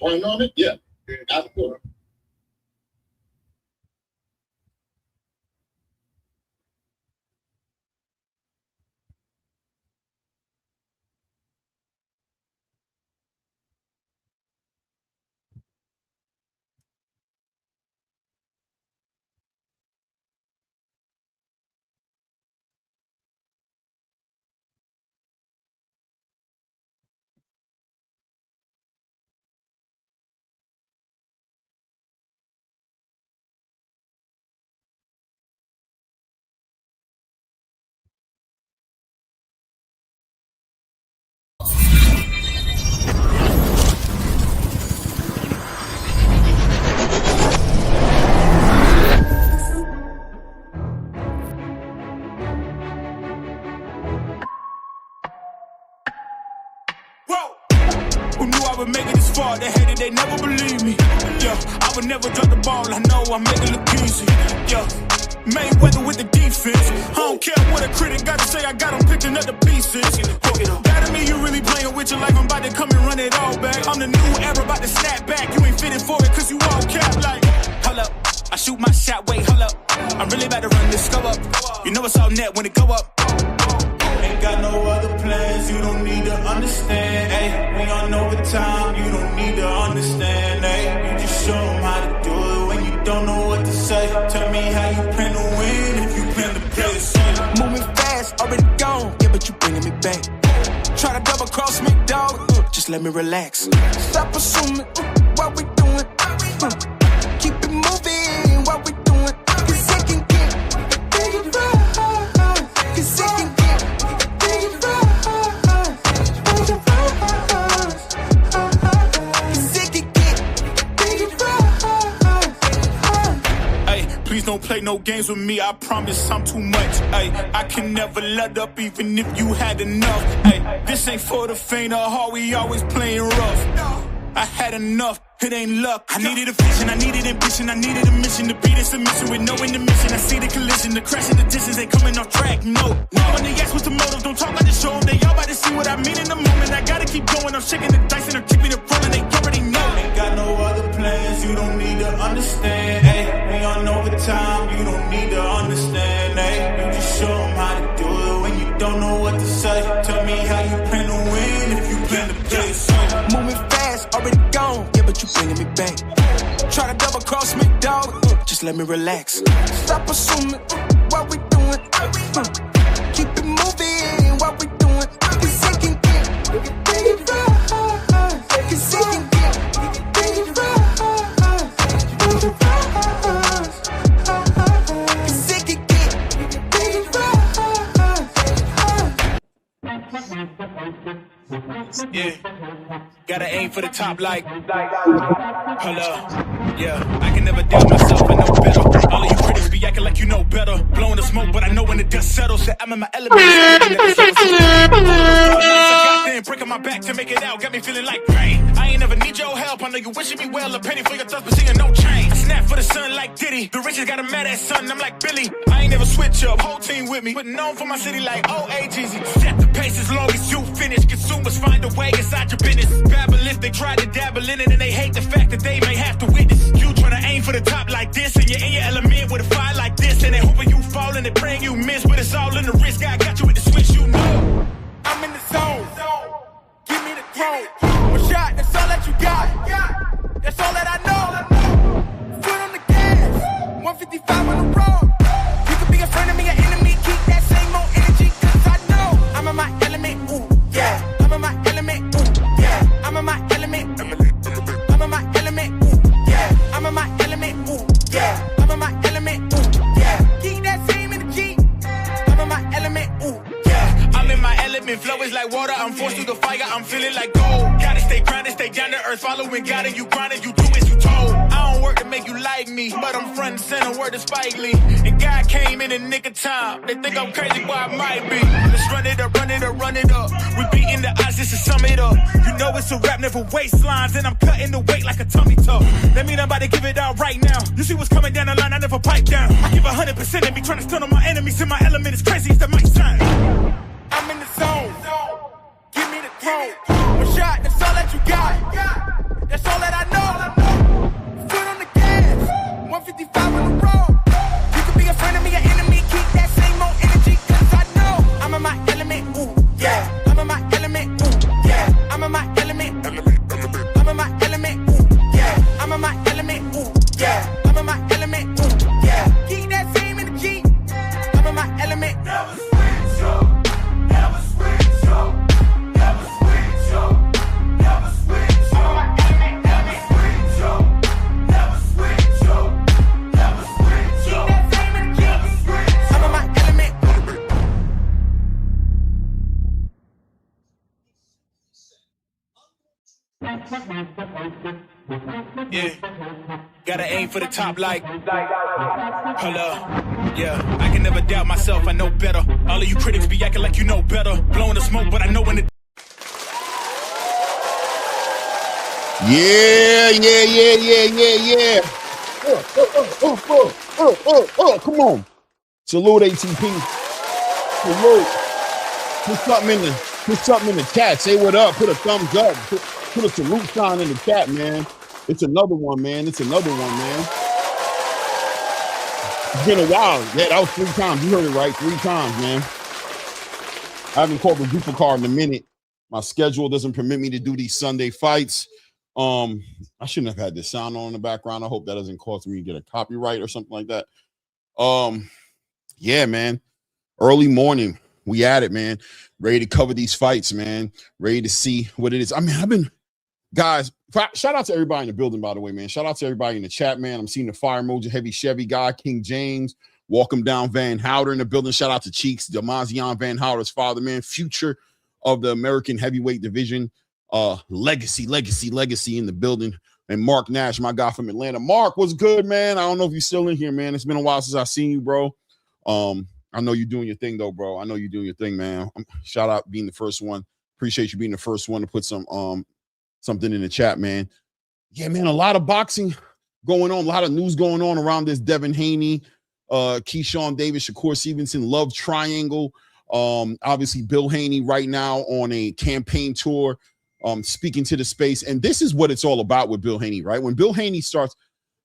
Point on it? Yeah. Out of order. Who knew I would make it this far? They hated, they never believe me. Yeah, I would never drop the ball. I know I make it look easy. Yeah, Mayweather with the defense. I don't care what a critic got to say. I got them picking up the pieces. That to me, you really playing with your life. I'm about to come and run it all back. I'm the new era, about to snap back. You ain't fitted for it, cause you all cap like. Hold up, I shoot my shot, wait, hold up. I'm really about to run this go up. You know it's all net when it go up. Ain't got no other plans, you don't need to understand, ayy. We on overtime, you don't need to understand, ayy. You just show them how to do it when you don't know what to say. Tell me how you plan to win if you plan to play the same. Moving fast, already gone, yeah, but you bringing me back. Try to double cross me, dog, just let me relax. Stop assuming what we doing. Keep it moving, what we doing. Cause it can get big and right. Cause it can get big and right. Cause it can get big and right. Ay, please don't play no games with me, I promise I'm too much. Ay, I can never let up even if you had enough. Ay, this ain't for the faint of heart, we always playing rough. I had enough, it ain't luck. I needed a vision, I needed ambition, I needed a mission to beat a submission with no intermission. I see the collision, the crash in the distance ain't coming off track, no. Now when they ask what's the motive, don't talk about the show them. They all about to see what I mean in the moment. I gotta keep going, I'm shaking the dice and I'm keeping it rolling. They already know. Ain't got no other plans, you don't need to understand, ayy. We on overtime, you don't need to understand, ayy. You just show them how to do it when you don't know what to say. Tell me how you plan to win if you plan to play the same. Moving fast, already gone, yeah, but you bringing me back. Try to double cross me, dog, just let me relax. Stop assuming what we doing. Keep it moving, what we doing. Cause it can get big and right. Cause it can get big and right. Cause it can get big and right. Yeah, gotta aim for the top like, hold up, yeah, I can never doubt myself, I know better. All of you critics be acting like you know better. Blowing the smoke, but I know when the dust settles that I'm in my element. Goddamn, breaking my back to make it out, got me feeling like rain. I ain't never need your help, I know you wishing me well. A penny for your thoughts, but seeing no change. I snap for the sun like Diddy, the richest got a mad ass son, I'm like Billy. I ain't never switch up, whole team with me, but known for my city like OAGZ. Set the pace as long as you finish, consumers find a way inside your business. Babble if they try to dabble in it and they hate the fact that they may have to witness. You tryna aim for the top like this and you're in your element with a fire like this, and they hoping you fall and they praying you miss, but it's all in the risk. I got you with the switch, you know. I'm in the zone. Give me the throne. One shot, that's all that you got. That's all that I know. Foot on the gas. 155 on the road. You could be a friend of me, an enemy. Keep that same old energy, cause I know I'm in my element. Ooh, yeah. I'm in my element. Ooh, yeah. I'm in my element. I'm in my element. Ooh, yeah. I'm in my element. Ooh, yeah. I'm in my element. Ooh, yeah. Keep that same energy. I'm in my element. Ooh, yeah. I'm in my element. Flow is like water. I'm forced through the fire. I'm feeling like gold. Gotta stay grounded, stay down to earth. Following God and you grinding. You do as you told. I don't work to make you don't like me, but I'm front and center, word to Spike Lee. And God came in the nick of time. They think I'm crazy, but I might be. Let's run it up, run it up, run it up. We beating the odds just to sum it up. You know it's a rap, never waistlines, and I'm cutting the weight like a tummy tuck. That mean I'm about to give it out right now. You see what's coming down the line, I never pipe down. I give 100% and be trying to stun on my enemies. In my element is crazy, it's the mic sign. I'm in the zone. Give me the tone. One shot, that's all that you got. That's all that I know. Foot on the gas. 155 on the road. You could be a friend of me, an enemy. Keep that same old energy, cause I know I'm in my element. Ooh, yeah. I'm in my element. Ooh, yeah. I'm in my element. I'm in my element. Ooh, yeah. I'm in my element. Ooh, yeah. I'm in my element. Ooh, yeah. Keep that same energy. I'm in my element. Never switch up. Never switch up. Never switch up. Never switch up. Never switch up. Never switch up. Never switch up. Keep that same energy. I'm in my element. Yeah, gotta aim for the top like, hold up. Yeah, I can never doubt myself, I know better. All of you critics be acting like you know better. Blowing the smoke, but I know when it. Yeah. Come on. Salute ATP. Salute. Put something in the chat. Say what up. Put a thumbs up. Put a salute sign in the chat, man. It's another one, man. It's been a while. Yeah, that was 3 times. You heard it right. 3 times, man. I haven't called the ZUFFA card in a minute. My schedule doesn't permit me to do these Sunday fights. I shouldn't have had this sound on in the background. I hope that doesn't cause me to get a copyright or something like that. Yeah, man. Early morning. We at it, man. Ready to cover these fights, man. Ready to see what it is. I mean, guys, shout out to everybody in the building, by the way, man. Shout out to everybody in the chat, man. I'm seeing the fire emoji, Heavy Chevy guy, King James. Welcome down Van Houder in the building. Shout out to Cheeks, Damazian Van Houder's father, man. Future of the American heavyweight division. Legacy in the building. And Mark Nash, my guy from Atlanta. Mark, what's good, man? I don't know if you're still in here, man. It's been a while since I've seen you, bro. I know you're doing your thing, though, bro. I know you're doing your thing, man. Shout out being the first one. Appreciate you being the first one to put something in the chat, man. Yeah, man, a lot of boxing going on, a lot of news going on around this Devin Haney, Keyshawn Davis, Shakur Stevenson love triangle. Obviously, Bill Haney right now on a campaign tour, speaking to the space. And this is what it's all about with Bill Haney, right? When Bill Haney starts,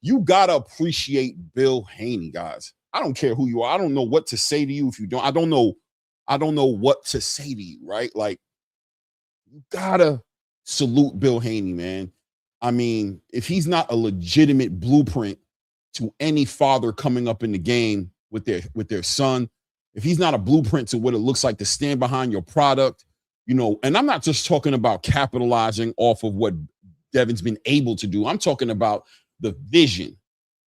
you got to appreciate Bill Haney, guys. I don't care who you are. I don't know what to say to you if you don't. I don't know what to say to you, right? Like, you gotta salute Bill Haney, man. I mean, if he's not a legitimate blueprint to any father coming up in the game with their son, if he's not a blueprint to what it looks like to stand behind your product, you know, and I'm not just talking about capitalizing off of what Devin's been able to do. I'm talking about the vision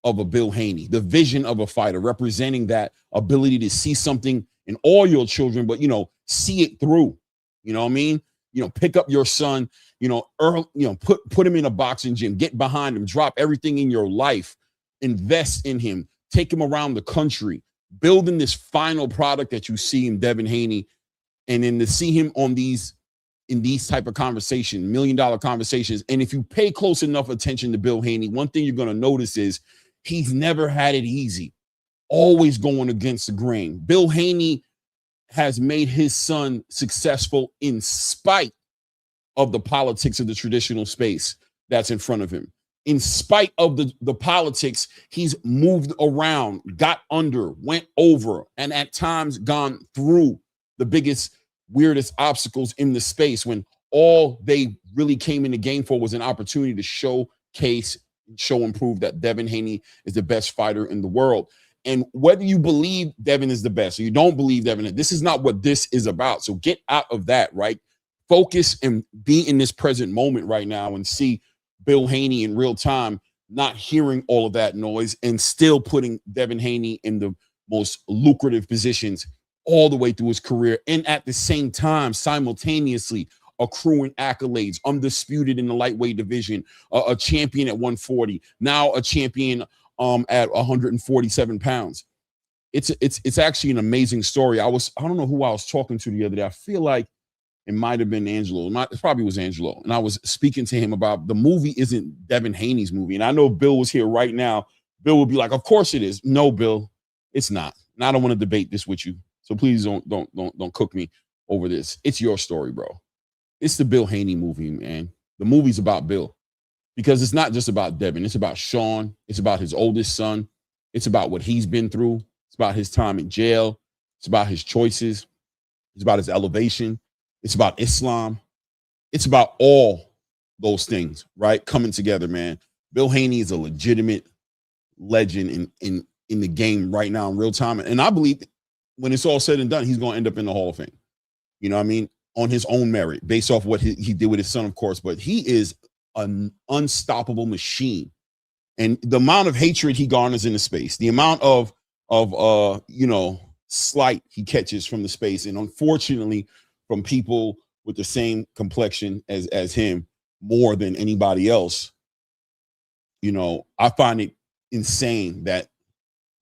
of a Bill Haney, the vision of a fighter, representing that ability to see something in all your children, but, you know, see it through. You know what I mean? You know, pick up your son, you know, put him in a boxing gym, get behind him, drop everything in your life, invest in him, take him around the country, building this final product that you see in Devin Haney, and then to see him in these type of conversations, $1 million conversations. And if you pay close enough attention to Bill Haney, one thing you're going to notice is he's never had it easy, always going against the grain. Bill Haney has made his son successful in spite of the politics of the traditional space that's in front of him. In spite of the politics, he's moved around, got under, went over, and at times gone through the biggest, weirdest obstacles in the space when all they really came in the game for was an opportunity to showcase, show and prove that Devin Haney is the best fighter in the world. And whether you believe Devin is the best or you don't believe Devin, this is not what this is about. So get out of that, right? Focus and be in this present moment right now and see Bill Haney in real time, not hearing all of that noise and still putting Devin Haney in the most lucrative positions all the way through his career. And at the same time, simultaneously accruing accolades, undisputed in the lightweight division, a champion at 140, now a champion at 147 pounds. It's actually an amazing story. I don't know who I was talking to the other day. I feel like it might have been Angelo. It probably was Angelo. And I was speaking to him about the movie isn't Devin Haney's movie. And I know Bill was here right now. Bill would be like, of course it is. No, Bill, it's not. And I don't want to debate this with you. So please don't cook me over this. It's your story, bro. It's the Bill Haney movie, man. The movie's about Bill. Because it's not just about Devin. It's about Sean. It's about his oldest son. It's about what he's been through. It's about his time in jail. It's about his choices. It's about his elevation. It's about Islam. It's about all those things, right? Coming together, man. Bill Haney is a legitimate legend in the game right now in real time. And I believe when it's all said and done, he's going to end up in the Hall of Fame. You know what I mean? On his own merit, based off what he did with his son, of course. But he is an unstoppable machine. And the amount of hatred he garners in the space, the amount of slight he catches from the space, and unfortunately from people with the same complexion as him more than anybody else, I find it insane that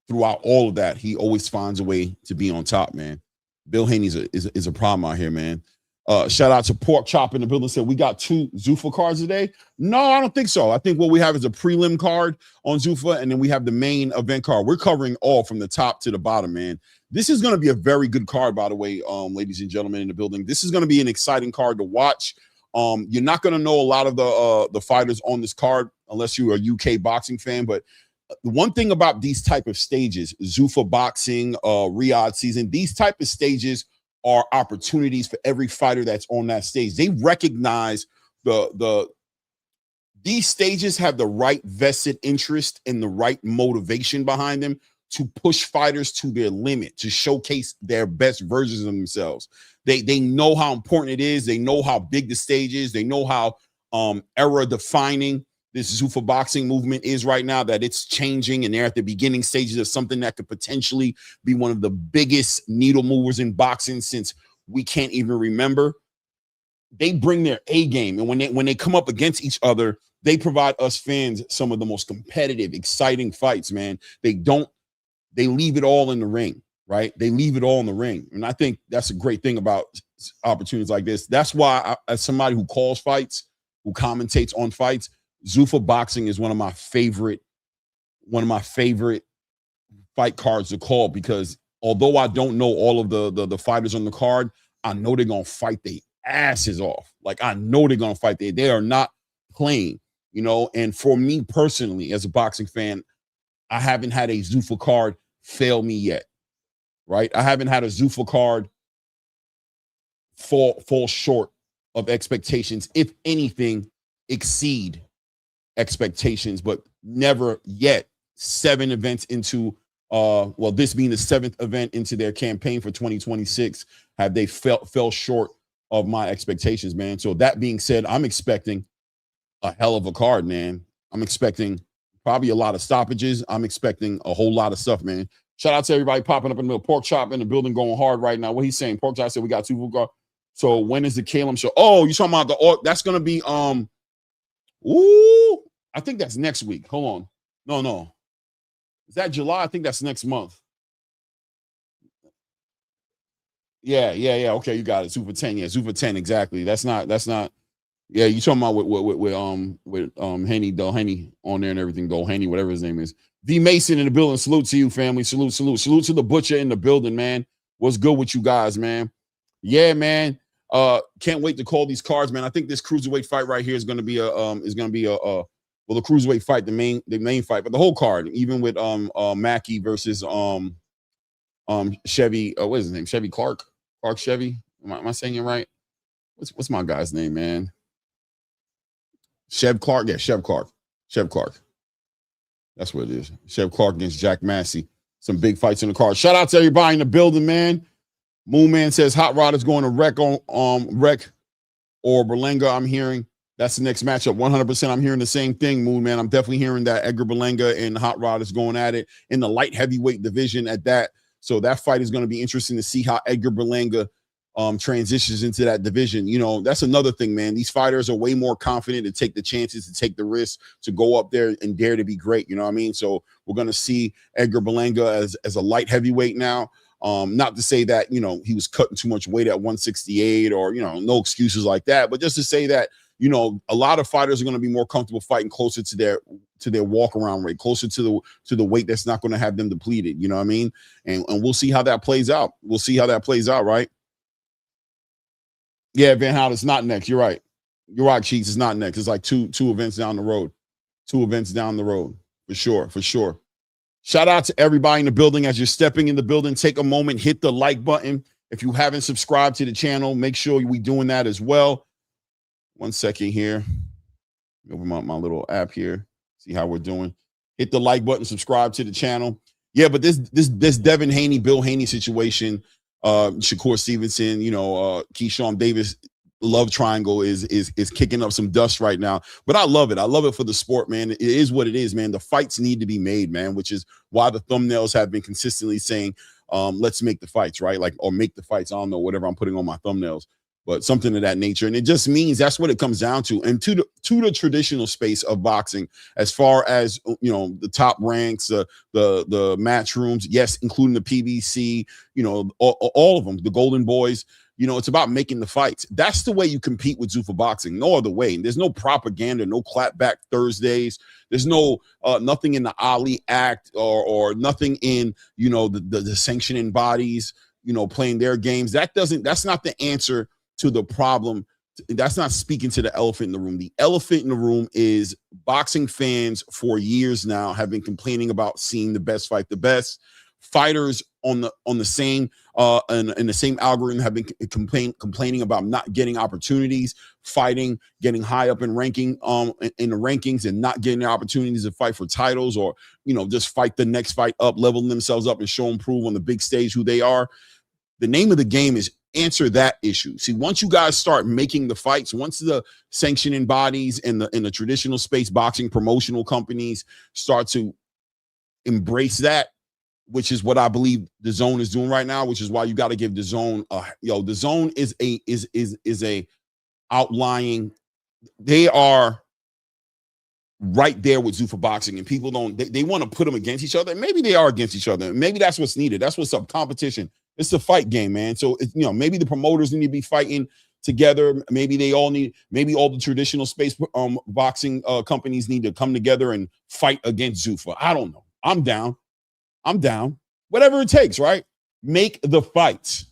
throughout all of that, he always finds a way to be on top, man. Bill Haney is a problem out here, man. Shout out to Pork Chop in the building. Said we got 2 ZUFFA cards today. No, I don't think so. I think what we have is a prelim card on ZUFFA, and then we have the main event card. We're covering all from the top to the bottom, man. This is going to be a very good card, by the way, ladies and gentlemen in the building. This is going to be an exciting card to watch. You're not going to know a lot of the fighters on this card unless you're a UK boxing fan. But the one thing about these type of stages, ZUFFA Boxing, Riyadh season, these type of stages are opportunities for every fighter that's on that stage. They recognize these stages have the right vested interest and the right motivation behind them to push fighters to their limit, to showcase their best versions of themselves. They know how important it is. They know how big the stage is. They know how era defining this ZUFFA boxing movement is right now, that it's changing, and they're at the beginning stages of something that could potentially be one of the biggest needle movers in boxing since we can't even remember. They bring their A game, and when they come up against each other, they provide us fans some of the most competitive, exciting fights, man. They leave it all in the ring, right? They leave it all in the ring. And I think that's a great thing about opportunities like this. That's why as somebody who calls fights, who commentates on fights, ZUFFA Boxing is one of my favorite fight cards to call, because although I don't know all of the fighters on the card, I know they're gonna fight their asses off. Like, I know they're gonna fight. They are not playing, And for me personally, as a boxing fan, I haven't had a ZUFFA card fail me yet, right? I haven't had a ZUFFA card fall short of expectations. If anything, exceed expectations, but never yet 7 events into this being the 7th event into their campaign for 2026 have they fell short of my expectations, man. So that being said, I'm expecting a hell of a card, man. I'm expecting probably a lot of stoppages. I'm expecting a whole lot of stuff, man. Shout out to everybody popping up in the middle. Pork Chop in the building going hard right now. What he's saying, Pork Chop said we got 2 cards. So when is the Calum show? Oh, you talking about that's gonna be I think that's next week. Hold on. No. Is that July? I think that's next month. Yeah. Okay, you got it. ZUFFA 10. Yeah, ZUFFA 10, exactly. That's not. Yeah, you talking about with Haney, Del Haney on there and everything, Del Haney, whatever his name is. V Mason in the building. Salute to you, family. Salute to the butcher in the building, man. What's good with you guys, man? Yeah, man. Can't wait to call these cards, man. I think this cruiserweight fight right here is gonna be the cruiserweight fight, the main fight, but the whole card, even with Mackey versus Chevy, what is his name? Chevy Clark Chevy. Am I saying it right? What's my guy's name, man? Chev Clark. Yeah, Chev Clark. That's what it is. Chev Clark against Jack Massey. Some big fights in the card. Shout out to everybody in the building, man. Moon Man says Hot Rod is going to wreck or Berlanga. I'm hearing that's the next matchup. 100%. I'm hearing the same thing, Moon Man. I'm definitely hearing that Edgar Berlanga and Hot Rod is going at it in the light heavyweight division at that. So that fight is going to be interesting to see how Edgar Berlanga transitions into that division. You know, that's another thing, man. These fighters are way more confident to take the chances, to take the risks, to go up there and dare to be great. You know what I mean? So we're going to see Edgar Berlanga as a light heavyweight now. Not to say that, you know, he was cutting too much weight at 168 or, you know, no excuses like that, but just to say that, you know, a lot of fighters are going to be more comfortable fighting closer to their walk around weight, closer to the weight that's not going to have them depleted. You know what I mean? And we'll see how that plays out. We'll see how that plays out, right? Yeah, Van Hout, it's not next. You're right. You're right, Cheeks. It's not next. It's like two events down the road. 2 events down the road. For sure. For sure. Shout out to everybody in the building. As you're stepping in the building, take a moment, hit the like button. If you haven't subscribed to the channel, make sure we're doing that as well. 1 second here. Open my little app here. See how we're doing. Hit the like button, subscribe to the channel. Yeah, but this Devin Haney, Bill Haney situation, Shakur Stevenson, you know, Keyshawn Davis love triangle is kicking up some dust right now. But I love it. I love it for the sport, man. It is what it is, man. The fights need to be made, man, which is why the thumbnails have been consistently saying, let's make the fights, right? Like, or make the fights. I don't know, whatever I'm putting on my thumbnails, but something of that nature. And it just means that's what it comes down to. And to the traditional space of boxing, as far as, you know, the top ranks, the match rooms, yes, including the PBC, you know, all of them, the Golden Boys, you know, it's about making the fights. That's the way you compete with ZUFFA Boxing. No other way. There's no propaganda, no clapback Thursdays. There's no nothing in the Ali Act or nothing in, you know, the sanctioning bodies, you know, playing their games. That's not the answer to the problem. That's not speaking to the elephant in the room. The elephant in the room is boxing fans for years now have been complaining about seeing the best fight the best. Fighters on the same in the same algorithm have been complaining about not getting opportunities, fighting, getting high up in ranking in the rankings, and not getting the opportunities to fight for titles, or, you know, just fight the next fight up, leveling themselves up and show and prove on the big stage who they are. The name of the game is answer that issue. See, once you guys start making the fights, once the sanctioning bodies and the traditional space boxing promotional companies start to embrace that, which is what I believe the Zone is doing right now, which is why you got to give the Zone the Zone is a outlying. They are right there with ZUFFA Boxing, and people they want to put them against each other. Maybe they are against each other. Maybe that's what's needed. That's what's up. Competition. It's a fight game, man. So, you know, maybe the promoters need to be fighting together. Maybe all the traditional space boxing companies need to come together and fight against ZUFFA. I don't know. I'm down. Whatever it takes, right? Make the fights.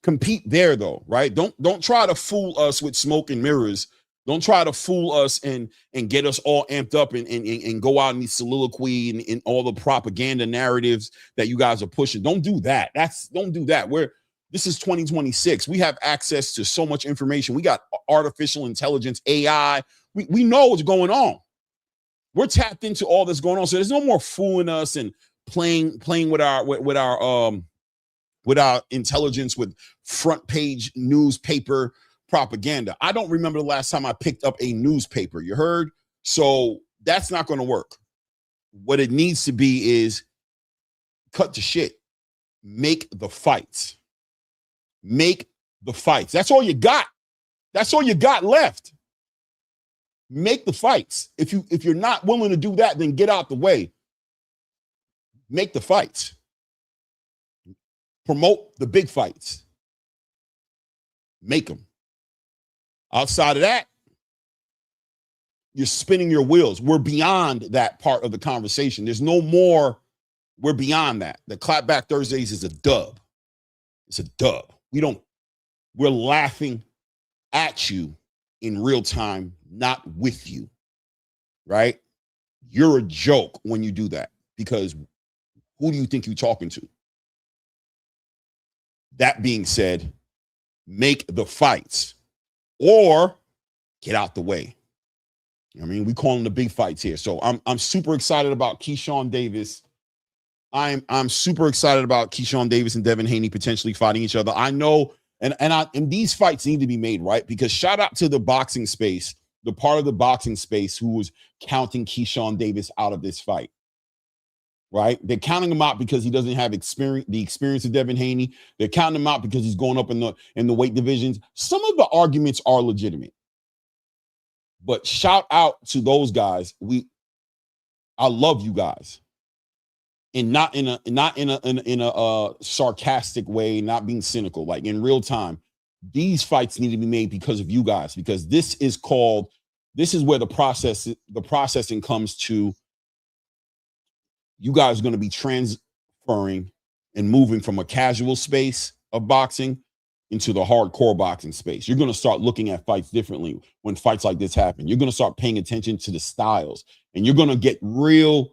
Compete there, though, right? Don't try to fool us with smoke and mirrors. Don't try to fool us and get us all amped up and go out in these soliloquy and all the propaganda narratives that you guys are pushing. Don't do that. Don't do that. This is 2026. We have access to so much information. We got artificial intelligence, AI. We know what's going on. We're tapped into all that's going on. So there's no more fooling us and playing with our intelligence with front page newspaper propaganda. I don't remember the last time I picked up a newspaper. You heard? So that's not going to work. What it needs to be is cut to shit. Make the fights. Make the fights. That's all you got. That's all you got left. Make the fights. If you're not willing to do that, then get out the way. Make the fights. Promote the big fights. Make them. Outside of that, you're spinning your wheels. We're beyond that part of the conversation. There's no more. We're beyond that. The Clapback Thursdays is a dub. It's a dub. We're laughing at you in real time, not with you, right? You're a joke when you do that, because who do you think you're talking to? That being said, make the fights or get out the way. I mean, we call them the big fights here. So I'm super excited about Keyshawn Davis. I'm super excited about Keyshawn Davis and Devin Haney potentially fighting each other. I know, and these fights need to be made, right? Because shout out to the boxing space, the part of the boxing space who was counting Keyshawn Davis out of this fight. right? They're counting him out because he doesn't have the experience of Devin Haney. They're counting him out because he's going up in the weight divisions. Some of the arguments are legitimate, but shout out to those guys. I love you guys, and not in a sarcastic way, not being cynical. Like in real time, these fights need to be made because of you guys, because this is where the processing comes to. You guys are going to be transferring and moving from a casual space of boxing into the hardcore boxing space. You're going to start looking at fights differently when fights like this happen. You're going to start paying attention to the styles, and you're going to get real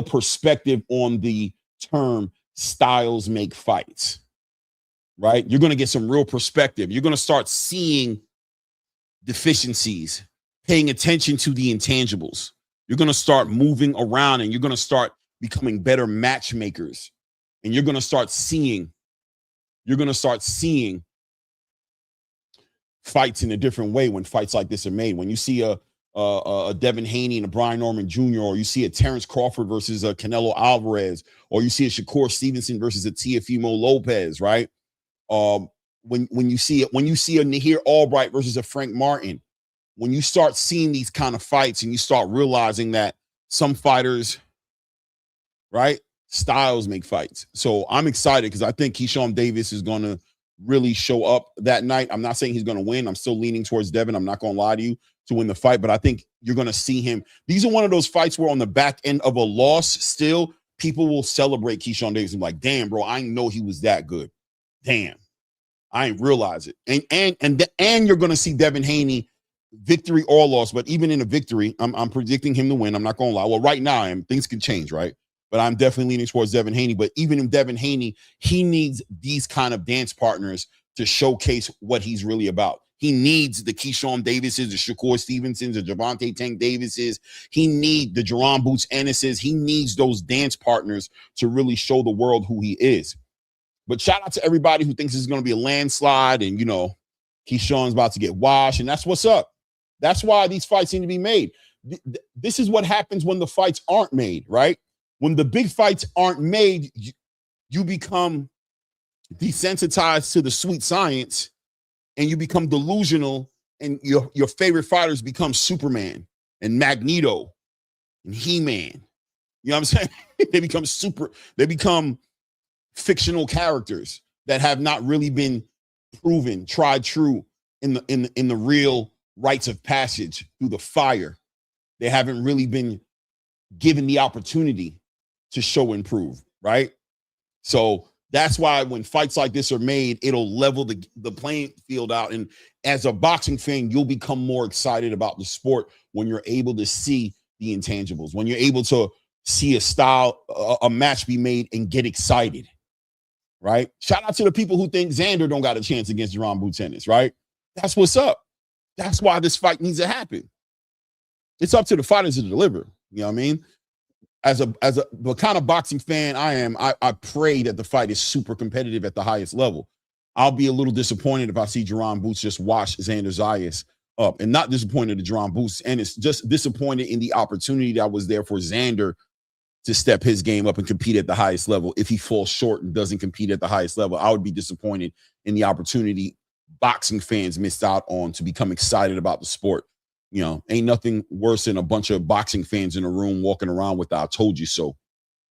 perspective on the term styles make fights, right? You're going to get some real perspective. You're going to start seeing deficiencies, paying attention to the intangibles. You're going to start moving around, and you're going to start becoming better matchmakers, and you're going to start seeing fights in a different way when fights like this are made. When you see a Devin Haney and a Brian Norman Jr., or you see a Terrence Crawford versus a Canelo Alvarez, or you see a Shakur Stevenson versus a Teofimo Lopez, right? When you see a Nahir Albright versus a Frank Martin, when you start seeing these kind of fights and you start realizing that some fighters, right, styles make fights. So I'm excited because I think Keyshawn Davis is going to really show up that night. I'm not saying he's going to win. I'm still leaning towards Devin. I'm not going to lie to you, to win the fight, but I think you're going to see him. These are one of those fights where on the back end of a loss, still people will celebrate Keyshawn Davis and be like, damn, bro, I didn't know he was that good. Damn, I didn't realize it. And you're going to see Devin Haney, victory or loss, but even in a victory, I'm predicting him to win. I'm not going to lie. Well, right now, things can change, right? But I'm definitely leaning towards Devin Haney. But even in Devin Haney, he needs these kind of dance partners to showcase what he's really about. He needs the Keyshawn Davises, the Shakur Stevensons, the Javante Tank Davises. He needs the Jerron Boots Ennises. He needs those dance partners to really show the world who he is. But shout out to everybody who thinks this is going to be a landslide and, Keyshawn's about to get washed, and that's what's up. That's why these fights need to be made. This is what happens when the fights aren't made, right? When the big fights aren't made, you become desensitized to the sweet science, and you become delusional, and your favorite fighters become Superman and Magneto and He-Man. You know what I'm saying? They become fictional characters that have not really been proven, tried true in the real rites of passage through the fire. They haven't really been given the opportunity to show and prove, right? So that's why when fights like this are made, it'll level the playing field out. And as a boxing fan, you'll become more excited about the sport when you're able to see the intangibles, when you're able to see a match be made and get excited, right? Shout out to the people who think Xander don't got a chance against Jerron Boots Ennis, right? That's what's up. That's why this fight needs to happen. It's up to the fighters to deliver. You know what I mean? As the kind of boxing fan I am, I pray that the fight is super competitive at the highest level. I'll be a little disappointed if I see Jerron Boots just wash Xander Zayas up, and not disappointed in Jerron Boots, and it's just disappointed in the opportunity that was there for Xander to step his game up and compete at the highest level. If he falls short and doesn't compete at the highest level, I would be disappointed in the opportunity boxing fans missed out on to become excited about the sport. Ain't nothing worse than a bunch of boxing fans in a room walking around with "I told you so."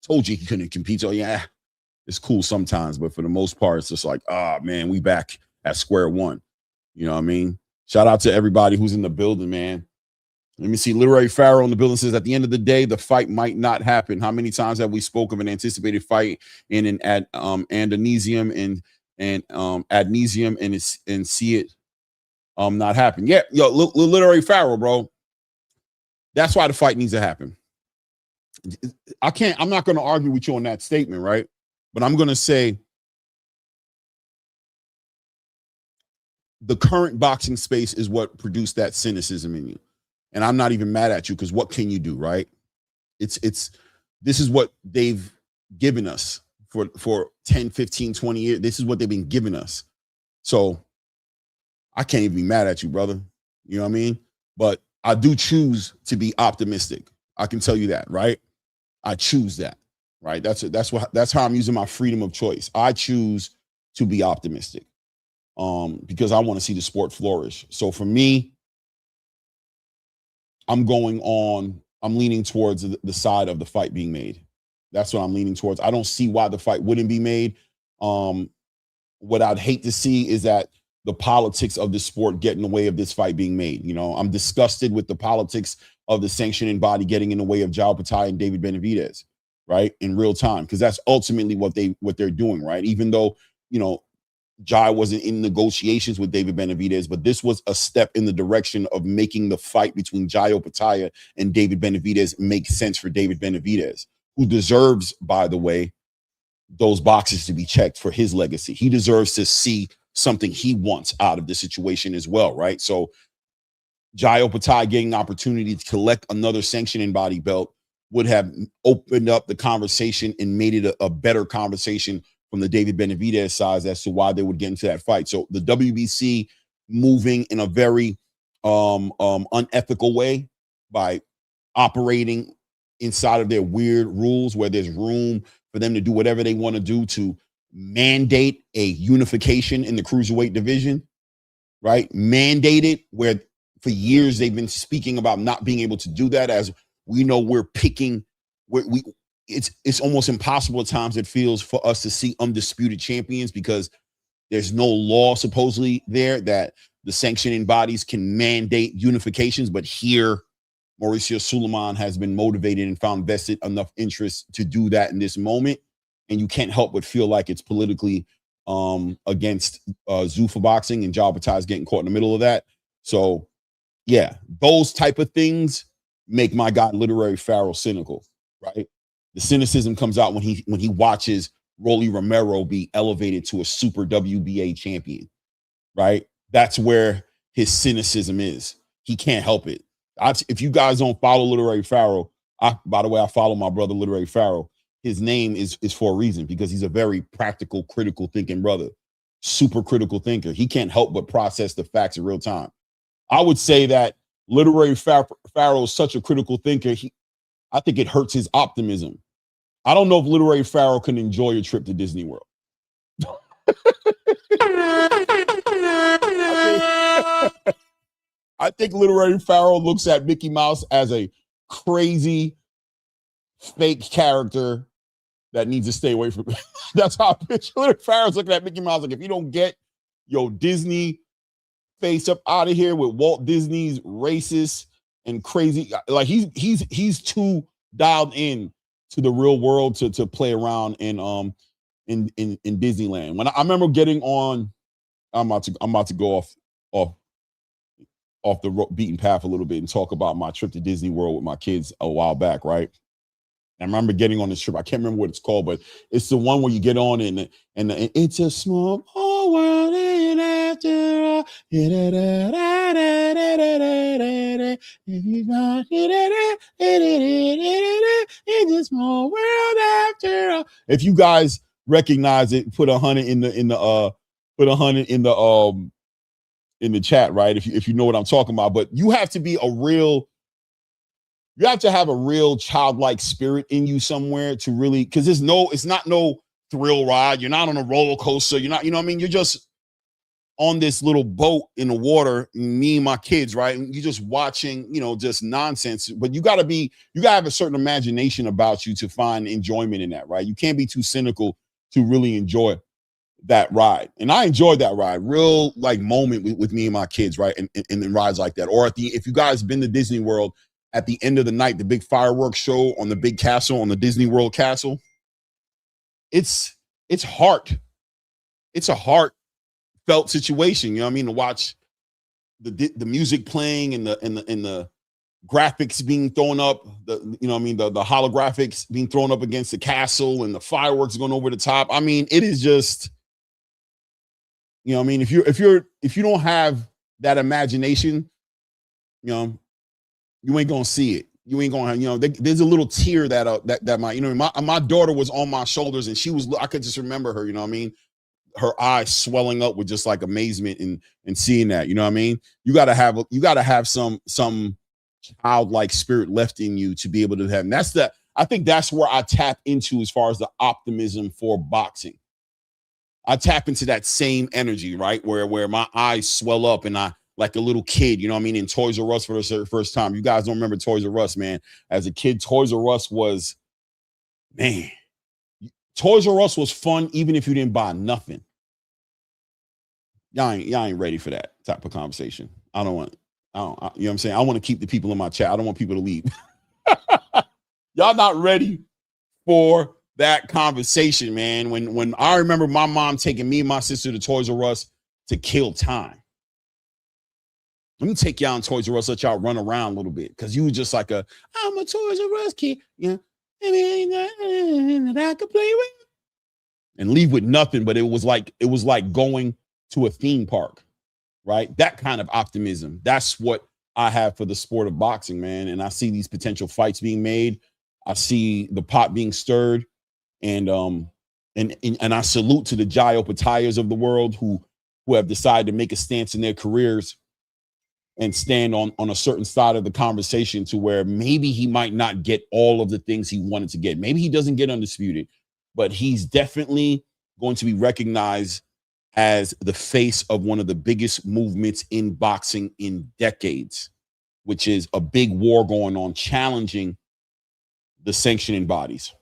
Told you he couldn't compete. So yeah, it's cool sometimes, but for the most part, it's just like, man, we back at square one. You know what I mean? Shout out to everybody who's in the building, man. Let me see. Literary Farrell in the building says, at the end of the day, the fight might not happen. How many times have we spoke of an anticipated fight in an andonesium and adnesium and see it not happen? Yeah, Literary Farrell, bro. That's why the fight needs to happen. I'm not going to argue with you on that statement, right? But I'm going to say the current boxing space is what produced that cynicism in you. And I'm not even mad at you, because what can you do, right? This is what they've given us for 10, 15, 20 years. This is what they've been giving us. So I can't even be mad at you, brother. You know what I mean? But I do choose to be optimistic. I can tell you that, right? I choose that, right? That's how I'm using my freedom of choice. I choose to be optimistic because I want to see the sport flourish. So for me, I'm leaning towards the side of the fight being made. That's what I'm leaning towards. I don't see why the fight wouldn't be made. What I'd hate to see is that the politics of the sport get in the way of this fight being made. You know, I'm disgusted with the politics of the sanctioning body getting in the way of Jao Patai and David Benavidez, right? In real time, because that's ultimately what they're doing, right? Even though, you know, Jai wasn't in negotiations with David Benavidez, but this was a step in the direction of making the fight between Jai Opetaia and David Benavidez make sense for David Benavidez, who deserves, by the way, those boxes to be checked for his legacy. He deserves to see something he wants out of the situation as well, right? So Jai Opetaia getting an opportunity to collect another sanctioning body belt would have opened up the conversation and made it a better conversation from the David Benavidez side as to why they would get into that fight. So the WBC moving in a very unethical way by operating inside of their weird rules where there's room for them to do whatever they want to do to mandate a unification in the cruiserweight division, right? Mandate it where for years they've been speaking about not being able to do that. As we know, we're picking, it's almost impossible at times, it feels, for us to see undisputed champions because there's no law supposedly there that the sanctioning bodies can mandate unifications. But here, Mauricio Suleiman has been motivated and found vested enough interest to do that in this moment. And you can't help but feel like it's politically against ZUFFA Boxing, and Jao Patai is getting caught in the middle of that. So, yeah, those type of things make my guy Literary Pharaoh cynical, right? The cynicism comes out when he watches Rolly Romero be elevated to a super WBA champion, right? That's where his cynicism is. He can't help it. If you guys don't follow Literary Pharaoh, by the way, I follow my brother Literary Pharaoh. His name is for a reason, because he's a very practical, critical thinking brother, super critical thinker. He can't help but process the facts in real time. I would say that Literary Pharaoh is such a critical thinker. I think it hurts his optimism. I don't know if Literary Pharaoh can enjoy a trip to Disney World. I think Literary Pharaoh looks at Mickey Mouse as a crazy, fake character that needs to stay away from it. That's how I picture Literary Pharaoh's looking at Mickey Mouse like, if you don't get your Disney face up out of here with Walt Disney's racist and crazy, like he's too dialed in to the real world to play around in Disneyland. When I remember getting on, I'm about to go off the beaten path a little bit and talk about my trip to Disney World with my kids a while back, right? And I remember getting on this trip. I can't remember what it's called, but it's the one where you get on and it's a small world and after all. It's a small world after all. If you guys recognize it, put 100 in the chat, right? If you know what I'm talking about. But you have to be you have to have a real childlike spirit in you somewhere to really, because it's not no thrill ride. You're not on a roller coaster. You're not, you know what I mean? You're just on this little boat in the water, me and my kids, right? And you're just watching, just nonsense. But you gotta have a certain imagination about you to find enjoyment in that, right? You can't be too cynical to really enjoy that ride. And I enjoyed that ride, real like moment with me and my kids, right? And rides like that. Or if you guys been to Disney World, at the end of the night, the big fireworks show on the big castle, on the Disney World castle, it's heart. It's a heartfelt situation, you know what I mean? To watch the music playing and the graphics being thrown up, the holographics being thrown up against the castle and the fireworks going over the top. I mean, it is just, you know what I mean? If you don't have that imagination, you ain't gonna see it. You ain't gonna, there's a little tear that my daughter was on my shoulders and I could just remember her, you know what I mean? Her eyes swelling up with just like amazement and seeing that, you know what I mean? You gotta have some childlike spirit left in you to be able to have. And I think that's where I tap into as far as the optimism for boxing. I tap into that same energy, right? Where my eyes swell up and I, like a little kid, you know what I mean, in Toys R Us for the first time. You guys don't remember Toys R Us, man. As a kid, Toys R Us was, man, Toys R Us was fun even if you didn't buy nothing. Y'all ain't ready for that type of conversation. You know what I'm saying? I want to keep the people in my chat. I don't want people to leave. Y'all not ready for that conversation, man. When I remember my mom taking me and my sister to Toys R Us to kill time. Let me take y'all in Toys R Us, let y'all run around a little bit. Cause you were just like I'm a Toys R Us kid. Yeah. I could play with. And leave with nothing, but it was like going to a theme park, right? That kind of optimism. That's what I have for the sport of boxing, man. And I see these potential fights being made. I see the pot being stirred. And I salute to the Jai Opatayas of the world who have decided to make a stance in their careers and stand on a certain side of the conversation to where maybe he might not get all of the things he wanted to get. Maybe he doesn't get undisputed, but he's definitely going to be recognized as the face of one of the biggest movements in boxing in decades, which is a big war going on, challenging the sanctioning bodies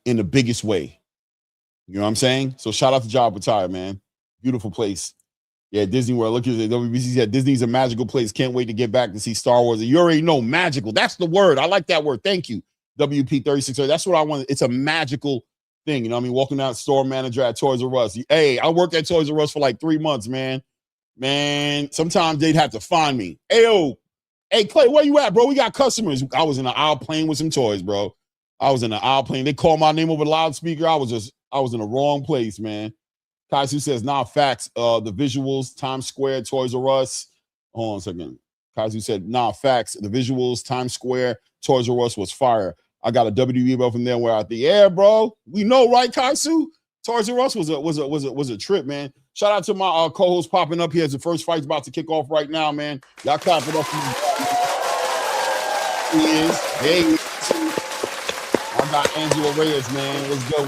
in the biggest way. You know what I'm saying? So shout out to Job Retire, man. Beautiful place. Yeah, Disney World. Look at it. WBC said Disney's a magical place. Can't wait to get back to see Star Wars. You already know magical. That's the word. I like that word. Thank you. WP36. That's what I want. It's a magical thing. You know what I mean? Walking out store manager at Toys R Us. Hey, I worked at Toys R Us for like 3 months, man. Man, sometimes they'd have to find me. Hey, Clay, where you at, bro? We got customers. I was in the aisle playing with some toys, bro. I was in the aisle playing. They called my name over the loudspeaker. I was in the wrong place, man. Kaisu says, nah, facts. The visuals, Times Square, Toys R Us. Hold on a second. Kaisu said, nah, facts. The visuals, Times Square, Toys R Us was fire. I got a WWE belt from there where I think, yeah, bro. We know, right, Kaisu? Toys R Us was a trip, man. Shout out to my co-host popping up here as the first fight's about to kick off right now, man. Y'all clap it up for me. He is. Hey, I got Angela Reyes, man. Let's go.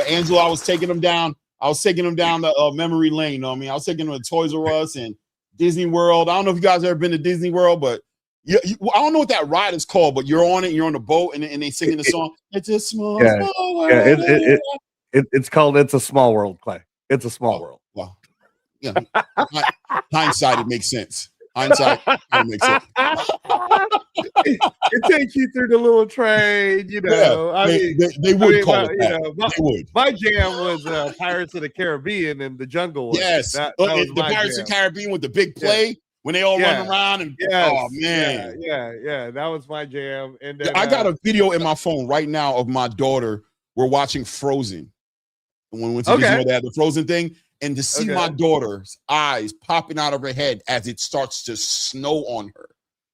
Angela, I was taking him down the memory lane. You know what I mean? I was taking him to Toys R Us and Disney World. I don't know if you guys have ever been to Disney World, but I don't know what that ride is called, but you're on it. You're on the boat, and they singing the song. It's a small world. Yeah, it's called "It's a Small World," Clay. It's a small world. Wow. Yeah. Hindsight, it makes sense. Hindsight, it makes sense. It takes you through the little train, you know. Yeah, they would call it that. You know, my jam was Pirates of the Caribbean and the Jungle. Yes, that was the Pirates of the Caribbean with the big play when they all run around and oh man, yeah, that was my jam. And then, I got a video in my phone right now of my daughter. We're watching Frozen. When we went to Disney World, they had the Frozen thing, and to see my daughter's eyes popping out of her head as it starts to snow on her,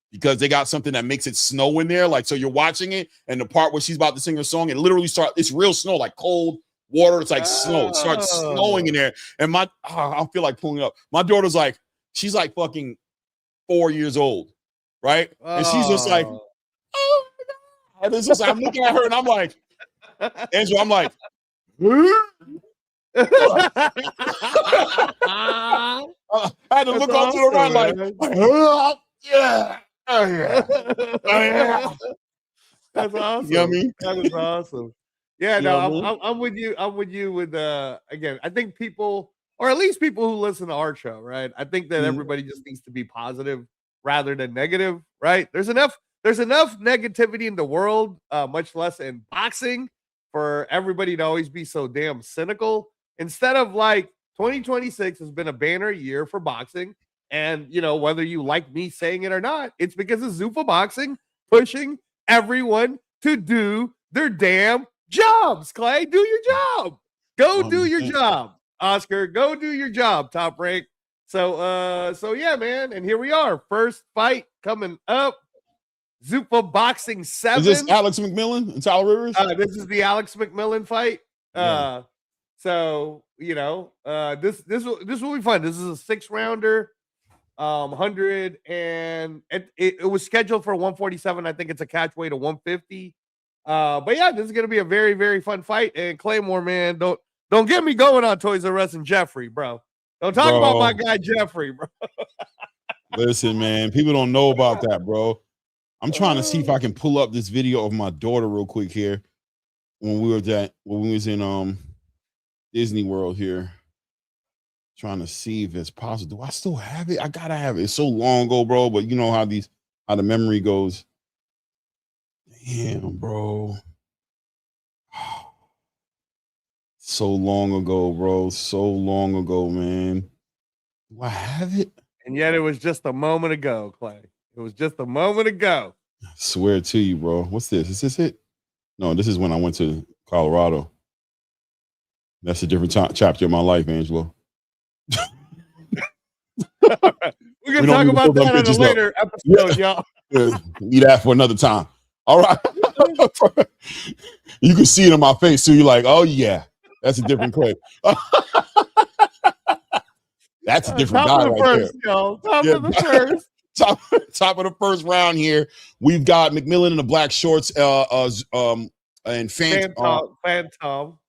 because they got something that makes it snow in there. Like, so you're watching it, and the part where she's about to sing her song, it literally it's real snow, like cold water. It's like snow. It starts snowing in there, and I feel like pulling up. My daughter's like, she's like fucking 4 years old, right? And she's just like, oh my God. And it's just like, I'm looking at her, and I'm like, Angela, I'm like, I had to look off to the right, like, yeah. That's awesome. You know what I mean? That is awesome. Yeah, no, I'm with you. I'm with you with again, I think people, or at least people who listen to our show, right? I think that everybody just needs to be positive rather than negative, right? There's enough negativity in the world, much less in boxing, for everybody to always be so damn cynical. Instead of, like, 2026 has been a banner year for boxing. And, you know, whether you like me saying it or not, it's because of ZUFFA Boxing pushing everyone to do their damn jobs. Clay, do your job. Go do your job. Oscar, go do your job, Top Rank. So yeah, man. And here we are. First fight coming up. ZUFFA Boxing 7. Is this Alex McMillan and Tyler Rivers? This is the Alex McMillan fight. Yeah. So, you know, this will be fun. This is a 6-rounder. 100 and it was scheduled for 147. I think it's a catch weight of 150. But yeah, this is gonna be a very, very fun fight. And Claymore, man, don't get me going on Toys R Us and Jeffrey, bro. Don't talk about my guy Jeffrey, bro. Listen, man, people don't know about that, bro. I'm trying to see if I can pull up this video of my daughter real quick here when we was in Disney World here. Trying to see if it's possible. Do I still have it? I gotta have it. It's so long ago, bro. But you know how the memory goes. Damn, bro. So long ago, bro. So long ago, man. Do I have it? And yet it was just a moment ago, Clay. It was just a moment ago. I swear to you, bro. What's this? Is this it? No, this is when I went to Colorado. That's a different chapter of my life, Angelo. We're gonna talk about that in a later episode, y'all. Leave that for another time. All right. You can see it on my face too. You're like, oh yeah, that's a different clip. That's a different guy right there. Top of the first. Top of the first round here. We've got McMillan in the black shorts, and Phantom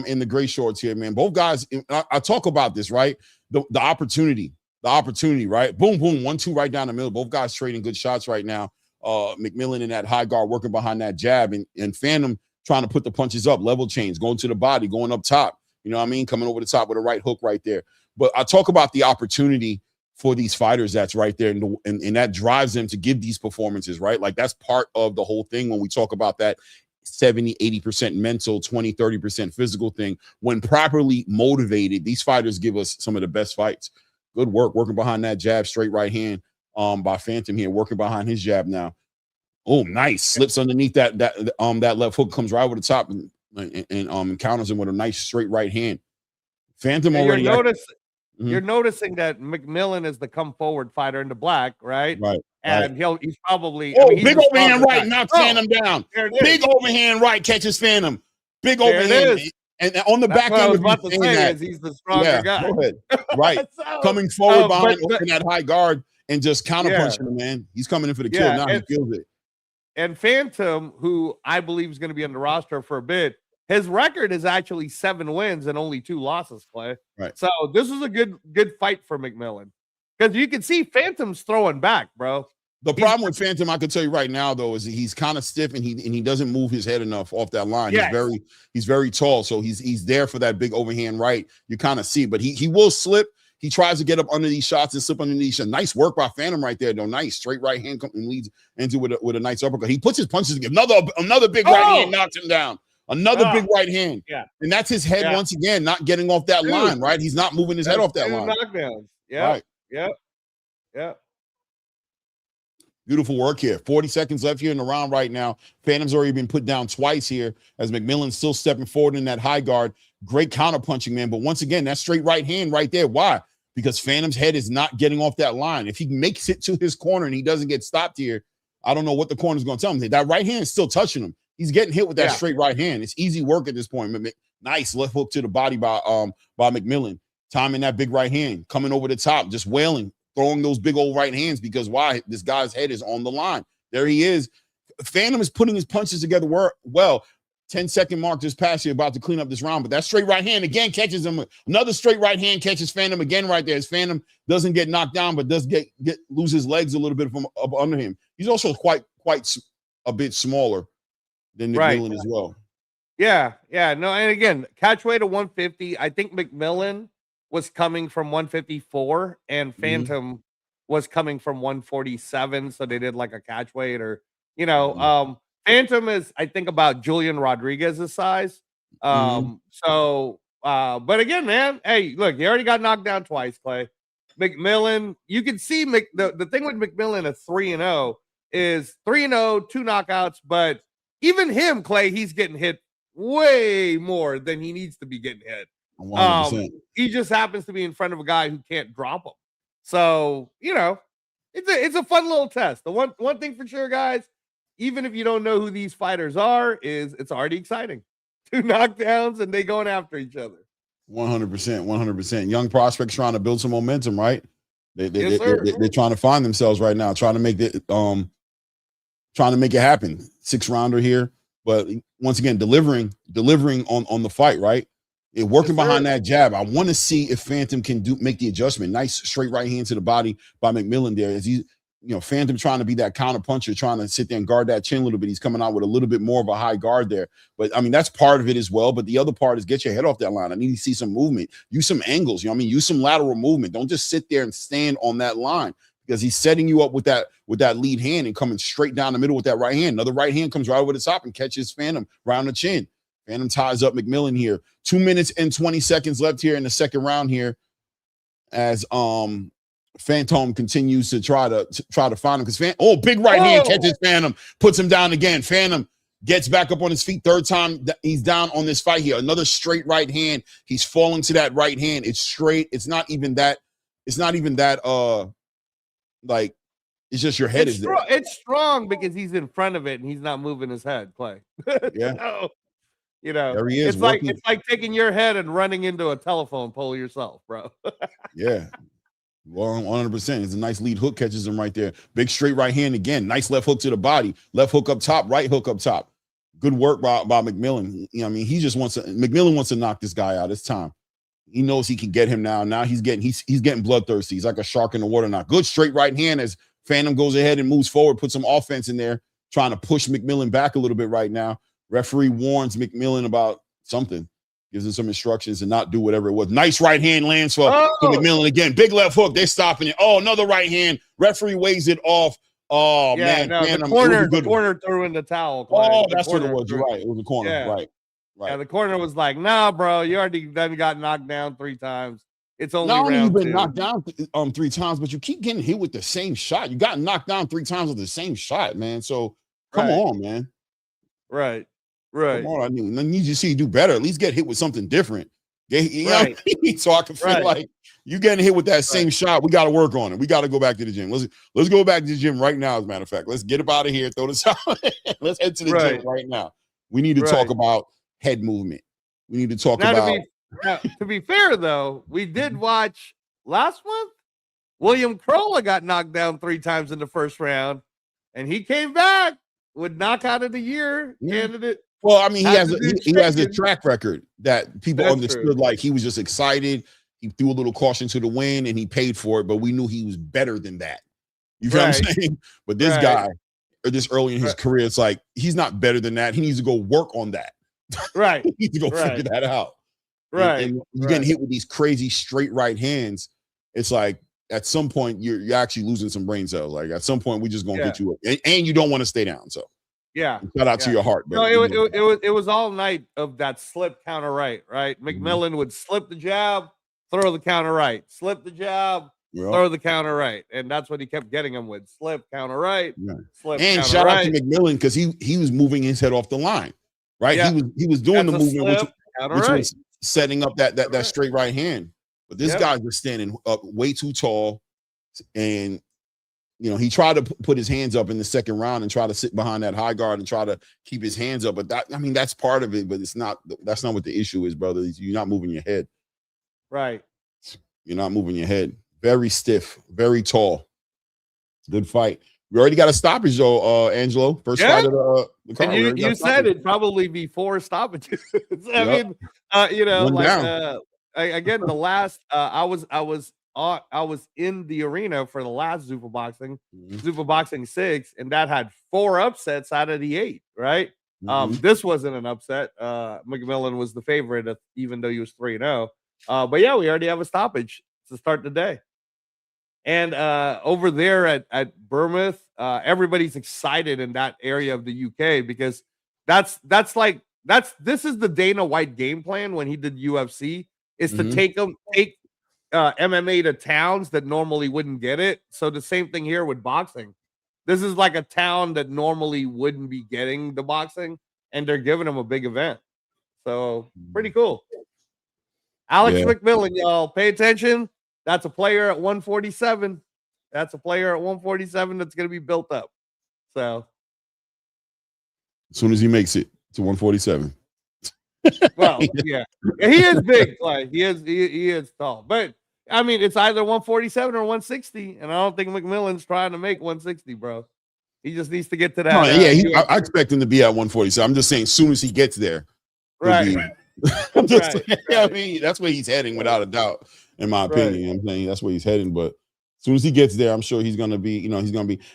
in the gray shorts here, man. Both guys. I talk about this, right? The opportunity, right? Boom, boom, 1-2 right down the middle. Both guys trading good shots right now. McMillan in that high guard working behind that jab, and Phantom trying to put the punches up, level chains, going to the body, going up top. You know what I mean? Coming over the top with a right hook right there. But I talk about the opportunity for these fighters that's right there, and that drives them to give these performances, right? Like that's part of the whole thing when we talk about that 70-80% mental, 20-30% physical thing. When properly motivated, these fighters give us some of the best fights. Good work working behind that jab, straight right hand by Phantom here, working behind his jab now. Oh, nice. Slips underneath that left hook, comes right over the top and counters him with a nice straight right hand. Phantom already. You're noticing that McMillan is the come forward fighter in the black, right? Right. And he's probably big overhand right knocks Phantom down. Big overhand right catches Phantom. Big overhand. And on the back end, he's the stronger guy. Go ahead. Right. Coming forward behind that high guard and just counterpunching him, man. He's coming in for the kill. Now he feels it. And Phantom, who I believe is going to be on the roster for a bit, his record is actually 7 wins and only 2 losses, Clay. Right. So this is a good fight for McMillan. Because you can see Phantom's throwing back, bro. The problem with Phantom, I can tell you right now, though, is he's kind of stiff and he doesn't move his head enough off that line. Yes. He's very tall, so he's there for that big overhand right. You kind of see, but he will slip. He tries to get up under these shots and slip under these shots. Nice work by Phantom right there, though. Nice straight right hand and leads into with a nice uppercut. He puts his punches together. Another big right hand knocks him down. Another big right hand. Yeah. And that's his head once again, not getting off that line, right? He's not moving his head off that line. Knockdowns. Yeah. Right. Yeah. Beautiful work here. 40 seconds left here in the round right now. Phantom's already been put down twice here as McMillan's still stepping forward in that high guard. Great counter punching, man. But once again, that straight right hand right there. Why? Because Phantom's head is not getting off that line. If he makes it to his corner and he doesn't get stopped here, I don't know what the corner's going to tell him. That right hand is still touching him. He's getting hit with that straight right hand. It's easy work at this point. Nice left hook to the body by McMillan. Timing that big right hand, coming over the top, just wailing, throwing those big old right hands because why? This guy's head is on the line. There he is. Phantom is putting his punches together well. 10-second mark just passed here, about to clean up this round. But that straight right hand again catches him. Another straight right hand catches Phantom again right there. His Phantom doesn't get knocked down, but does lose his legs a little bit from up under him. He's also quite a bit smaller than McMillan as well. Yeah. No, and again, catch weight of 150. I think McMillan was coming from 154 and Phantom was coming from 147. So they did like a catch weight or, Phantom is, I think, about Julian Rodriguez's size. But again, man, hey, look, he already got knocked down twice, Clay. McMillan, you can see the thing with McMillan at 3-0 is 3-0, 2 knockouts, but even him, Clay, he's getting hit way more than he needs to be getting hit. 100%. He just happens to be in front of a guy who can't drop him. So, it's a fun little test. The one thing for sure, guys, even if you don't know who these fighters are, is it's already exciting. 2 knockdowns and they going after each other. 100%. Young prospects trying to build some momentum, right? They're trying to find themselves right now, trying to make it happen. 6-rounder here, but once again, delivering on the fight, right? It working behind that jab. I want to see if Phantom can make the adjustment. Nice straight right hand to the body by McMillan there. As he, Phantom trying to be that counter puncher, trying to sit there and guard that chin a little bit. He's coming out with a little bit more of a high guard there. But I mean, that's part of it as well. But the other part is get your head off that line. I need to see some movement. Use some angles. Use some lateral movement. Don't just sit there and stand on that line, because he's setting you up with that lead hand and coming straight down the middle with that right hand. Another right hand comes right over the top and catches Phantom right on the chin. Phantom ties up McMillan here. 2 minutes and 20 seconds left here in the second round here, as Phantom continues to try to find him, because big right hand catches Phantom, puts him down again. Phantom gets back up on his feet. Third time he's down on this fight here. Another straight right hand. He's falling to that right hand. It's straight. It's not even that. Like, it's just your head is there. It's strong because he's in front of it and he's not moving his head, Clay. Yeah. There he is. It's like taking your head and running into a telephone pole yourself, bro. Yeah. Well, 100%. It's a nice lead hook, catches him right there. Big straight right hand again. Nice left hook to the body. Left hook up top, right hook up top. Good work by McMillan. He just McMillan wants to knock this guy out. It's time. He knows he can get him now. Now he's getting bloodthirsty. He's like a shark in the water now. Good straight right hand as Phantom goes ahead and moves forward, puts some offense in there, trying to push McMillan back a little bit right now. Referee warns McMillan about something, gives him some instructions to not do whatever it was. Nice right hand lands for McMillan again. Big left hook. They're stopping it. Oh, another right hand. Referee weighs it off. Oh, yeah, man. No, the corner threw in the towel. Oh, that's what it was. You're right. It was a corner. Yeah. Right. Yeah, the corner was like, nah, bro, you already done got knocked down 3 times. It's only not only round you've been 2. knocked down 3 times, but you keep getting hit with the same shot. You got knocked down 3 times with the same shot, man. So come on, man. Right. Come on, I need to see you do better. At least get hit with something different. So I can feel like you getting hit with that same shot. We got to work on it. We got to go back to the gym. Let's go back to the gym right now. As a matter of fact, let's get up out of here. Throw this out. Let's head to the gym right now. We need to talk about head movement. We need to talk about. To be fair, though, we did watch last month. William Crolla got knocked down 3 times in the first round, and he came back with knockout of the year candidate. Well, I mean, he has a track record that people understood. Like, he was just excited. He threw a little caution to the wind, and he paid for it. But we knew he was better than that. You feel what I'm saying? But this guy, or this early in his career, it's like he's not better than that. He needs to go work on that. Right. He needs to go figure that out. Right. And you're getting hit with these crazy straight right hands. It's like at some point you're actually losing some brain cells. Like at some point we're just gonna get you up, and you don't want to stay down. So shout out to your heart. No, it was all night of that slip counter right. McMillan would slip the jab, throw the counter right, slip the jab, throw the counter right, and that's what he kept getting him with: slip counter right, slip. And shout out to McMillan because he was moving his head off the line. Right, he was doing the movement, which was setting up that straight right hand. But this guy's just standing up way too tall, and he tried to put his hands up in the second round and try to sit behind that high guard and try to keep his hands up. But that's part of it. But that's not what the issue is, brother. You're not moving your head. Right. You're not moving your head. Very stiff, very tall. Good fight. We already got a stoppage though, Angelo. First fight of the card. And you said it probably before stoppages. I mean, again, the last I was in the arena for the last ZUFFA Boxing, ZUFFA Boxing 6, and that had 4 upsets out of the 8. Right. This wasn't an upset. McMillan was the favorite, even though he was 3-0. But yeah, we already have a stoppage to start the day. And over there at Bournemouth, everybody's excited in that area of the UK because this is the Dana White game plan when he did UFC, is to take MMA to towns that normally wouldn't get it. So the same thing here with boxing. This is like a town that normally wouldn't be getting the boxing, and they're giving them a big event. So pretty cool. Alex McMillan, y'all, pay attention. That's a player at 147. That's a player at 147 that's going to be built up. So as soon as he makes it to 147. Well, yeah. He is big. Like he is tall. But I mean, it's either 147 or 160, and I don't think McMillan's trying to make 160, bro. He just needs to get to that. No, yeah, I expect him to be at 147. I'm just saying, as soon as he gets there, right. I'm just saying, I mean, that's where he's heading, without a doubt, in my opinion. Right. I'm saying that's where he's heading, but as soon as he gets there, I'm sure he's gonna be,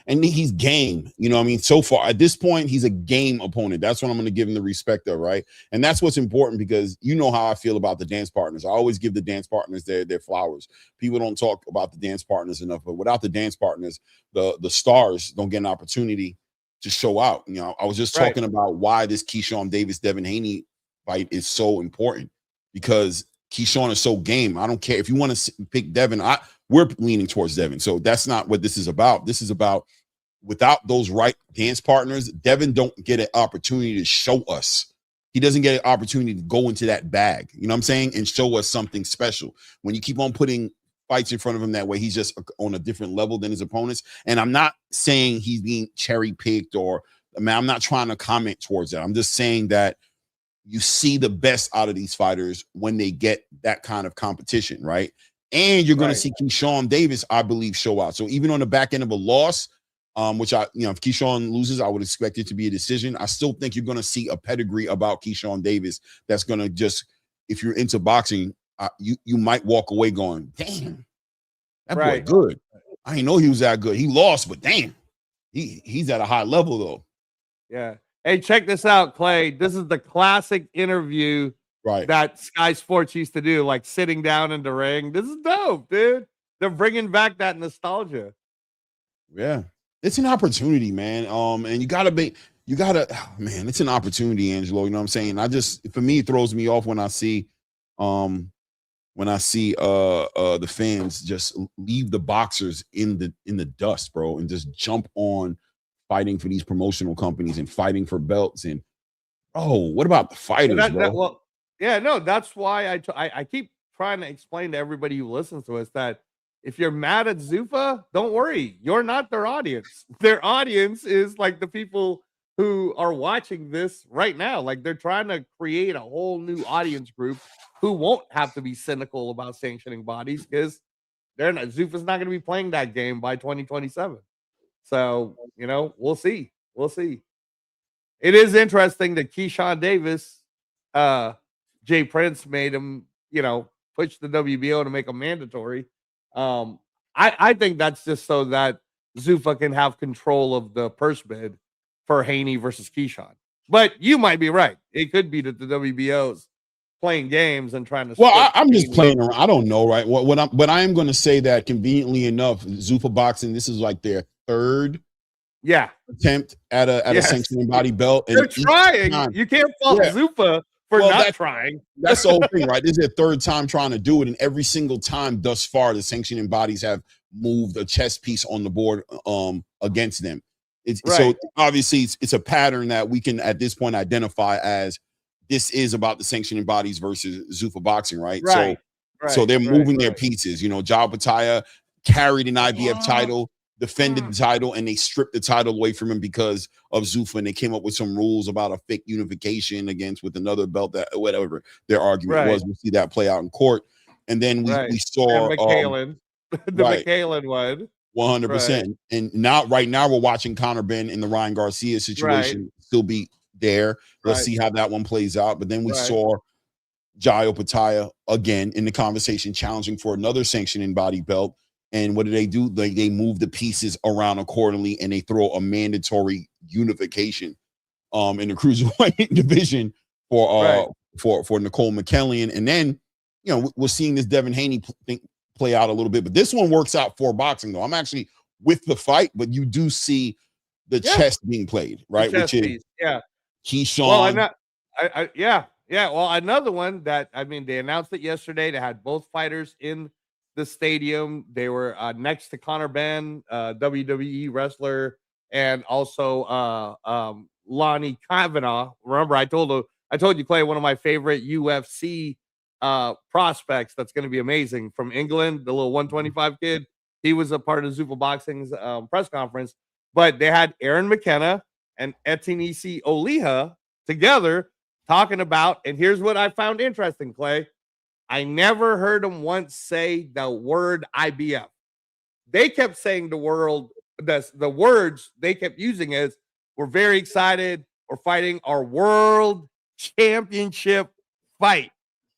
and he's game. You know what I mean? So far, at this point, he's a game opponent. That's what I'm gonna give him the respect of, right? And that's what's important, because you know how I feel about the dance partners. I always give the dance partners their flowers. People don't talk about the dance partners enough, but without the dance partners, the stars don't get an opportunity to show out. You know, I was just talking about why this Keyshawn Davis Devin Haney fight is so important, because Keyshawn is so game. I don't care if you want to pick Devin. We're leaning towards Devin. So that's not what this is about. This is about, without those right dance partners, Devin don't get an opportunity to show us. He doesn't get an opportunity to go into that bag, you know what I'm saying, and show us something special. When you keep on putting fights in front of him that way, he's just on a different level than his opponents. And I'm not saying he's being cherry picked, or, I mean, I'm not trying to comment towards that. I'm just saying that you see the best out of these fighters when they get that kind of competition, right? And you're going to see Keyshawn Davis, I believe, show out. So even on the back end of a loss, which if Keyshawn loses, I would expect it to be a decision. I still think you're going to see a pedigree about Keyshawn Davis that's going to just, if you're into boxing, you might walk away going, damn, that boy good. I didn't know he was that good. He lost, but damn, he's at a high level though. Yeah. Hey, check this out, Clay. This is the classic interview that Sky Sports used to do, like sitting down in the ring. This is dope, dude. They're bringing back that nostalgia. Yeah, it's an opportunity, man. And you gotta, man, it's an opportunity, Angelo. You know what I'm saying? For me, it throws me off when I see, the fans just leave the boxers in the dust, bro, and just jump on fighting for these promotional companies and fighting for belts. And what about the fighters, bro? That's why I keep trying to explain to everybody who listens to us that if you're mad at ZUFFA, don't worry, you're not their audience. Their audience is like the people who are watching this right now. Like, they're trying to create a whole new audience group who won't have to be cynical about sanctioning bodies, because ZUFFA's not going to be playing that game by 2027. So, we'll see. It is interesting that Keyshawn Davis, Jay Prince made him, push the WBO to make him mandatory. I think that's just so that ZUFFA can have control of the purse bid for Haney versus Keyshawn. But you might be right. It could be that the WBO's playing games and trying to. Well, I'm just playing around. I don't know, right? But I am going to say that, conveniently enough, ZUFFA Boxing, this is like their third attempt at a sanctioning body belt. They're trying. You can't fault ZUFFA for not trying. That's the whole thing, right? This is their third time trying to do it, and every single time thus far, the sanctioning bodies have moved a chess piece on the board against them. So obviously it's a pattern that we can at this point identify as this is about the sanctioning bodies versus ZUFFA Boxing, right? So they're moving their pieces. Jal Pataya carried an IBF title, defended the title, and they stripped the title away from him because of ZUFFA, and they came up with some rules about a fake unification with another belt, that whatever their argument was. We'll see that play out in court. And then we saw McCallan, McCallan one. 100%. And right now we're watching Conor Benn in the Ryan Garcia situation still be there. Let's see how that one plays out. But then we saw Jai Opataya again in the conversation challenging for another sanctioning body belt. And what do? They move the pieces around accordingly, and they throw a mandatory unification in the cruiserweight division for Nicole McKellian. And then we're seeing this Devin Haney play out a little bit, but this one works out for boxing though. I'm actually with the fight, but you do see the chess being played, right? Which is Keyshawn. Well, Well, another one that, they announced it yesterday. They had both fighters in the stadium. They were next to Conor Benn, WWE wrestler, and also Lonnie Kavanaugh. Remember, I told you, Clay, one of my favorite UFC prospects that's going to be amazing from England, the little 125 kid. He was a part of ZUFFA Boxing's press conference, but they had Aaron McKenna and Etinisi Oliha together talking about, and here's what I found interesting, Clay. I never heard him once say the word IBF. They kept saying the words they kept using is, we're very excited. We're fighting our world championship fight.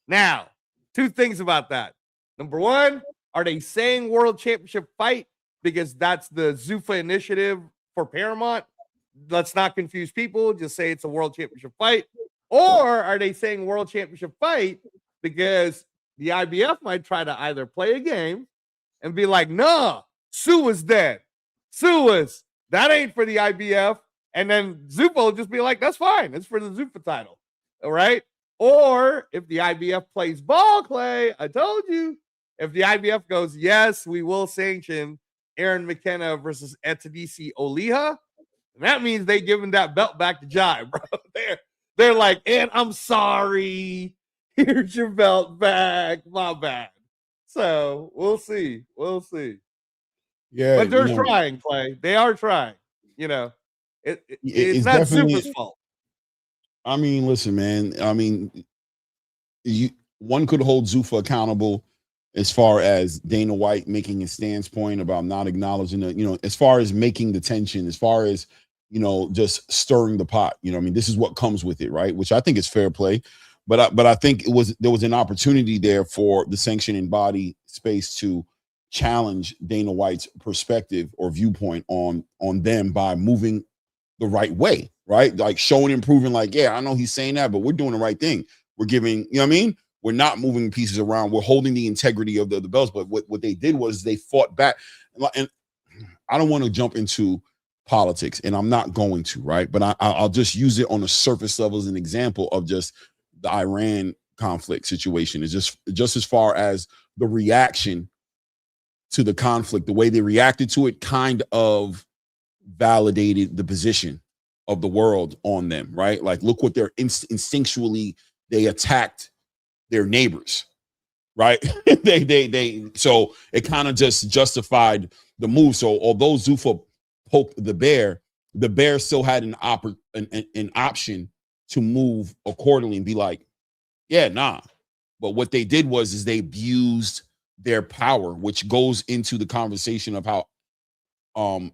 Now, two things about that. Number one, are they saying world championship fight because that's the ZUFFA initiative for Paramount? Let's not confuse people. Just say it's a world championship fight. Or are they saying world championship fight because the IBF might try to either play a game and be like, nah, Sue was dead. Sue was, that ain't for the IBF. And then ZUFFA will just be like, that's fine. It's for the ZUFFA title. All right. Or if the IBF plays ball, Clay, I told you, if the IBF goes, yes, we will sanction Aaron McKenna versus Etadisi Oliha, and that means they giving that belt back to Jai, bro. They're like, and I'm sorry. Here's your belt back. My bad. So we'll see. We'll see. Yeah. But they're trying, Clay. They are trying. It's not ZUFFA's fault. I mean, listen, man. I mean, one could hold ZUFFA accountable as far as Dana White making his stance point about not acknowledging it, as far as making the tension, as far as, just stirring the pot. I mean, this is what comes with it, right? Which I think is fair play. But I think there was an opportunity there for the sanctioning body space to challenge Dana White's perspective or viewpoint on them by moving the right way, right? Like showing and proving, like, yeah, I know he's saying that, but we're doing the right thing. We're giving, you know what I mean? We're not moving pieces around. We're holding the integrity of the belts. But what they did was they fought back. And I don't want to jump into politics, and I'm not going to, right? But I'll just use it on the surface level as an example of just the Iran conflict situation. Is just as far as the reaction to the conflict, the way they reacted to it kind of validated the position of the world on them, right? Like, look what they're instinctually, they attacked their neighbors, right? So it kind of just justified the move. So although ZUFFA poked the bear still had an option to move accordingly and be like, yeah, nah. But what they did was they abused their power, which goes into the conversation of how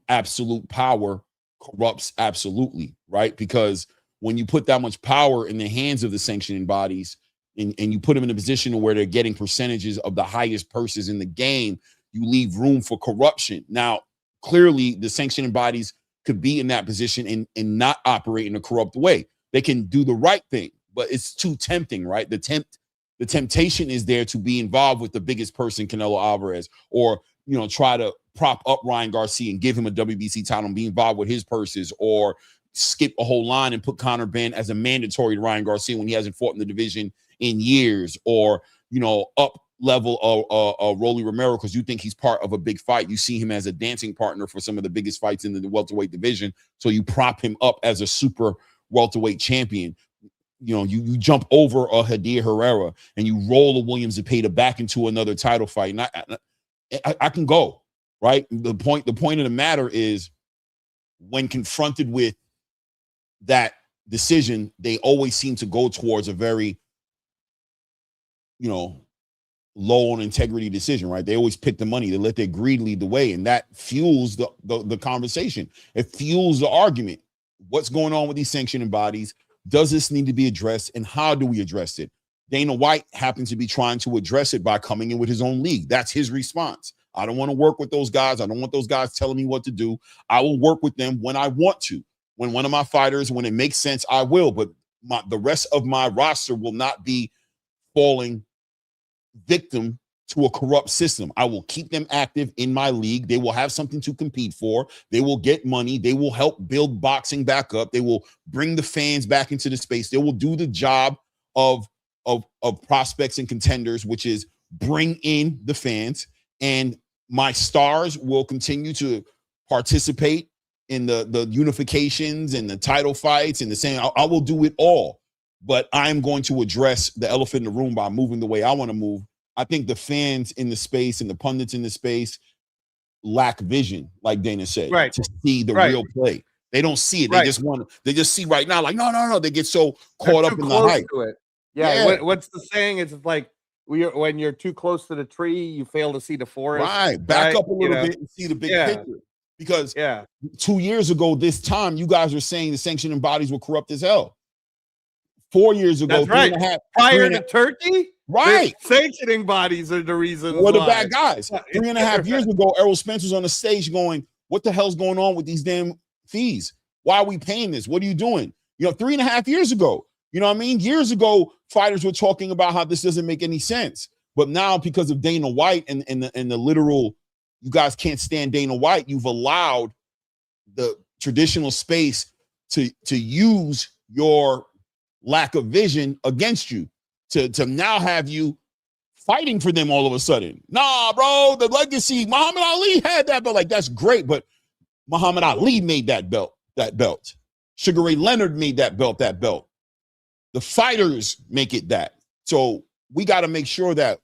absolute power corrupts absolutely, right? Because when you put that much power in the hands of the sanctioning bodies and you put them in a position where they're getting percentages of the highest purses in the game, you leave room for corruption. Now, clearly, the sanctioning bodies could be in that position and not operate in a corrupt way. They can do the right thing, but it's too tempting, right? The temptation is there to be involved with the biggest person, Canelo Alvarez, or try to prop up Ryan Garcia and give him a WBC title and be involved with his purses, or skip a whole line and put Conor Benn as a mandatory to Ryan Garcia when he hasn't fought in the division in years, or up level of Rolly Romero because you think he's part of a big fight. You see him as a dancing partner for some of the biggest fights in the welterweight division, so you prop him up as a super welterweight champion. You jump over a Hadir Herrera and you roll a Williams Zepeda back into another title fight. And I can go, right? The point of the matter is, when confronted with that decision, they always seem to go towards a very, low on integrity decision, right? They always pick the money. They let their greed lead the way, and that fuels the conversation. It fuels the argument. What's going on with these sanctioning bodies? Does this need to be addressed, and how do we address it? Dana White happens to be trying to address it by coming in with his own league. That's his response. I don't want to work with those guys. I don't want those guys telling me what to do. I will work with them when I want to. When one of my fighters, when it makes sense, I will. But the rest of my roster will not be falling victim to a corrupt system. I will keep them active in my league. They will have something to compete for. They will get money. They will help build boxing back up. They will bring the fans back into the space. They will do the job of prospects and contenders, which is bring in the fans. And my stars will continue to participate in the unifications and the title fights and the same. I will do it all. But I'm going to address the elephant in the room by moving the way I want to move. I think the fans in the space and the pundits in the space lack vision, like Dana said, right, to see the real play. They don't see it. They just see right now, like, no. They get so caught up in the hype. Yeah. What's the saying? It's like, when you're too close to the tree, you fail to see the forest. Right. Back up a little bit and see the big picture. Because 2 years ago, this time, you guys were saying the sanctioning bodies were corrupt as hell. 4 years ago, that's right. Prior to Turkey, right? Sanctioning bodies are the reason. What the bad guys? 3.5 years ago, Errol Spencer's on the stage going, "What the hell's going on with these damn fees? Why are we paying this? What are you doing?" 3.5 years ago. You know what I mean? Years ago, fighters were talking about how this doesn't make any sense. But now, because of Dana White and the literal, you guys can't stand Dana White, you've allowed the traditional space to use your lack of vision against you, to now have you fighting for them all of a sudden. Nah, bro, the legacy, Muhammad Ali had that belt. Like, that's great, but Muhammad Ali made that belt. Sugar Ray Leonard made that belt. The fighters make it that. So we got to make sure that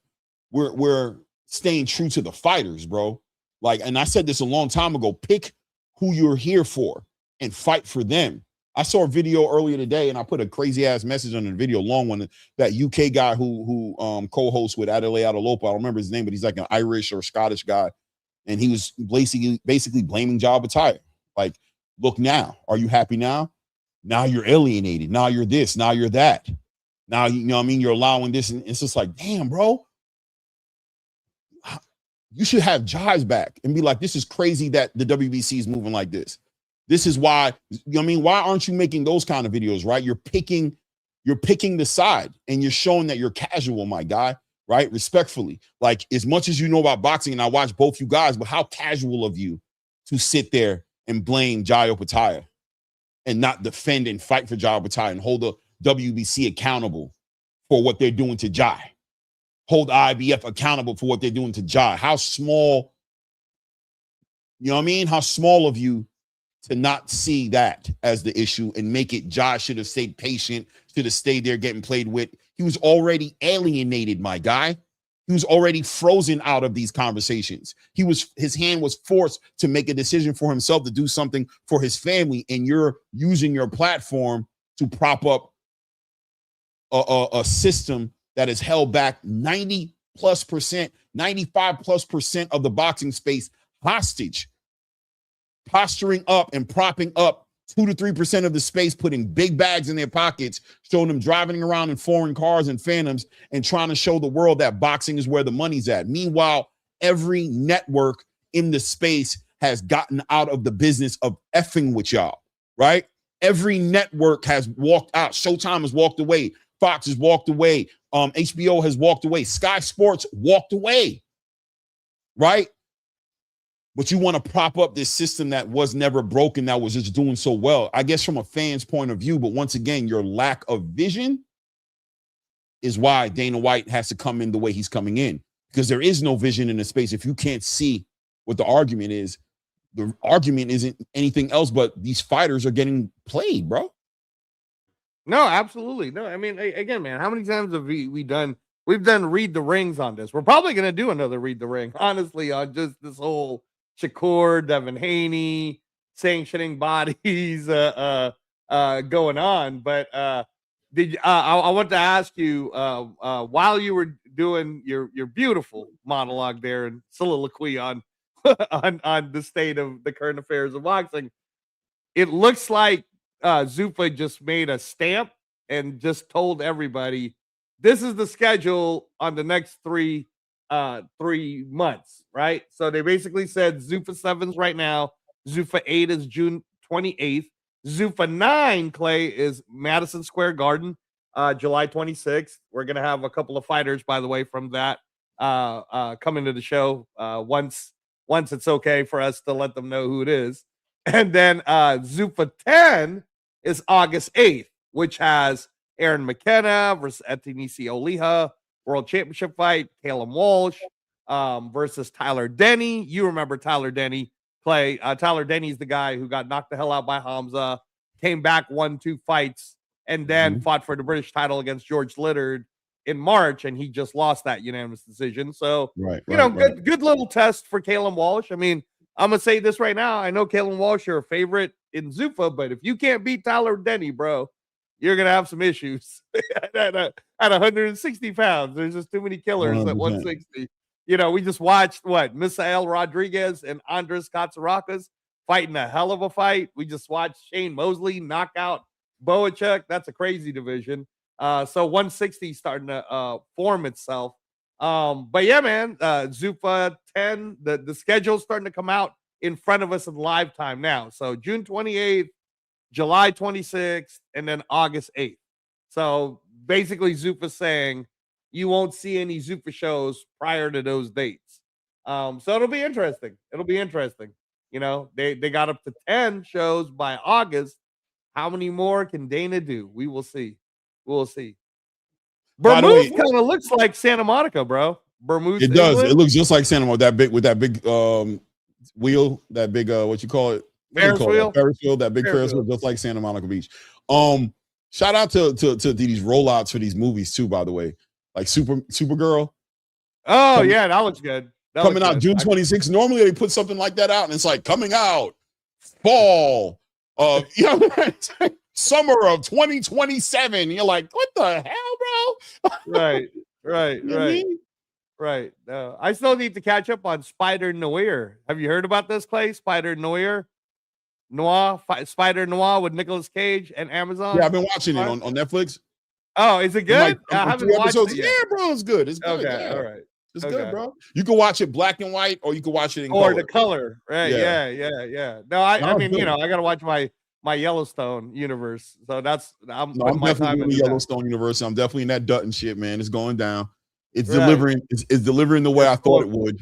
we're staying true to the fighters, bro. Like, and I said this a long time ago, pick who you're here for and fight for them. I saw a video earlier today, and I put a crazy ass message on the video, long one. That UK guy who co-hosts with Adelaide Adalopa, I don't remember his name, but he's like an Irish or Scottish guy, and he was basically blaming Job Attire. Like, look now, are you happy now? Now you're alienated. Now you're this. Now you're that. Now you know what I mean. You're allowing this, and it's just like, damn, bro. You should have Jives back and be like, this is crazy that the WBC is moving like this. This is why, you know what I mean? Why aren't you making those kind of videos, right? You're picking the side and you're showing that you're casual, my guy, right? Respectfully. Like, as much as you know about boxing, and I watch both you guys, but how casual of you to sit there and blame Jai Opetaia and not defend and fight for Jai Opetaia and hold the WBC accountable for what they're doing to Jai. Hold IBF accountable for what they're doing to Jai. How small, you know what I mean? How small of you to not see that as the issue and make it Jai should have stayed patient, should have stayed there getting played with. He was already alienated, my guy. He was already frozen out of these conversations. His hand was forced to make a decision for himself to do something for his family, and you're using your platform to prop up a system that has held back 90+%, 95+% of the boxing space hostage, posturing up and propping up 2 to 3% of the space, putting big bags in their pockets, showing them driving around in foreign cars and phantoms and trying to show the world that boxing is where the money's at. Meanwhile, every network in the space has gotten out of the business of effing with y'all, right? Every network has walked out. Showtime has walked away. Fox has walked away. HBO has walked away. Sky Sports walked away, right? But you want to prop up this system that was never broken, that was just doing so well, I guess, from a fan's point of view. But once again, your lack of vision is why Dana White has to come in the way he's coming in, because there is no vision in the space. If you can't see what the argument is isn't anything else but these fighters are getting played, bro. No, absolutely. No, I mean, again, man, how many times have we've done Read the Rings on this? We're probably going to do another Read the Ring, honestly, on just this whole Shakur, Devin Haney, sanctioning bodies going on. But I want to ask you, while you were doing your beautiful monologue there and soliloquy on on the state of the current affairs of boxing, it looks like ZUFFA just made a stamp and just told everybody this is the schedule on the next 3 months, right? So they basically said ZUFFA 7's right now, ZUFFA 8 is June 28th, ZUFFA 9, Clay, is Madison Square Garden, July 26th. We're gonna have a couple of fighters, by the way, from that coming to the show once it's okay for us to let them know who it is. And then ZUFFA 10 is August 8th, which has Aaron McKenna versus Etinisi Oliha, World Championship fight, Caleb Walsh versus Tyler Denny. You remember Tyler Denny, Clay. Tyler Denny's the guy who got knocked the hell out by Hamza, came back, won 2 fights, and then fought for the British title against George Littard in March, and he just lost that unanimous decision. So, good little test for Caleb Walsh. I mean, I'm going to say this right now. I know Caleb Walsh, you're a favorite in ZUFFA, but if you can't beat Tyler Denny, bro, you're gonna have some issues. at 160 pounds, there's just too many killers 100%. at 160. You know, we just watched Misael Rodriguez and Andres Katsourakis fighting a hell of a fight. We just watched Shane Mosley knock out Boachuk. That's a crazy division. So 160 starting to form itself. But yeah, man, ZUFFA 10, the schedule's starting to come out in front of us in live time now. So June 28th, July 26th, and then August 8th. So basically, ZUFFA saying you won't see any ZUFFA shows prior to those dates. So it'll be interesting. It'll be interesting. You know, they got up to 10 shows by August. How many more can Dana do? We will see. We'll see. Bermuda kind of looks like Santa Monica, bro. Bermuda. It does. England. It looks just like Santa Monica. With that big wheel, that big what you call it? Ferris wheel. Ferris wheel. That big Ferris wheel, just like Santa Monica Beach. Shout out to these rollouts for these movies too. By the way, like Supergirl. Oh yeah, that looks good. Coming out June 26th. Normally they put something like that out, and it's like coming out fall. You know, summer of 2027. You're like, what the hell, bro? Right. I still need to catch up on Spider Noir. Have you heard about this, Clay? Spider Noir with Nicolas Cage and Amazon. Yeah, I've been watching it on Netflix. Oh, is it good? I haven't watched it yet. Yeah, bro, it's good. It's good. Okay, yeah. All right. It's good, bro. You can watch it black and white, or you can watch it in color. Or the color, right? Yeah. No, I mean, you know, I gotta watch my Yellowstone universe. So I'm definitely in the Yellowstone universe. I'm definitely in that Dutton shit, man. It's going down. It's delivering. It's delivering the way I thought it would.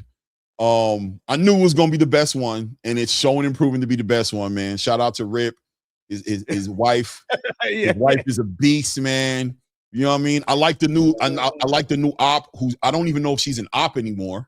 I knew it was gonna be the best one, and it's showing and proving to be the best one, man. Shout out to Rip, his wife. His wife is a beast, man. You know what I mean? I like the new. I like the new op. Who's I don't even know if she's an op anymore.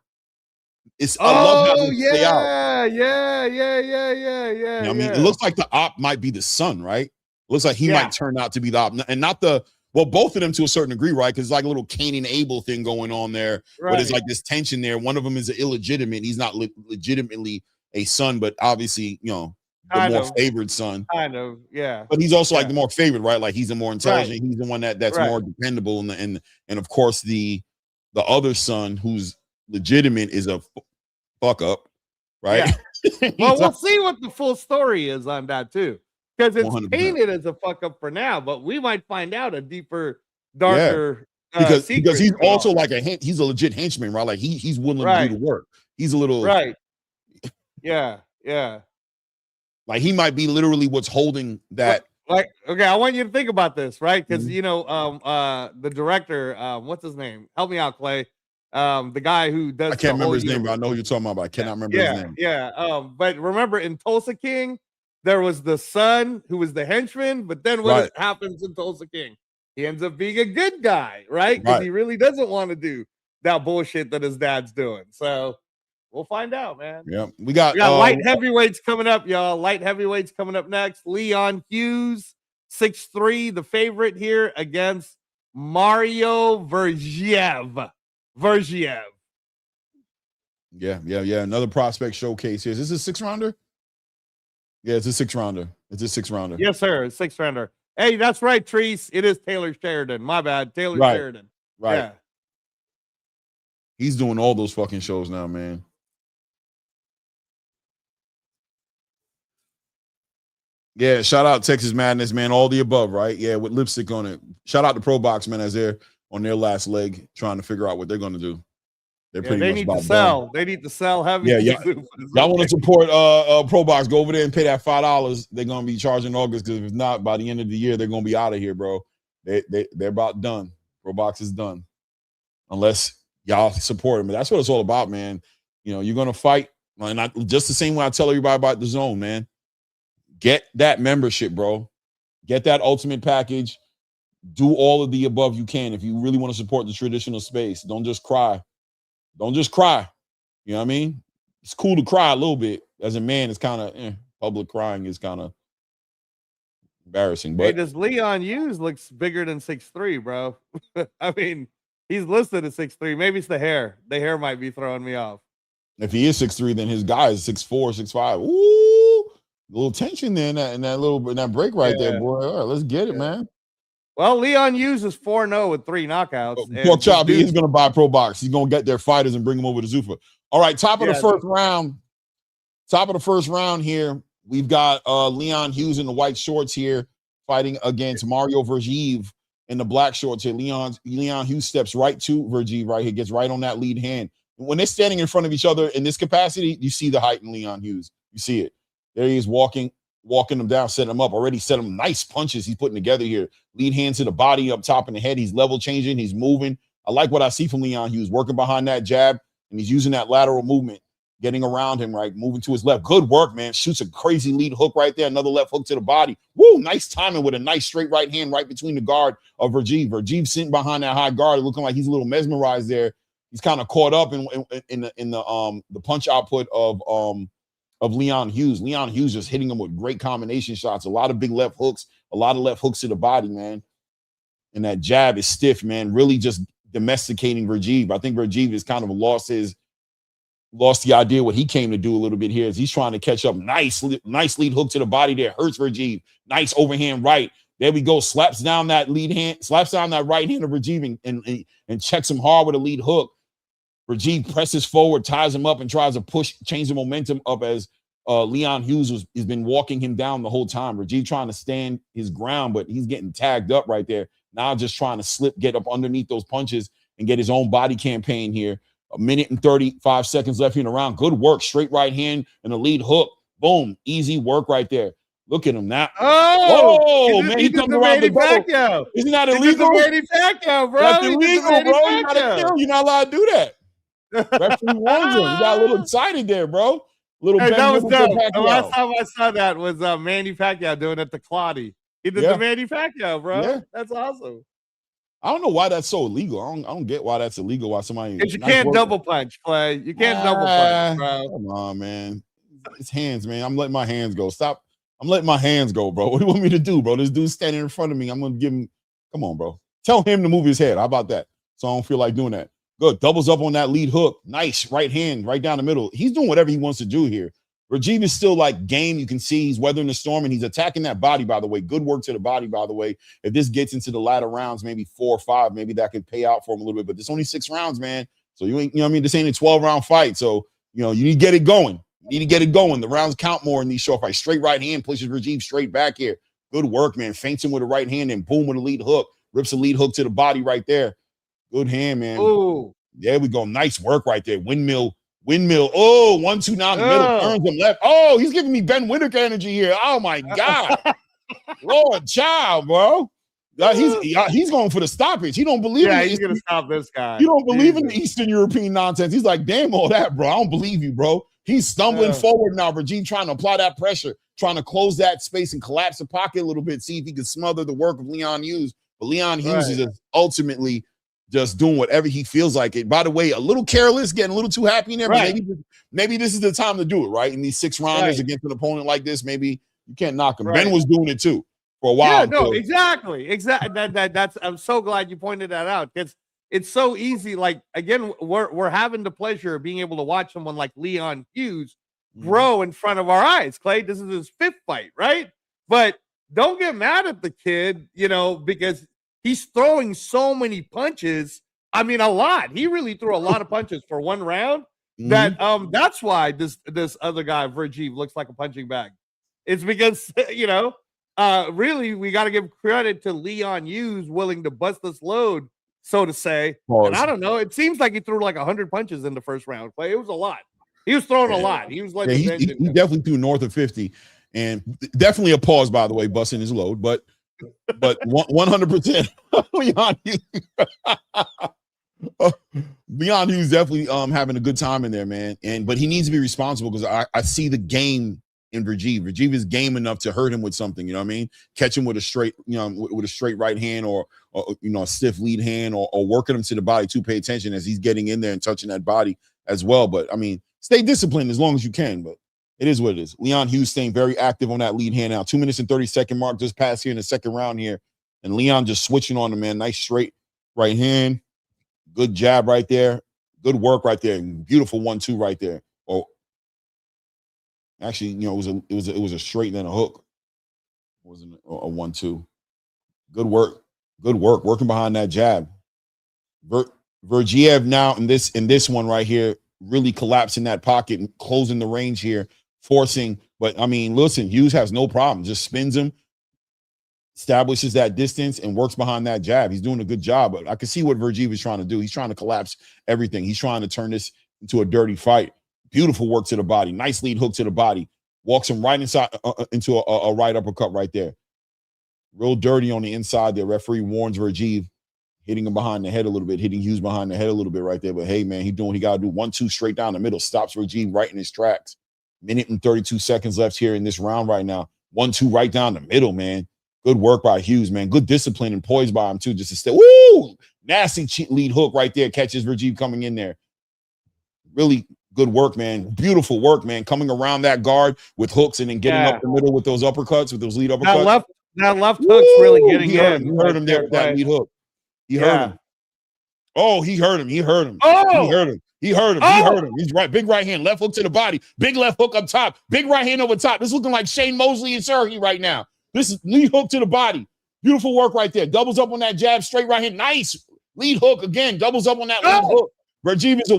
I love how they play out. Yeah. You know what I mean, it looks like the op might be the son, right? It looks like he might turn out to be the op, and not the. Well, both of them to a certain degree, right? Because it's like a little Cain and Abel thing going on there. Right. But there's like this tension there. One of them is an illegitimate. He's not legitimately a son, but obviously, you know, the more favored son. Kind of, yeah. But he's also like the more favored, right? Like he's the more intelligent. Right. He's the one that's more dependable. And of course, the other son who's legitimate is a fuck up, right? Yeah. Well, we'll see what the full story is on that too. Because it's 100%. Painted as a fuck up for now, but we might find out a deeper, darker because he's also like he's a legit henchman, right? Like he's willing to do the work. He's a little Yeah. Like he might be literally what's holding that. Like, okay, I want you to think about this, right? Because you know, the director, what's his name? Help me out, Clay. The guy who does. I can't remember his name, but I know who you're talking about. But I cannot remember his name. Yeah. But remember in Tulsa King, there was the son who was the henchman, but then what happens in Tulsa King? He ends up being a good guy, right? Because he really doesn't want to do that bullshit that his dad's doing. So we'll find out, man. Yeah, we got light heavyweights coming up, y'all. Light heavyweights coming up next. Leon Hughes, 6'3", the favorite here against Mario Vergiev. Yeah. Another prospect showcase here. Is this a 6-rounder? Yeah, it's a 6-rounder. Yes, sir. 6-rounder. Hey, that's right, Treese. It is Taylor Sheridan. My bad. Taylor Sheridan. Right. Yeah. He's doing all those fucking shows now, man. Yeah, shout out Texas Madness, man. All the above, right? Yeah, with lipstick on it. Shout out to Pro Box, man, as they're on their last leg trying to figure out what they're going to do. They're pretty they much need to sell. done. They need to sell heavy. Yeah. Y'all want to support Pro Box? Go over there and pay that $5. They're going to be charging August, because if not, by the end of the year, they're going to be out of here, bro. They're about done. Pro Box is done. Unless y'all support them. But that's what it's all about, man. You know, you're going to fight. And just the same way I tell everybody about the zone, man. Get that membership, bro. Get that ultimate package. Do all of the above you can if you really want to support the traditional space. Don't just cry. You know what I mean? It's cool to cry a little bit. As a man, it's kind of public crying is kind of embarrassing. But does Leon Hughes looks bigger than 6'3", bro? I mean, he's listed at 6'3". Maybe it's the hair. The hair might be throwing me off. If he is 6'3", then his guy is 6'4", 6'5". Ooh, a little tension there in that break right there, boy. All right, let's get it, man. Well, Leon Hughes is 4-0 with 3 knockouts. Pork chop, he is going to buy Pro Box. He's going to get their fighters and bring them over to ZUFFA. All right, top of the first round. Top of the first round here, we've got Leon Hughes in the white shorts here fighting against Mario Vergive in the black shorts here. Leon Hughes steps right to Vergive right here, gets right on that lead hand. When they're standing in front of each other in this capacity, you see the height in Leon Hughes. You see it. There he is walking them down, setting them up. Already set him nice punches he's putting together here. Lead hand to the body, up top in the head. He's level changing. He's moving. I like what I see from Leon Hughes, working behind that jab, and he's using that lateral movement, getting around him, right? Moving to his left. Good work, man. Shoots a crazy lead hook right there. Another left hook to the body. Woo, nice timing with a nice straight right hand right between the guard of Vergive. Vergive sitting behind that high guard, looking like he's a little mesmerized there. He's kind of caught up in the punch output of Leon Hughes. Leon Hughes just hitting him with great combination shots. A lot of big left hooks, a lot of left hooks to the body, man. And that jab is stiff, man. Really just domesticating Vergive. I think Vergive has kind of lost the idea what he came to do a little bit here. Is he's trying to catch up. Nice lead hook to the body there. Hurts Vergive. Nice overhand right. There we go. Slaps down that right hand of Vergive and checks him hard with a lead hook. Vergive presses forward, ties him up, and tries to change the momentum up as Leon Hughes has been walking him down the whole time. Vergive trying to stand his ground, but he's getting tagged up right there. Now just trying to get up underneath those punches and get his own body campaign here. 1 minute and 35 seconds left in the round. Good work. Straight right hand and a lead hook. Boom. Easy work right there. Look at him now. Oh, man. He comes around the double. Isn't that illegal? Manny Pacquiao, bro. That's illegal, bro. You're not a kill. You're not allowed to do that. Referee warns him. You got a little excited there, bro. That was dope. The last time I saw that was Manny Pacquiao doing it to Claudia. He did the Manny Pacquiao, bro. Yeah. That's awesome. I don't know why that's so illegal. I don't get why that's illegal. Why somebody? Because you can't double punch, Clay. You can't double punch, bro. Come on, man. It's hands, man. I'm letting my hands go. Stop. I'm letting my hands go, bro. What do you want me to do, bro? This dude's standing in front of me. I'm gonna give him. Come on, bro. Tell him to move his head. How about that? So I don't feel like doing that. Good. Doubles up on that lead hook. Nice right hand right down the middle. He's doing whatever he wants to do here. Vergive is still like game. You can see he's weathering the storm and he's attacking that body, by the way. Good work to the body, by the way. If this gets into the latter rounds, maybe 4 or 5, maybe that could pay out for him a little bit. But it's only 6 rounds, man. So you ain't, you know what I mean? This ain't a 12-round fight. So, you know, you need to get it going. You need to get it going. The rounds count more in these short fights. Straight right hand pushes Vergive straight back here. Good work, man. Feints him with a right hand and boom with a lead hook. Rips a lead hook to the body right there. Good hand, man. Ooh. There we go. Nice work right there. Windmill. Oh, 1-2 now in the middle. Turns him left. Oh, he's giving me Ben Whitaker energy here. Oh my God. Lord child, bro. He's going for the stoppage. He don't believe he's gonna stop this guy. You don't believe in the Eastern European nonsense. He's like, damn all that, bro. I don't believe you, bro. He's stumbling forward now. Vergive trying to apply that pressure, trying to close that space and collapse the pocket a little bit, see if he can smother the work of Leon Hughes. But Leon Hughes is ultimately just doing whatever he feels like it. By the way, a little careless, getting a little too happy in there, but maybe this is the time to do it, right? In these 6 rounders against an opponent like this, maybe you can't knock him. Ben was doing it too for a while. Yeah, no, exactly. That's I'm so glad you pointed that out. It's so easy. Like, again, we're having the pleasure of being able to watch someone like Leon Hughes grow in front of our eyes. Clay, this is his 5th fight, right? But don't get mad at the kid, you know, because he's throwing so many punches. I mean, a lot. He really threw a lot of punches for 1 round. That's why this other guy, Vergive, looks like a punching bag. It's because, you know, really, we got to give credit to Leon Hughes willing to bust this load, so to say. And I don't know. It seems like he threw like 100 punches in the first round. It was a lot. He was throwing a lot. He was like, he definitely threw north of 50, and definitely a pause, by the way, busting his load, but 100% Leon Hughes. Leon Hughes definitely having a good time in there, man. But he needs to be responsible because I see the game in Vergive. Vergive is game enough to hurt him with something, you know what I mean? Catch him with a straight, you know, with a straight right hand or you know, a stiff lead hand or working him to the body to pay attention as he's getting in there and touching that body as well. But I mean, stay disciplined as long as you can, but it is what it is. Leon Hughes staying very active on that lead hand now. 2 minutes and 30-second mark just passed here in the second round here. And Leon just switching on him, man. Nice straight right hand. Good jab right there. Good work right there. Beautiful 1-2 right there. Oh, actually, you know, it was a straight and then a hook. It wasn't a 1-2. Good work. Good work, working behind that jab. Vergiev now in this one right here, really collapsing that pocket and closing the range here, forcing. But I mean, listen, Hughes has no problem, just spins him, establishes that distance, and works behind that jab. He's doing a good job. But I can see what Vergiev is trying to do. He's trying to collapse everything. He's trying to turn this into a dirty fight. Beautiful work to the body, nice lead hook to the body, walks him right inside into a right uppercut right there. Real dirty on the inside there. Referee warns Vergiev, hitting him behind the head a little bit, hitting Hughes behind the head a little bit right there. But hey, man, he doing what he got to do. 1-2 straight down the middle, stops Vergiev right in his tracks. Minute and 32 seconds left here in this round right now. 1-2 right down the middle, man. Good work by Hughes, man. Good discipline and poise by him, too, just to stay. Woo! Nasty lead hook right there. Catches Vergiev coming in there. Really good work, man. Beautiful work, man. Coming around that guard with hooks and then getting up the middle with those uppercuts, with those lead uppercuts. That left hook's really getting in. You heard him there with that lead hook. He heard him. Oh, he heard him. He heard him. Oh! He heard him. He heard him. He heard him. He's right. Big right hand, left hook to the body. Big left hook up top. Big right hand over top. This is looking like Shane Mosley and Sergey right now. This is lead hook to the body. Beautiful work right there. Doubles up on that jab, straight right hand. Nice. Lead hook again. Doubles up on that lead hook. Vergiev is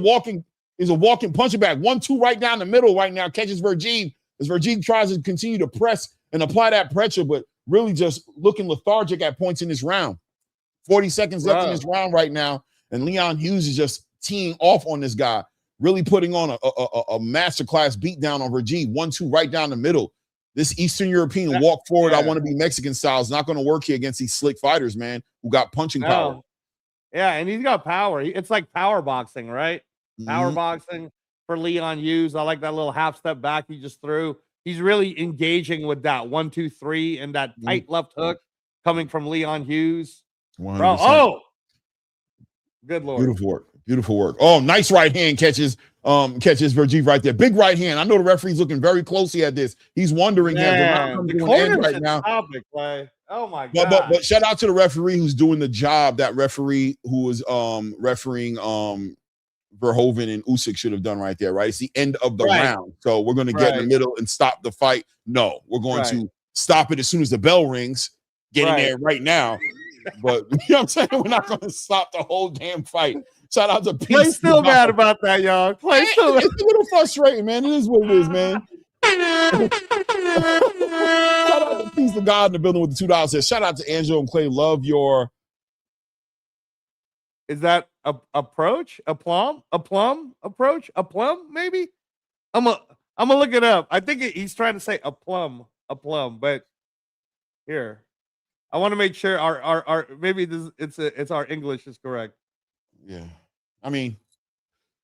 a walking puncher back. 1-2 right down the middle right now. Catches Vergiev as Vergiev tries to continue to press and apply that pressure, but really just looking lethargic at points in this round. 40 seconds left in this round right now, and Leon Hughes is just teeing off on this guy, really putting on a masterclass beatdown on Vergiev. 1-2 right down the middle. This Eastern European walk forward, I want to be Mexican style is not going to work here against these slick fighters, man, who got punching power. Yeah, and he's got power. It's like power boxing, right? Power boxing for Leon Hughes. I like that little half step back he just threw. He's really engaging with that 1-2-3 and that tight left hook coming from Leon Hughes. 100%. Bro, good Lord. Beautiful work. Beautiful work. Oh, nice right hand catches Vergiev right there. Big right hand. I know the referee's looking very closely at this. He's wondering the corner right now. Topic, like, oh my God. But shout out to the referee who's doing the job that referee who was refereeing Verhoeven and Usyk should have done right there, right? It's the end of the round. So we're going to get in the middle and stop the fight. No, we're going to stop it as soon as the bell rings. Get in there right now. But you know what I'm saying? We're not going to stop the whole damn fight. Shout out to Pete. Clay still mad about that, y'all. Clay still It's a little frustrating, man. It is what it is, man. Shout out to Peace to God in the building with the $2. Says, shout out to Angelo and Clay. Love your. Is that approach? A plum? Approach? A plum? Maybe? I'm gonna look it up. I think he's trying to say a plum, but here. I want to make sure our maybe it's our English is correct. Yeah. I mean,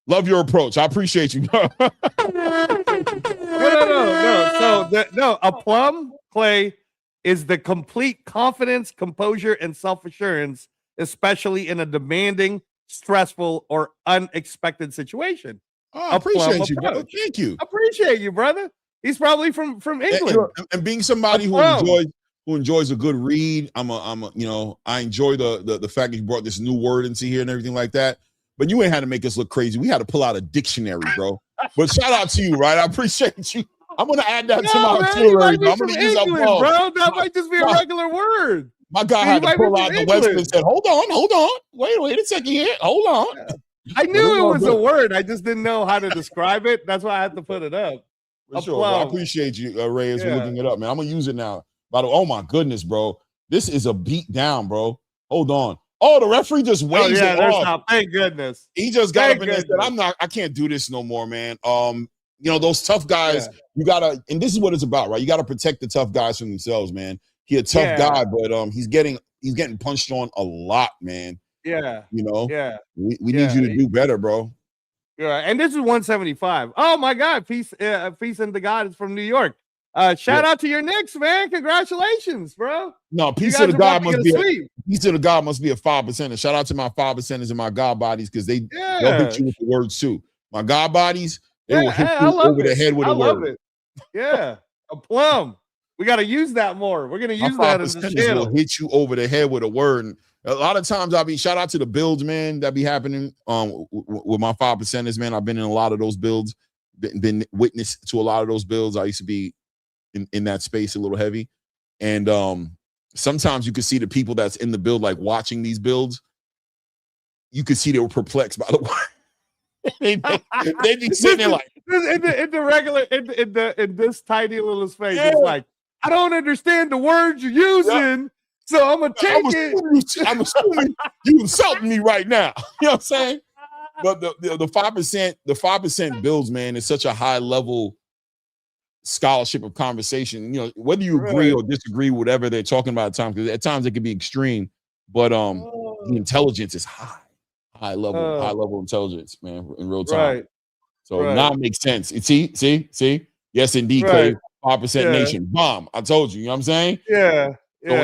love your approach. I appreciate you. No. So a plum, Clay, is the complete confidence, composure, and self-assurance, especially in a demanding, stressful, or unexpected situation. Oh, I appreciate you, brother. Thank you. Appreciate you, brother. He's probably from England. And being somebody who enjoys a good read, I enjoy the fact that you brought this new word into here and everything like that. But you ain't had to make us look crazy. We had to pull out a dictionary, bro. But shout out to you, right? I appreciate you. I'm gonna add that to my artillery. I'm gonna use that, bro. That might just be a regular word. My guy had to pull out the Western and said, "Hold on, wait a second here, hold on." I knew it was a word. I just didn't know how to describe it. That's why I had to put it up. For sure, I appreciate you, Reyes, for looking it up, man. I'm gonna use it now. Oh my goodness, bro. This is a beat down, bro. Hold on. Oh, the referee just waved it off. Thank goodness. He just got up and said, I can't do this no more, man. Those tough guys, you gotta, and this is what it's about, right? You gotta protect the tough guys from themselves, man. He's a tough guy, but he's getting punched on a lot, man. Yeah. We need you to do better, bro. Yeah, and this is 175. Oh my God, peace into God is from New York. Shout out to your Knicks, man. Congratulations, bro. No, peace to the God must be a 5%. Shout out to my 5%ers and my God bodies, because they'll hit you with the words too. My God bodies, they will hit you over the head with a word. I love it. Yeah, a plum. We got to use that more. We're gonna use that as a channel. Will hit you over the head with a word. And a lot of times shout out to the builds, man, that be happening with my 5%ers, man. I've been in a lot of those builds, been witness to a lot of those builds. I used to be in that space a little heavy. And sometimes you could see the people that's in the build, like watching these builds, you could see they were perplexed by the way. they be sitting there like in this tiny little space. It's like, I don't understand the words you're using, so I'm gonna take it. I'm assuming you insulting me right now. You know what I'm saying? But the 5% builds, man, is such a high level scholarship of conversation. You know, whether you agree or disagree with whatever they're talking about at times, because at times it can be extreme, but the intelligence is high level intelligence, man, in real time. Right. So now it makes sense. See? Yes, indeed, Clay. 5% nation. Bomb. I told you. You know what I'm saying? Yeah.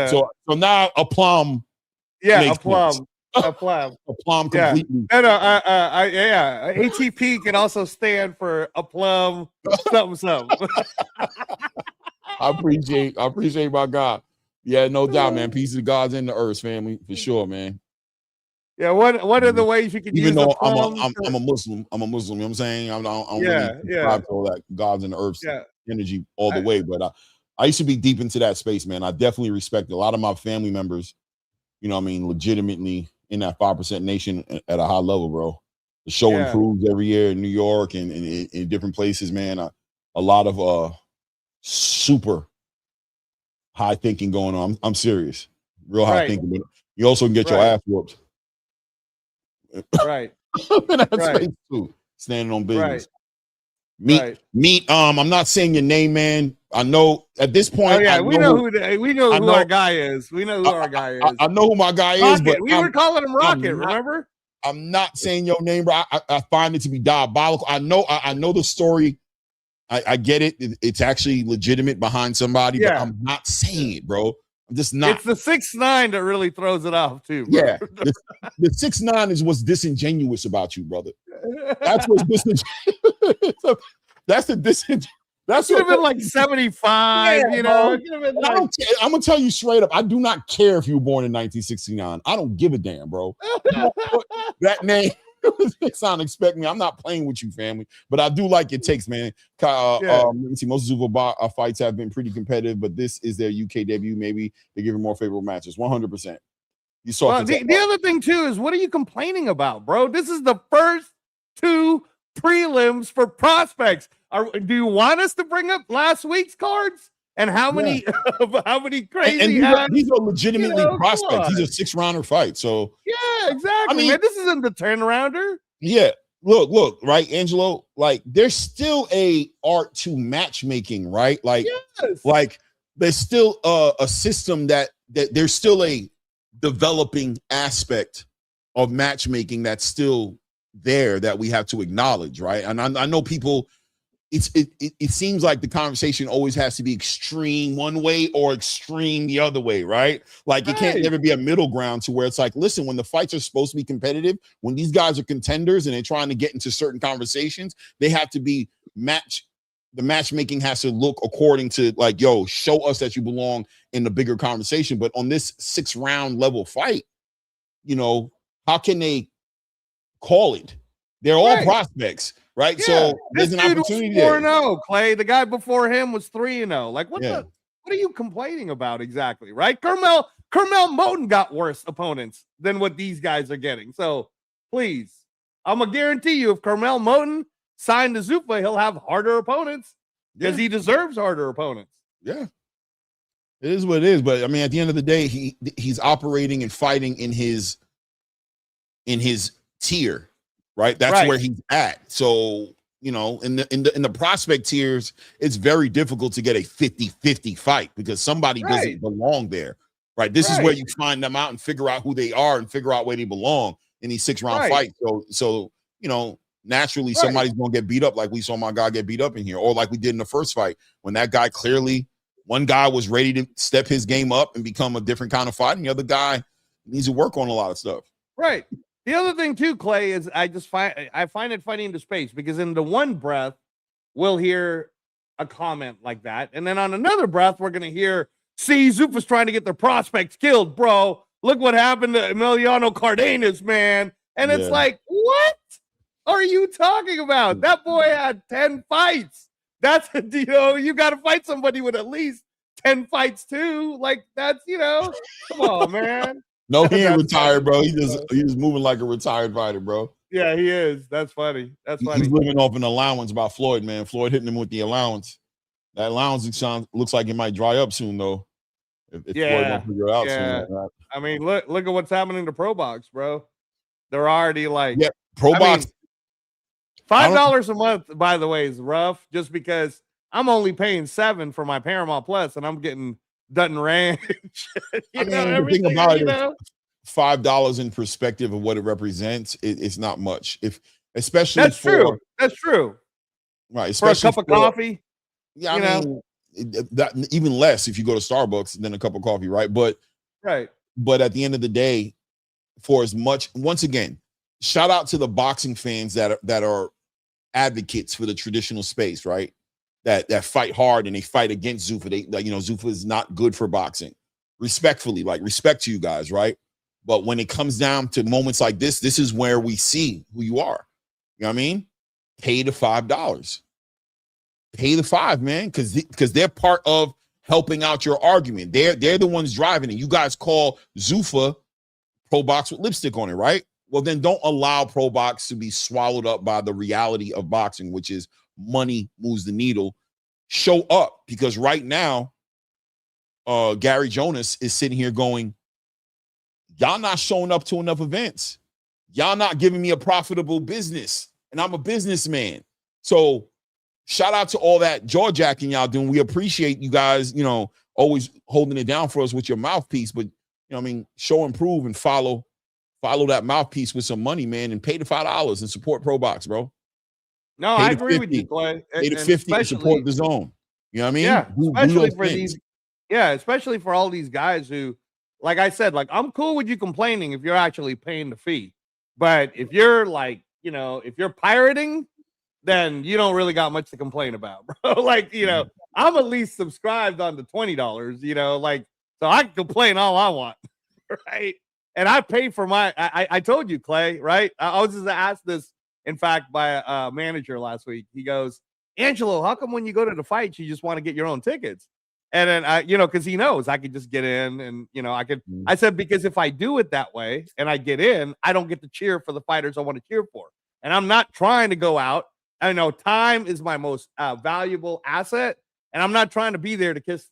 So now a plum. Yeah, a plum. A plum. A plum completely. Yeah. ATP can also stand for a plum, something. I appreciate my God. Yeah, no doubt, man. Peace of God's in the earth, family, for sure, man. Yeah, what are the ways you can even use though I'm a Muslim, you know what I'm saying? I don't really subscribe to all that God's in the earth energy all the way, but I used to be deep into that space, man. I definitely respect a lot of my family members, you know what I mean, legitimately in that 5% nation at a high level, bro. The show improves every year in New York and in different places, man. A lot of super high thinking going on. I'm serious. Real high thinking. But you also can get your ass whooped. Right. Space too. Standing on business. Meet. I'm not saying your name, man. I know at this point. We know who our guy is. We know who our guy is. I know who my guy Rocket. is, but we were calling him Rocket. Remember? I'm not saying your name, bro. I find it to be diabolical. I know the story. I get it. It's actually legitimate behind somebody, but I'm not saying it, bro. I'm just not. It's the 6'9" that really throws it off, too, bro. Yeah. The 6'9" is what's disingenuous about you, brother. That's what's disingenuous. That's the disingenuous. That should have been like 75, you know. I'm gonna tell you straight up, I do not care if you were born in 1969. I don't give a damn, bro. That name sound expect me. I'm not playing with you, family, but I do like your takes, man. Let me see. Most ZUFFA fights have been pretty competitive, but this is their UK debut. Maybe they give them more favorable matches. 100%. You saw the other thing too is, what are you complaining about, bro? This is the first 2 prelims for prospects. Do you want us to bring up last week's cards and how many crazy? And these are legitimately prospects. These are 6-rounder fights. So yeah, exactly. I mean, man, this isn't the 10-rounder. Yeah, look, right, Angelo. Like, there's still a art to matchmaking, right? Like, like there's still a system that there's still a developing aspect of matchmaking that's still there that we have to acknowledge, right? And I know people. It seems like the conversation always has to be extreme one way or extreme the other way, right? Like it can't ever be a middle ground to where it's like, listen, when the fights are supposed to be competitive, when these guys are contenders and they're trying to get into certain conversations, they have to be the matchmaking has to look according to like, yo, show us that you belong in the bigger conversation. But on this 6-round level fight, you know, how can they call it? They're all prospects. Right, so there's an opportunity there. 4-0, Clay. The guy before him was 3-0. Like, what are you complaining about exactly? Right, Carmel Moten got worse opponents than what these guys are getting. So please, I'm gonna guarantee you, if Carmel Moten signed to ZUFFA, he'll have harder opponents because he deserves harder opponents. Yeah, it is what it is. But I mean, at the end of the day, he's operating and fighting in his tier. Right, that's where he's at. So, you know, in the prospect tiers, it's very difficult to get a 50-50 fight because somebody doesn't belong there. Right, this is where you find them out and figure out who they are and figure out where they belong in these 6-round fights. So you know, naturally somebody's gonna get beat up, like we saw my guy get beat up in here, or like we did in the first fight when that guy one guy was ready to step his game up and become a different kind of fight, and the other guy needs to work on a lot of stuff. Right. The other thing too, Clay, is I find it funny into space because in the one breath we'll hear a comment like that, and then on another breath we're gonna hear, "See, ZUFFA's trying to get their prospects killed, bro. Look what happened to Emiliano Cardenas, man." And it's like, what are you talking about? That boy had 10 fights. That's you got to fight somebody with at least 10 fights too. Like that's, come on, man. No, he ain't retired, funny. bro. He's moving like a retired fighter, bro. Yeah, he is. That's funny. That's funny. He's living off an allowance by Floyd, man. Floyd hitting him with the allowance. That allowance looks like it might dry up soon, though. If Floyd don't figure it out soon. I mean, look at what's happening to Pro Box, bro. They're already like, Pro Box. $5 a month, by the way, is rough. Just because I'm only paying $7 for my Paramount Plus, and I'm getting Dutton Ranch. The thing about it is $5 in perspective of what it represents, it's not much. Especially that's true. That's true. Right, especially for a cup of coffee. Yeah, I mean, that even less if you go to Starbucks than a cup of coffee, right? But at the end of the day, for as much, once again, shout out to the boxing fans that are advocates for the traditional space, right? That fight hard and they fight against ZUFFA. ZUFFA is not good for boxing. Respectfully, like respect to you guys, right? But when it comes down to moments like this is where we see who you are. You know what I mean? Pay the $5. Pay the $5, man, because they're part of helping out your argument. They're the ones driving it. You guys call ZUFFA Pro Box with lipstick on it, right? Well, then don't allow Pro Box to be swallowed up by the reality of boxing, which is money moves the needle. Show up, because right now, Gary Jonas is sitting here going, y'all not showing up to enough events. Y'all not giving me a profitable business, and I'm a businessman. So shout out to all that jaw jacking y'all doing. We appreciate you guys, always holding it down for us with your mouthpiece. But show and prove and follow that mouthpiece with some money, man, and pay the $5 and support Pro Box, bro. No, I agree with you, Clay. Pay the $50 and support the zone. You know what I mean? Yeah, especially for these. Yeah, especially for all these guys who, like I said, like I'm cool with you complaining if you're actually paying the fee, but if you're like, if you're pirating, then you don't really got much to complain about, bro. Like, I'm at least subscribed on the $20, so I can complain all I want, right? And I pay for my, I told you, Clay, right? I was just asked this, in fact, by a manager last week. He goes, Angelo, how come when you go to the fights, you just want to get your own tickets? And then, because he knows I could just get in and, I said, because if I do it that way and I get in, I don't get to cheer for the fighters I want to cheer for. And I'm not trying to go out. I know time is my most valuable asset, and I'm not trying to be there to kiss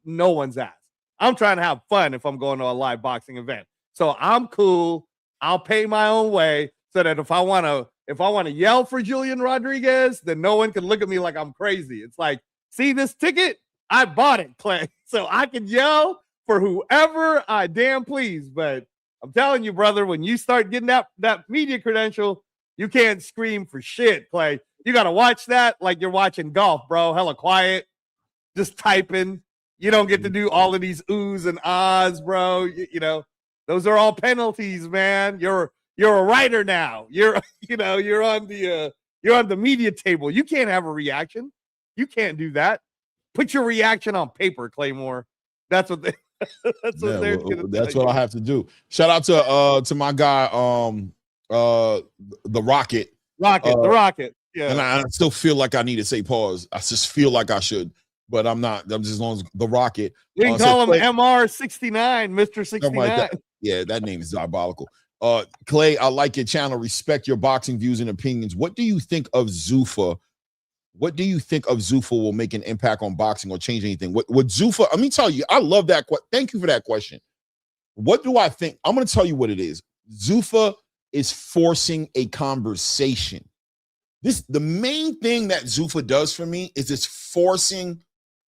no one's ass. I'm trying to have fun if I'm going to a live boxing event. So I'm cool. I'll pay my own way so that if I want to yell for Julian Rodriguez, then no one can look at me like I'm crazy. It's like, see this ticket? I bought it, Clay. So I can yell for whoever I damn please. But I'm telling you, brother, when you start getting that media credential, you can't scream for shit, Clay. You got to watch that like you're watching golf, bro. Hella quiet, just typing. You don't get to do all of these oohs and ahs, bro. Those are all penalties, man. You're a writer now. You're on the media table. You can't have a reaction. You can't do that. Put your reaction on paper, Claymore. That's what I have to do. Shout out to my guy, the Rocket. The Rocket. Yeah. And I still feel like I need to say pause. I just feel like I should, but I'm not. I'm just as long as the Rocket. You can call him MR69, Mr. 69. Like yeah, that name is diabolical. Clay, I like your channel. Respect your boxing views and opinions. What do you think of ZUFFA? What do you think of ZUFFA will make an impact on boxing or change anything? What ZUFFA? Let me tell you, I love that. Thank you for that question. What do I think? I'm going to tell you what it is. ZUFFA is forcing a conversation. The main thing that ZUFFA does for me is it's forcing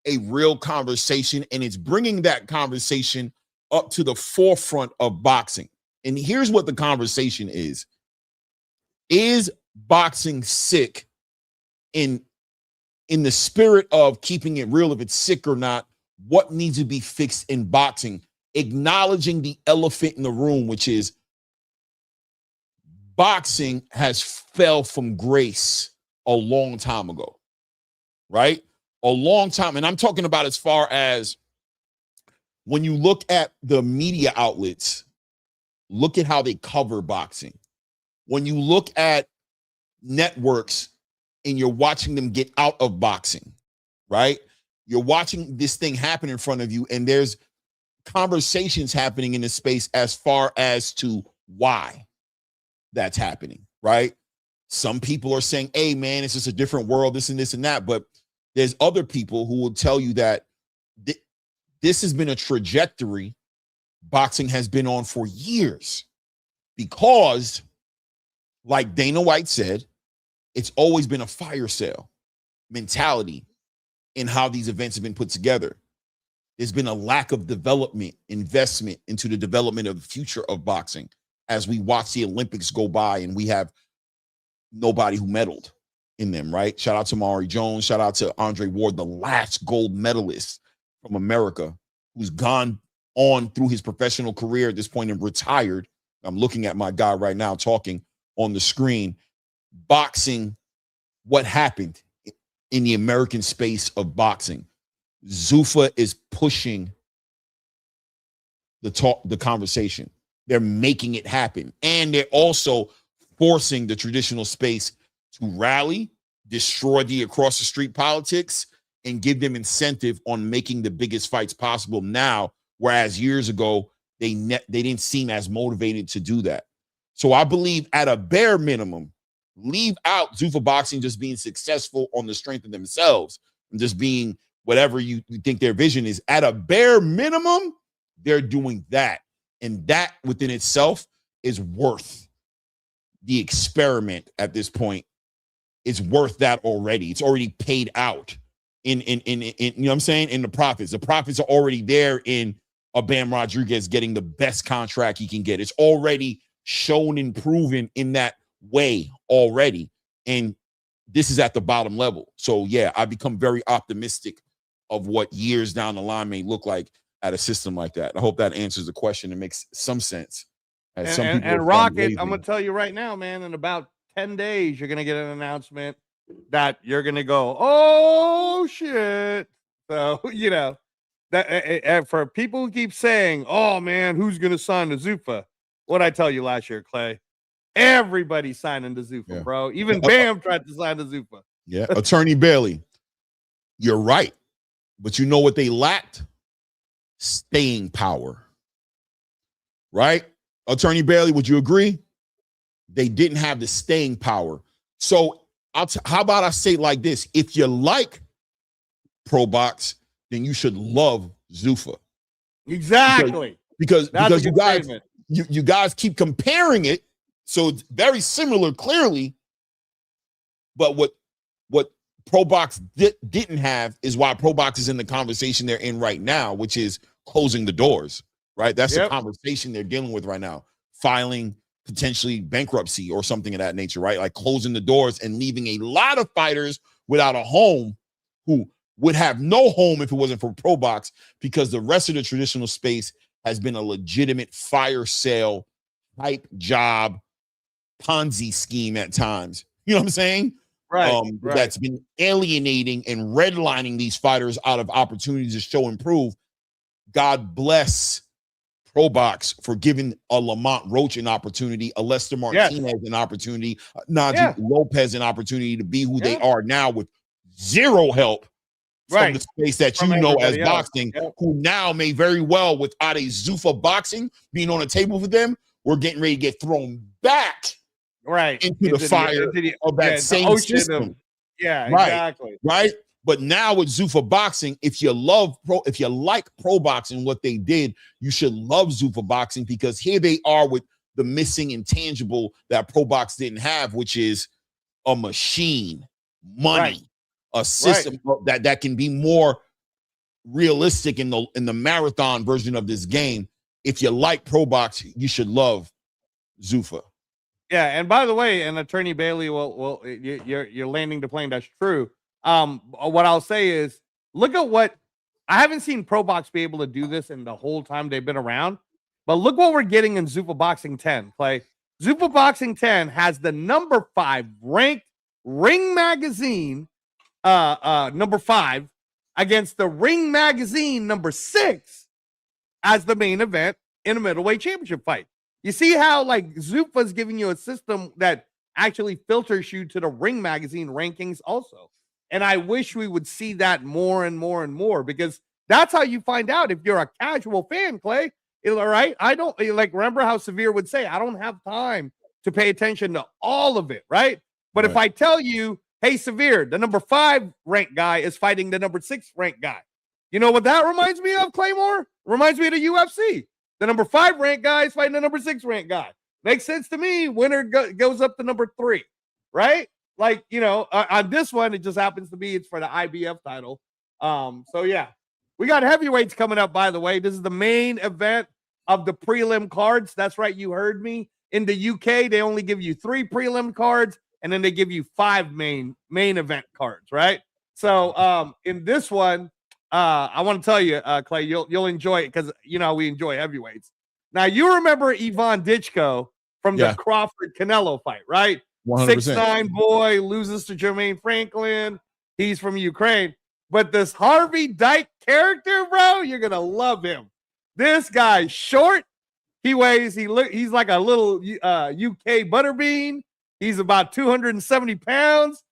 a real conversation, and it's bringing that conversation up to the forefront of boxing. And here's what the conversation is. Is boxing sick in the spirit of keeping it real? If it's sick or not, what needs to be fixed in boxing? Acknowledging the elephant in the room, which is boxing has fell from grace a long time ago, right? A long time. And I'm talking about as far as when you look at the media outlets, look at how they cover boxing. When you look at networks and you're watching them get out of boxing, right? You're watching this thing happen in front of you, and there's conversations happening in this space as far as to why that's happening, right? Some people are saying, hey, man, it's just a different world, this and this and that. But there's other people who will tell you that this has been a trajectory boxing has been on for years because, like Dana White said, it's always been a fire sale mentality in how these events have been put together. There's been a lack of development, investment into the development of the future of boxing as we watch the Olympics go by and we have nobody who medaled in them, right? Shout out to Maury Jones. Shout out to Andre Ward, the last gold medalist from America who's gone on through his professional career at this point and retired. I'm looking at my guy right now talking on the screen. Boxing, what happened in the American space of boxing? ZUFFA is pushing the conversation. They're making it happen. And they're also forcing the traditional space to rally, destroy the across the street politics, and give them incentive on making the biggest fights possible now, whereas years ago, they didn't seem as motivated to do that. So I believe at a bare minimum, leave out ZUFFA Boxing just being successful on the strength of themselves and just being whatever you think their vision is. At a bare minimum, they're doing that. And that within itself is worth the experiment at this point. It's worth that already. It's already paid out in you know what I'm saying? In the profits. The profits are already there in Bam Rodriguez getting the best contract he can get. It's already shown and proven in that way already. And this is at the bottom level. So yeah, I become very optimistic of what years down the line may look like at a system like that. I hope that answers the question and makes some sense. And Rocket, I'm going to tell you right now, man, in about 10 days, you're going to get an announcement that you're going to go, oh, shit. So, you know, that for people who keep saying, oh, man, who's going to sign the ZUFFA? What'd I tell you last year, Clay? Everybody's signing the ZUFFA, bro. Even Bam tried to sign the ZUFFA. Yeah, Attorney Bailey, you're right. But you know what they lacked? Staying power. Right? Attorney Bailey, would you agree? They didn't have the staying power. So how about I say it like this? If you like Pro Box, then you should love ZUFFA. Exactly. Because you guys keep comparing it. So it's very similar, clearly. But what Pro Box didn't have is why Pro Box is in the conversation they're in right now, which is closing the doors, right? That's the conversation they're dealing with right now. Filing potentially bankruptcy or something of that nature, right? Like closing the doors and leaving a lot of fighters without a home who would have no home if it wasn't for Pro Box, because the rest of the traditional space has been a legitimate fire sale type job Ponzi scheme at times. You know what I'm saying? Right. That's been alienating and redlining these fighters out of opportunities to show and prove. God bless Pro Box for giving a Lamont Roach an opportunity, a Lester Martinez an opportunity, Najee Lopez an opportunity to be who they are now with zero help from the space that you know as boxing, who now may very well, without a ZUFFA Boxing being on the table for them, we're getting ready to get thrown back into the fire of that same system. Exactly. Right. But now with ZUFFA Boxing, if you like Pro Boxing, what they did, you should love ZUFFA Boxing, because here they are with the missing intangible that Pro Box didn't have, which is a machine, money, a system that can be more realistic in the marathon version of this game. If you like Pro Box, you should love ZUFFA. Yeah, and by the way, and Attorney Bailey, you're landing the plane. That's true. What I'll say is, look at what I haven't seen Pro Box be able to do this in the whole time they've been around. But look what we're getting in ZUFFA Boxing 10. Clay, ZUFFA Boxing 10 has the number 5 ranked Ring Magazine, number 5 against the Ring Magazine number 6 as the main event in a middleweight championship fight. You see how like ZUFFA is giving you a system that actually filters you to the Ring Magazine rankings also. And I wish we would see that more and more and more, because that's how you find out if you're a casual fan, Clay. All right. I don't like, remember how Severe would say, I don't have time to pay attention to all of it. Right. But if I tell you, hey, Severe, the number 5 ranked guy is fighting the number 6 ranked guy. You know what that reminds me of, Claymore? Reminds me of the UFC. The number 5 ranked guy is fighting the number 6 ranked guy. Makes sense to me. Winner goes up to number 3, right? Like, you know, on this one, it just happens to be it's for the IBF title. So yeah, we got heavyweights coming up, by the way. This is the main event of the prelim cards. That's right, you heard me. In the UK, they only give you 3 prelim cards, and then they give you 5 main event cards, right? So in this one, I want to tell you, Clay, you'll enjoy it, because you know we enjoy heavyweights. Now, you remember Ivan Ditchko from the Crawford Canelo fight, right? 6'9" boy, loses to Jermaine Franklin. He's from Ukraine. But this Harvey Dike character, bro, you're gonna love him. This guy's short. He's like a little UK butterbean. He's about 270 pounds.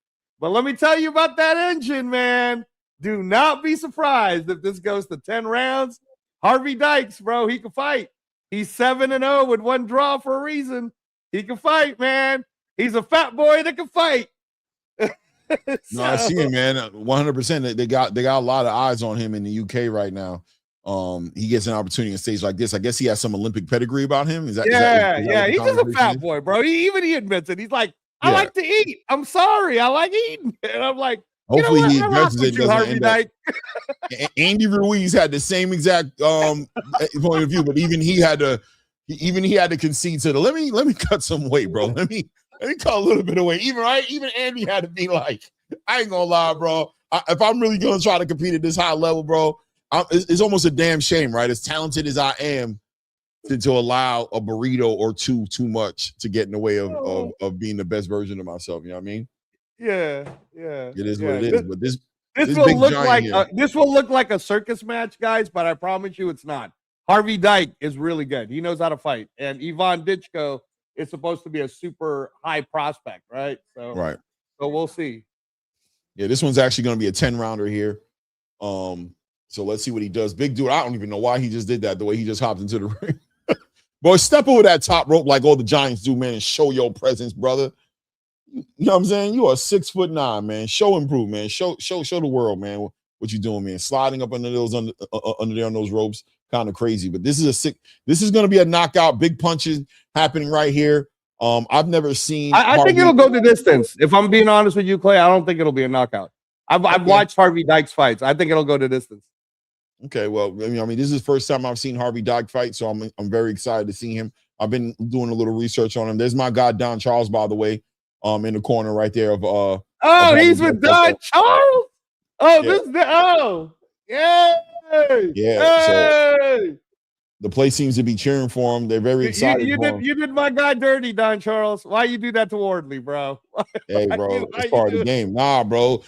But let me tell you about that engine, man. Do not be surprised if this goes to 10 rounds. Harvey Dykes, bro, he can fight. He's 7-0 with 1 draw for a reason. He can fight, man. He's a fat boy that can fight. No, I see him, man. 100%. They got a lot of eyes on him in the UK right now. He gets an opportunity on stage like this. I guess he has some Olympic pedigree about him. Is that he's just a fat boy, bro. He admits it. He's like, I like to eat. I'm sorry, I like eating. And I'm like, hopefully you know he addresses it. Doesn't end up. Andy Ruiz had the same exact point of view, but even he had to concede to the let me cut some weight, bro. Let me cut a little bit of weight. Even Andy had to be like, I ain't gonna lie, bro. If I'm really gonna try to compete at this high level, bro, it's almost a damn shame, right? As talented as I am, to allow a burrito or two too much to get in the way of being the best version of myself. You know what I mean? Yeah. It is what it is. But this will look like a circus match, guys. But I promise you, it's not. Harvey Dike is really good. He knows how to fight, and Ivan Ditchko is supposed to be a super high prospect, right? So we'll see. Yeah, this one's actually going to be a 10-rounder here. So let's see what he does. Big dude, I don't even know why he just did that, the way he just hopped into the ring. Boy, step over that top rope like all the Giants do, man, and show your presence, brother. You know what I'm saying? You are 6'9", man. Show and prove, man. Show the world, man, what you doing, man. Sliding up under there on those ropes, kind of crazy. But this is going to be a knockout. Big punches happening right here. I've never seen. I think it'll go the distance. If I'm being honest with you, Clay, I don't think it'll be a knockout. I've watched Harvey Dike's fights. I think it'll go the distance. Okay, well, I mean, this is the first time I've seen Harvey Dike fight, so I'm very excited to see him. I've been doing a little research on him. There's my guy Don Charles, by the way, in the corner right there of he's with Don Charles. So the place seems to be cheering for him. They're very excited. You did my guy dirty, Don Charles. Why you do that toward me, bro? Hey, bro, it's part of the game. Nah, bro.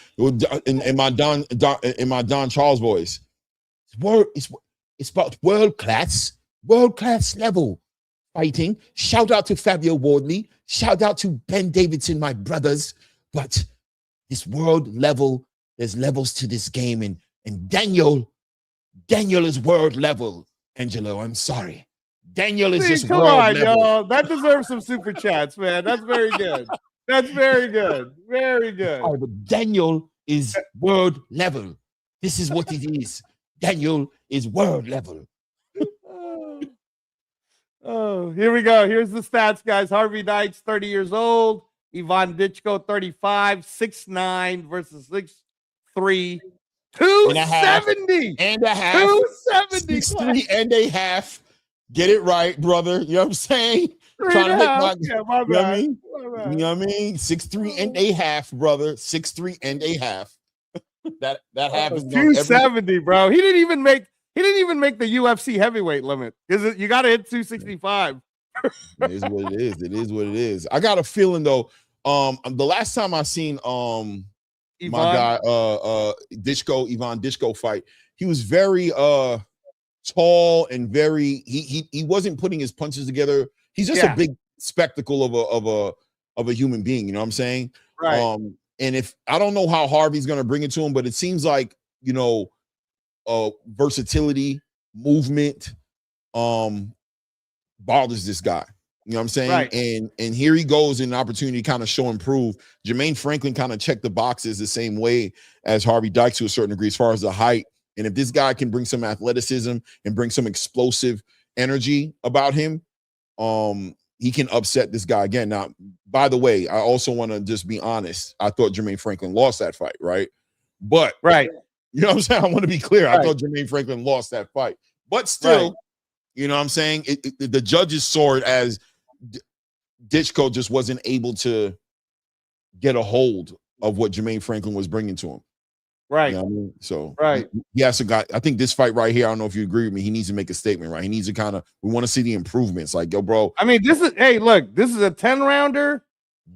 In my Don Charles voice. It's about world class level fighting. Shout out to Fabio Wardley. Shout out to Ben Davidson, my brothers. But this world level, there's levels to this game, and Daniel is world level. Angelo, I'm sorry. Daniel is just world level. Y'all. That deserves some super chats, man. That's very good. That's very good. Very good. Oh, but Daniel is world level. This is what it is. Daniel is world level. Here we go. Here's the stats, guys. Harvey Dike's 30 years old. Ivan Ditchko, 35, 6'9" versus 6'3", 270 and a half. 270. 6'3" and a half. Get it right, brother. You know what I'm saying? Trying to make my you know what I mean? You know what I mean? 6'3" and a half, brother. 6'3" and a half. that happens. 270, bro. He didn't even make the UFC heavyweight limit. You got to hit 265. It is what it is. It is what it is. I got a feeling though. The last time I seen my guy Ivan Ditchko fight, he was very tall and very he wasn't putting his punches together. He's just a big spectacle of a human being. You know what I'm saying? Right. And if I don't know how Harvey's going to bring it to him, but it seems like, versatility, movement, bothers this guy. You know what I'm saying? Right. And here he goes in an opportunity to kind of show and prove. Jermaine Franklin kind of checked the boxes the same way as Harvey Dykes to a certain degree as far as the height. And if this guy can bring some athleticism and bring some explosive energy about him, he can upset this guy again. Now, by the way, I also want to just be honest. I thought Jermaine Franklin lost that fight, right? But right. You know what I'm saying? I want to be clear. Right. I thought Jermaine Franklin lost that fight. But still, you know what I'm saying? The judges saw it as Ditchko just wasn't able to get a hold of what Jermaine Franklin was bringing to him. Right. You know what I mean? So he has to got. I think this fight right here, I don't know if you agree with me, he needs to make a statement, right? He needs to we want to see the improvements. Like, yo, bro. I mean, this is a 10-rounder.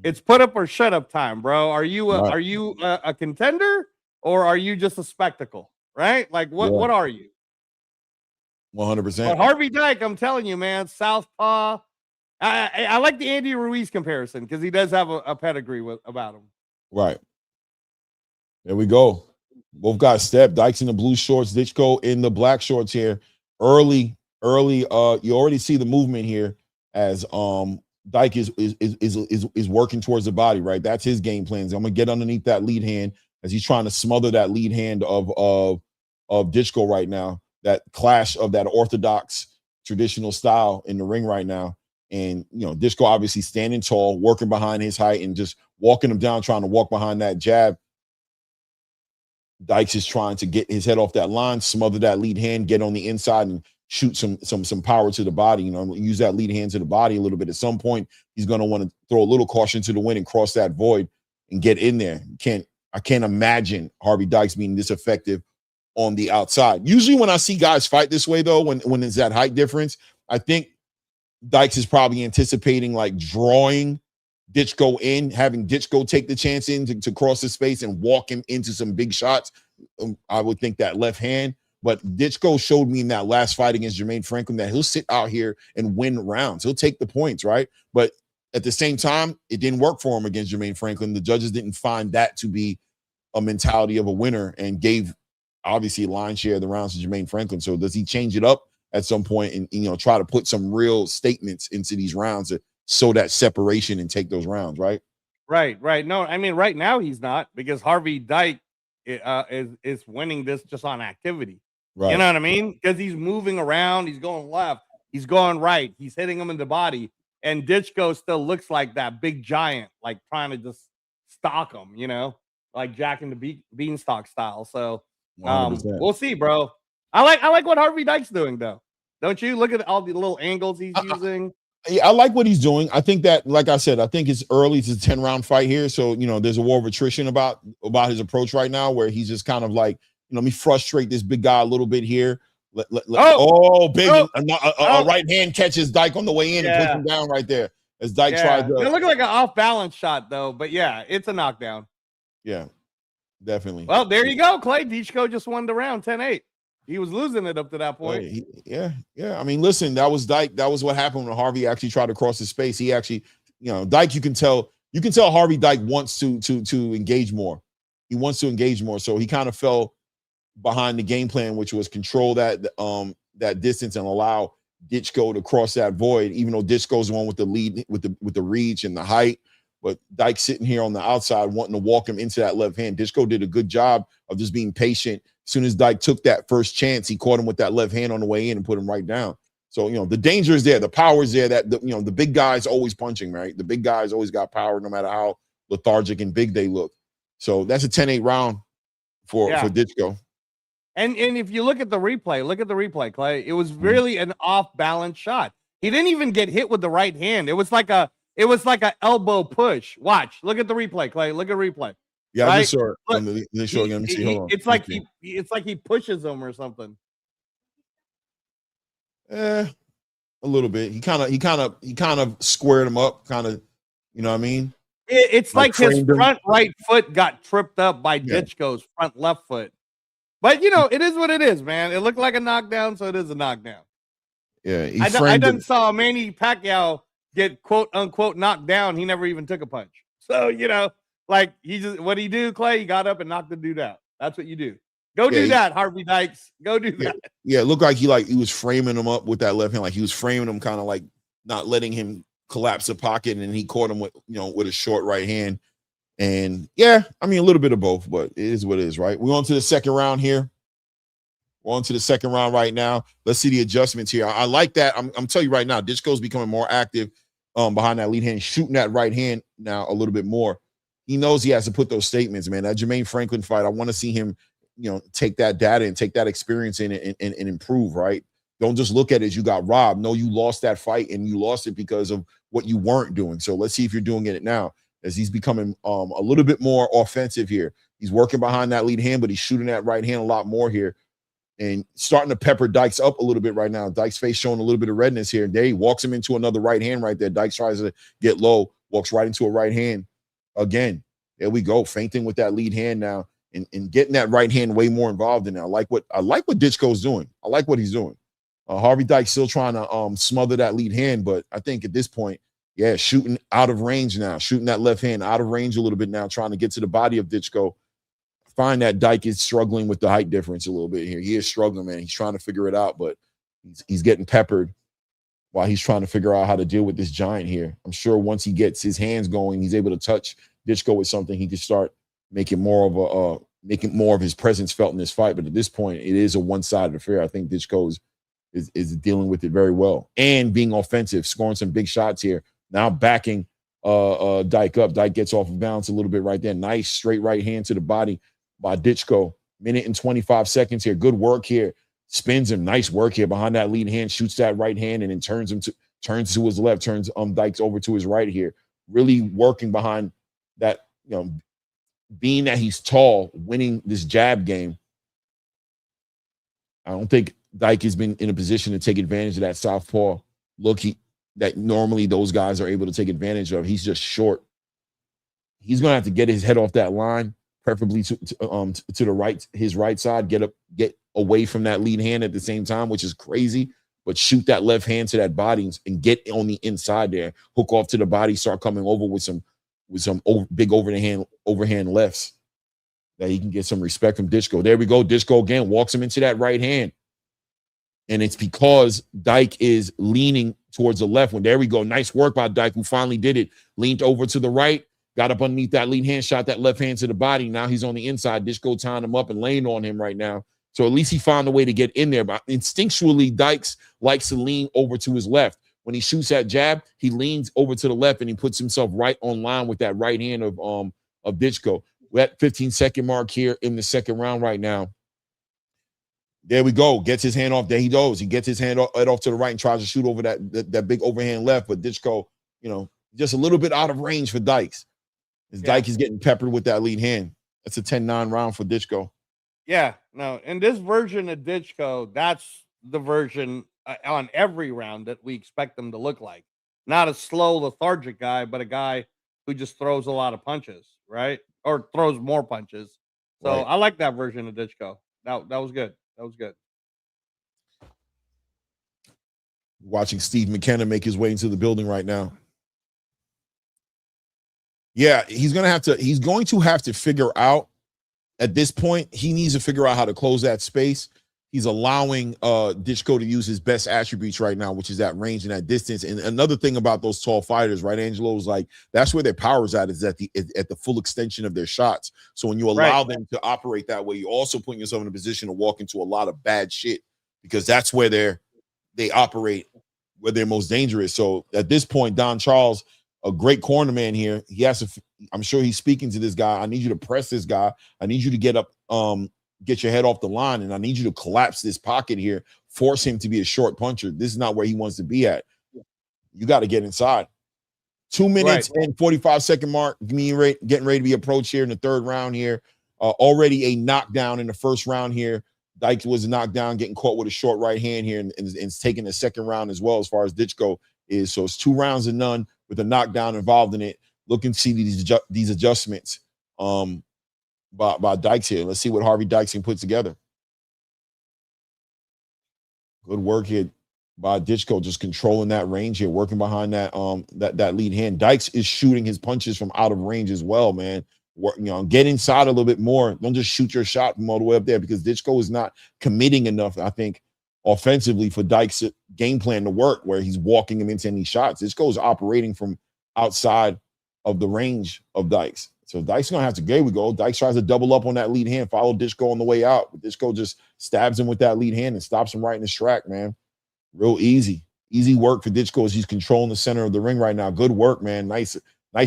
It's put up or shut up time, bro. Are you a contender or are you just a spectacle? Right? Like, what are you? 100%. But Harvey Dyke, I'm telling you, man, southpaw. I like the Andy Ruiz comparison because he does have a pedigree about him. Right. There we go. Both guys step. Dykes in the blue shorts, Ditchko in the black shorts here. Early. You already see the movement here as Dyke is working towards the body, right? That's his game plans. I'm gonna get underneath that lead hand as he's trying to smother that lead hand of Ditchko right now. That clash of that orthodox traditional style in the ring right now. And Ditchko obviously standing tall, working behind his height and just walking him down, trying to walk behind that jab. Dykes is trying to get his head off that line, smother that lead hand, get on the inside and shoot some power to the body. Use that lead hand to the body a little bit. At some point, he's going to want to throw a little caution to the wind and cross that void and get in there. I can't imagine Harvey Dykes being this effective on the outside. Usually when I see guys fight this way, though, when there's that height difference, I think Dykes is probably anticipating like drawing Ditchko in, having Ditchko take the chance in to cross the space and walk him into some big shots. I would think that left hand. But Ditchko showed me in that last fight against Jermaine Franklin that he'll sit out here and win rounds. He'll take the points, right? But at the same time, it didn't work for him against Jermaine Franklin. The judges didn't find that to be a mentality of a winner and gave, obviously, a lion's share of the rounds to Jermaine Franklin. So does he change it up at some point and try to put some real statements into these rounds to show that separation and take those rounds, right? Right. No, I mean, right now he's not, because Harvey Dyke is winning this just on activity. Right. You know what I mean? Because he's moving around, he's going left, he's going right, he's hitting him in the body, and Ditchko still looks like that big giant, like trying to just stalk him, like Jack and the Beanstalk style. So we'll see, bro. I like what Harvey Dyke's doing, though. Don't you? Look at all the little angles he's using. Yeah, I like what he's doing. I think that, like I said, I think it's early. It's a 10-round fight here. So, there's a war of attrition about his approach right now, where he's just kind of like, let me frustrate this big guy a little bit here. Big. A right hand catches Dyke on the way in and puts him down right there as Dyke tries to. It looked like an off-balance shot, though. But, yeah, it's a knockdown. Yeah, definitely. Well, there you go, Clay. Ditchko just won the round 10-8. He was losing it up to that point. Yeah. I mean, listen, that was Dyke. That was what happened when Harvey actually tried to cross his space. He actually, Dyke, you can tell Harvey Dyke wants to engage more. He wants to engage more. So he kind of fell behind the game plan, which was control that distance and allow Ditchko to cross that void, even though Ditchko's the one with the lead, with the reach and the height. But Dyke sitting here on the outside wanting to walk him into that left hand. Ditchko did a good job of just being patient. As soon as Dyke took that first chance, he caught him with that left hand on the way in and put him right down. So, the danger is there. The power is there. That the big guy's always punching, right? The big guys always got power no matter how lethargic and big they look. So that's a 10-8 round for Ditchko. And if you look at the replay, Clay, it was really an off-balance shot. He didn't even get hit with the right hand. It was like a elbow push. Watch. Look at the replay, Clay. Look at replay. Yeah, right? I just saw it. Let me see. Hold on. It's like he pushes him or something. A little bit. He kind of squared him up. Kind of, you know what I mean? It's like his front right foot got tripped up by Ditchko's front left foot. But it is what it is, man. It looked like a knockdown, so it is a knockdown. Yeah, I done saw Manny Pacquiao get quote unquote knocked down. He never even took a punch. So Like what he do, Clay? He got up and knocked the dude out. That's what you do. Go do that, Harvey Dykes. Go do that. Yeah, it looked like he was framing him up with that left hand. Like he was framing him, kind of like not letting him collapse the pocket, and he caught him with with a short right hand. And yeah, I mean a little bit of both, but it is what it is, right? We're on to the second round here. We're on to the second round right now. Let's see the adjustments here. I like that. I'm telling you right now, Ditchko's becoming more active behind that lead hand, shooting that right hand now a little bit more. He knows he has to put those statements, man. That Jermaine Franklin fight, I want to see him, take that data and take that experience in and improve, right? Don't just look at it as you got robbed. No, you lost that fight, and you lost it because of what you weren't doing. So let's see if you're doing it now, as he's becoming a little bit more offensive here. He's working behind that lead hand, but he's shooting that right hand a lot more here and starting to pepper Dykes up a little bit right now. Dykes' face showing a little bit of redness here. There he walks him into another right hand right there. Dykes tries to get low, walks right into a right hand again. There we go, feinting with that lead hand now and getting that right hand way more involved in it. I like what Ditchko's doing. I like what he's doing. Harvey Dykes still trying to smother that lead hand, but I think at this point, yeah, shooting out of range now, shooting that left hand out of range a little bit now, trying to get to the body of Ditchko. Find that Dyke is struggling with the height difference a little bit here. He is struggling, man. He's trying to figure it out, but he's getting peppered while he's trying to figure out how to deal with this giant here. I'm sure once he gets his hands going, he's able to touch Ditchko with something. He can start making more of his presence felt in this fight. But at this point, it is a one-sided affair. I think Ditchko is dealing with it very well and being offensive, scoring some big shots here. Now backing Dyke up. Dyke gets off of balance a little bit right there. Nice straight right hand to the body by Ditchko. Minute and 25 seconds here. Good work here. Spins him. Nice work here behind that lead hand. Shoots that right hand and then turns to his left. Turns Dykes over to his right here. Really working behind that. Being that he's tall, winning this jab game. I don't think Dyke has been in a position to take advantage of that southpaw look that normally those guys are able to take advantage of. He's just short. He's gonna have to get his head off that line, preferably to the right, his right side, get away from that lead hand at the same time, which is crazy, but shoot that left hand to that body and get on the inside there, hook off to the body, start coming over with some big overhand lefts that he can get some respect from Ditchko. There we go. Ditchko again walks him into that right hand. And it's because Dyke is leaning towards the left one. There we go. Nice work by Dyke, who finally did it. Leaned over to the right, got up underneath that lead hand, shot that left hand to the body. Now he's on the inside. Ditchko tying him up and laying on him right now. So at least he found a way to get in there. But instinctually, Dykes likes to lean over to his left. When he shoots that jab, he leans over to the left and he puts himself right on line with that right hand of Ditchko. We're at 15-second mark here in the second round right now. There we go. Gets his hand off. There he goes. He gets his hand off to the right and tries to shoot over that big overhand left. But Ditchko, just a little bit out of range for Dykes. Dyke is getting peppered with that lead hand. That's a 10-9 round for Ditchko. Yeah, no. And this version of Ditchko, that's the version on every round that we expect them to look like. Not a slow, lethargic guy, but a guy who just throws a lot of punches, right? Or throws more punches. So right. I like that version of Ditchko. That was good. That was good. Watching Steve McKenna make his way into the building right now. Yeah, he's going to have to figure out at this point, he needs to figure out how to close that space. He's allowing Ditchko to use his best attributes right now, which is that range and that distance. And another thing about those tall fighters, right, Angelo, is like that's where their power's at, is at the full extension of their shots. So when you allow them to operate that way, you're also putting yourself in a position to walk into a lot of bad shit, because that's where they operate, where they're most dangerous. So at this point, Don Charles, a great corner man here, he has to. I'm sure he's speaking to this guy. I need you to press this guy. I need you to get up. Get your head off the line, and I need you to collapse this pocket here, force him to be a short puncher. This is not where he wants to be at. You got to get inside. 2 minutes and 45-second mark, getting ready to be approached here in the third round here. Already a knockdown in the first round here. Dyke was knocked down, getting caught with a short right hand here, and it's taking the second round as well as far as Ditchko is. So it's 2 rounds and none with a knockdown involved in it. Looking to see these adjustments by Dykes here. Let's see what Harvey Dykes can put together. Good work here by Ditchko, just controlling that range here, working behind that lead hand. Dykes is shooting his punches from out of range as well, man. Get inside a little bit more. Don't just shoot your shot from all the way up there, because Ditchko is not committing enough, I think, offensively for Dykes' game plan to work, where he's walking him into any shots. Ditchko is operating from outside of the range of Dykes. So Dykes is going to have to, there we go. Dykes tries to double up on that lead hand, follow Ditchko on the way out. But Ditchko just stabs him with that lead hand and stops him right in his track, man. Real easy. Easy work for Ditchko as he's controlling the center of the ring right now. Good work, man. Nice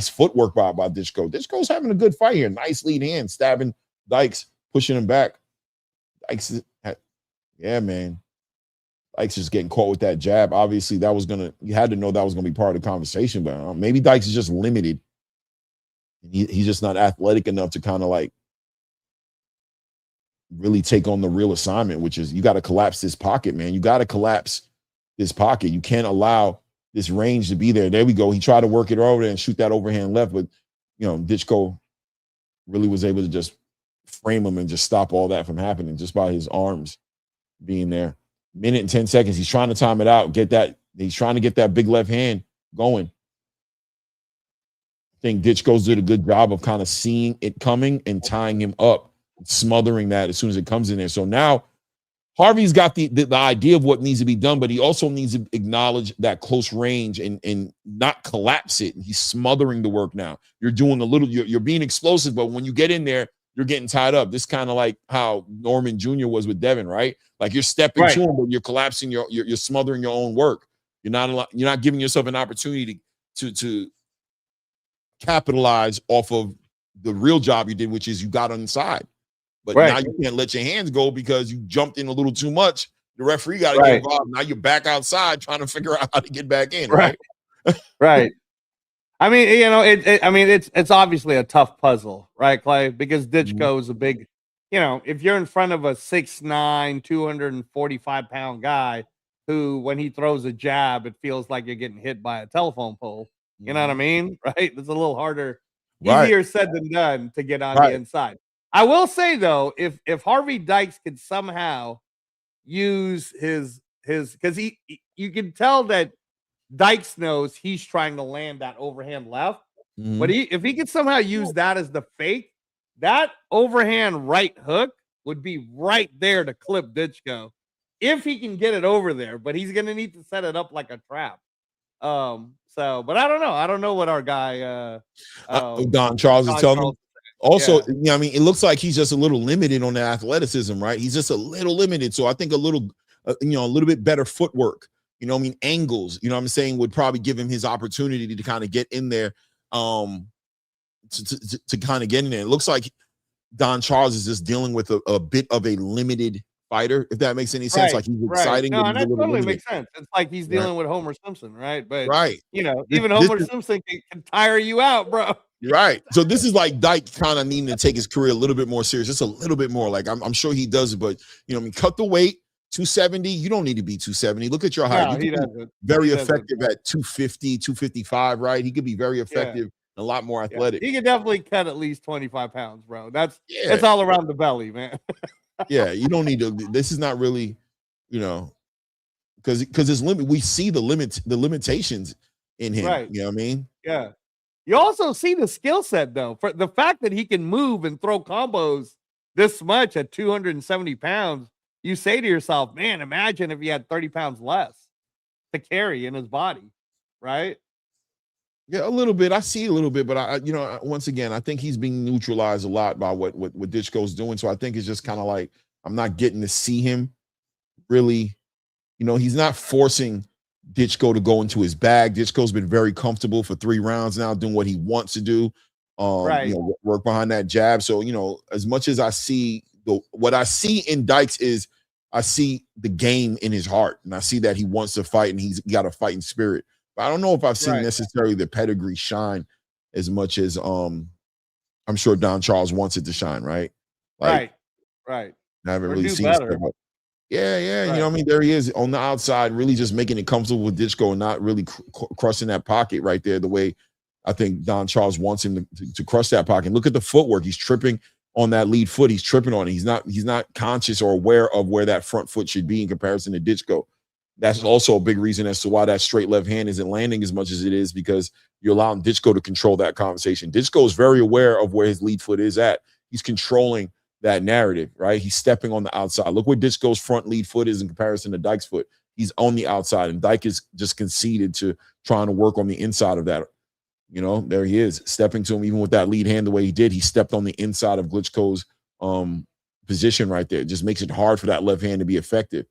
footwork by Ditchko. Ditchko's having a good fight here. Nice lead hand, stabbing Dykes, pushing him back. Dykes, yeah, man. Dykes is getting caught with that jab. Obviously, you had to know that was gonna be part of the conversation, but maybe Dykes is just limited. He's just not athletic enough to kind of like really take on the real assignment, which is you got to collapse this pocket, man. You got to collapse this pocket. You can't allow this range to be there. There we go. He tried to work it over there and shoot that overhand left, but Ditchko really was able to just frame him and just stop all that from happening just by his arms being there. Minute and 10 seconds. He's trying to time it out. He's trying to get that big left hand going. I think Ditchko did a good job of kind of seeing it coming and tying him up, smothering that as soon as it comes in there. So now Harvey's got the idea of what needs to be done, but he also needs to acknowledge that close range and not collapse it. He's smothering the work now. You're doing you're being explosive, but when you get in there, you're getting tied up. This kind of like how Norman Jr. was with Devin, right? Like you're stepping to him, but you're collapsing you're smothering your own work. You're not giving yourself an opportunity to capitalize off of the real job you did, which is you got on the side. But now you can't let your hands go because you jumped in a little too much. The referee got to get involved. Now you're back outside trying to figure out how to get back in. Right. Right. I mean, it's obviously a tough puzzle, right, Clay? Because Ditchko is a big, if you're in front of a 6'9", 245-pound guy who, when he throws a jab, it feels like you're getting hit by a telephone pole. You know what I mean? Right? It's a little harder, easier said than done to get on the inside. I will say though, if Harvey Dykes could somehow use his because you can tell that Dykes knows he's trying to land that overhand left, but if he could somehow use that as the fake, that overhand right hook would be right there to clip Ditchko if he can get it over there. But he's gonna need to set it up like a trap. But I don't know. I don't know what our guy Don Charles is telling him. Also, it looks like he's just a little limited on the athleticism, right? He's just a little limited. So I think a little bit better footwork, angles, I'm saying, would probably give him his opportunity to kind of get in there, to kind of get in there. It looks like Don Charles is just dealing with a bit of a limited fighter, if that makes any sense. Like he's exciting. No, and that totally makes sense. It's like he's dealing with Homer Simpson, right? But even Homer Simpson can tire you out, bro. Right. So this is like Dyke kind of needing to take his career a little bit more serious, just a little bit more. Like I'm sure he does it, but cut the weight. 270. You don't need to be 270. Look at your height. You can be very effective at 250, 255. Right. He could be very effective. A lot more athletic. He could definitely cut at least 25 pounds, bro. It's all around the belly, man. You don't need to. This is not really, because his limit. We see the limitations in him. Right. You know what I mean? Yeah. You also see the skill set, though. For the fact that he can move and throw combos this much at 270 pounds, you say to yourself, man, imagine if he had 30 pounds less to carry in his body, right? Yeah, a little bit. I see a little bit, but once again, I think he's being neutralized a lot by what Ditchko's doing. So I think it's just kind of like I'm not getting to see him really. He's not forcing Ditchko to go into his bag. Ditchko's been very comfortable for 3 rounds now, doing what he wants to do. Work behind that jab. So as much as I see what I see in Dykes is I see the game in his heart, and I see that he wants to fight and he's got a fighting spirit. But I don't know if I've seen necessarily the pedigree shine as much as I'm sure Don Charles wants it to shine, right? Right. I haven't really seen stuff. Right. There he is on the outside, really just making it comfortable with Ditchko and not really crushing that pocket right there the way I think Don Charles wants him to crush that pocket. Look at the footwork. He's tripping on that lead foot. He's tripping on it. He's not conscious or aware of where that front foot should be in comparison to Ditchko. That's also a big reason as to why that straight left hand isn't landing as much as it is, because you're allowing Ditchko to control that conversation. Ditchko is very aware of where his lead foot is at. He's controlling that narrative, right? He's stepping on the outside. Look where Ditchko's front lead foot is in comparison to Dyke's foot. He's on the outside, and Dyke is just conceded to trying to work on the inside of that. You know, there he is, stepping to him, even with that lead hand the way he did. He stepped on the inside of Glitchko's position right there. It just makes it hard for that left hand to be effective.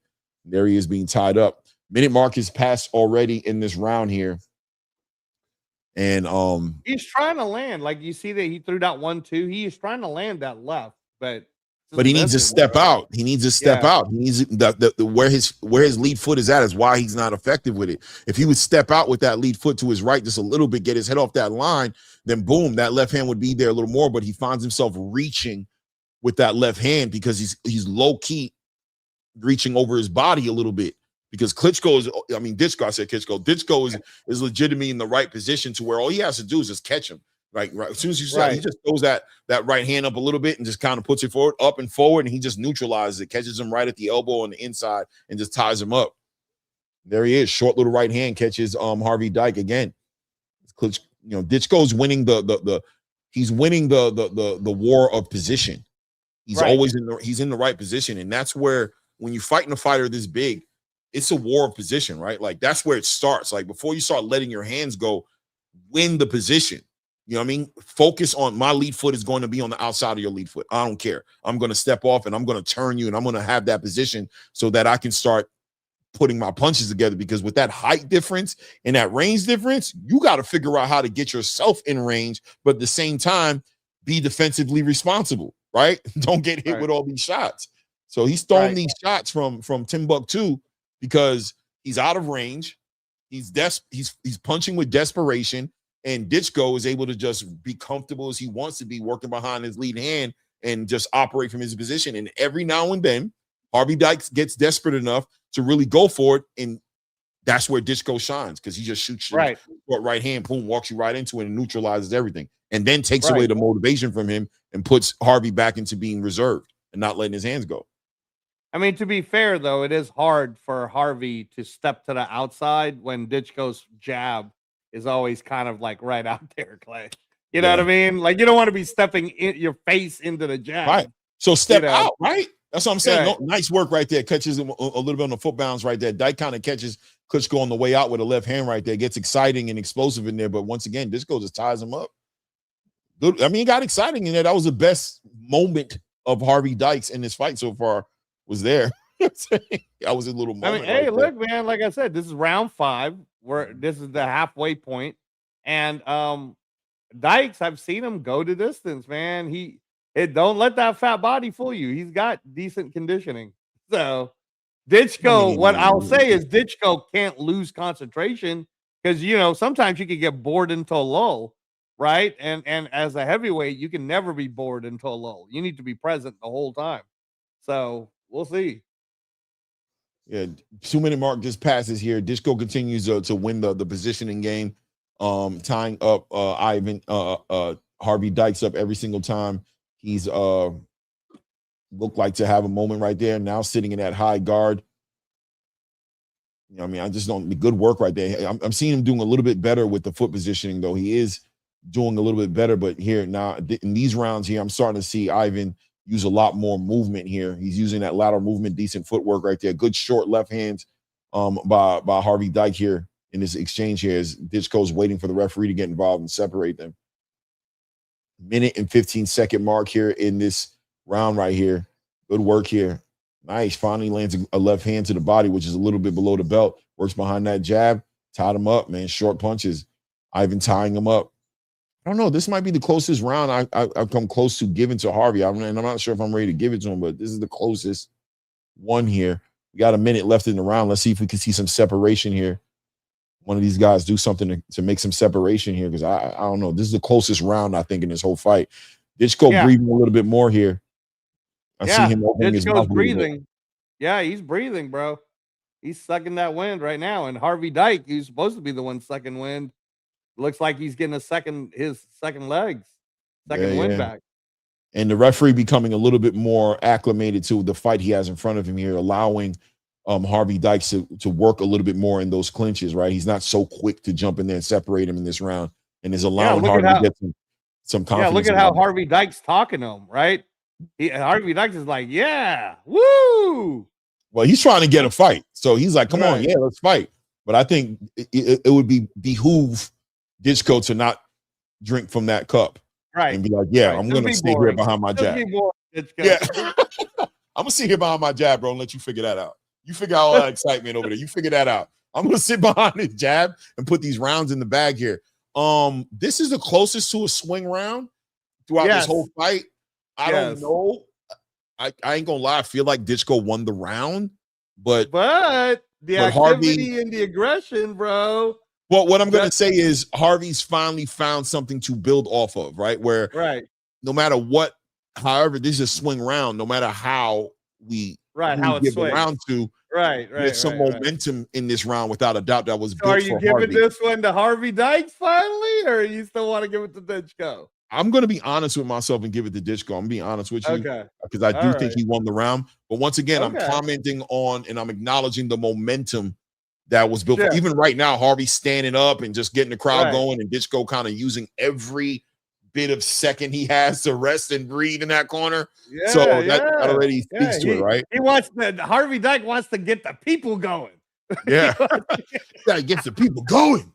There he is being tied up. Minute mark is passed already in this round here. And he's trying to land. Like, you see that he threw that 1-2. He is trying to land that left, but he needs to step out. He needs to step out. He needs where his lead foot is at is why he's not effective with it. If he would step out with that lead foot to his right just a little bit, get his head off that line, then boom, that left hand would be there a little more. But he finds himself reaching with that left hand because he's low key reaching over his body a little bit, because Ditchko is legitimately in the right position to where all he has to do is just catch him. Right. As soon as you say, he just throws that right hand up a little bit and just kind of puts it forward, up and forward, and he just neutralizes it, catches him right at the elbow on the inside, and just ties him up. There he is, short little right hand catches Harvey Dyke again. Ditchko's winning he's winning the war of position. He's always in the right position, and that's where, when you're fighting a fighter this big, it's a war of position, right? Like, that's where it starts. Like, before you start letting your hands go, win the position. You know what I mean? Focus on, my lead foot is going to be on the outside of your lead foot. I don't care. I'm going to step off and I'm going to turn you, and I'm going to have that position so that I can start putting my punches together. Because with that height difference and that range difference, you got to figure out how to get yourself in range, but at the same time, be defensively responsible, right? Don't get hit with all these shots. So he's throwing these shots from Timbuktu because he's out of range. He's punching with desperation, and Ditchko is able to just be comfortable as he wants to be, working behind his lead hand and just operate from his position. And every now and then, Harvey Dyke gets desperate enough to really go for it, and that's where Ditchko shines, because he just shoots right hand, boom, walks you right into it and neutralizes everything, and then takes away the motivation from him and puts Harvey back into being reserved and not letting his hands go. I mean, to be fair, though, it is hard for Harvey to step to the outside when Ditchko's jab is always kind of like right out there, Clay. You know what I mean? Like, you don't want to be stepping your face into the jab. Right. So step out, right? That's what I'm saying. No, nice work right there. Catches him a little bit on the foot bounce right there. Dyke kind of catches Klitschko on the way out with a left hand right there. Gets exciting and explosive in there. But once again, Ditchko just ties him up. Good. I mean, it got exciting in there. That was the best moment of Harvey Dyke's in this fight so far. Was there. That was a little moment. I mean, hey, look, man, like I said, this is round 5. This is the halfway point. And Dykes, I've seen him go to distance, man. Don't let that fat body fool you. He's got decent conditioning. So Ditchko, what I'll say is Ditchko can't lose concentration, because, you know, sometimes you can get bored into a lull, right? And as a heavyweight, you can never be bored into a lull. You need to be present the whole time. So we'll see. Yeah, 2-minute mark just passes here. Ditchko continues to win the positioning game, tying up Harvey Dykes up every single time. He's looked like to have a moment right there. Now sitting in that high guard. You know, I mean, I just don't. Good work right there. I'm seeing him doing a little bit better with the foot positioning, though. He is doing a little bit better, but here now in these rounds here, I'm starting to see Ivan use a lot more movement here. He's using that lateral movement, decent footwork right there. Good short left hands by Harvey Dyke here in this exchange here, as Ditchko's waiting for the referee to get involved and separate them. Minute and 15-second mark here in this round right here. Good work here. Nice. Finally lands a left hand to the body, which is a little bit below the belt. Works behind that jab. Tied him up, man. Short punches. Ivan tying him up. I don't know. This might be the closest round I've come close to giving to Harvey. And I'm not sure if I'm ready to give it to him, but this is the closest one here. We got a minute left in the round. Let's see if we can see some separation here. One of these guys do something to make some separation here, because I don't know. This is the closest round, I think, in this whole fight. Ditchko breathing a little bit more here. I see him opening his mouth. Breathing. Yeah, he's breathing, bro. He's sucking that wind right now. And Harvey Dyke, who's supposed to be the one sucking wind, looks like he's getting his second legs, wind back. And the referee becoming a little bit more acclimated to the fight he has in front of him here, allowing Harvey Dykes to work a little bit more in those clinches, right? He's not so quick to jump in there and separate him in this round, and is allowing Harvey to get some confidence. Yeah, look at how Harvey Dykes talking to him, right? Harvey Dykes is like, yeah, woo. Well, he's trying to get a fight, so he's like, come on, yeah, let's fight. But I think it would behoove Ditchko to not drink from that cup, right? And be like, yeah, I'm going to sit here behind my jab. Yeah, I'm going to sit here behind my jab, bro, and let you figure that out. You figure out all that excitement over there. You figure that out. I'm going to sit behind this jab and put these rounds in the bag here. This is the closest to a swing round throughout this whole fight. I don't know. I ain't gonna lie. I feel like Ditchko won the round, but the activity Harvey, and the aggression, bro. Well, what I'm gonna say is Harvey's finally found something to build off of, right? Where no matter what, however, this is a swing round. No matter how we how it give swings. The round to there's some momentum in this round without a doubt that was built. Are you giving this one to Harvey Dykes finally, or you still want to give it to Ditchko? I'm going to be honest with myself and give it to Ditchko. I'm going to be honest with you because I do think he won the round. But once again, I'm commenting on and I'm acknowledging the momentum that was built. Even right now, Harvey's standing up and just getting the crowd going, and Ditchko kind of using every bit of second he has to rest and breathe in that corner. So that already speaks to it, right? He wants Harvey Dykes wants to get the people going. Yeah, gotta get the people going.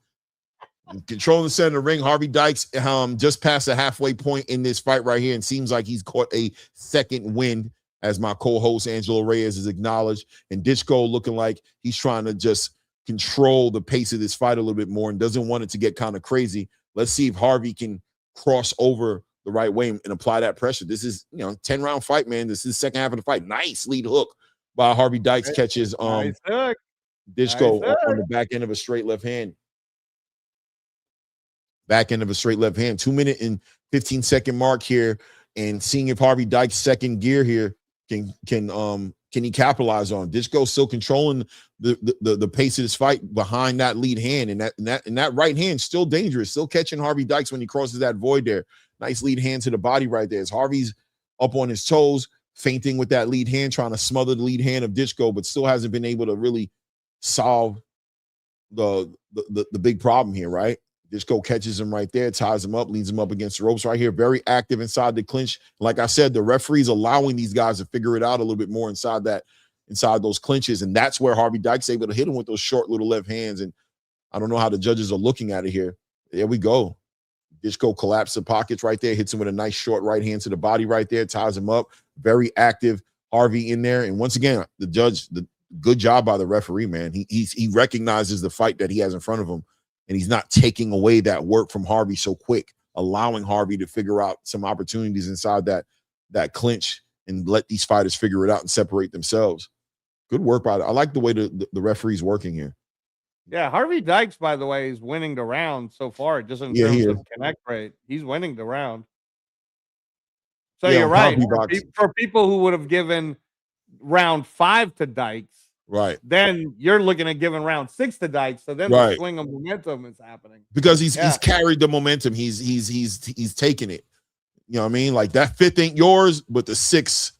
Controlling the center of the ring, Harvey Dykes just past the halfway point in this fight right here, and seems like he's caught a second wind, as my co-host Angelo Reyes has acknowledged. And Ditchko looking like he's trying to just control the pace of this fight a little bit more and doesn't want it to get kind of crazy. Let's see if Harvey can cross over the right way and apply that pressure. This is 10-round fight, man. This is the second half of the fight. Nice lead hook by Harvey Dykes, catches Ditchko on the back end of a straight left hand. Back end of a straight left hand. 2-minute and 15-second mark here, and seeing if Harvey Dykes' second gear here can he capitalize on. Ditchko still controlling the pace of this fight behind that lead hand, and that right hand still dangerous, still catching Harvey Dykes when he crosses that void there. Nice lead hand to the body right there. As Harvey's up on his toes, feinting with that lead hand, trying to smother the lead hand of Ditchko, but still hasn't been able to really solve the big problem here, right? Ditchko catches him right there, ties him up, leads him up against the ropes right here. Very active inside the clinch. Like I said, the referee's allowing these guys to figure it out a little bit more inside those clinches. And that's where Harvey Dykes able to hit him with those short little left hands. And I don't know how the judges are looking at it here. There we go. Ditchko collapsed the pockets right there, hits him with a nice short right hand to the body right there, ties him up. Very active Harvey in there. And once again, the good job by the referee, man. He recognizes the fight that he has in front of him. And he's not taking away that work from Harvey so quick, allowing Harvey to figure out some opportunities inside that clinch and let these fighters figure it out and separate themselves. Good work by I like the way the referee's working here. Yeah, Harvey Dykes, by the way, is winning the round so far, just in terms of connect rate. He's winning the round. So you're right. For people who would have given round 5 to Dykes, right, then you're looking at giving round 6 to Dykes. So then the swing of momentum is happening because he's carried the momentum. He's taking it. You know what I mean? Like that 5th ain't yours, but the 6th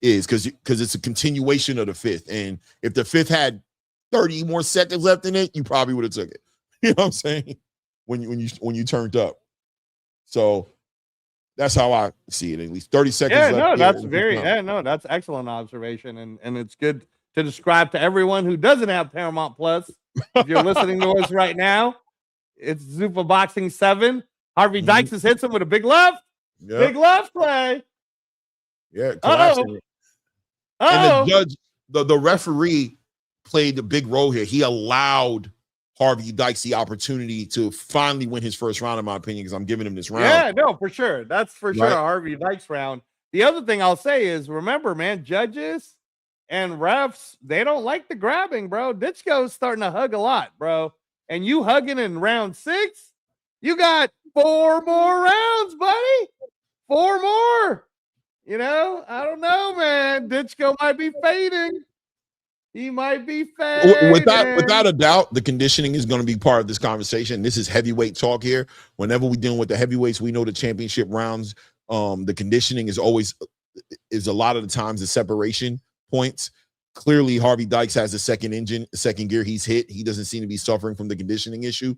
is because it's a continuation of the 5th. And if the 5th had 30 more seconds left in it, you probably would have took it. You know what I'm saying? When you turned up. So that's how I see it. At least 30 seconds left. No, that's that's excellent observation, and it's good to describe to everyone who doesn't have Paramount Plus. If you're listening to us right now, it's ZUFFA Boxing 7. Harvey Dykes has hits him with a big left. Yep. Big left play. Yeah. And the judge, the referee played a big role here. He allowed Harvey Dykes the opportunity to finally win his first round, in my opinion, because I'm giving him this round. Yeah, no, for sure. That's for sure a Harvey Dykes round. The other thing I'll say is, remember, man, judges and refs, they don't like the grabbing, bro. Ditchko's starting to hug a lot, bro. And you hugging in round 6, you got 4 more rounds, buddy. 4 more. You know, I don't know, man. Ditchko might be fading. He might be fading. Without a doubt, the conditioning is going to be part of this conversation. This is heavyweight talk here. Whenever we're dealing with the heavyweights, we know the championship rounds. The conditioning is a lot of the times the separation points. Clearly, Harvey Dykes has the second gear he's hit. He doesn't seem to be suffering from the conditioning issue.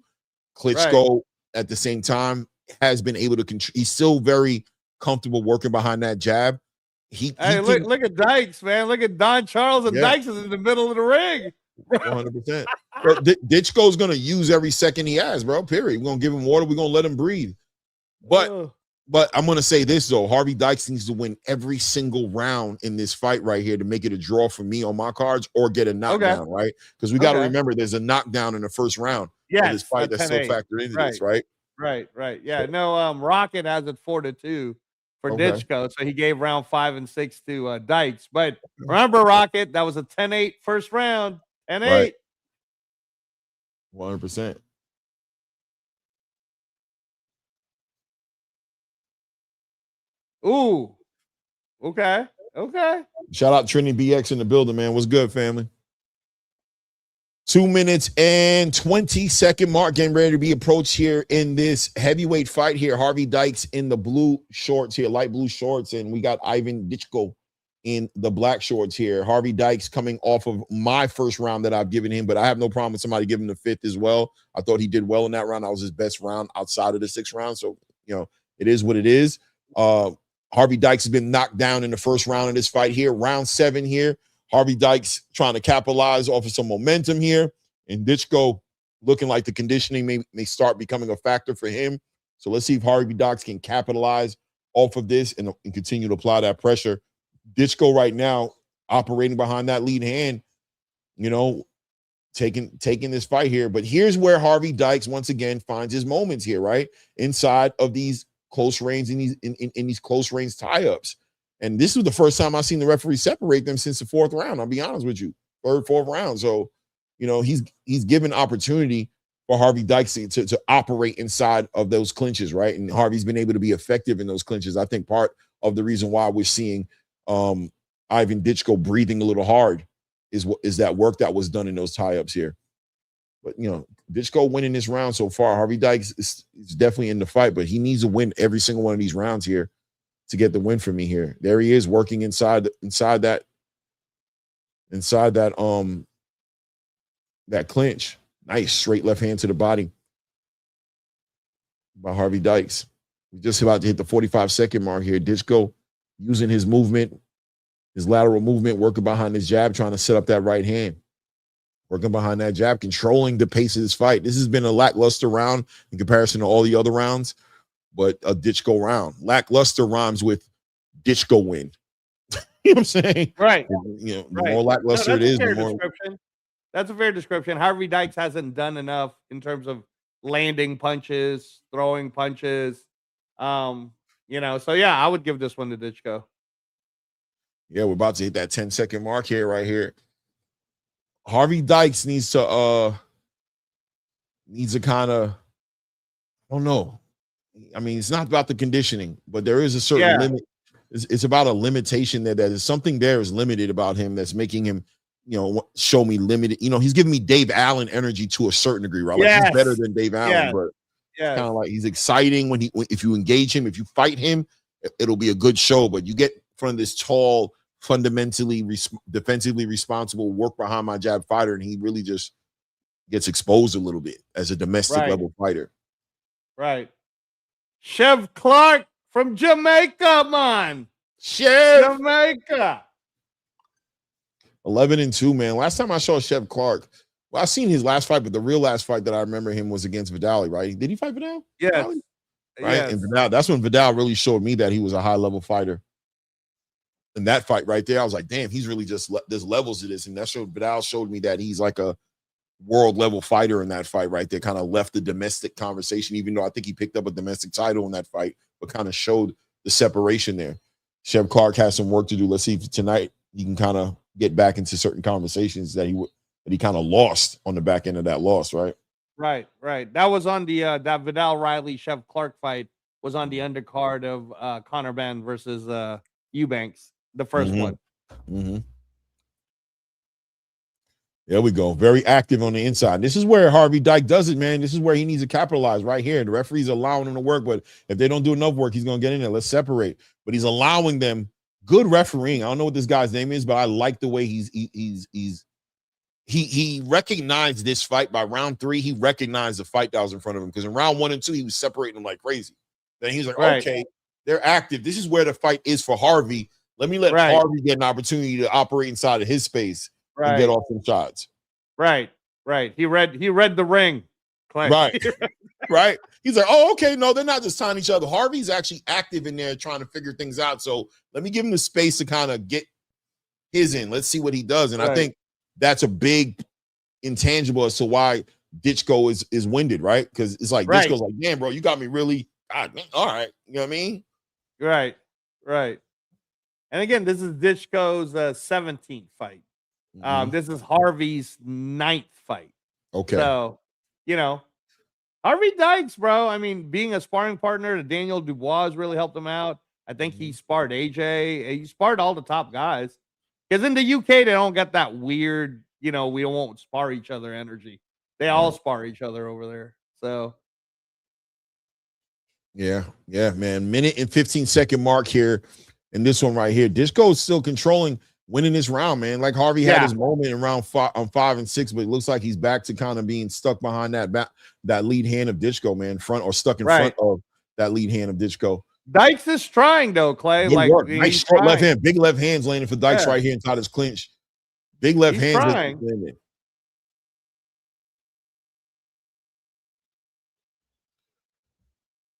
Klitschko, at the same time, has been able to he's still very comfortable working behind that jab. Look at Dykes, man. Look at Don Charles and Dykes is in the middle of the ring. 100%. Ditchko's going to use every second he has, bro, period. We're going to give him water. We're going to let him breathe. But I'm going to say this, though. Harvey Dykes needs to win every single round in this fight right here to make it a draw for me on my cards or get a knockdown, right? Because we got to remember there's a knockdown in the first round of this fight that's still factored into this, right? Right. Yeah, no, Rocket has it 4-2 for Ditchko, so he gave round 5 and 6 to Dykes. But remember, Rocket, that was a 10-8 first round. 10-8. Right. 100%. Ooh. Okay. Shout out Trinity BX in the building, man. What's good, family? 2 minutes and 20-second mark getting ready to be approached here in this heavyweight fight here. Harvey Dykes in the blue shorts here, light blue shorts, and we got Ivan Ditchko in the black shorts here. Harvey Dykes coming off of my first round that I've given him, but I have no problem with somebody giving the 5th as well. I thought he did well in that round. That was his best round outside of the 6th round. So, it is what it is. Harvey Dykes has been knocked down in the first round of this fight here. Round 7 here. Harvey Dykes trying to capitalize off of some momentum here. And Ditchko looking like the conditioning may start becoming a factor for him. So let's see if Harvey Dykes can capitalize off of this and continue to apply that pressure. Ditchko right now operating behind that lead hand, taking this fight here. But here's where Harvey Dykes once again finds his moments here, right? Inside of these close range in these close range tie-ups. And this was the first time I've seen the referee separate them since the 4th round. I'll be honest with you. 3rd, 4th round. So, he's given opportunity for Harvey Dykes to operate inside of those clinches, right? And Harvey's been able to be effective in those clinches. I think part of the reason why we're seeing Ivan Ditchko breathing a little hard is that work that was done in those tie-ups here. But, Ditchko winning this round so far. Harvey Dykes is definitely in the fight, but he needs to win every single one of these rounds here to get the win for me here. There he is working inside that clinch. Nice straight left hand to the body by Harvey Dykes. We're just about to hit the 45-second mark here. Ditchko using his movement, his lateral movement, working behind his jab, trying to set up that right hand. Working behind that jab, controlling the pace of this fight. This has been a lackluster round in comparison to all the other rounds, but a Ditchko round. Lackluster rhymes with Ditchko win. You know what I'm saying? Right. The more lackluster it is, the more. That's a fair description. Harvey Dykes hasn't done enough in terms of landing punches, throwing punches. So yeah, I would give this one to Ditchko. Yeah, we're about to hit that 10-second mark here, right here. Harvey Dykes needs to kind of, I don't know. I mean, it's not about the conditioning, but there is a certain limit. It's about a limitation that is something there is limited about him that's making him, show me limited. He's giving me Dave Allen energy to a certain degree, right? Like he's better than Dave Allen, but kind of like he's exciting if you engage him, if you fight him, it'll be a good show. But you get in front of this tall, fundamentally defensively responsible, work behind my jab fighter, and he really just gets exposed a little bit as a domestic level fighter. Right. Chev Clark from Jamaica, man. Chev. Jamaica. 11-2, man. Last time I saw Chev Clark, well, I've seen his last fight, but the real last fight that I remember him was against Vidal, right? Did he fight Vidal? Yes. Right? Yes. And Vidal, that's when Vidal really showed me that he was a high-level fighter. In that fight right there, I was like, damn, he's really there's levels to this. And Vidal showed me that he's like a world level fighter in that fight right there. Kind of left the domestic conversation, even though I think he picked up a domestic title in that fight, but kind of showed the separation there. Chev Clark has some work to do. Let's see if tonight he can kind of get back into certain conversations that he kind of lost on the back end of that loss, right? Right. That was on the that Vidal Riley Chev Clark fight was on the undercard of Conor Benn versus Eubanks. The first one. Mm-hmm. There we go. Very active on the inside. This is where Harvey Dykes does it, man. This is where he needs to capitalize right here. The referee's allowing him to work, but if they don't do enough work, he's going to get in there. Let's separate. But he's allowing them good refereeing. I don't know what this guy's name is, but I like the way he recognized this fight by round 3. He recognized the fight that was in front of him, because in round 1 and 2 he was separating them like crazy. Then he was like, okay, they're active. This is where the fight is for Harvey. Let me let Harvey get an opportunity to operate inside of his space and get off some shots. Right. He read the ring. Clay. Right. He's like, oh, okay, no, they're not just tying each other. Harvey's actually active in there trying to figure things out. So let me give him the space to kind of get his in. Let's see what he does. And I think that's a big intangible as to why Ditchko is winded, right? Because it's like Ditchko's like, damn, bro, you got me really. God, all right, you know what I mean? Right. And again, this is Ditchko's 17th fight. This is Harvey's 9th fight. Okay. So, Harvey Dykes, bro. I mean, being a sparring partner to Daniel Dubois really helped him out. I think he sparred AJ. He sparred all the top guys. Because in the UK, they don't get that weird, we won't spar each other energy. They all spar each other over there. So. Yeah, man. Minute and 15-second mark here in this one right here. Ditchko is still controlling, winning this round, man. Like Harvey had his moment in round 5 and 6, but it looks like he's back to kind of being stuck behind that lead hand of Ditchko, man. Front of that lead hand of Ditchko. Dykes is trying though, Clay. Good work. Nice short left hand, big left hands landing for Dykes right here inside his clinch. Big left hands landing.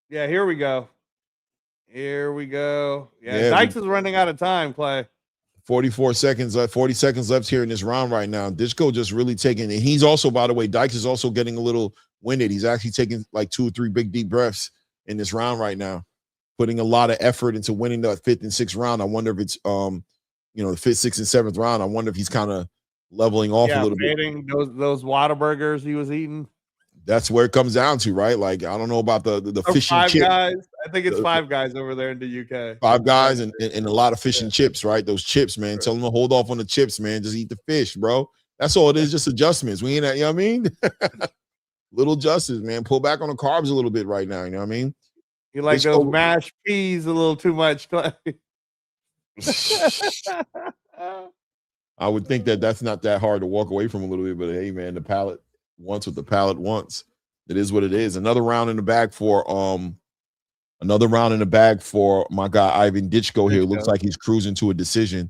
Yeah, here we go. Yeah, Dykes is running out of time, Clay. 40 seconds left here in this round right now. Ditchko just really taking it. He's also, by the way, Dykes is also getting a little winded. He's actually taking like 2 or 3 big deep breaths in this round right now, putting a lot of effort into winning the 5th and 6th round. I wonder if it's the 5th, 6th, and 7th round. I wonder if he's kind of leveling off a little bit. Those Whataburgers he was eating. That's where it comes down to, right? Like, I don't know about the fish and chip. Guys. I think it's 5 guys over there in the UK. 5 guys and a lot of fish and chips, right? Those chips, man. Tell them to hold off on the chips, man. Just eat the fish, bro. That's all it is, just adjustments. We ain't that, you know what I mean? Little adjustments, man. Pull back on the carbs a little bit right now, you know what I mean? You like those mashed peas a little too much, Clay. I would think that's not that hard to walk away from a little bit, but hey, man, the palate wants what the palate wants. It is what it is. Another round in the bag for my guy Ivan Ditchko here. Looks like he's cruising to a decision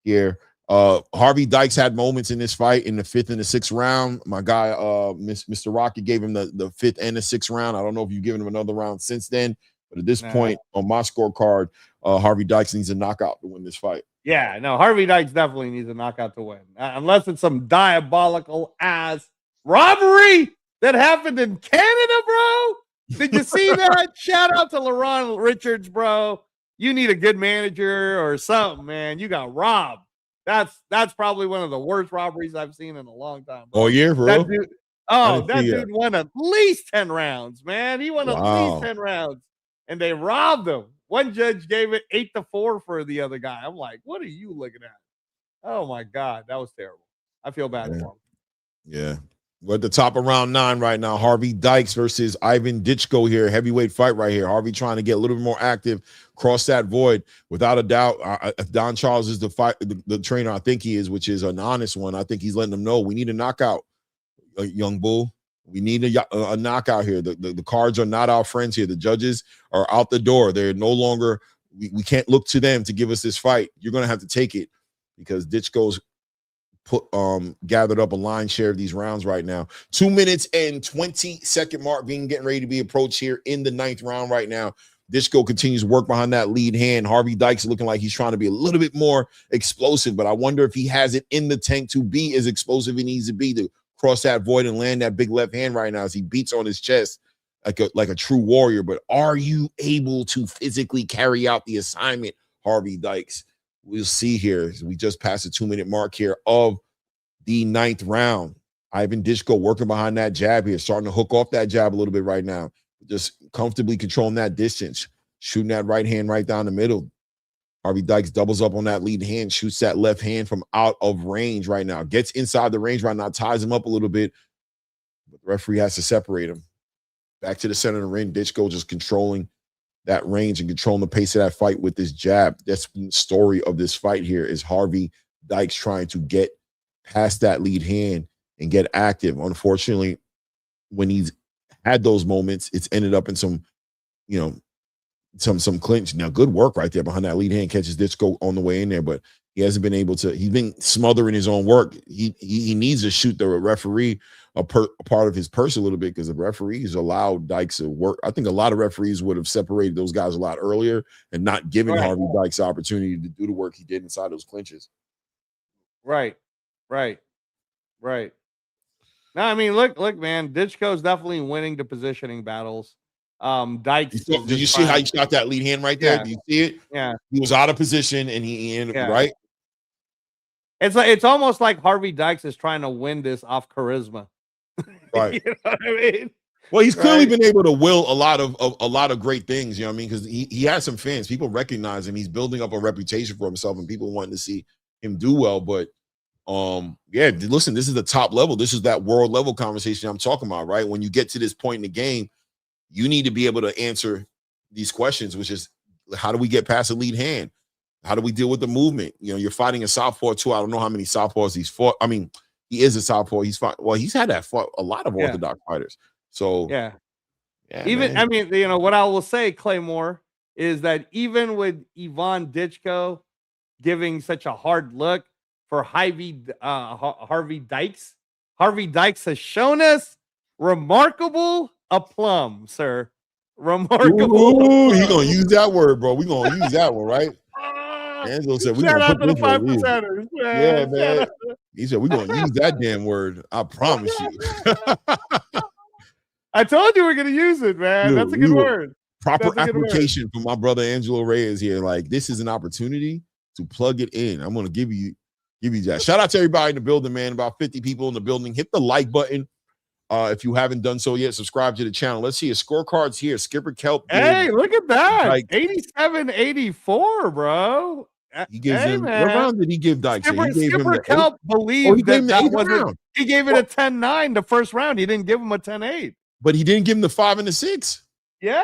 here. Harvey Dykes had moments in this fight in the 5th and the 6th round. My guy Mr. Rocky gave him the 5th and the 6th round. I don't know if you've given him another round since then, but at this point on my scorecard, Harvey Dykes needs a knockout to win this fight. Yeah, no, Harvey Dykes definitely needs a knockout to win, unless it's some diabolical ass robbery that happened in Canada, bro. Did you see that? Shout out to LaRon Richards, bro. You need a good manager or something, man. You got robbed. That's probably one of the worst robberies I've seen in a long time, bro. Oh, yeah, bro. That dude won at least 10 rounds, man. He won at least 10 rounds, and they robbed him. One judge gave it 8-4 for the other guy. I'm like, what are you looking at? Oh, my God. That was terrible. I feel bad for him. Yeah. We're at the top of round 9 right now. Harvey Dykes versus Ivan Ditchko here. Heavyweight fight right here. Harvey trying to get a little bit more active, cross that void. Without a doubt, if Don Charles is the trainer I think he is, which is an honest one, I think he's letting them know we need a knockout, young bull. We need a knockout here. The cards are not our friends here. The judges are out the door. They're no longer, we can't look to them to give us this fight. You're going to have to take it because Ditchko's gathered up a line share of these rounds right now. 2 minutes and 20-second mark getting ready to be approached here in the 9th round right now. Ditchko continues to work behind that lead hand. Harvey Dykes looking like he's trying to be a little bit more explosive, but I wonder if he has it in the tank to be as explosive as he needs to be to cross that void and land that big left hand right now as he beats on his chest like a true warrior. But are you able to physically carry out the assignment, Harvey Dykes? We'll see here. We just passed the 2-minute mark here of the 9th round. Ivan Ditchko working behind that jab here, starting to hook off that jab a little bit right now. Just comfortably controlling that distance, shooting that right hand right down the middle. Harvey Dykes doubles up on that lead hand, shoots that left hand from out of range right now. Gets inside the range right now, ties him up a little bit. But the referee has to separate him. Back to the center of the ring. Ditchko just controlling that range and controlling the pace of that fight with this jab. That's the story of this fight here is Harvey Dykes trying to get past that lead hand and get active. Unfortunately, when he's had those moments, it's ended up in some, you know, some clinch. Now, good work right there behind that lead hand, catches Ditchko on the way in there, but he hasn't been able to. He's been smothering his own work. He needs to shoot the referee a part of his purse a little bit, because the referees allowed Dykes to work. I think a lot of referees would have separated those guys a lot earlier and not given Harvey Dykes the opportunity to do the work he did inside those clinches. Right. No, I mean, look, man, Ditchko's definitely winning the positioning battles. Dykes. Did you see how he shot that lead hand right there? Yeah. Do you see it? Yeah. He was out of position and he ended right. It's almost like Harvey Dykes is trying to win this off charisma. Right. You know what I mean? Well, he's clearly been able to will a lot of great things, you know what I mean? Because he has some fans. People recognize him. He's building up a reputation for himself, and people wanting to see him do well. But yeah, listen, this is the top level. This is that world level conversation I'm talking about, right? When you get to this point in the game, you need to be able to answer these questions, which is, how do we get past the lead hand? How do we deal with the movement? You know, you're fighting a southpaw too. I don't know how many southpaws he's fought. I mean, he is a southpaw. He's fought. Well, he's had that fought a lot of orthodox fighters. So yeah, even man. I mean, you know what I will say, Claymore, is that even with Ivan Ditchko giving such a hard look for Harvey Dykes, Harvey Dykes has shown us remarkable aplomb, sir. Remarkable. Ooh, he gonna use that word, bro. We gonna use that one, right? Angelo said, "We gonna put this 5%ers." Yeah, man. He said, "We're gonna use that damn word. I promise you." I told you we're gonna use it, man. Dude, that's a good word. Proper application from my brother Angelo Reyes here. Like, this is an opportunity to plug it in. I'm gonna give you that. Shout out to everybody in the building, man. About 50 people in the building. Hit the like button. If you haven't done so yet, subscribe to the channel. Let's see his scorecards here. Skipper Kelp. Hey, look at that. Like 87-84, bro. He gives him, what round did he give Dykes? Skipper Kelp believed that wasn't. He gave it a 10-9 the first round. He didn't give him a 10-8. But he didn't give him the 5 and the 6. Yeah,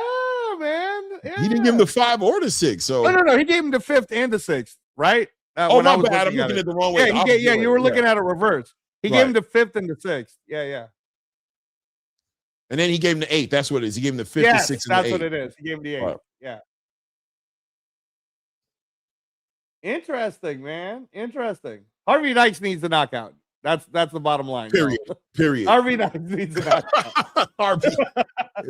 man. Yeah. He didn't give him the 5 or the 6. So no. He gave him the 5th and the 6th, right? My bad. I'm looking at the wrong way. Yeah, you were looking at it reverse. He gave him the 5th and the 6th. Yeah. And then he gave him the 8th. That's what it is. He gave him the 5th, the 6th, and the 8th. That's what it is. He gave him the 8th. Right. Yeah. Interesting, man. Interesting. Harvey Dykes needs the knockout. That's the bottom line. Period. Harvey Dykes needs the knockout. Harvey.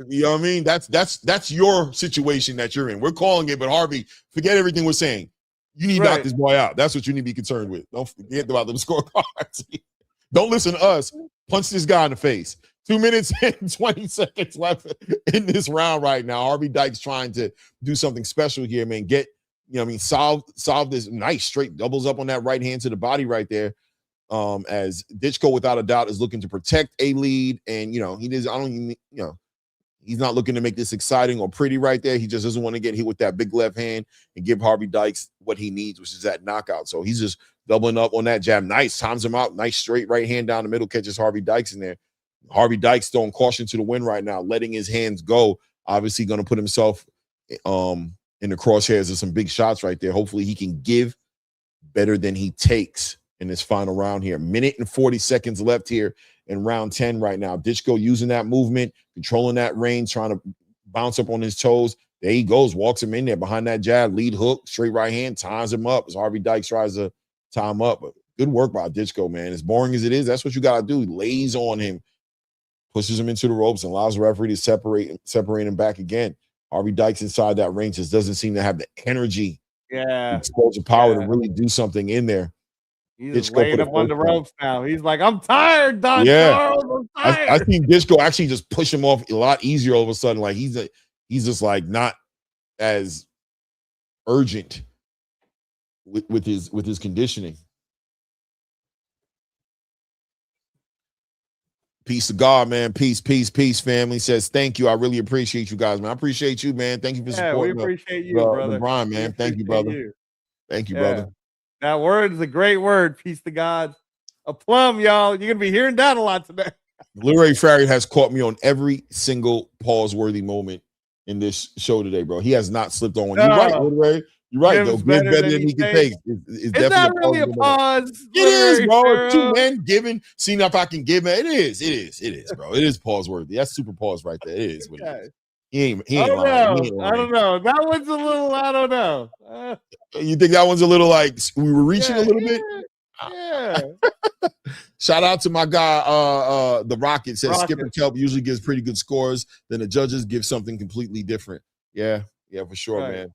You know what I mean? That's your situation that you're in. We're calling it, but Harvey, forget everything we're saying. You need to knock this boy out. That's what you need to be concerned with. Don't forget about the scorecards. Don't listen to us. Punch this guy in the face. 2 minutes and 20 seconds left in this round right now. Harvey Dykes trying to do something special here, man. Get, you know what I mean, solve this nice straight doubles up on that right hand to the body right there. As Ditchko, without a doubt, is looking to protect a lead. And, you know, he's not looking to make this exciting or pretty right there. He just doesn't want to get hit with that big left hand and give Harvey Dykes what he needs, which is that knockout. So he's just doubling up on that jab. Nice, times him out. Nice straight right hand down the middle, catches Harvey Dykes in there. Harvey Dykes throwing caution to the wind right now, letting his hands go. Obviously going to put himself in the crosshairs of some big shots right there. Hopefully he can give better than he takes in this final round here. Minute and 40 seconds left here in round 10 right now. Ditchko using that movement, controlling that range, trying to bounce up on his toes. There he goes, walks him in there behind that jab, lead hook, straight right hand, ties him up as Harvey Dykes tries to tie him up. But good work by Ditchko, man. As boring as it is, that's what you got to do. He lays on him, pushes him into the ropes, and allows the referee to separate him back again. Harvey Dykes inside that range just doesn't seem to have the energy, explosive power to really do something in there. He's laying up on the ropes now. He's like, I'm tired, Don Charles. I'm tired. I think Ditchko actually just push him off a lot easier all of a sudden. Like he's just like not as urgent with his conditioning. Peace to God, man. Peace, family. Says, thank you. I really appreciate you guys, man. I appreciate you, man. Thank you for supporting. We appreciate you, brother. Brian, man. Thank you, brother. Thank you, brother. That word is a great word. Peace to God. A plum, y'all. You're going to be hearing that a lot today. Blu-ray Farrier has caught me on every single pause-worthy moment in this show today, bro. He has not slipped on one. You're right, Woodway. You're right, though. Gives Give better than he can take. It's Is that definitely really a pause? It is, bro. Two men giving. Seeing if I can give, man. It is, bro. It is pause worthy. That's super pause right there. It is what it is. He ain't lying. I don't know. That one's a little, I don't know. You think that one's a little like we were reaching a little bit? Yeah. Shout out to my guy, the Rocket says Skipper Kelp usually gives pretty good scores. Then the judges give something completely different. Yeah, for sure, man.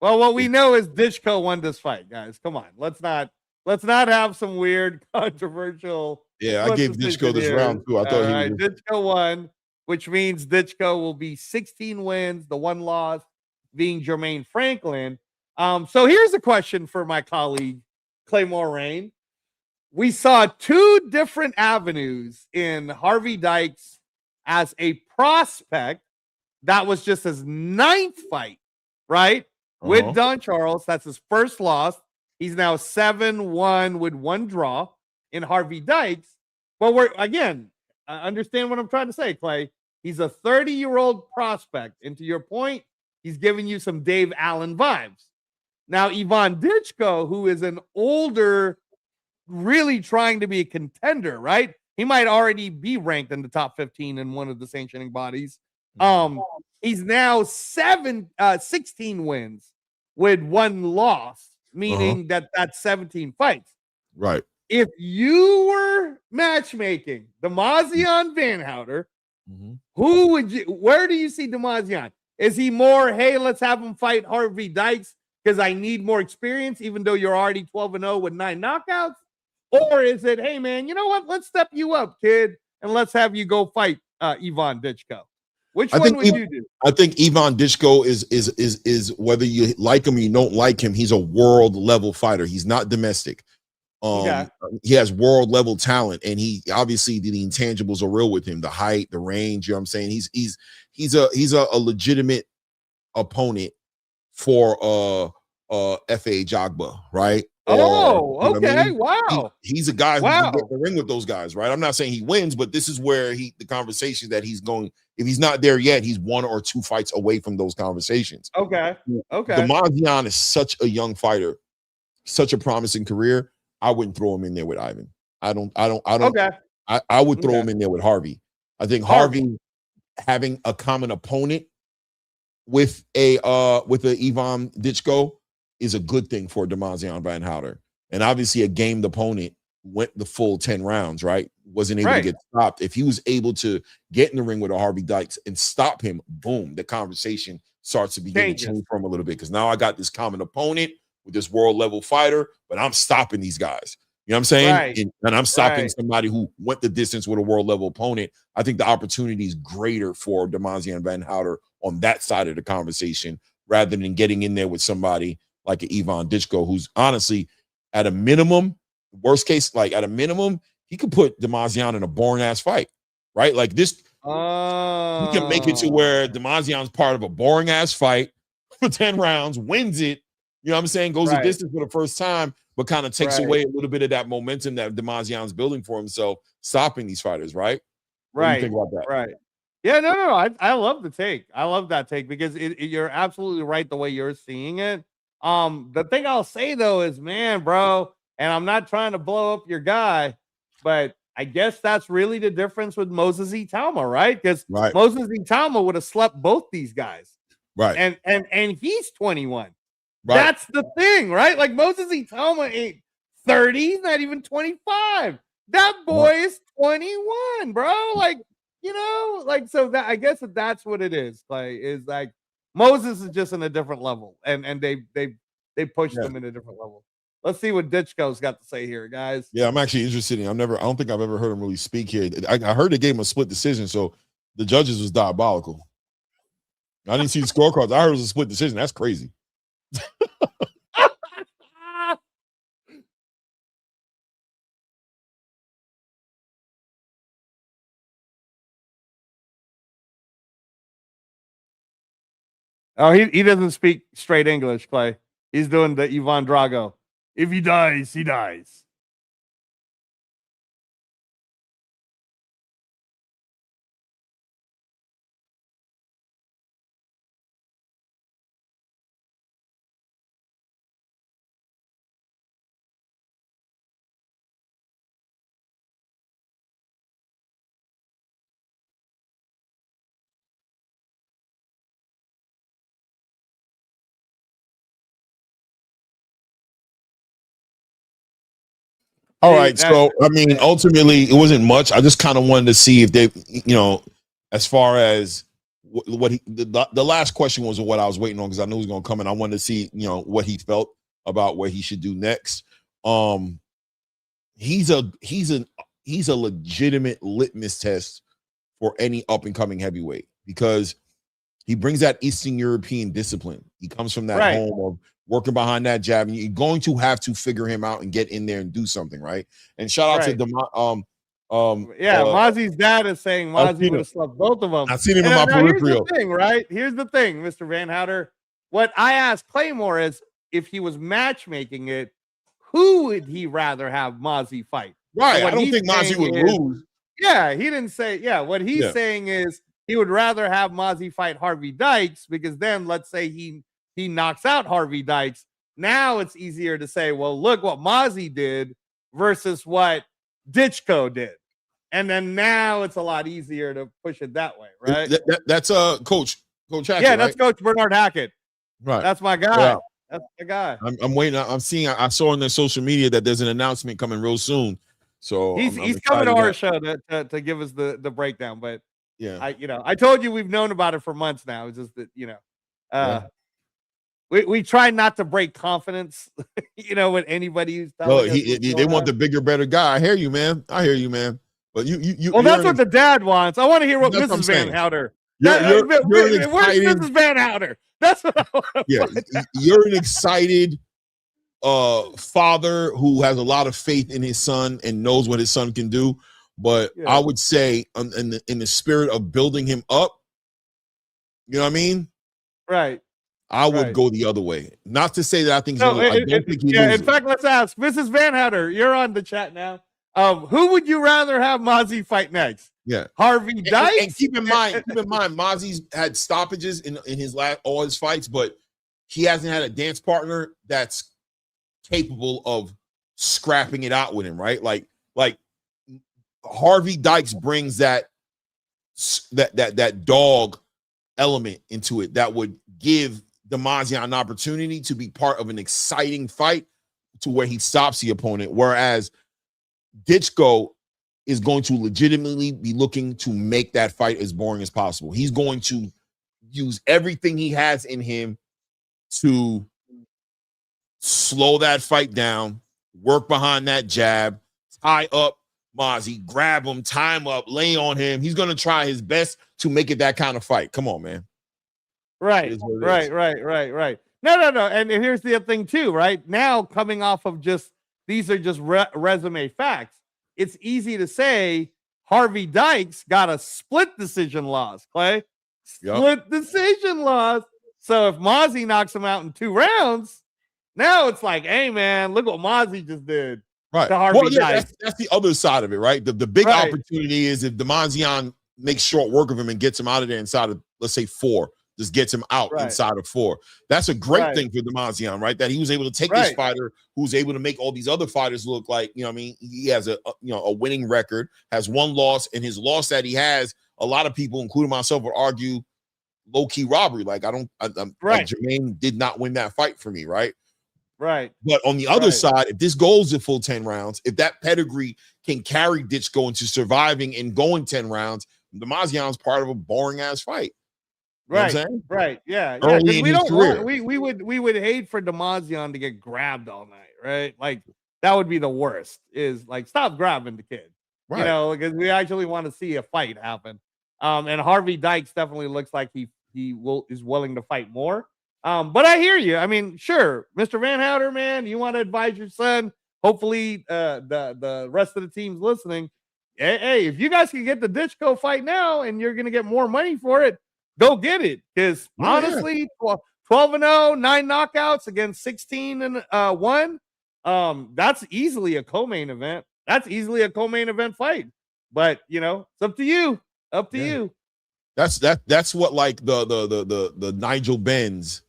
Well, what we know is Ditchko won this fight, guys. Come on, let's not have some weird controversial. Yeah, I gave Ditchko this round too. I thought he was. Ditchko won, which means Ditchko will be 16 wins, the one loss being Jermaine Franklin. So here's a question for my colleague Claymore Rain. We saw two different avenues in Harvey Dykes as a prospect. That was just his 9th fight, right? With Don Charles. That's his first loss. He's now 7-1 with 1 draw in Harvey Dykes. But understand what I'm trying to say, Clay. He's a 30-year-old prospect. And to your point, he's giving you some Dave Allen vibes. Now, Ivan Ditchko, who is an older, really trying to be a contender, right? He might already be ranked in the top 15 in one of the sanctioning bodies. He's now 16 wins with 1 loss, meaning that's 17 fights. Right. If you were matchmaking Demazian Vanhouter, where do you see Demazian? Is he more, hey, let's have him fight Harvey Dykes because I need more experience, even though you're already 12-0 with 9 knockouts? Or is it, hey, man, you know what? Let's step you up, kid, and let's have you go fight Ivan Ditchko. Which one would you do? I think Ivan Ditchko is whether you like him or you don't like him, he's a world level fighter. He's not domestic. He has world level talent, and he obviously the intangibles are real with him. The height, the range. You know what I'm saying? He's a legitimate opponent for F.A. Jagba, right? Wow. He's a guy who can get in the ring with those guys, right? I'm not saying he wins, but this is where the conversation that he's going. If he's not there yet, he's 1 or 2 fights away from those conversations. Okay. Demazian is such a young fighter, such a promising career. I wouldn't throw him in there with Ivan. I would throw him in there with Harvey. I think Harvey having a common opponent with a Ivan Ditchko is a good thing for Demazian Vanhouter. And obviously a gamed opponent went the full 10 rounds, right? Wasn't able to get stopped. If he was able to get in the ring with a Harvey Dykes and stop him, boom, the conversation starts to begin to change from a little bit. Because now I got this common opponent with this world level fighter, but I'm stopping these guys. You know what I'm saying? And I'm stopping somebody who went the distance with a world level opponent. I think the opportunity is greater for Demazian Vanhouter on that side of the conversation rather than getting in there with somebody like an Ivan Ditchko, who's honestly at a minimum, worst case, like at a minimum, he could put Demazian in a boring ass fight, right? Like this, he can make it to where Demazian's part of a boring ass fight for 10 rounds, wins it. You know what I'm saying? Goes the distance for the first time, but kind of takes away a little bit of that momentum that Demazian's building for himself, stopping these fighters, right? What do you think about that? Right. Yeah, no. I love the take. I love that take because you're absolutely right the way you're seeing it. The thing I'll say though is, man, bro, and I'm not trying to blow up your guy, but I guess that's really the difference with Moses Itama, right? Because Moses Itama would have slept both these guys, right? And he's 21. That's the thing, right? Like Moses Itama ain't 30, he's not even 25. That boy is 21, bro. Like, you know, like so that I guess that's what it is. Like, is like Moses is just in a different level, and they pushed him in a different level. Let's see what Ditchko's got to say here, guys. Yeah, I'm actually interested in. I don't think I've ever heard him really speak here. I heard they gave him a split decision, so the judges was diabolical. I didn't see the scorecards. I heard it was a split decision. That's crazy. Oh, he doesn't speak straight English, Clay. He's doing the Ivan Drago. If he dies, he dies. All right. So, I mean, ultimately, it wasn't much. I just kind of wanted to see if they, as far as what he, the last question was what I was waiting on because I knew he was going to come in. I wanted to see, what he felt about what he should do next. He's a legitimate litmus test for any up and coming heavyweight because he brings that Eastern European discipline. He comes from that home of working behind that jab, and you're going to have to figure him out and get in there and do something, right? And shout out to Mozzie's dad is saying Mozzie would have slept both of them. I've seen him in my peripheral. Here's the thing, right? Here's the thing, Mr. Van Houter. What I asked Claymore is if he was matchmaking it, who would he rather have Mozzie fight? Right. I don't think Mozzie would lose. Yeah, he didn't say. Yeah, what he's saying is he would rather have Mozzie fight Harvey Dykes because then let's say he knocks out Harvey Dykes. Now it's easier to say, well, look what Mozzie did versus what Ditchko did. And then now it's a lot easier to push it that way, right? That's Coach Hackett, yeah, that's Coach Bernard Hackett. Right. That's my guy. Yeah. That's the guy. I'm waiting. I saw on their social media that there's an announcement coming real soon. So he's coming to our show to give us the breakdown. But I told you we've known about it for months now. It's just that we try not to break confidence, with anybody who's telling us they want the bigger, better guy. I hear you, man. But you well, that's what the dad wants. I want to hear what Mrs. Van Houter. Where's Mrs. Van Houter? That's what I want. Yeah, you're an excited father who has a lot of faith in his son and knows what his son can do. But I would say, in the spirit of building him up, you know what I mean? Right. I would go the other way. Not to say that I think. I don't think he loses. In fact, let's ask Mrs. Van Houter. You're on the chat now. Who would you rather have Mozzie fight next? Yeah, Harvey Dykes. And keep in mind, Mozzie's had stoppages in all his fights, but he hasn't had a dance partner that's capable of scrapping it out with him, right? Like Harvey Dykes brings that dog element into it that would give Demazian an opportunity to be part of an exciting fight to where he stops the opponent, whereas Ditchko is going to legitimately be looking to make that fight as boring as possible. He's going to use everything he has in him to slow that fight down, work behind that jab, tie up Mozzie, grab him, tie him up, lay on him. He's going to try his best to make it that kind of fight. Come on, man. Right. No. And here's the other thing too, right? Now coming off of these are just resume facts. It's easy to say Harvey Dykes got a split decision loss, Clay. Split decision loss. So if Mozzie knocks him out in 2 rounds, now it's like, hey, man, look what Mozzie just did. Right. To Harvey Dykes. That's the other side of it, right? The big opportunity is if Demazian makes short work of him and gets him out of there inside of, let's say, 4. Just gets him out inside of 4. That's a great thing for Demazian, right? That he was able to take this fighter who's able to make all these other fighters look like, he has a winning record, has 1 loss, and his loss that he has, a lot of people, including myself, would argue low-key robbery. Like, like Jermaine did not win that fight for me, right? Right. But on the other side, if this goes the full 10 rounds, if that pedigree can carry Ditchko into surviving and going 10 rounds, Demazian's part of a boring-ass fight. Right. Yeah. Early in his career. We would hate for Demazian to get grabbed all night, right? Like that would be the worst. Is like stop grabbing the kid, right? Because we actually want to see a fight happen. And Harvey Dykes definitely looks like he is willing to fight more. But I hear you. I mean, sure, Mr. Van Houter, man, you want to advise your son. Hopefully, the rest of the team's listening. Hey, if you guys can get the Ditchko fight now, and you're gonna get more money for it. Go get it, because honestly, 12-0, 9 knockouts against 16-1. That's easily a co-main event. That's easily a co-main event fight. But it's up to you. Up to you. That's what like the Nigel Benz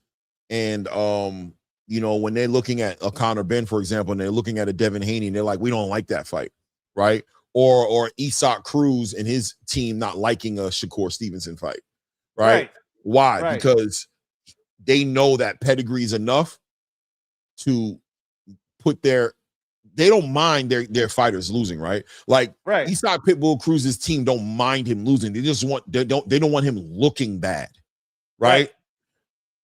and when they're looking at a Conor Ben, for example, and they're looking at a Devin Haney, and they're like, we don't like that fight, right? Or Isak Cruz and his team not liking a Shakur Stevenson fight. Right? Why? Right. Because they know that pedigree is enough to put their they don't mind their fighters losing, right? Like Right. Eastside Pitbull Cruz's team don't mind him losing. They just don't want him looking bad, right?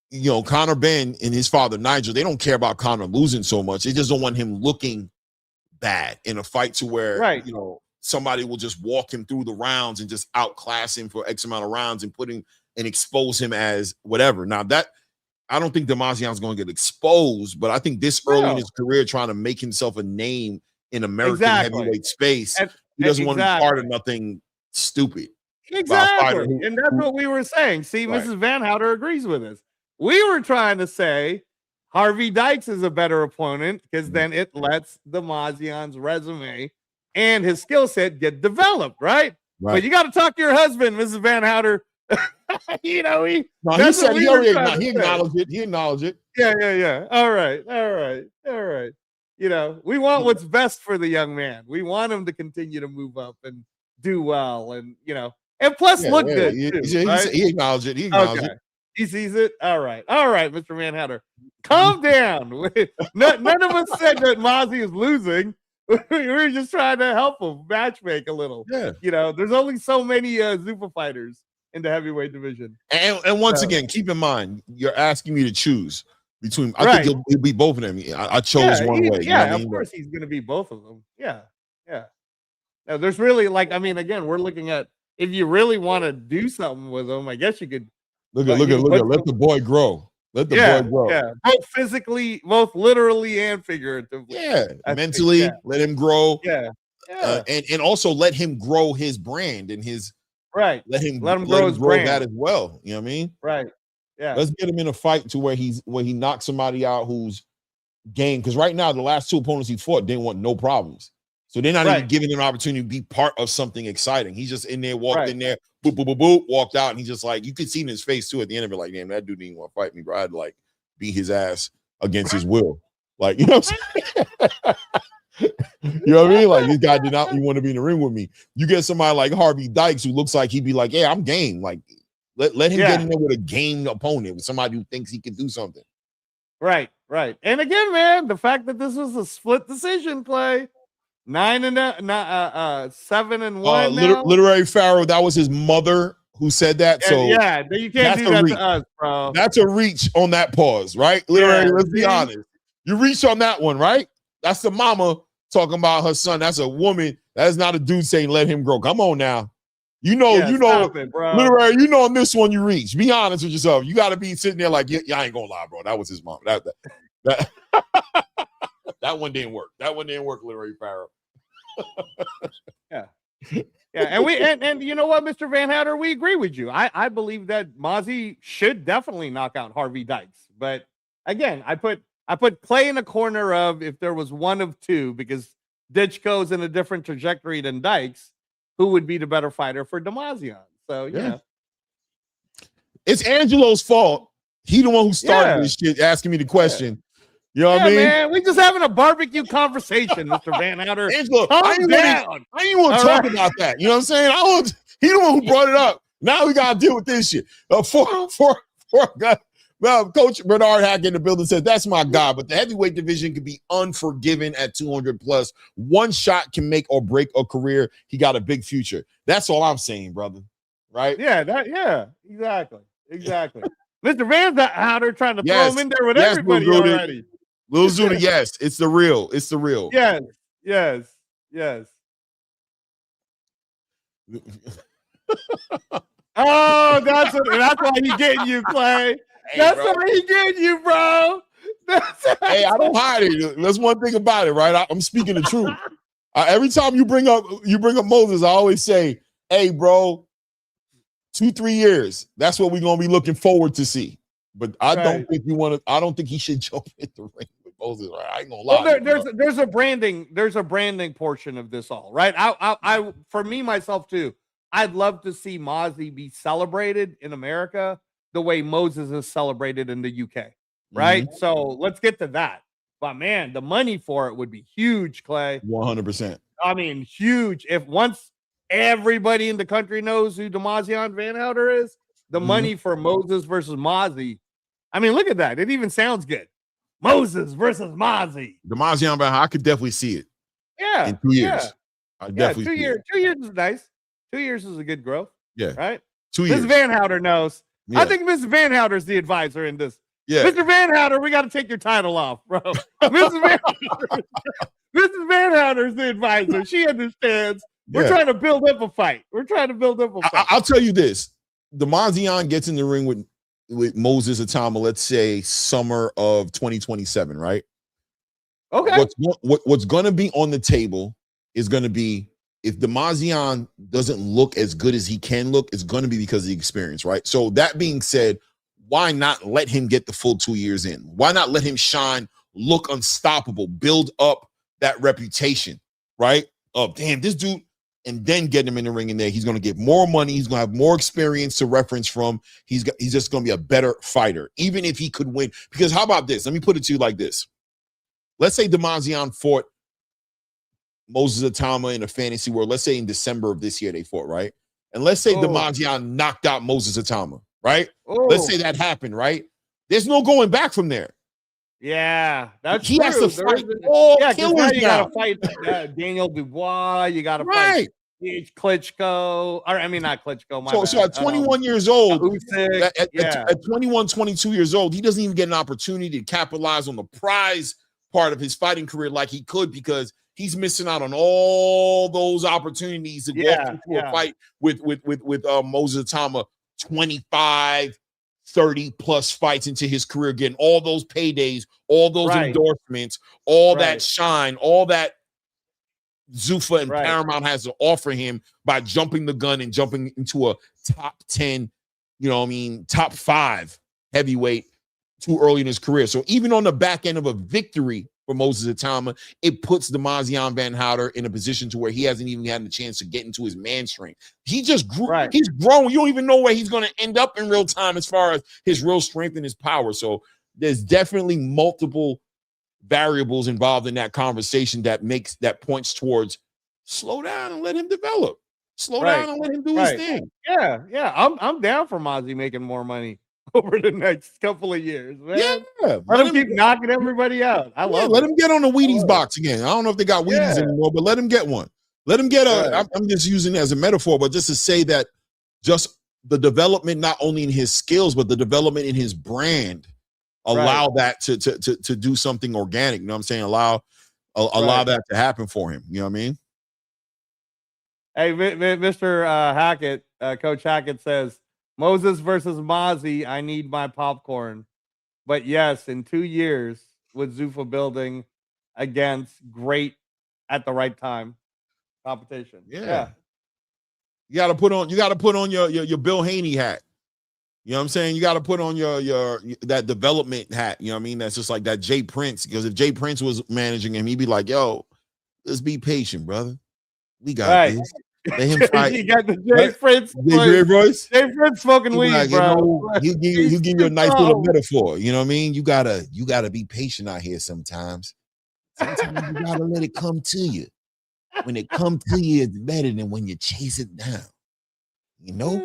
You know, Conor Ben and his father Nigel, they don't care about Conor losing so much. They just don't want him looking bad in a fight to where you know somebody will just walk him through the rounds and just outclass him for X amount of rounds and expose him as whatever. Now that I don't think Damazian's going to get exposed, but I think this early in his career, trying to make himself a name in American heavyweight space, he doesn't want to be part of nothing stupid. Exactly. And that's what we were saying. See, Mrs. Van Houter agrees with us. We were trying to say Harvey Dykes is a better opponent because then it lets Damazian's resume and his skill set get developed, right? But you got to talk to your husband, Mrs. Van Houter. You know, he said he acknowledged it. He acknowledged it. Yeah. All right. You know, we want what's best for the young man. We want him to continue to move up and do well, and you know, and plus look good. He acknowledged it. He acknowledged it. He sees it. All right, Mr. Van Houter, calm down. None of us said that Mozzie is losing. We were just trying to help him matchmake a little. Yeah, you know, there's only so many ZUFFA fighters in the heavyweight division. And once again, keep in mind, you're asking me to choose between. I think he'll be both of them. I chose one way. Yeah, of course he's going to be both of them. Yeah. Now, there's really again, we're looking at if you really want to do something with him. I guess you could look at let the boy grow. Let the boy grow. Yeah, both physically, both literally and figuratively. Yeah, mentally, let him grow. Yeah. And also let him grow his brand and his. Right. Let him grow his brand. That as well. You know what I mean? Right. Yeah. Let's get him in a fight to where he knocks somebody out who's game. Because right now, the last two opponents he fought didn't want no problems. So they're not even giving him an opportunity to be part of something exciting. He's just in there, walked in there, boop, boop, boop, boop, walked out, and he's just like, you could see in his face too at the end of it, like, damn, that dude didn't want to fight me, bro. I had to like beat his ass against his will. Like, you know what I'm saying? You know what I mean? Like, this guy did not want to be in the ring with me. You get somebody like Harvey Dykes who looks like he'd be like, yeah, I'm game. Like, let him get in there with a game opponent, with somebody who thinks he can do something. Right. And again, man, the fact that this was a split decision play, 7-1 now. Literary Pharaoh, that was his mother who said that. So you can't do that to us, bro. That's a reach on that pause, right? Literary, let's be honest. You reach on that one, right? That's the mama talking about her son. That's a woman. That is not a dude saying let him grow. Come on now. You know, Literary, you know on this one you reach. Be honest with yourself. You got to be sitting there like, yeah, I ain't gonna lie, bro. That was his mom. That one didn't work. That one didn't work, Literary Pharaoh. Yeah. And you know what, Mr. Van Houter, we agree with you. I believe that Mozzie should definitely knock out Harvey Dykes. But again, I put Clay in the corner of if there was one of two, because Ditchko's in a different trajectory than Dykes, who would be the better fighter for Damazian. So, you know. It's Angelo's fault. He the one who started this shit, asking me the question. You know what I mean? Man, we just having a barbecue conversation, Mr. Van Houter. Angelo, I ain't want to talk about that. You know what I'm saying? He the one who brought it up. Now we got to deal with this shit. Well, Coach Bernard Hack in the building said, that's my guy, but the heavyweight division can be unforgiving at 200 plus. One shot can make or break a career. He got a big future. That's all I'm saying, brother. Right? Yeah, exactly. Mr. Van Houter trying to throw him in there with everybody already. Lil Zuda, yes, it's the real. Yes. Oh, that's why he's getting you, Clay. That's why he's getting you, bro. Hey, I don't hide it. That's one thing about it, right? I'm speaking the truth. Every time you bring up Moses, I always say, hey, bro, 2-3 years. That's what we're gonna be looking forward to see. But I don't think he should jump in the ring with Moses. Right? I ain't gonna lie. Well, there's a branding portion of this all, right? I for me myself too. I'd love to see Mozzie be celebrated in America the way Moses is celebrated in the UK, right? Mm-hmm. So let's get to that. But man, the money for it would be huge, Clay. 100%. I mean, huge. If once everybody in the country knows who Damazian Van Houter is, the money for Moses versus Mozzie. I mean, look at that. It even sounds good. Moses versus Mozzie. Demazian, I could definitely see it. Yeah. In 2 years. Yeah. I definitely 2 years. 2 years is nice. 2 years is a good growth. Yeah. Right? 2 years. Mrs. Van Houter knows. Yeah. I think Mrs. Van Houter's the advisor in this. Yeah. Mr. Van Houter, we got to take your title off, bro. Mrs. Van Houter's the advisor. She understands. We're trying to build up a fight. I'll tell you this. Demazian gets in the ring with Moses Atama, let's say summer of 2027, right? Okay. What's going to be on the table is going to be, if Demazian doesn't look as good as he can look, it's going to be because of the experience, right? So that being said, why not let him get the full 2 years in? Why not let him shine, look unstoppable, build up that reputation, right? Damn, this dude, and then get him in the ring in there. He's going to get more money. He's going to have more experience to reference from. He's just going to be a better fighter, even if he could win. Because how about this? Let me put it to you like this. Let's say Demazian fought Moses Atama in a fantasy world. Let's say in December of this year they fought, right? And let's say Demazian knocked out Moses Atama, right? Let's say that happened, right? There's no going back from there. Yeah, that's he true. has to fight all killers. You got to fight Daniel Dubois. You got to fight Klitschko. Or I mean, not Klitschko. So at 21 years old, Usyk, at 21, 22 years old, he doesn't even get an opportunity to capitalize on the prize part of his fighting career like he could, because he's missing out on all those opportunities to walk into a fight with Moses Atama. 25, 30 plus fights into his career, getting all those paydays, all those endorsements, all that shine, all that ZUFFA and Paramount has to offer him by jumping the gun and jumping into a top 10, top 5 heavyweight too early in his career. So even on the back end of a victory for Moses Atama, it puts Demazian Van Houter in a position to where he hasn't even had a chance to get into his man strength. He just grew. He's grown. You don't even know where he's going to end up in real time as far as his real strength and his power. So there's definitely multiple variables involved in that conversation that points towards slow down and let him develop. Slow down and let him do his thing. Yeah. I'm down for Mozzie making more money over the next couple of years, man. Yeah, let him keep knocking everybody out. I love it. Let him get on the Wheaties box again. I don't know if they got Wheaties anymore, but let him get one. Let him get I'm just using it as a metaphor, but just to say that just the development, not only in his skills, but the development in his brand, allow that to do something organic. You know what I'm saying? Allow that to happen for him. You know what I mean? Hey, Mr. Hackett, Coach Hackett says, Moses versus Mozzie, I need my popcorn. But yes, in 2 years with ZUFFA building against great at the right time competition. Yeah. You got to put on your Bill Haney hat. You know what I'm saying? You got to put on your that development hat. You know what I mean? That's just like that Jay Prince. Because if Jay Prince was managing him, he'd be like, yo, let's be patient, brother. We got this. Let him fight. You got the Jay Prince voice. Jay Prince smoking weed, like, bro. He'll give you a nice little metaphor. You know what I mean? You gotta be patient out here sometimes. Sometimes you gotta let it come to you. When it comes to you, it's better than when you chase it down. You know?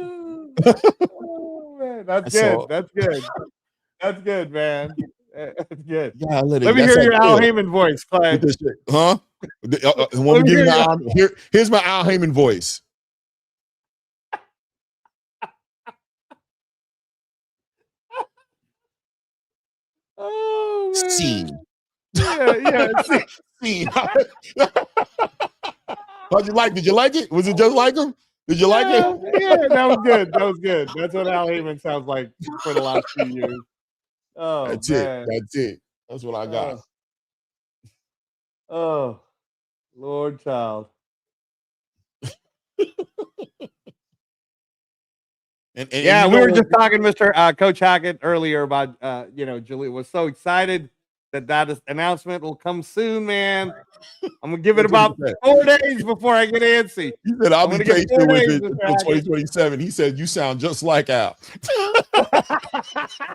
Man, that's good. That's good. That's good, man. That's good. Yeah, let me hear your Al Heyman voice, Clay. Huh? Here's my Al Heyman voice. Oh, man. Scene. Yeah. Scene. How'd you like? Did you like it? Was it just like him? Did you like it? Yeah, that was good. That was good. That's what Al Heyman sounds like for the last few years. Oh, That's man. it. That's what I got. Oh, Lord child. And we were just talking, Mr. Coach Hackett, earlier about Julie was so excited that announcement will come soon, man. I'm gonna give it about 4 days before I get antsy. He said, I'll be patient with it until 2027. He said, you sound just like Al.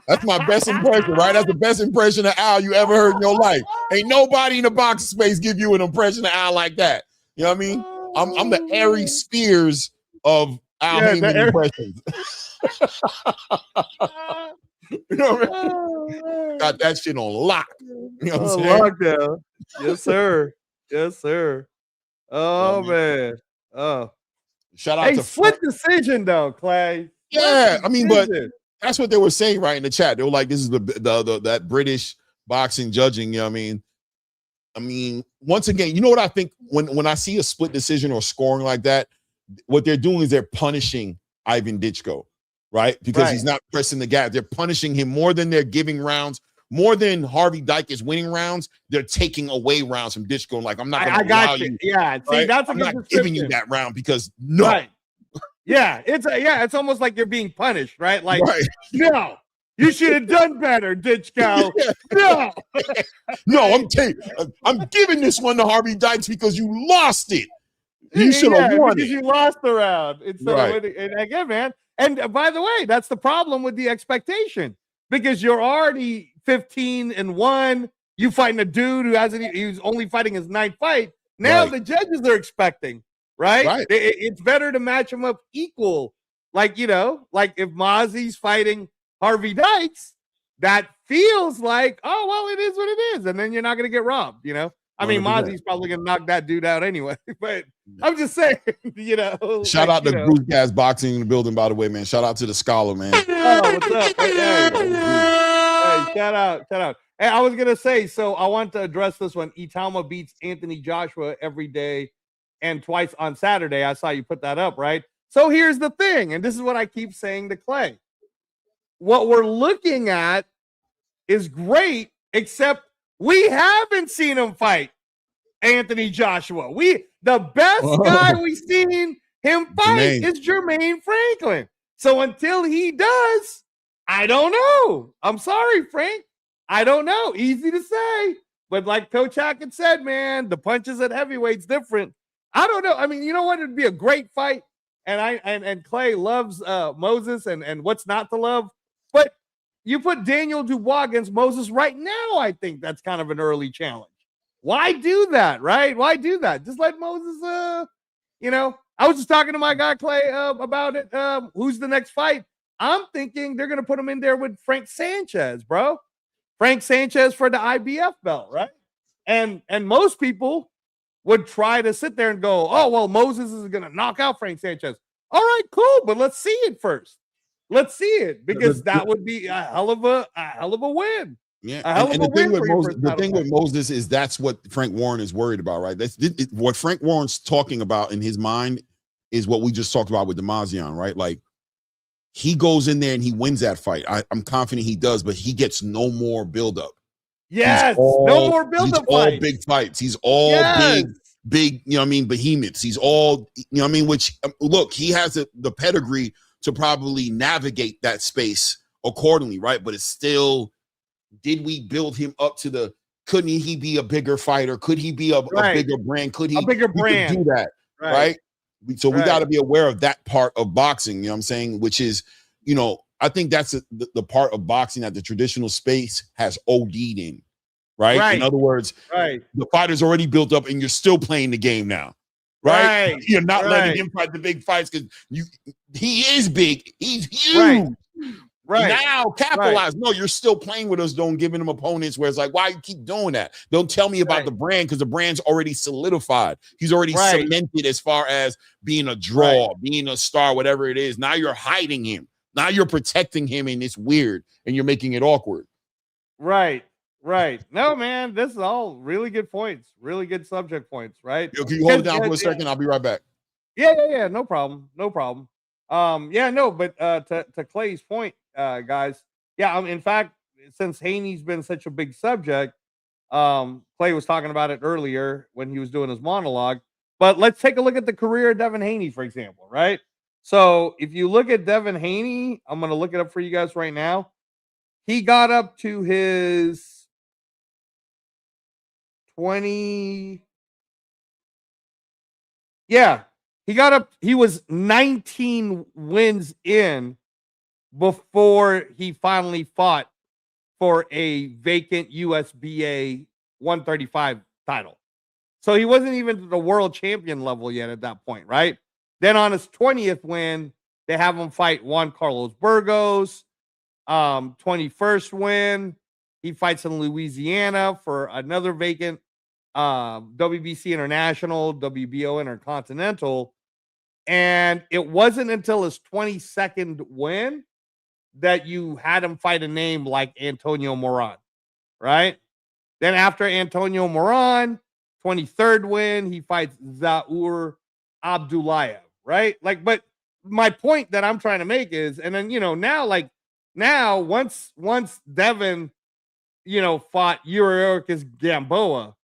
That's my best impression, right? That's the best impression of Al you ever heard in your life. Ain't nobody in the boxing space give you an impression of Al like that. You know what I mean? I'm the Ari Spears of Al Heyman impressions. You know what I mean? Got that shit on lock. You know what I'm saying? Lockdown. Yes, sir. Yes, sir. Oh, man. Oh. Shout out to split decision, though, Clay. Yeah, I mean, but that's what they were saying right in the chat. They were like, this is the that British boxing judging, you know what I mean? I mean, once again, you know what I think when I see a split decision or scoring like that, what they're doing is they're punishing Ivan Ditchko, right? Because he's not pressing the gas. They're punishing him more than they're giving rounds, more than Harvey Dike is winning rounds. They're taking away rounds from Ditchko. Like, I'm not going to allow you. Yeah, see, right? that's I'm not giving you that round because no. Right. Yeah, it's almost like you're being punished, right? Like, no. You should have done better, Ditchko. No. No, I'm giving this one to Harvey Dykes because you lost it. You should have won because it. You lost the round instead of winning. And again, man. And by the way, that's the problem with the expectation because you're already 15-1. You fighting a dude he's only fighting his 9th fight. Now the judges are expecting, right? It's better to match him up equal. Like, like if Mozzie's fighting Harvey Dykes, that feels like, oh, well, it is what it is. And then you're not going to get robbed, I mean, Mozzie's probably going to knock that dude out anyway. But I'm just saying, Shout out to Groovecast Boxing in the building, by the way, man. Shout out to the Scholar, man. Oh, what's up? Hey, shout out. Hey, I was going to say, so I want to address this one. Itama beats Anthony Joshua every day and twice on Saturday. I saw you put that up, right? So here's the thing, and this is what I keep saying to Clay. What we're looking at is great, except we haven't seen him fight Anthony Joshua. The best guy we've seen him fight is Jermaine Franklin. So until he does, I don't know. I'm sorry, Frank. I don't know. Easy to say. But like Coach Hackett said, man, the punches at heavyweight's different. I don't know. I mean, you know what? It'd be a great fight. And Clay loves Moses and what's not to love. But you put Daniel Dubois against Moses right now, I think that's kind of an early challenge. Why do that, right? Why do that? Just let Moses, I was just talking to my guy, Clay, about it. Who's the next fight? I'm thinking they're going to put him in there with Frank Sanchez, bro. Frank Sanchez for the IBF belt, right? And most people would try to sit there and go, oh, well, Moses is going to knock out Frank Sanchez. All right, cool, but let's see it first. Let's see it because that would be a hell of a win. Yeah, and the thing with Moses is that's what Frank Warren is worried about, right? What Frank Warren's talking about in his mind is what we just talked about with Demazian, right? Like he goes in there and he wins that fight. I'm confident he does, but he gets no more buildup. Yes, no more buildup. He's all big fights. He's all big, behemoths. He's all, which look, he has the pedigree to probably navigate that space accordingly, right? But it's still, did we build him up to couldn't he be a bigger fighter? Could he be a bigger brand? Could he a bigger brand do that? Right. So we got to be aware of that part of boxing, you know what I'm saying? Which is, I think that's the part of boxing that the traditional space has OD'd in, right? In other words, the fighter's already built up and you're still playing the game now. Right? You're not letting him fight the big fights because he is big. He's huge. Right. Now capitalize. No, you're still playing with us. Don't giving him opponents where it's like, why you keep doing that? Don't tell me about the brand because the brand's already solidified. He's already cemented as far as being a draw, being a star, whatever it is. Now you're hiding him. Now you're protecting him and it's weird and you're making it awkward. Right. No, man, this is all really good points. Really good subject points, right? Yo, can you hold it down for a second? I'll be right back. Yeah. No problem. But to Clay's point, guys, in fact, since Haney's been such a big subject, Clay was talking about it earlier when he was doing his monologue. But let's take a look at the career of Devin Haney, for example, right? So if you look at Devin Haney, I'm going to look it up for you guys right now. He got up to his 20. Yeah, he was 19 wins in before he finally fought for a vacant USBA 135 title. So he wasn't even the world champion level yet at that point, right? Then on his 20th win, they have him fight Juan Carlos Burgos. 21st win, He fights in Louisiana for another vacant WBC International, WBO Intercontinental. And it wasn't until his 22nd win that you had him fight a name like Antonio Moran, right? Then after Antonio Moran, 23rd win, he fights Zaur Abdullayev, right? Like, but my point that I'm trying to make is, and then, now once Devin, fought Yuriorkis Gamboa,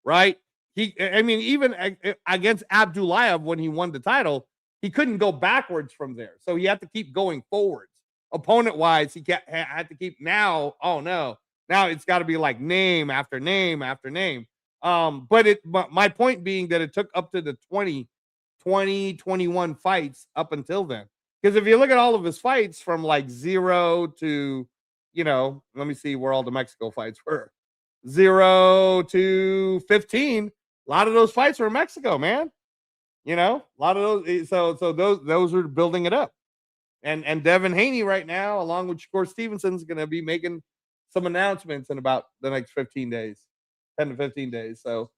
right? Even against Abdullayev when he won the title, he couldn't go backwards from there. So he had to keep going forwards. Opponent-wise, he had to keep now, now it's got to be like name after name after name. But my point being that it took up to the 21 fights up until then. Because if you look at all of his fights from like 0 to, let me see where all the Mexico fights were. 0 to 15. A lot of those fights were in Mexico, man. A lot of those. So those are building it up. And Devin Haney right now, along with Shakur Stevenson, is going to be making some announcements in about the next 15 days, 10 to 15 days. So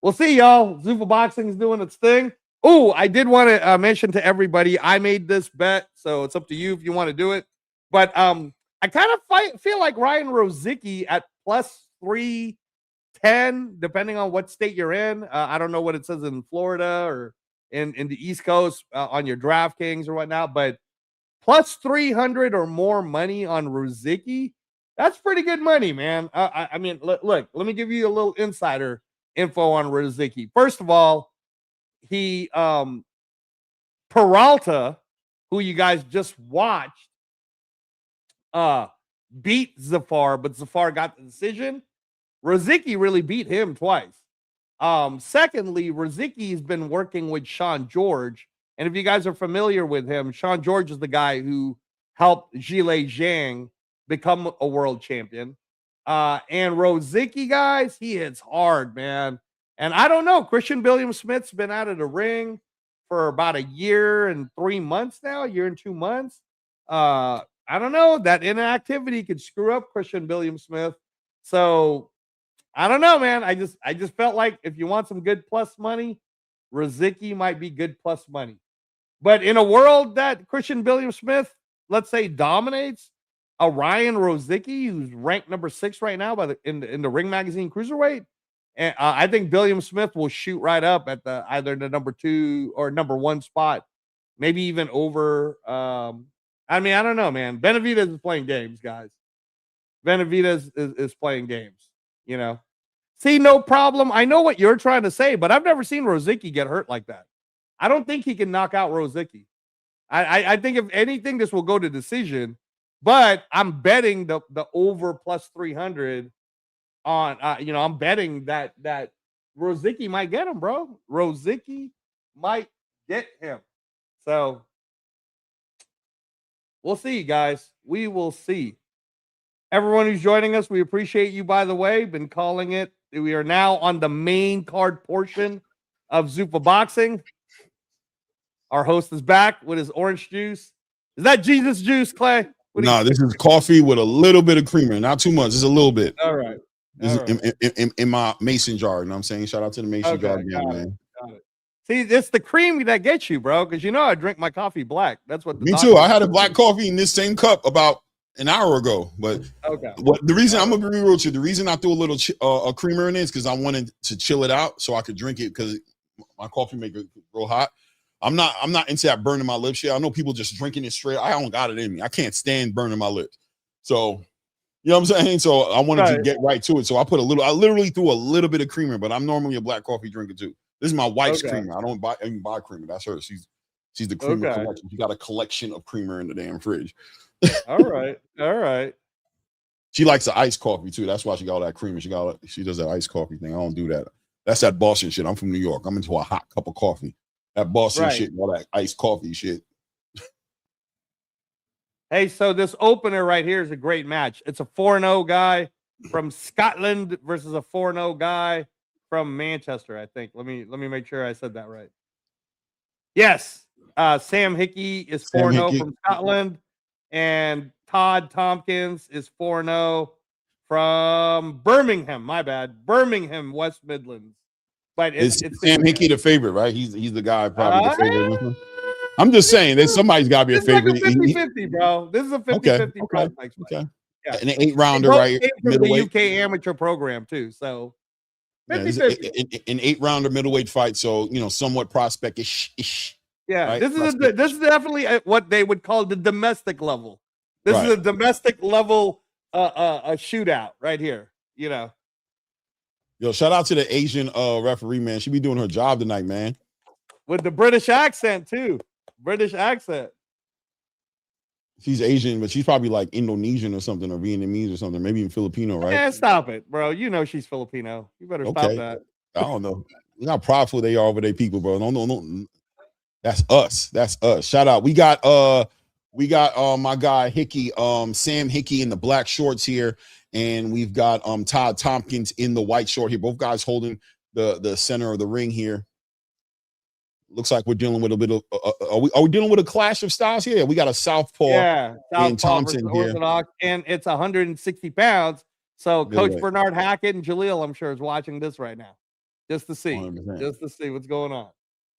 we'll see, y'all. ZUFFA Boxing is doing its thing. Oh, I did want to mention to everybody, I made this bet, so it's up to you if you want to do it. But I kind of feel like Ryan Rozicki at plus 310, depending on what state you're in. I don't know what it says in Florida or in the East Coast on your DraftKings or whatnot, but plus 300 or more money on Rozicki, that's pretty good money, man. Look, let me give you a little insider info on Rozicki. First of all, he Peralta, who you guys just watched, beat Zafar, but Zafar got the decision. Rozicki really beat him twice. Secondly, Rozicki's been working with Sean George. And if you guys are familiar with him, Sean George is the guy who helped Zhilei Zhang become a world champion. And Rozicki, guys, he hits hard, man. And I don't know, Christian Williams-Smith's been out of the ring for about a year and 3 months now, a year and 2 months. I don't know, that inactivity could screw up Christian Williams-Smith. So I don't know, man. I just felt like if you want some good plus money, Rozicki might be good plus money. But in a world that Christian Williams-Smith, let's say, dominates, a Ryan Rozicki, who's ranked number 6 right now in the Ring Magazine Cruiserweight, and I think Williams-Smith will shoot right up at either the number 2 or number 1 spot, maybe even over. I don't know, man. Benavidez is playing games, guys. Benavidez is playing games. See, no problem. I know what you're trying to say, but I've never seen Rozicki get hurt like that. I don't think he can knock out Rozicki. I think if anything, this will go to decision. But I'm betting the over plus 300 on. I'm betting that Rozicki might get him, bro. Rozicki might get him. So we'll see, guys. We will see. Everyone who's joining us, we appreciate you, by the way. Been calling it. We are now on the main card portion of ZUFFA Boxing. Our host is back with his orange juice. Is that Jesus juice, Clay? No, this is coffee with a little bit of creamer. Not too much. Just a little bit. All right. In my mason jar. You know what I'm saying? Shout out to the mason jar again, man. Got it. See, it's the cream that gets you, bro, because I drink my coffee black. That's what Me too. I had a black coffee in this same cup about an hour ago, but the reason I'm gonna be real with you, the reason I threw a little a creamer in it is because I wanted to chill it out so I could drink it because my coffee make it real hot. I'm not into that burning my lips shit. I know people just drinking it straight. I don't got it in me. I can't stand burning my lips. So you know what I'm saying? So I wanted to get right to it. So I literally threw a little bit of creamer, but I'm normally a black coffee drinker too. This is my wife's creamer. I don't even buy creamer. That's her. She's the creamer collection. She got a collection of creamer in the damn fridge. All right. She likes the iced coffee too. That's why she got all that creamer. She does that iced coffee thing. I don't do that. That's that Boston shit. I'm from New York. I'm into a hot cup of coffee. That Boston shit, all that iced coffee shit. Hey, so this opener right here is a great match. It's a 4-0 guy from Scotland versus a 4-0 guy from Manchester, I think. Let me make sure I said that right. Yes. Sam Hickey is 4-0 from Scotland, and Todd Tompkins is 4-0 from Birmingham. My bad, Birmingham, West Midlands. But it's Sam Hickey the favorite, right? He's the guy probably the favorite. I'm just saying, there's somebody's got to be a favorite. Like a 50-50, bro. This is a 50-50 prospect. Okay. Yeah. An 8-rounder, right? The UK amateur program too. So 50-50. An 8-rounder middleweight fight. So somewhat prospect-ish. Yeah, right? This is definitely what they would call the domestic level. This is a domestic level a shootout right here. Yo, shout out to the Asian referee, man. She be doing her job tonight, man. With the British accent too. British accent. She's Asian, but she's probably like Indonesian or something, or Vietnamese or something, maybe even Filipino, right? Yeah, stop it, bro. She's Filipino. You better stop that. I don't know. You know how prideful they are over their people, bro. No. That's us. That's us. Shout out. We got my guy Hickey, Sam Hickey in the black shorts here, and we've got Todd Tompkins in the white short here. Both guys holding the center of the ring here. Looks like we're dealing with a bit of are we dealing with a clash of styles here? We got a southpaw, and Thompson here, orthodox, and it's 160 pounds. So Coach Bernard Hackett and Jaleel, I'm sure, is watching this right now, just to see 100%. What's going on.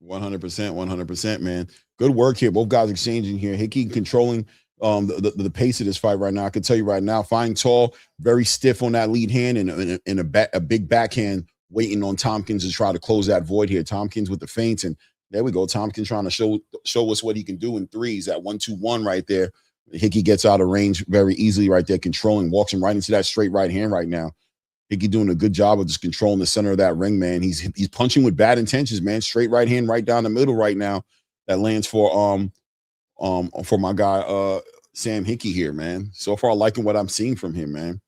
100%, man. Good work here. Both guys exchanging here. Hickey controlling the pace of this fight right now. I can tell you right now, fighting tall, very stiff on that lead hand, and a big backhand waiting on Tompkins to try to close that void here. Tompkins with the feints, and there we go. Tompkins trying to show us what he can do in threes. That 1-2-1 right there. Hickey gets out of range very easily right there, controlling, walks him right into that straight right hand right now. Hickey doing a good job of just controlling the center of that ring, man. He's punching with bad intentions, man. Straight right hand right down the middle right now. That lands for my guy Sam Hickey here, man. So far, liking what I'm seeing from him, man.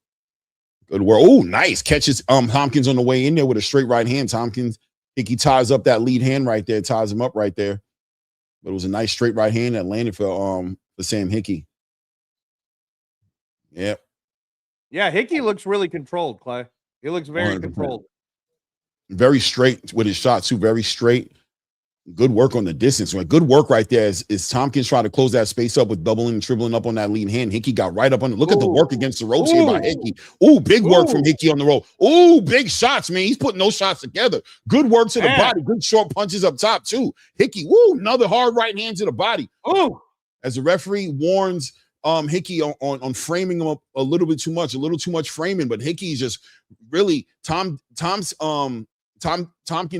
Good work. Oh, nice. Catches Tompkins on the way in there with a straight right hand. Hickey ties up that lead hand right there, ties him up right there. But it was a nice straight right hand that landed for Sam Hickey. Yep. Yeah, Hickey looks really controlled, Clay. He looks very 100%. Controlled. Very straight with his shot, too. Very straight. Good work on the distance. Good work right there is Tompkins trying to close that space up with doubling and tripling up on that lead hand. Hickey got right up on it. Look at the work against the ropes here by Hickey. Ooh, big work from Hickey on the rope. Ooh, big shots, man. He's putting those shots together. Good work to the body. Good short punches up top, too. Hickey, another hard right hand to the body. Oh, as the referee warns Hickey on framing him up a little bit too much, a little too much framing, but Hickey's just really Tompkins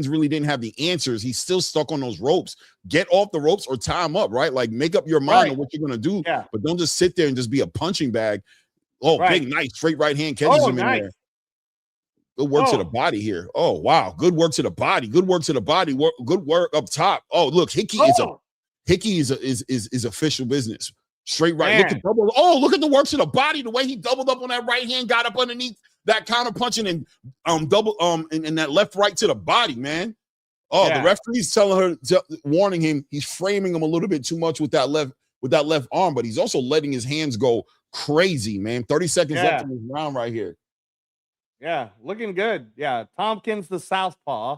really didn't have the answers. He's still stuck on those ropes. Get off the ropes or tie him up, right? Like make up your mind on what you're gonna do, but don't just sit there and just be a punching bag. Oh, big, nice straight right hand catches him in there. Good work to the body here. Oh, wow. Good work to the body. Good work to the body. Good work up top. Oh, look, Hickey is official business. Straight right. Look at double. Oh, look at the work to the body. The way he doubled up on that right hand, got up underneath that counter punching and double and that left right to the body, man. Oh, the referee's warning him. He's framing him a little bit too much with that left arm, but he's also letting his hands go crazy, man. 30 seconds left in this round right here. Yeah, looking good. Yeah, Tompkins, the southpaw,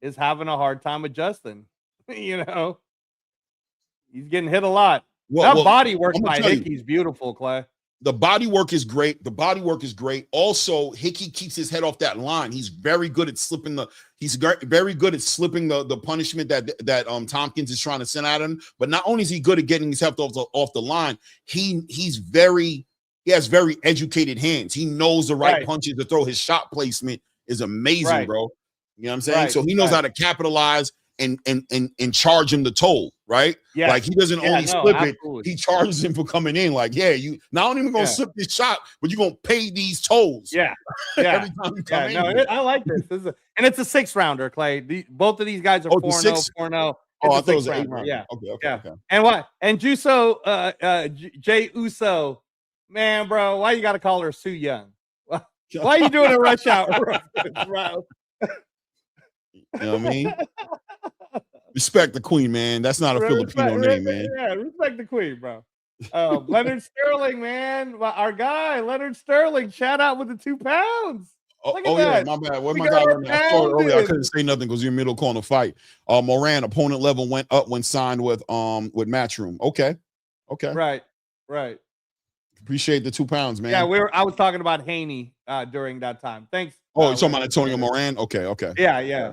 is having a hard time adjusting. He's getting hit a lot. That body work by Hickey's beautiful, Clay. The body work is great. Also, Hickey keeps his head off that line. He's very good at slipping the punishment that Tompkins is trying to send at him. But not only is he good at getting his head off the line, he has very educated hands. He knows the right punches to throw. His shot placement is amazing, bro. You know what I'm saying? So he knows how to capitalize and charge him the toll, right? Yeah. Like he doesn't only slip it, he charges him for coming in. Like, you not only gonna slip this shot, but you're gonna pay these tolls. Yeah. Every time you come in. I like this. And it's a 6-rounder, Clay. Both of these guys are 4-0, 4-0. Oh, I thought it was an 8-rounder. Yeah. Okay. And what? And Juso, Jay Uso, man, bro, why you gotta call her Sue Young? Why are you doing a rush out, bro? You know what I mean? Respect the queen, man. That's not a Filipino name, man. Yeah, respect the queen, bro. Leonard Sterling, man. Our guy, Leonard Sterling. Shout out with the 2 pounds. Yeah, my bad. Where's my guy? I couldn't say nothing because you're middle corner fight. Moran, opponent level went up when signed with Matchroom. Okay. Right. Appreciate the 2 pounds, man. Yeah, I was talking about Haney during that time. Thanks. Oh, you're talking about Antonio Moran? Okay. Yeah.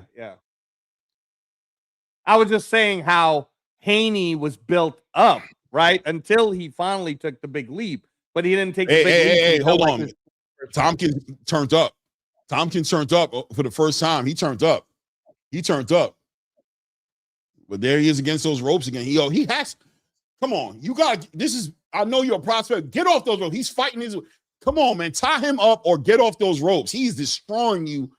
I was just saying how Haney was built up, right? Until he finally took the big leap. But he didn't take the big leap. Hey, hold on. Tompkins turned up. Tompkins turned up for the first time. He turned up. But there he is against those ropes again. He has. Come on, you got this. I know you're a prospect. Get off those ropes. He's fighting his. Come on, man. Tie him up or get off those ropes. He's destroying you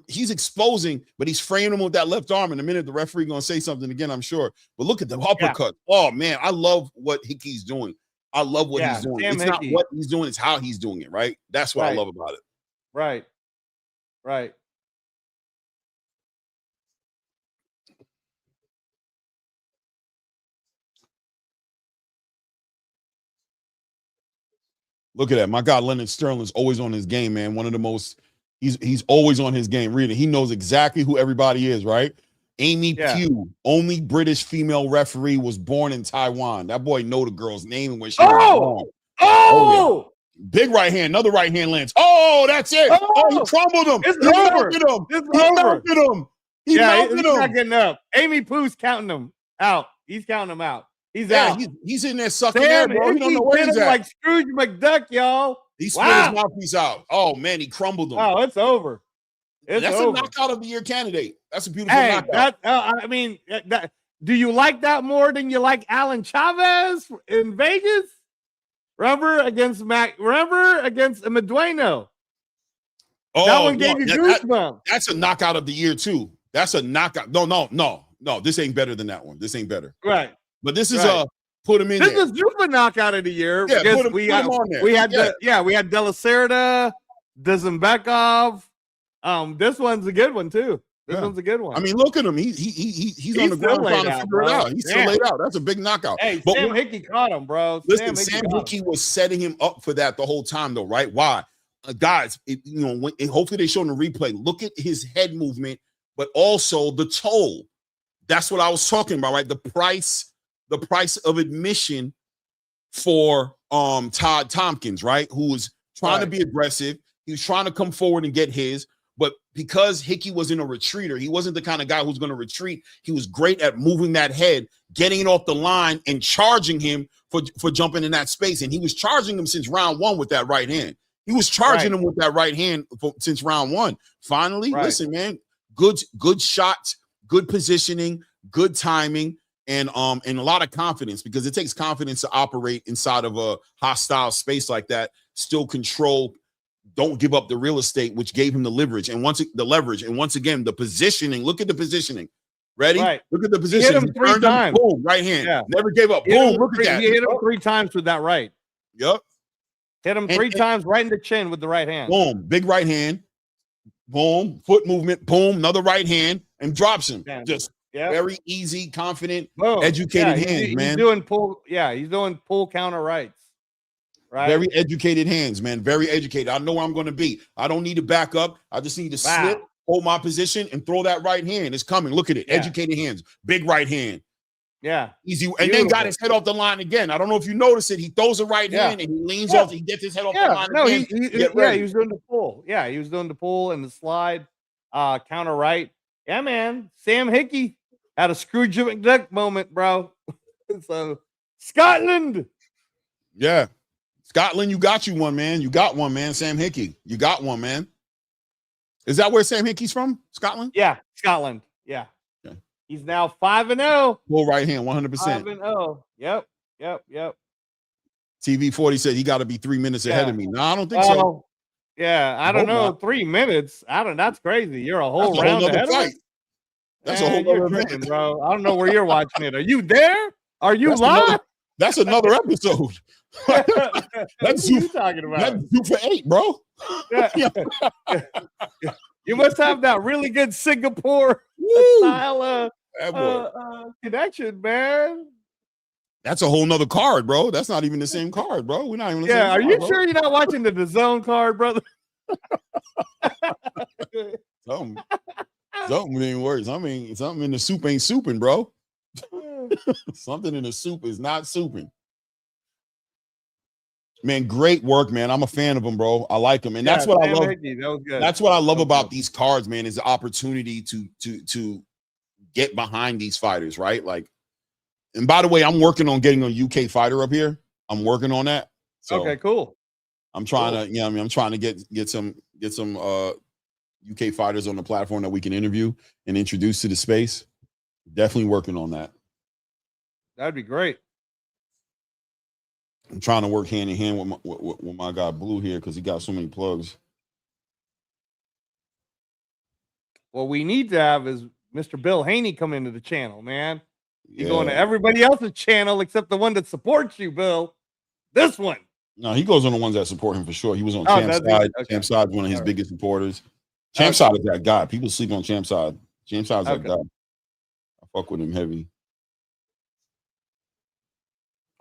he's exposing, but he's framing him with that left arm. In a minute, the referee gonna say something again, I'm sure. But look at the uppercut. Yeah. Oh man, I love what Hickey's doing. I love what he's doing. It's not what he's doing, it's how he's doing it, right? That's what I love about it. Right. Look at that. My God, Leonard Sterling's always on his game, man. One of the most, he's always on his game. Reading. He knows exactly who everybody is, right? Amy Pugh, only British female referee, was born in Taiwan. That boy know the girl's name and when she was born. Oh! Yeah. Big right hand, another right hand lands. Oh, that's it. Oh, he crumbled him. It's he over. Melted him. It's he over. Melted him. He melted he's him. Not getting up. Amy Pooh's counting him out. He's counting him out. He's out. He's in there sucking air, bro. He don't know where he's at. Like Scrooge McDuck, y'all. He split his mouthpiece out. Oh man, he crumbled him. Oh, it's over. That's over. A knockout of the year candidate. That's a beautiful knockout. Do you like that more than you like Alan Chavez in Vegas? Remember against Medueno? Oh, that one gave you goosebumps. That's a knockout of the year too. That's a knockout. No. This ain't better than that one. This ain't better. Right. But this is put him in. This is ZUFFA knockout of the year. Yeah, because we had De La Cerda, Dzembekov. This one's a good one too. This one's a good one. I mean, look at him. He's on the ground trying to figure it out. He's still laid out. That's a big knockout. Hey, but Sam Hickey caught him, bro. Listen, Sam Hickey was setting him up for that the whole time, though, right? Why? Guys, hopefully they show in the replay. Look at his head movement, but also the toll. That's what I was talking about, right? The price of admission for Todd Tompkins, right? Who was trying to be aggressive. He was trying to come forward and get his, but because Hickey was in a retreater, he wasn't the kind of guy who's going to retreat. He was great at moving that head, getting it off the line, and charging him for jumping in that space. And he was charging him since round one with that right hand. He was charging him with that right hand since round one. Finally, listen, man, good shots, good positioning, good timing, and a lot of confidence, because it takes confidence to operate inside of a hostile space like that. Still control. Don't give up the real estate, which gave him the leverage. And once again, the positioning. Look at the positioning. Ready? Right. Look at the position. He hit him 3 times. Boom, right hand. Yeah. Never gave up. Boom, look at that. He hit him 3 times with that right. Yep. Hit him 3 times right in the chin with the right hand. Boom, big right hand. Boom, foot movement. Boom, another right hand, and drops him. Damn. Just very easy, confident, educated hands, man. He's doing pull counter rights. Right. Very educated hands, man. Very educated. I know where I'm going to be. I don't need to back up. I just need to slip, hold my position, and throw that right hand. It's coming. Look at it. Educated hands. Big right hand. Yeah. Easy. Beautiful. And then got his head off the line again. I don't know if you notice it. He throws a right hand and he leans off. He gets his head off the line again. He was doing the pull. Yeah, he was doing the pull and the slide, counter right. Yeah, man. Sam Hickey had a Scrooge McDuck moment, bro. So, Scotland. Yeah. Scotland, you got you one, man. You got one, man. Sam Hickey. You got one, man. Is that where Sam Hickey's from? Scotland? Yeah, Scotland. Yeah. Okay. He's now 5-0. Full right hand, 100%. 5-0. Yep. TV 40 said he got to be 3 minutes ahead of me. No, I don't think so. Yeah, I don't know. 3 minutes. That's crazy. You're a whole round ahead of me. That's a whole other event, bro. I don't know where you're watching it. Are you there? Are you live? That's another episode. That's what you talking about. That's 2 for 8, bro. You must have that really good Singapore style connection, man. That's a whole nother card, bro. That's not even the same card, bro. We're not even the same are card, you bro. sure you're not watching the DAZN card, brother? Something ain't worse. I mean, something in the soup ain't souping, bro. Something in the soup is not souping. Man, great work, man. I'm a fan of him, bro. I like him, and that's what I love. That was good. That's what I love about these cards, man. Is the opportunity to get behind these fighters, right? Like, and by the way, I'm working on getting a UK fighter up here. I'm working on that. So okay, cool. I'm trying to, you know, I'm trying to get some UK fighters on the platform that we can interview and introduce to the space. Definitely working on that. That'd be great. I'm trying to work hand in hand with my guy Blue here because he got so many plugs. What we need to have is Mr. Bill Haney come into the channel, man. You going to everybody else's channel except the one that supports you, Bill. This one. No, he goes on the ones that support him for sure. He was on Champ's side. Okay. Champ's side, one of his biggest supporters. Champ's side is that guy. People sleep on Champ's side. Champ's side is that guy. I fuck with him heavy.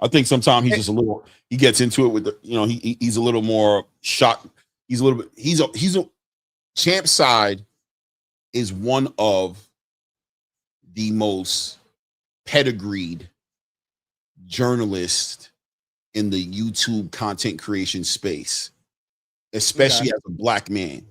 I think sometimes he's just a little. He gets into it with the, you know, he's a little more shocked. He's a little bit. He's a Champ's side is one of the most pedigreed journalists in the YouTube content creation space, especially as a black man.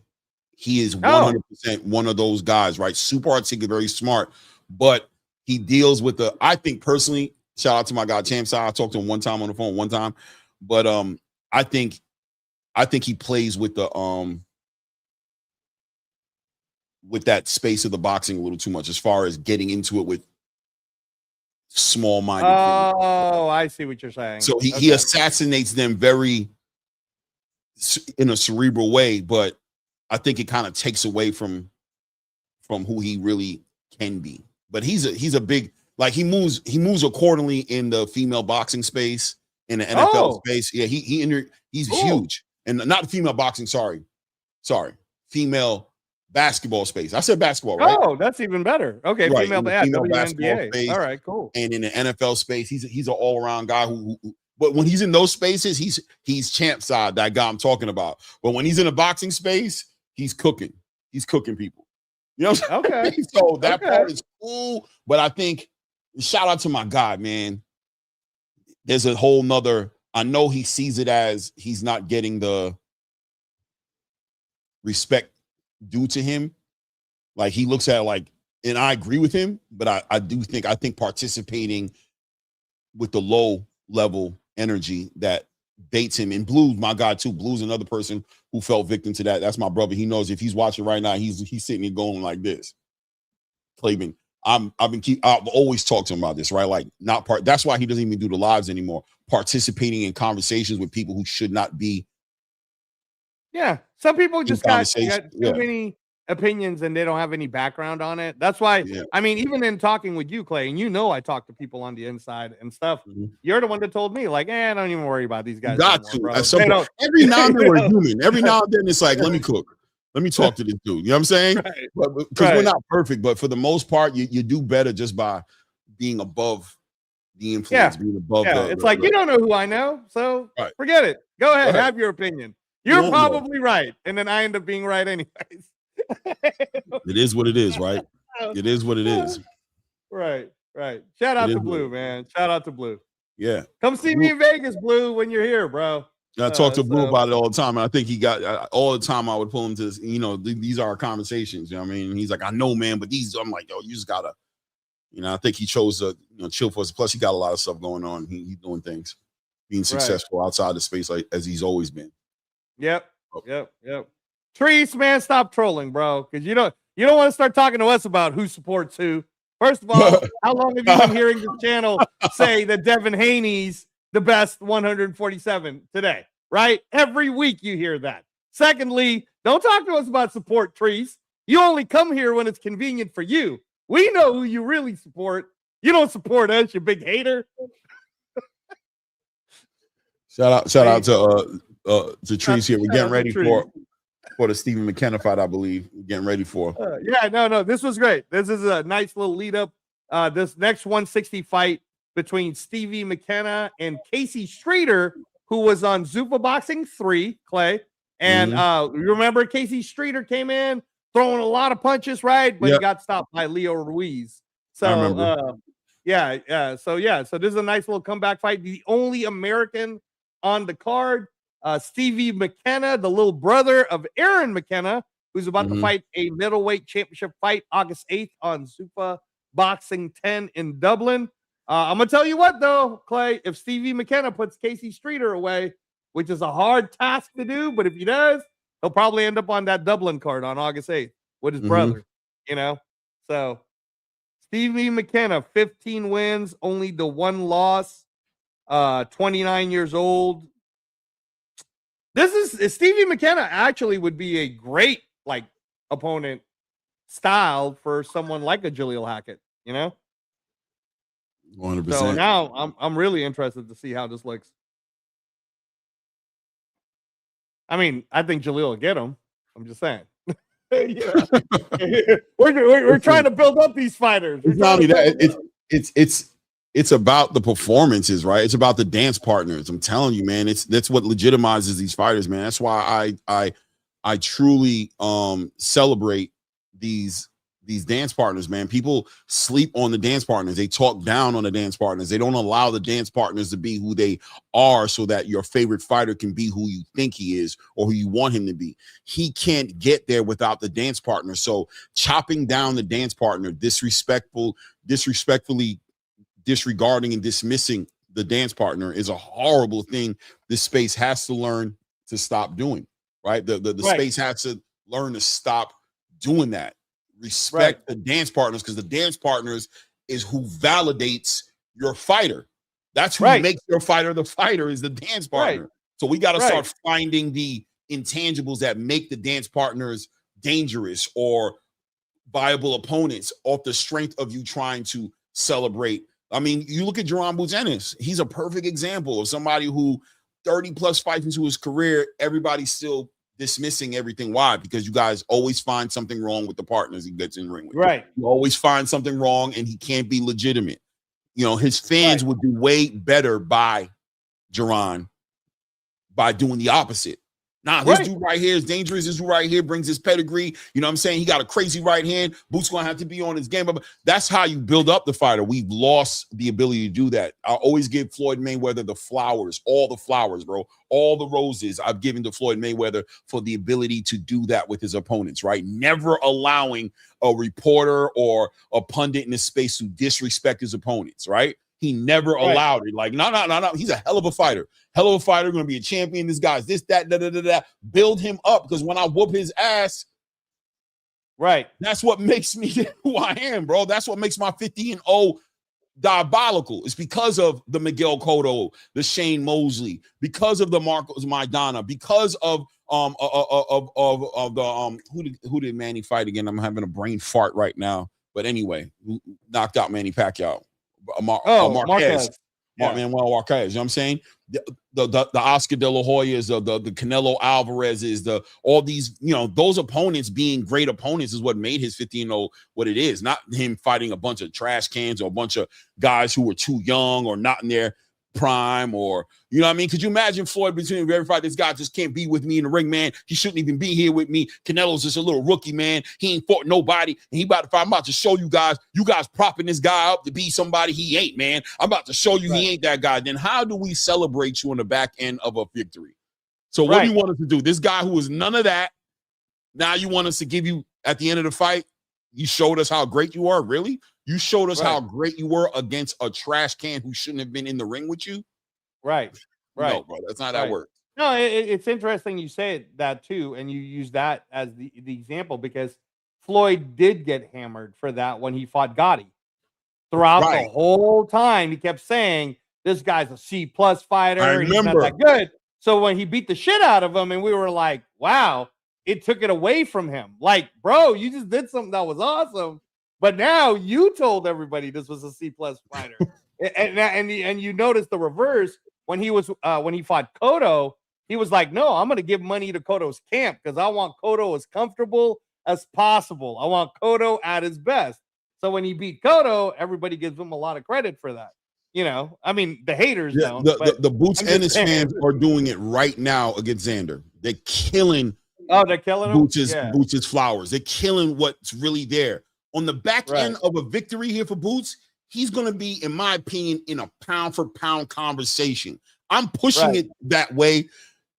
He is 100% one of those guys, right? Super articulate, very smart, but he deals with the, I think personally, shout out to my guy Champ's side. I talked to him one time on the phone, but I think he plays with the with that space of the boxing a little too much as far as getting into it with small-minded. Oh, I see what you're saying. So he assassinates them very in a cerebral way, but I think it kind of takes away from who he really can be. But he's a big, like, he moves accordingly in the female boxing space, in the NFL space. Yeah, he's huge. And not the female boxing, sorry. Female basketball space. I said basketball, right? Oh, that's even better. Okay, right. female basketball space. All right, cool. And in the NFL space, he's an all-around guy who but when he's in those spaces, he's Champ side, that guy I'm talking about. But when he's in a boxing space, he's cooking. He's cooking people. You know what I'm saying? Okay. So that part is cool. But I think, shout out to my guy, man. There's a whole nother, I know he sees it as he's not getting the respect due to him. Like, he looks at it like, and I agree with him, but I think participating with the low level energy that baits him, and Blue, my guy too. Blue's another person who fell victim to that. That's my brother. He knows if he's watching right now, he's sitting there going like this. Clayman, I've always talked to him about this, right? Like, that's why he doesn't even do the lives anymore. Participating in conversations with people who should not be. Yeah, some people just got too many opinions and they don't have any background on it. That's why, I mean, even in talking with you, Clay, and you know I talk to people on the inside and stuff. You're the one that told me, like, don't even worry about these guys. Every now and then we're human. Every now and then it's like, let me cook. Let me talk to this dude. You know what I'm saying? Because we're not perfect, but for the most part, you do better just by being above the influence, being above it's like, you don't know who I know, so forget it. Go ahead, have your opinion. You're probably right. And then I end up being right anyways. It is what it is, right? It is what it is. Right. Shout out to Blue, man. Shout out to Blue. Yeah. Come see me in Vegas, Blue, when you're here, bro. I talk to Blue about it all the time. And I think he got all the time I would pull him to this, these are our conversations. You know what I mean? And he's like, I know, man, but I'm like, yo, you just gotta, I think he chose to chill for us. Plus, he got a lot of stuff going on. He's doing things, being successful outside the space as he's always been. Yep. Trees, man, stop trolling, bro. Because you don't want to start talking to us about who supports who. First of all, how long have you been hearing the channel say that Devin Haney's the best 147 today? Right? Every week you hear that. Secondly, don't talk to us about support, Trees. You only come here when it's convenient for you. We know who you really support. You don't support us, you big hater. Shout out to Trees here. We're getting ready for the Stephen McKenna fight, I believe. We're getting ready for. No. This was great. This is a nice little lead up. This next 160 fight between Stevie McKenna and Casey Streeter, who was on ZUFFA Boxing 3, Clay. And you remember Casey Streeter came in throwing a lot of punches, right? But he got stopped by Leo Ruiz. So So this is a nice little comeback fight. The only American on the card. Stevie McKenna, the little brother of Aaron McKenna, who's about to fight a middleweight championship fight August 8th on ZUFFA Boxing 10 in Dublin. I'm going to tell you what, though, Clay, if Stevie McKenna puts Casey Streeter away, which is a hard task to do, but if he does, he'll probably end up on that Dublin card on August 8th with his brother, you know? So Stevie McKenna, 15 wins, only the 1 loss, 29 years old. Stevie McKenna actually would be a great opponent style for someone like a Jaleel Hackett, you know? 100%. So now I'm really interested to see how this looks. I mean, I think Jaleel will get him. I'm just saying. We're trying to build up these fighters. It's not only that, it's about the performances, right? It's about the dance partners. I'm telling you, man, that's what legitimizes these fighters, man. That's why I truly celebrate these dance partners, man. People sleep on the dance partners. They talk down on the dance partners. They don't allow the dance partners to be who they are so that your favorite fighter can be who you think he is or who you want him to be. He can't get there without the dance partner. So chopping down the dance partner, disrespectfully disregarding and dismissing the dance partner is a horrible thing this space has to learn to stop doing, right? The space has to learn to stop doing that. Respect the dance partners, because the dance partners is who validates your fighter. That's who makes your fighter the fighter, is the dance partner. So we got to start finding the intangibles that make the dance partners dangerous or viable opponents off the strength of you trying to celebrate. I mean, you look at Jerron Boots Ennis. He's a perfect example of somebody who 30 plus fights into his career, everybody's still dismissing everything. Why? Because you guys always find something wrong with the partners he gets in the ring with. You always find something wrong and he can't be legitimate. You know, his fans would do way better by Jerron by doing the opposite. Nah, this dude right here is dangerous. This dude right here brings his pedigree. You know what I'm saying? He got a crazy right hand. Boots going to have to be on his game. But that's how you build up the fighter. We've lost the ability to do that. I always give Floyd Mayweather the flowers, all the flowers, bro. All the roses I've given to Floyd Mayweather for the ability to do that with his opponents, right? Never allowing a reporter or a pundit in this space to disrespect his opponents, right? He never allowed it. Like, no. He's a hell of a fighter. Hell of a fighter, going to be a champion. This guy's this, that, da. Build him up, because when I whoop his ass, that's what makes me who I am, bro. That's what makes my 50-0 diabolical. It's because of the Miguel Cotto, the Shane Mosley, because of the Marcos Maidana, because of the who did Manny fight again? I'm having a brain fart right now. But anyway, knocked out Manny Pacquiao. Marquez. Manuel Marquez. You know what I'm saying? The Oscar De La Hoyas, the Canelo Alvarez's, all these, you know, those opponents being great opponents is what made his 15-0 what it is. Not him fighting a bunch of trash cans or a bunch of guys who were too young or not in their prime, or, you know what I mean? Could you imagine Floyd between every fight? This guy just can't be with me in the ring, man. He shouldn't even be here with me. Canelo's just a little rookie, man. He ain't fought nobody, and he about to fight. I'm about to show you guys propping this guy up to be somebody he ain't, man. I'm about to show you he ain't that guy. Then how do we celebrate you on the back end of a victory? So what do you want us to do? This guy who is none of that, now you want us to give you, at the end of the fight, you showed us how great you are? Really? You showed us how great you were against a trash can who shouldn't have been in the ring with you? No, bro, that's not how that works. No, it's interesting you say that too, and you use that as the example, because Floyd did get hammered for that when he fought Gotti. Throughout the whole time, he kept saying, this guy's a C+ fighter. I remember. He's not that good. So when he beat the shit out of him, and we were like, wow, it took it away from him. Like, bro, you just did something that was awesome. But now you told everybody this was a C+ fighter. and you notice the reverse when he fought Cotto. He was like, no, I'm going to give money to Cotto's camp because I want Cotto as comfortable as possible. I want Cotto at his best. So when he beat Cotto, everybody gives him a lot of credit for that. You know, I mean, the haters don't. The Boots Ennis fans are doing it right now against Xander. They're killing. Oh, they're killing him? Boots' flowers. They're killing what's really there. On the back end of a victory here for Boots, he's going to be, in my opinion, in a pound-for-pound conversation. I'm pushing it that way.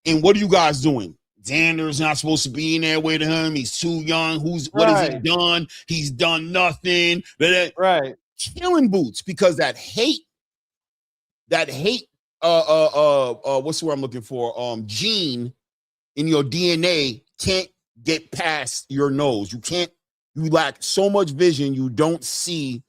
And what are you guys doing? Xander's not supposed to be in there with him. He's too young. What has he done? He's done nothing. Right. Killing Boots because that hate, what's the word I'm looking for? Gene in your DNA can't get past your nose. You lack so much vision. You don't see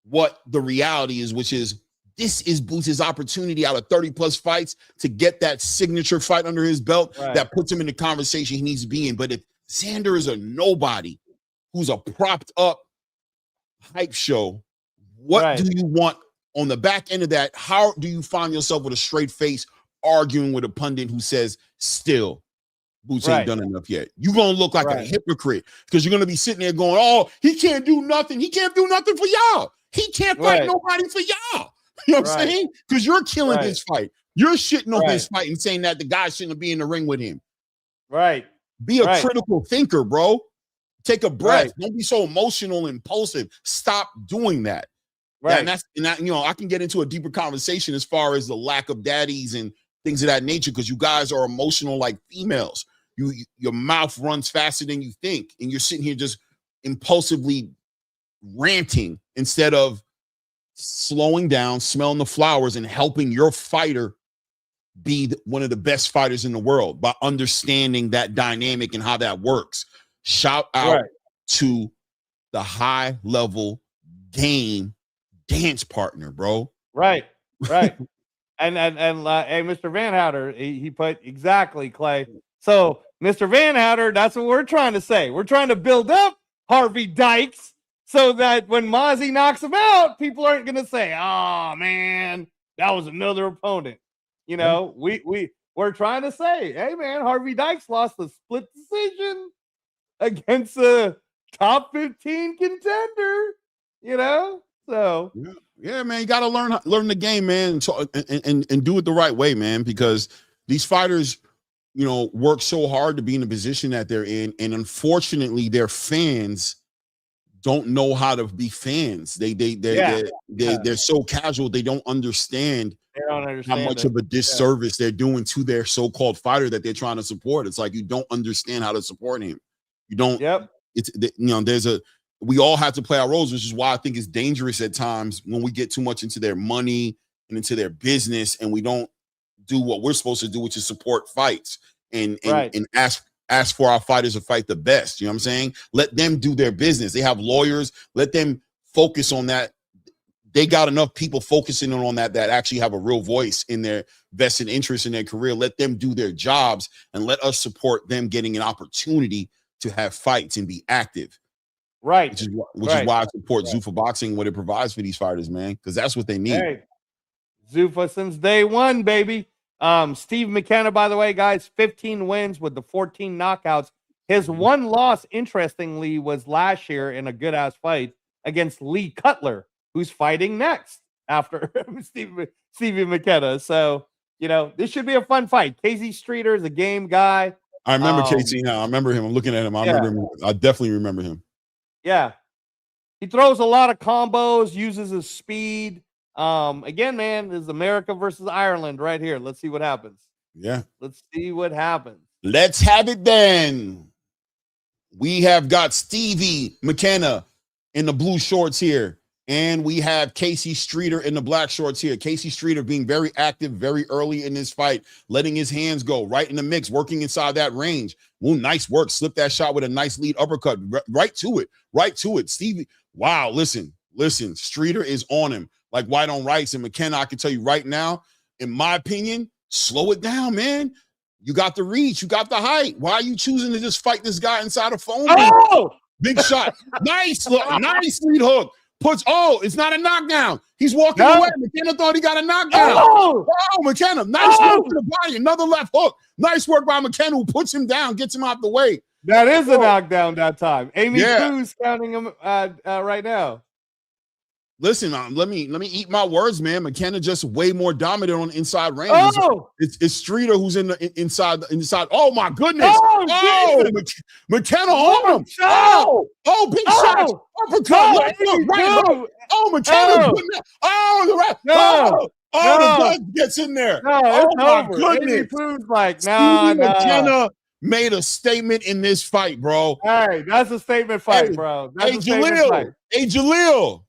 what the reality is, which is this is Boots' opportunity out of 30 plus fights to get that signature fight under his belt that puts him in the conversation he needs to be in. But if Xander is a nobody who's a propped up hype show, what do you want on the back end of that? How do you find yourself with a straight face arguing with a pundit who says still Boots ain't done enough yet? You're going to look like a hypocrite because you're going to be sitting there going, oh, he can't do nothing. He can't do nothing for y'all. He can't fight nobody for y'all. You know what I'm saying? Because you're killing his fight. You're shitting on his fight and saying that the guy shouldn't be in the ring with him. Right. Be a critical thinker, bro. Take a breath. Don't be so emotional and impulsive. Stop doing that. Right. And that, you know, I can get into a deeper conversation as far as the lack of daddies and things of that nature because you guys are emotional like females. Your mouth runs faster than you think, and you're sitting here just impulsively ranting instead of slowing down, smelling the flowers, and helping your fighter be one of the best fighters in the world by understanding that dynamic and how that works. Shout out to the high level game dance partner, bro. Right. And hey, Mr. Van Houter, he put exactly, Clay. So Mr. Van Houter, that's what we're trying to say. We're trying to build up Harvey Dykes so that when Mozzie knocks him out, people aren't going to say, oh, man, that was another opponent. You know, we're trying to say, hey, man, Harvey Dykes lost a split decision against a top 15 contender, you know? So, yeah, man, you got to learn the game, man, and do it the right way, man, because these fighters, you know, work so hard to be in the position that they're in. And unfortunately, their fans don't know how to be fans. They're so casual. They don't understand how much of a disservice they're doing to their so-called fighter that they're trying to support. It's like, you don't understand how to support him. You don't, it's, you know, we all have to play our roles, which is why I think it's dangerous at times when we get too much into their money and into their business and we don't do what we're supposed to do, which is support fights and ask for our fighters to fight the best. You know what I'm saying? Let them do their business. They have lawyers. Let them focus on that. They got enough people focusing on that actually have a real voice in their vested interest in their career. Let them do their jobs and let us support them getting an opportunity to have fights and be active. Right. Which is why I support ZUFFA Boxing, what it provides for these fighters, man, because that's what they need. Hey, ZUFFA since day one, baby. Steve McKenna, by the way, guys, 15 wins with the 14 knockouts. His one loss, interestingly, was last year in a good-ass fight against Lee Cutler, who's fighting next after Stevie McKenna. So, you know, this should be a fun fight. Casey Streeter is a game guy. I remember Casey now. I remember him. I'm looking at him. I remember him. I definitely remember him. Yeah. He throws a lot of combos, uses his speed. Again, man, this is America versus Ireland right here. Let's see what happens. Yeah. Let's see what happens. Let's have it then. We have got Stevie McKenna in the blue shorts here. And we have Casey Streeter in the black shorts here. Casey Streeter being very active very early in this fight, letting his hands go right in the mix, working inside that range. Well, nice work. Slip that shot with a nice lead uppercut. Right to it. Stevie, wow, listen. Streeter is on him like white on rice. And McKenna, I can tell you right now, in my opinion, slow it down, man. You got the reach. You got the height. Why are you choosing to just fight this guy inside a phone? Oh! Big shot. Nice lead hook. It's not a knockdown. He's walking away. McKenna thought he got a knockdown. Oh, McKenna. Nice work to the body. Another left hook. Nice work by McKenna, who puts him down, gets him out the way. That is a knockdown that time. Amy Cruz counting him right now. Listen, let me eat my words, man. McKenna just way more dominant on the inside range. It's Streeter who's in the inside. Oh my goodness! McKenna on him! Big shot! Uppercut! McKenna! Oh, the judge gets in there. No, oh it's my over. goodness. Amy Pooh's like, Stevie nah. McKenna made a statement in this fight, bro. Hey, that's a statement fight, bro. That's a statement fight. Hey, Jaleel.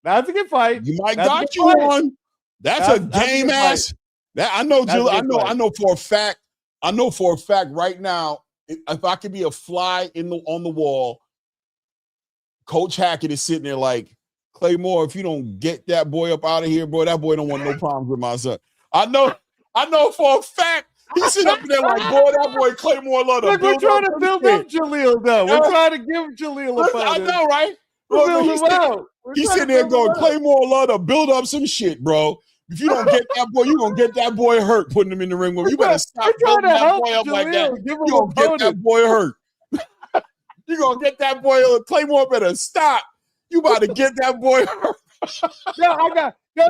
That's a good fight. You might got you on. That's a game ass. That I know, I know for a fact. I know for a fact right now, if I could be a fly on the wall, Coach Hackett is sitting there like, Claymore, if you don't get that boy up out of here, boy, that boy don't want no problems with my son. I know for a fact he's sitting up there like, boy, that boy Claymore love to Look, we're trying to build up Jaleel, though. We're trying to give Jaleel a fight. I know, right? He's sitting there going, Claymore love to build up some shit, bro. If you don't get that boy, you're going to get that boy hurt putting him in the ring. You better stop building that boy up like that. You're going to get that boy hurt. You're going to get that boy. Claymore better stop. You about to get that boy hurt.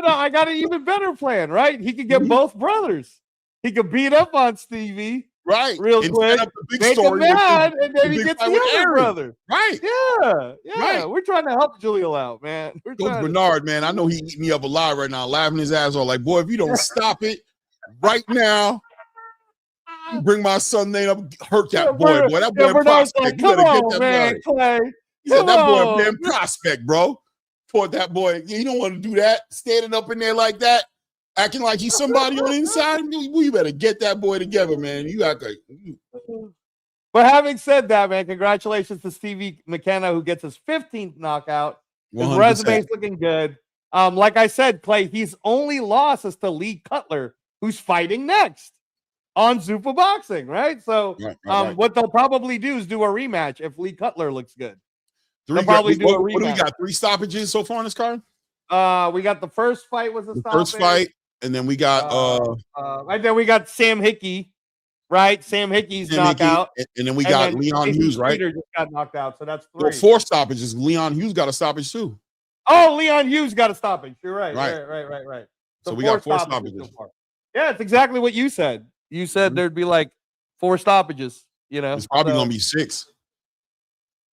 I got an even better plan, right? He could get both brothers. He could beat up on Stevie. Right. Real quick. Make him mad, and then he gets the other brother. Right. Yeah. Right. We're trying to help Jaleel out, man. Coach Bernard, man, I know he eat me up alive right now, laughing his ass off. Like, boy, if you don't stop it right now, bring my son name up, hurt that boy. Boy, that boy prospect. You better get that man, Clay. He said that boy damn prospect, bro. For that boy. You don't want to do that. Standing up in there like that. Acting like he's somebody on the inside. You better get that boy together, man. You act like. But having said that, man, congratulations to Stevie McKenna, who gets his 15th knockout. His 100%. resume's looking good. Like I said, Clay, his only loss is to Lee Cutler, who's fighting next on ZUFFA Boxing, right? So right. What they'll probably do is do a rematch if Lee Cutler looks good. They'll probably do a rematch. What do we got? 3 stoppages so far on this card? We got the first fight was a stoppage. First fight. And then we got right there we got Sam Hickey, right? Sam Hickey's knockout. And then we got Leon Hughes, right? Peter just got knocked out, so that's 3. Well, 4 stoppages. Leon Hughes got a stoppage too. Oh, Leon Hughes got a stoppage. You're right. Right. So we got 4 stoppages. So far. Yeah, it's exactly what you said. You said there'd be like 4 stoppages, you know. It's probably gonna be 6.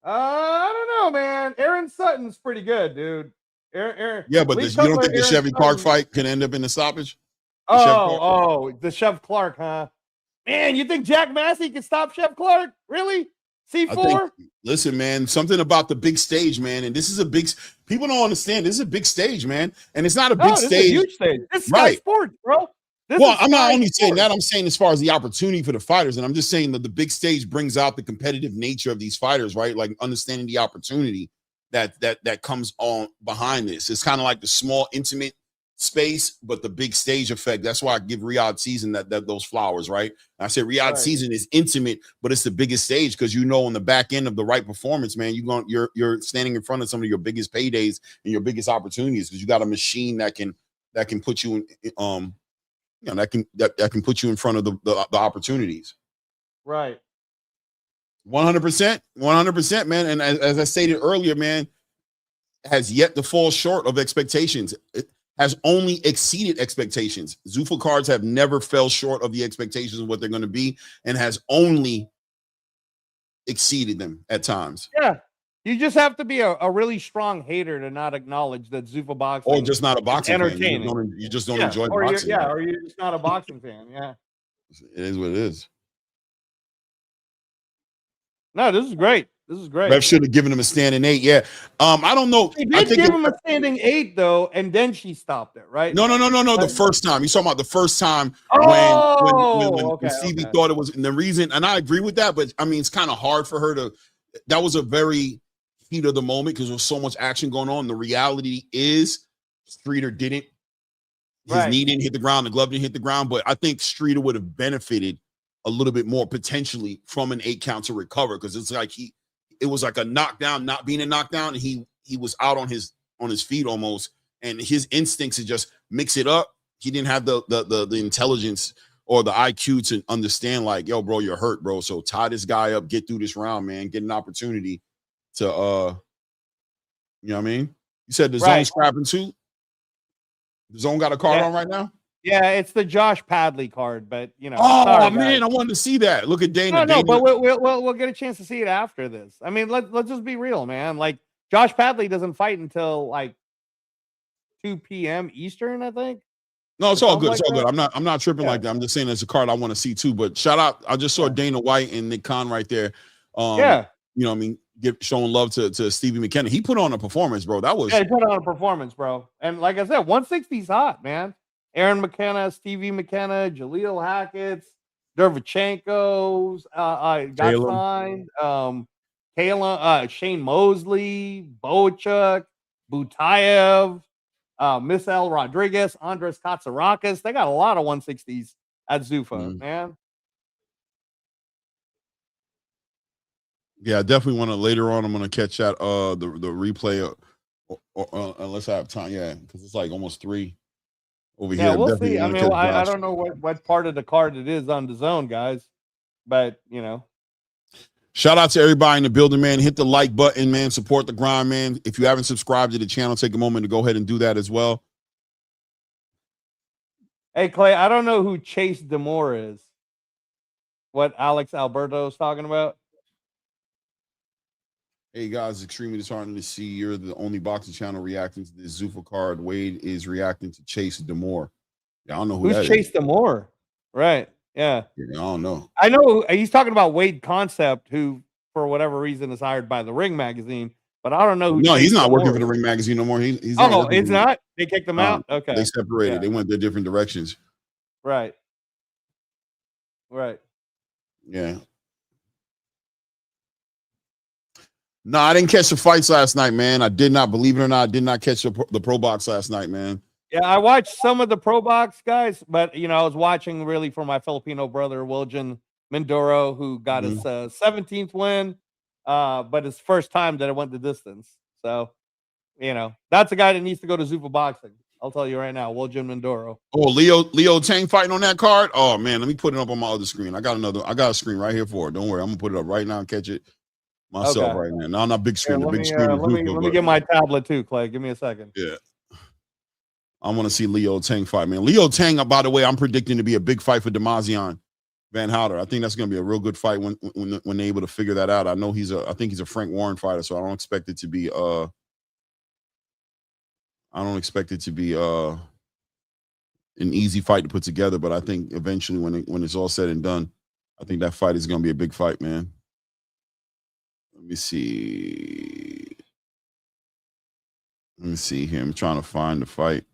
I don't know, man. Aaron Sutton's pretty good, dude. Yeah, but you don't think the Chevy Clark fight can end up in the stoppage? The Chev Clark, huh? Man, you think Jack Massey can stop Chev Clark? Really? C4? Listen, man, something about the big stage, man. And this is a big, people don't understand. This is a big stage, man. And it's not a big stage. This is a huge stage. This is Sky Sports, bro. I'm not only saying that, I'm saying as far as the opportunity for the fighters. And I'm just saying that the big stage brings out the competitive nature of these fighters, right? Like understanding the opportunity that comes on behind this. It's kind of like the small, intimate space, but the big stage effect. That's why I give Riyadh Season that those flowers, right? And I said Riyadh Season is intimate, but it's the biggest stage because on the back end of the right performance, man, you're standing in front of some of your biggest paydays and your biggest opportunities because you got a machine that can put you in that can put you in front of the opportunities. Right. 100%, man. And as I stated earlier, man, has yet to fall short of expectations. It has only exceeded expectations. ZUFFA cards have never fell short of the expectations of what they're going to be and has only exceeded them at times. Yeah. You just have to be a really strong hater to not acknowledge that ZUFFA Boxing or just not a boxing entertaining. Fan. You just don't enjoy boxing. Or you're just not a boxing fan. Yeah. It is what it is. No, this is great. This is great. Ref should have given him a standing 8. Yeah. I don't know. She did give him a standing 8 though, and then she stopped it, right? No. The first time. You're talking about the first time when Stevie thought it was, and the reason, and I agree with that, but I mean, it's kind of hard for her to. That was a very heat of the moment because there was so much action going on. The reality is, Streeter didn't. His knee didn't hit the ground. The glove didn't hit the ground. But I think Streeter would have benefited a little bit more potentially from an 8 count to recover because it's like it was like a knockdown, not being a knockdown, and he was out on his feet almost, and his instincts to just mix it up. He didn't have the intelligence or the IQ to understand like, yo, bro, you're hurt, bro. So tie this guy up, get through this round, man, get an opportunity to you know what I mean? You said the zone's scrapping too. The zone got a card on right now. Yeah, it's the Josh Padley card, but you know. Oh man, I wanted to see that. Look at Dana. No, but we'll get a chance to see it after this. I mean, let's just be real, man. Like Josh Padley doesn't fight until like 2 p.m. Eastern, I think. No, it's all good. It's all good. I'm not tripping like that. I'm just saying it's a card I want to see too. But shout out, I just saw Dana White and Nick Khan right there. You know what I mean, showing love to Stevie McKenna. He put on a performance, bro. That was he put on a performance, bro. And like I said, 160's hot, man. Aaron McKenna, Stevie McKenna, Jaleel Hackett's, Derevchenko's got signed. Kayla, Shane Mosley, Bochuk, Butayev, Misael Rodriguez, Andres Katsarakis. They got a lot of 160s at ZUFFA, man. Yeah, I definitely want to later on. I'm going to catch that the replay unless I have time. Yeah, because it's like almost 3 over here. Yeah, we'll see. I mean, I don't know what part of the card it is on the zone, guys, but you know. Shout out to everybody in the building, man. Hit the like button, man. Support the grind, man. If you haven't subscribed to the channel, take a moment to go ahead and do that as well. Hey, Clay, I don't know who Chase Demore is. What Alex Alberto is talking about? Hey, guys, extremely disheartening to see you're the only boxing channel reacting to this ZUFFA card. Wade is reacting to Chase Demore. Yeah, I don't know who's Chase Demore. Right. Yeah. I don't know. I know he's talking about Wade Concept, who, for whatever reason, is hired by the Ring magazine, but I don't know who. No, he's not working for the Ring magazine no more. He's it's not? They kicked him out? Okay. They separated. Yeah. They went their different directions. Right. Right. Yeah. No, I didn't catch the fights last night, man. I did not, believe it or not, I did not catch the pro box last night, man. Yeah, I watched some of the pro box guys, but you know, I was watching really for my Filipino brother, Wiljan Mindoro, who got his 17th win, but his first time that it went the distance. So, you know, that's a guy that needs to go to ZUFFA Boxing. I'll tell you right now, Wiljan Mindoro. Oh, Leo Tang fighting on that card. Oh man, let me put it up on my other screen. I got a screen right here for it. Don't worry, I'm gonna put it up right now and catch it myself right now. No, not big screen. Here, the big screen. Let me get my tablet too, Clay. Give me a second. Yeah. I want to see Leo Tang fight, man. Leo Tang, by the way, I'm predicting to be a big fight for Demazian Van Houter. I think that's going to be a real good fight when they're able to figure that out. I know I think he's a Frank Warren fighter, so I don't expect it to be an easy fight to put together, but I think eventually when it's all said and done, I think that fight is going to be a big fight, man. Let me see here. I'm trying to find the fight.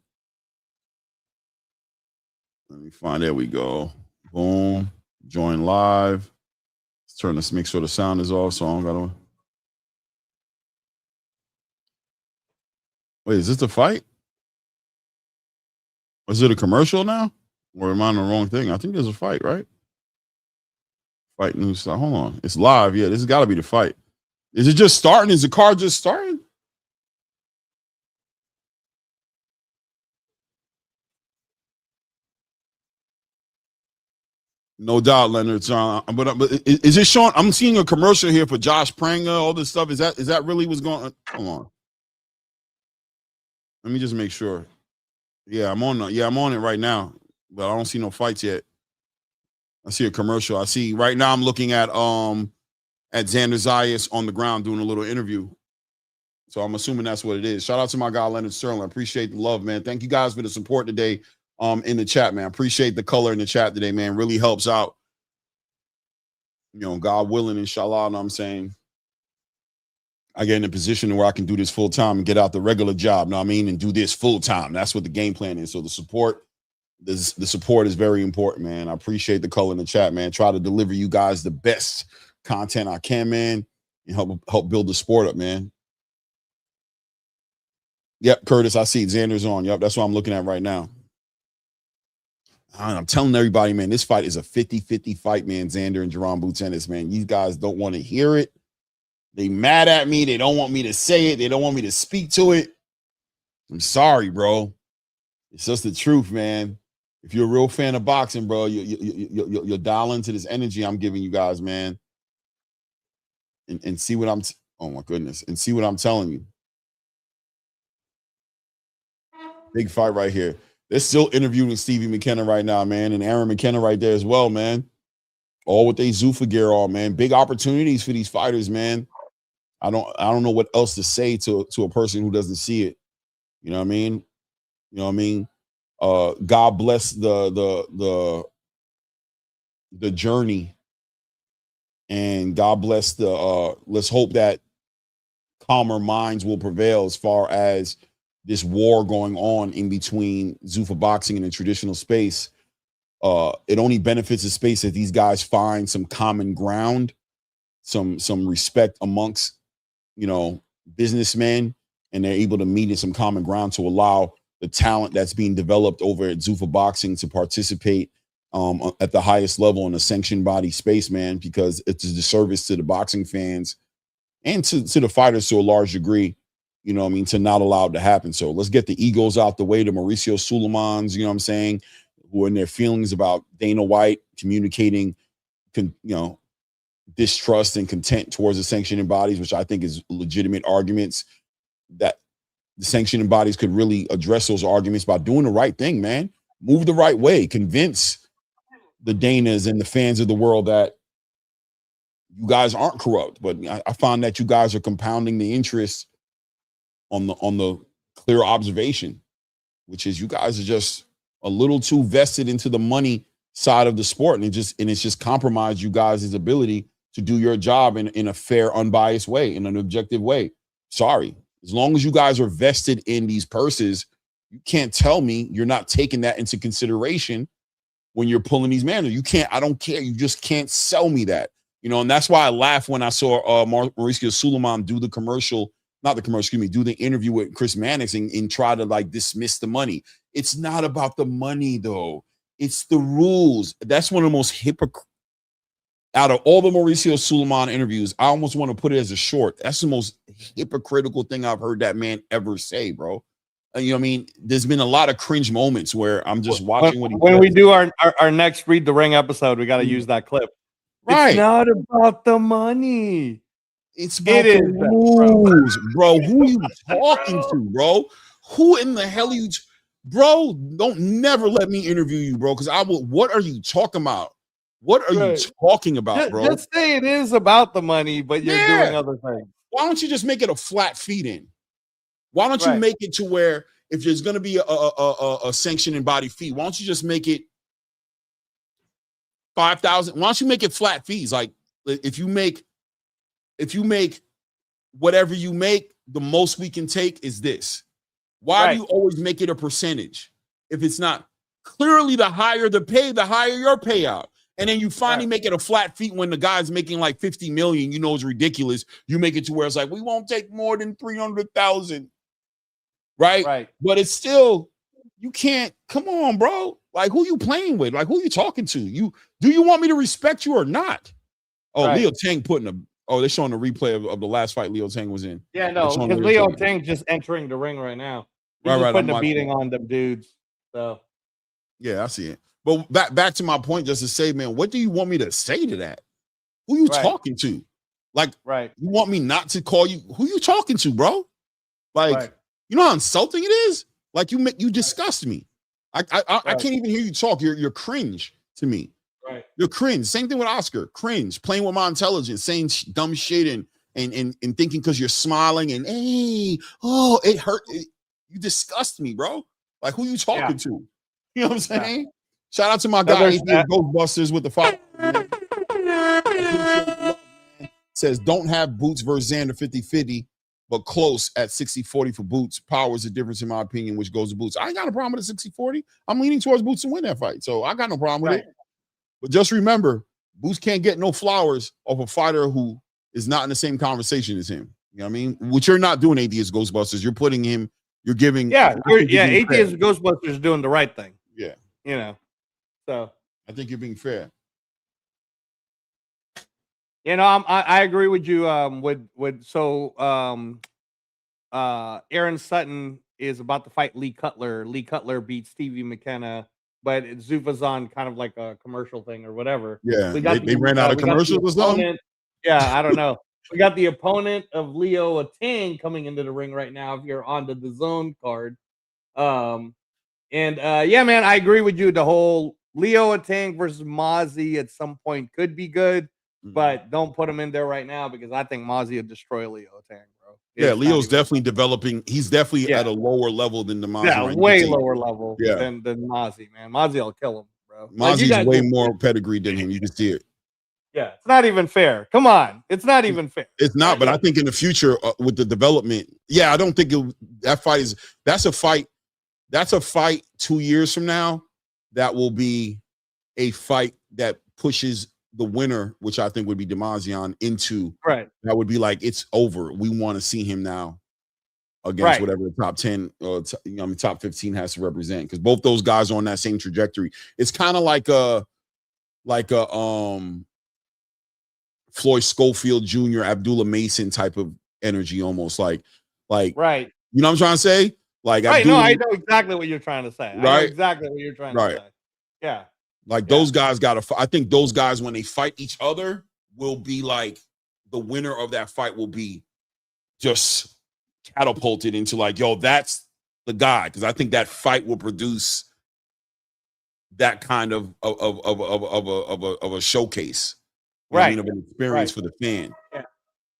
Let me find. There we go. Boom. Join live. Let's turn this. Make sure the sound is off. So I don't gotta. Wait, is this the fight? Is it a commercial now? Or am I on the wrong thing? I think there's a fight, right? Fight news. Hold on. It's live. Yeah, this has got to be the fight. Is it just starting? Is the card just starting? No doubt, Leonard. But is it showing? I'm seeing a commercial here for Josh Pranger, all this stuff. Is that really what's going on? Hold on. Let me just make sure. Yeah, I'm on it right now, but I don't see no fights yet. I see a commercial. I see right now I'm looking at Xander Zayas on the ground doing a little interview. So I'm assuming that's what it is. Shout out to my guy Leonard Sterling. I appreciate the love, man. Thank you guys for the support today. In the chat, man. Appreciate the color in the chat today, man. Really helps out. You know, God willing, inshallah, know what I'm saying, I get in a position where I can do this full time and get out the regular job, know what I mean, and do this full time. That's what the game plan is. So the support is very important, man. I appreciate the color in the chat, man. Try to deliver you guys the best content I can, man, and help build the sport up, man. Yep, Curtis, I see Xander's on. Yep, that's what I'm looking at right now. I'm telling everybody, man, this fight is a 50-50 fight, man. Xander and Jerome Boots Ennis, man. You guys don't want to hear it. They mad at me. They don't want me to say it. They don't want me to speak to it. I'm sorry, bro. It's just the truth, man. If you're a real fan of boxing, bro, you'll dial into this energy I'm giving you guys, man. And see what oh my goodness. And see what I'm telling you. Big fight right here. They're still interviewing Stevie McKenna right now, man, and Aaron McKenna right there as well, man. All with their ZUFFA gear on, man. Big opportunities for these fighters, man. I don't know what else to say to a person who doesn't see it. You know what I mean? You know what I mean? God bless the journey, and God bless the let's hope that calmer minds will prevail as far as this war going on in between ZUFFA Boxing and the traditional space. It only benefits the space if these guys find some common ground, some respect amongst, you know, businessmen, and they're able to meet in some common ground to allow the talent that's being developed over at ZUFFA Boxing to participate at the highest level in a sanctioned body space, man, because it's a disservice to the boxing fans and to the fighters to a large degree, you know what I mean, to not allow it to happen. So let's get the egos out the way, the Mauricio Suleimans, you know what I'm saying, who are in their feelings about Dana White communicating, you know, distrust and contempt towards the sanctioning bodies, which I think is legitimate arguments that the sanctioning bodies could really address those arguments by doing the right thing, man. Move the right way. Convince the Danas and the fans of the world that you guys aren't corrupt. But I find that you guys are compounding the interest on the clear observation, which is you guys are just a little too vested into the money side of the sport, and it's just compromised you guys' ability to do your job in a fair, unbiased way, in an objective way. Sorry. As long as you guys are vested in these purses, you can't tell me you're not taking that into consideration when you're pulling these manners. You can't, I don't care. You just can't sell me that. You know, and that's why I laughed when I saw Mauricio Suleiman do the do the interview with Chris Mannix and try to like dismiss the money. It's not about the money, though. It's the rules. That's one of the most hypocritical. Out of all the Mauricio Suleiman interviews, I almost want to put it as a short. That's the most hypocritical thing I've heard that man ever say, bro. You know what I mean? There's been a lot of cringe moments where I'm just watching when we do our next Read the Ring episode, we got to use that clip. Right. It's not about the money. It's about the rules, bro. Who are you talking to, bro? Who in the hell are you? Bro, don't never let me interview you, bro, because I will. What are you talking about? What are you talking about, bro? Just say it is about the money, but you're doing other things. Why don't you just make it a flat feed-in? Why don't you make it to where if there's going to be a sanctioning body fee, why don't you just make it 5,000? Why don't you make it flat fees? Like if you make whatever you make, the most we can take is this. Why do you always make it a percentage? If it's not clearly, the higher the pay, the higher your payout. And then you finally make it a flat fee when the guy's making like 50 million, you know, it's ridiculous. You make it to where it's like, we won't take more than 300,000. Right. But it's still, you can't, come on, bro. Like, who you playing with? Like, who you talking to? Do you want me to respect you or not? Oh, Leo Tang they're showing a replay of the last fight Leo Tang was in. Yeah, no, because Leo Tang just entering the ring right now. He's just putting a beating on them dudes. So yeah, I see it. But back to my point, just to say, man, what do you want me to say to that? Who you talking to? Like, you want me not to call you? Who you talking to, bro? Like, you know how insulting it is? Like, you disgust me. I can't even hear you talk. You're cringe to me. Right. You're cringe. Same thing with Oscar. Cringe. Playing with my intelligence, saying dumb shit and thinking because you're smiling and it hurt. You disgust me, bro. Like, who you talking to? You know what I'm saying? Yeah. Shout out to my guy, Ghostbusters with the fight. Says, don't have Boots versus Xander 50-50, but close at 60-40 for Boots. Power is the difference, in my opinion, which goes to Boots. I ain't got a problem with a 60-40. I'm leaning towards Boots to win that fight, so I got no problem with it. But just remember, Boots can't get no flowers off a fighter who is not in the same conversation as him. You know what I mean? Which you're not doing, AD as Ghostbusters. You're putting him, you're giving. AD as Ghostbusters is doing the right thing. Yeah. You know. So I think you're being fair. You know, I agree with you. Aaron Sutton is about to fight Lee Cutler. Lee Cutler beats Stevie McKenna, but ZUFFA's on kind of like a commercial thing or whatever. Yeah, they ran out of commercials or something. Yeah, I don't know. We got the opponent of Leo Tang coming into the ring right now. If you're on the DAZN card, yeah, man, I agree with you. The whole Leo Tang versus Mozzie at some point could be good. but don't put him in there right now because I think Mozzie will destroy Leo Tang, bro. Yeah, Leo's definitely developing. He's definitely at a lower level than the Mozzie. Yeah, right? way lower level than Mozzie, man. Mozzie will kill him, bro. Mozzie's way more pedigree than him. You can see it. Yeah, it's not even fair. Come on, it's not even fair. It's not, but I think in the future with the development, I don't think that's a fight. That's a fight 2 years from now. That will be a fight that pushes the winner, which I think would be Demazian, into that would be like it's over. We want to see him now against whatever the top 10 or top 15 has to represent, because both those guys are on that same trajectory. It's kind of like a Floyd Schofield Jr., Abdullah Mason type of energy, almost like you know what I'm trying to say? Like no, I know exactly what you're trying to say. Right? I know exactly what you're trying to say. Yeah. Like those guys I think those guys, when they fight each other, will be like the winner of that fight will be just catapulted into like, yo, that's the guy. Because I think that fight will produce that kind of a showcase. Of an experience for the fan. Yeah.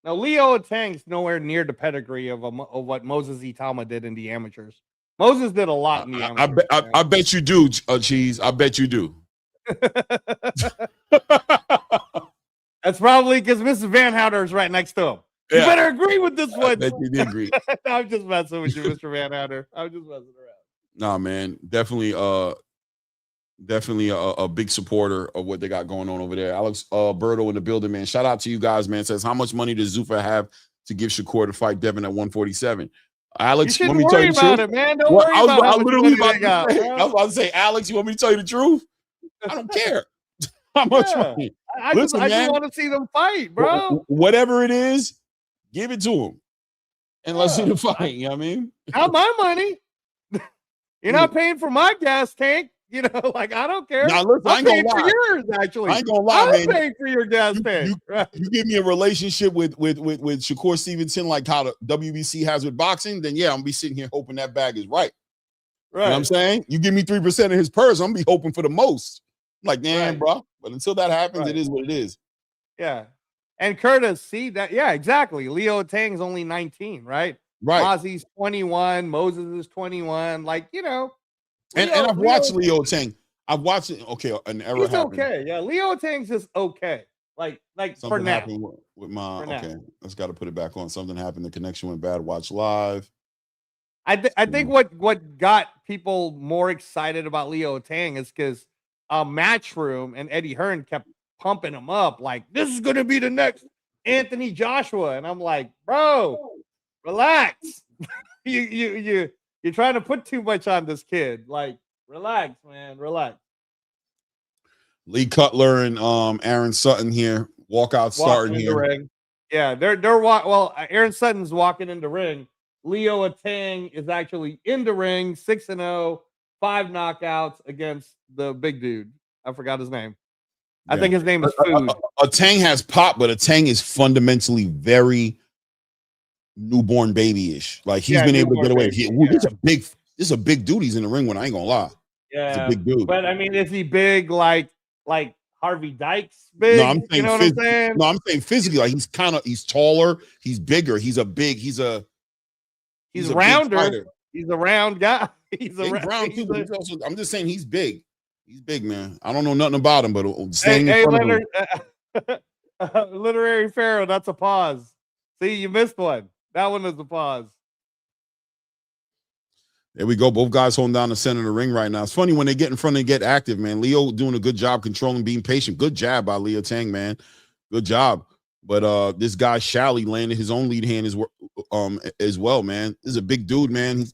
Now, Leo Tang's nowhere near the pedigree of what Moses Itama did in the amateurs. Moses did a lot in the amateurs. I bet you do, Cheese. I bet you do. That's probably because Mrs. Van Houter is right next to him. You better agree with this one. I bet you did agree. I'm just messing with you, Mr. Van Houter. I'm just messing around. Nah, man. Definitely a big supporter of what they got going on over there. Alex Berto in the building, man. Shout out to you guys, man. Says, how much money does Zuffa have to give Shakur to fight Devin at 147? Alex, you shouldn't worry about it, man. Don't worry about it. I was about to say, Alex, you want me to tell you the truth? I don't care how much money. I just want to see them fight, bro. Whatever it is, give it to them. And let's see the fight. You know what I mean? Not my money. You're not paying for my gas tank. You know, like, I don't care. Now, listen, I ain't gonna lie. For yours, actually. I ain't gonna lie, man. I'm paying for your gas tank. You give me a relationship with Shakur Stevenson like how the WBC has with boxing, then I'm gonna be sitting here hoping that bag is right. You know what I'm saying? You give me 3% of his purse, I'm gonna be hoping for the most. I'm like, damn, bro. But until that happens, it is what it is. Yeah. And Curtis, see that? Yeah, exactly. Leo Tang's only 19, right? Right. Mozzie's 21. Moses is 21. Like, you know. And I've watched Leo Tang. I've watched it. Okay, an error He's happened. Okay. Yeah, Leo Tang's just okay. Like something for now. Happened with my okay. Let's got to put it back on. Something happened. The connection went bad. Watch live. I think what got people more excited about Leo Tang is because Matchroom and Eddie Hearn kept pumping him up like, this is going to be the next Anthony Joshua, and I'm like, bro, relax. You're trying to put too much on this kid. Like, relax, man, relax. Lee Cutler and Aaron Sutton here. Walkout starting here. Ring. Yeah, Aaron Sutton's walking in the ring. Leo Tang is actually in the ring, 6-0, 5 knockouts against the big dude. I forgot his name. I think his name is Food. A Tang has pop, but a Tang is fundamentally very newborn babyish. Like he's been able to get away. This is a big dude. He's in the ring when I ain't gonna lie. Yeah, he's a big dude. But I mean, is he big like Harvey Dykes big? No, I'm saying you know what I'm saying? No, I'm saying physically. Like he's taller. He's bigger. He's rounder. He's a round guy. He's a round too. But also, I'm just saying he's big. He's big, man. I don't know nothing about him, but standing in front of him. Literary Pharaoh, that's a pause. See, you missed one. That one is a pause. There we go. Both guys holding down the center of the ring right now. It's funny when they get in front and get active, man. Leo doing a good job controlling, being patient. Good jab by Leo Tang, man. Good job. But this guy Shally landed his own lead hand as well, man. This is a big dude, man.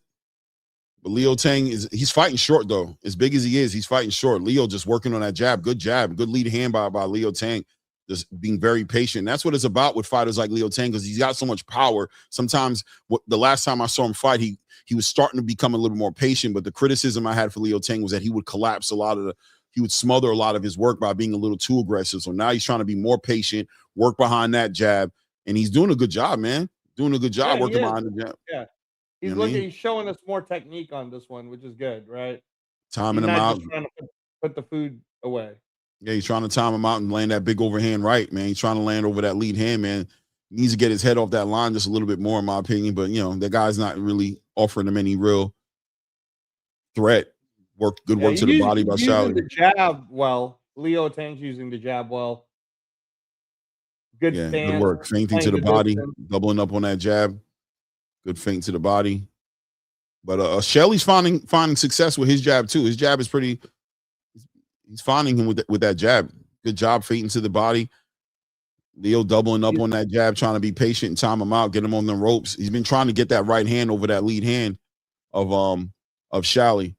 But Leo Tang he's fighting short though. As big as he is, he's fighting short. Leo just working on that jab. Good lead hand by Leo Tang. Just being very patient. That's what it's about with fighters like Leo Tang, because he's got so much power. Sometimes the last time I saw him fight, he was starting to become a little more patient. But the criticism I had for Leo Tang was that he would collapse he would smother a lot of his work by being a little too aggressive. So now he's trying to be more patient, work behind that jab, and he's doing a good job, man. Doing a good job working behind the jab. Yeah. He's showing us more technique on this one, which is good, right? Timing him out. Just trying to put the food away. Yeah, he's trying to time him out and land that big overhand right, man. He's trying to land over that lead hand, man. He needs to get his head off that line just a little bit more, in my opinion. But, you know, the guy's not really offering him any real threat. Good work to the body by Shally. Using the jab well. Leo Tang's using the jab well. Good stance. Good work. Feinting to the body, doubling up on that jab. Good feint to the body. But Shelly's finding success with his jab too. His jab is pretty. He's finding him with that jab. Good job feinting to the body. Leo doubling up on that jab, trying to be patient and time him out, get him on the ropes. He's been trying to get that right hand over that lead hand of Shally.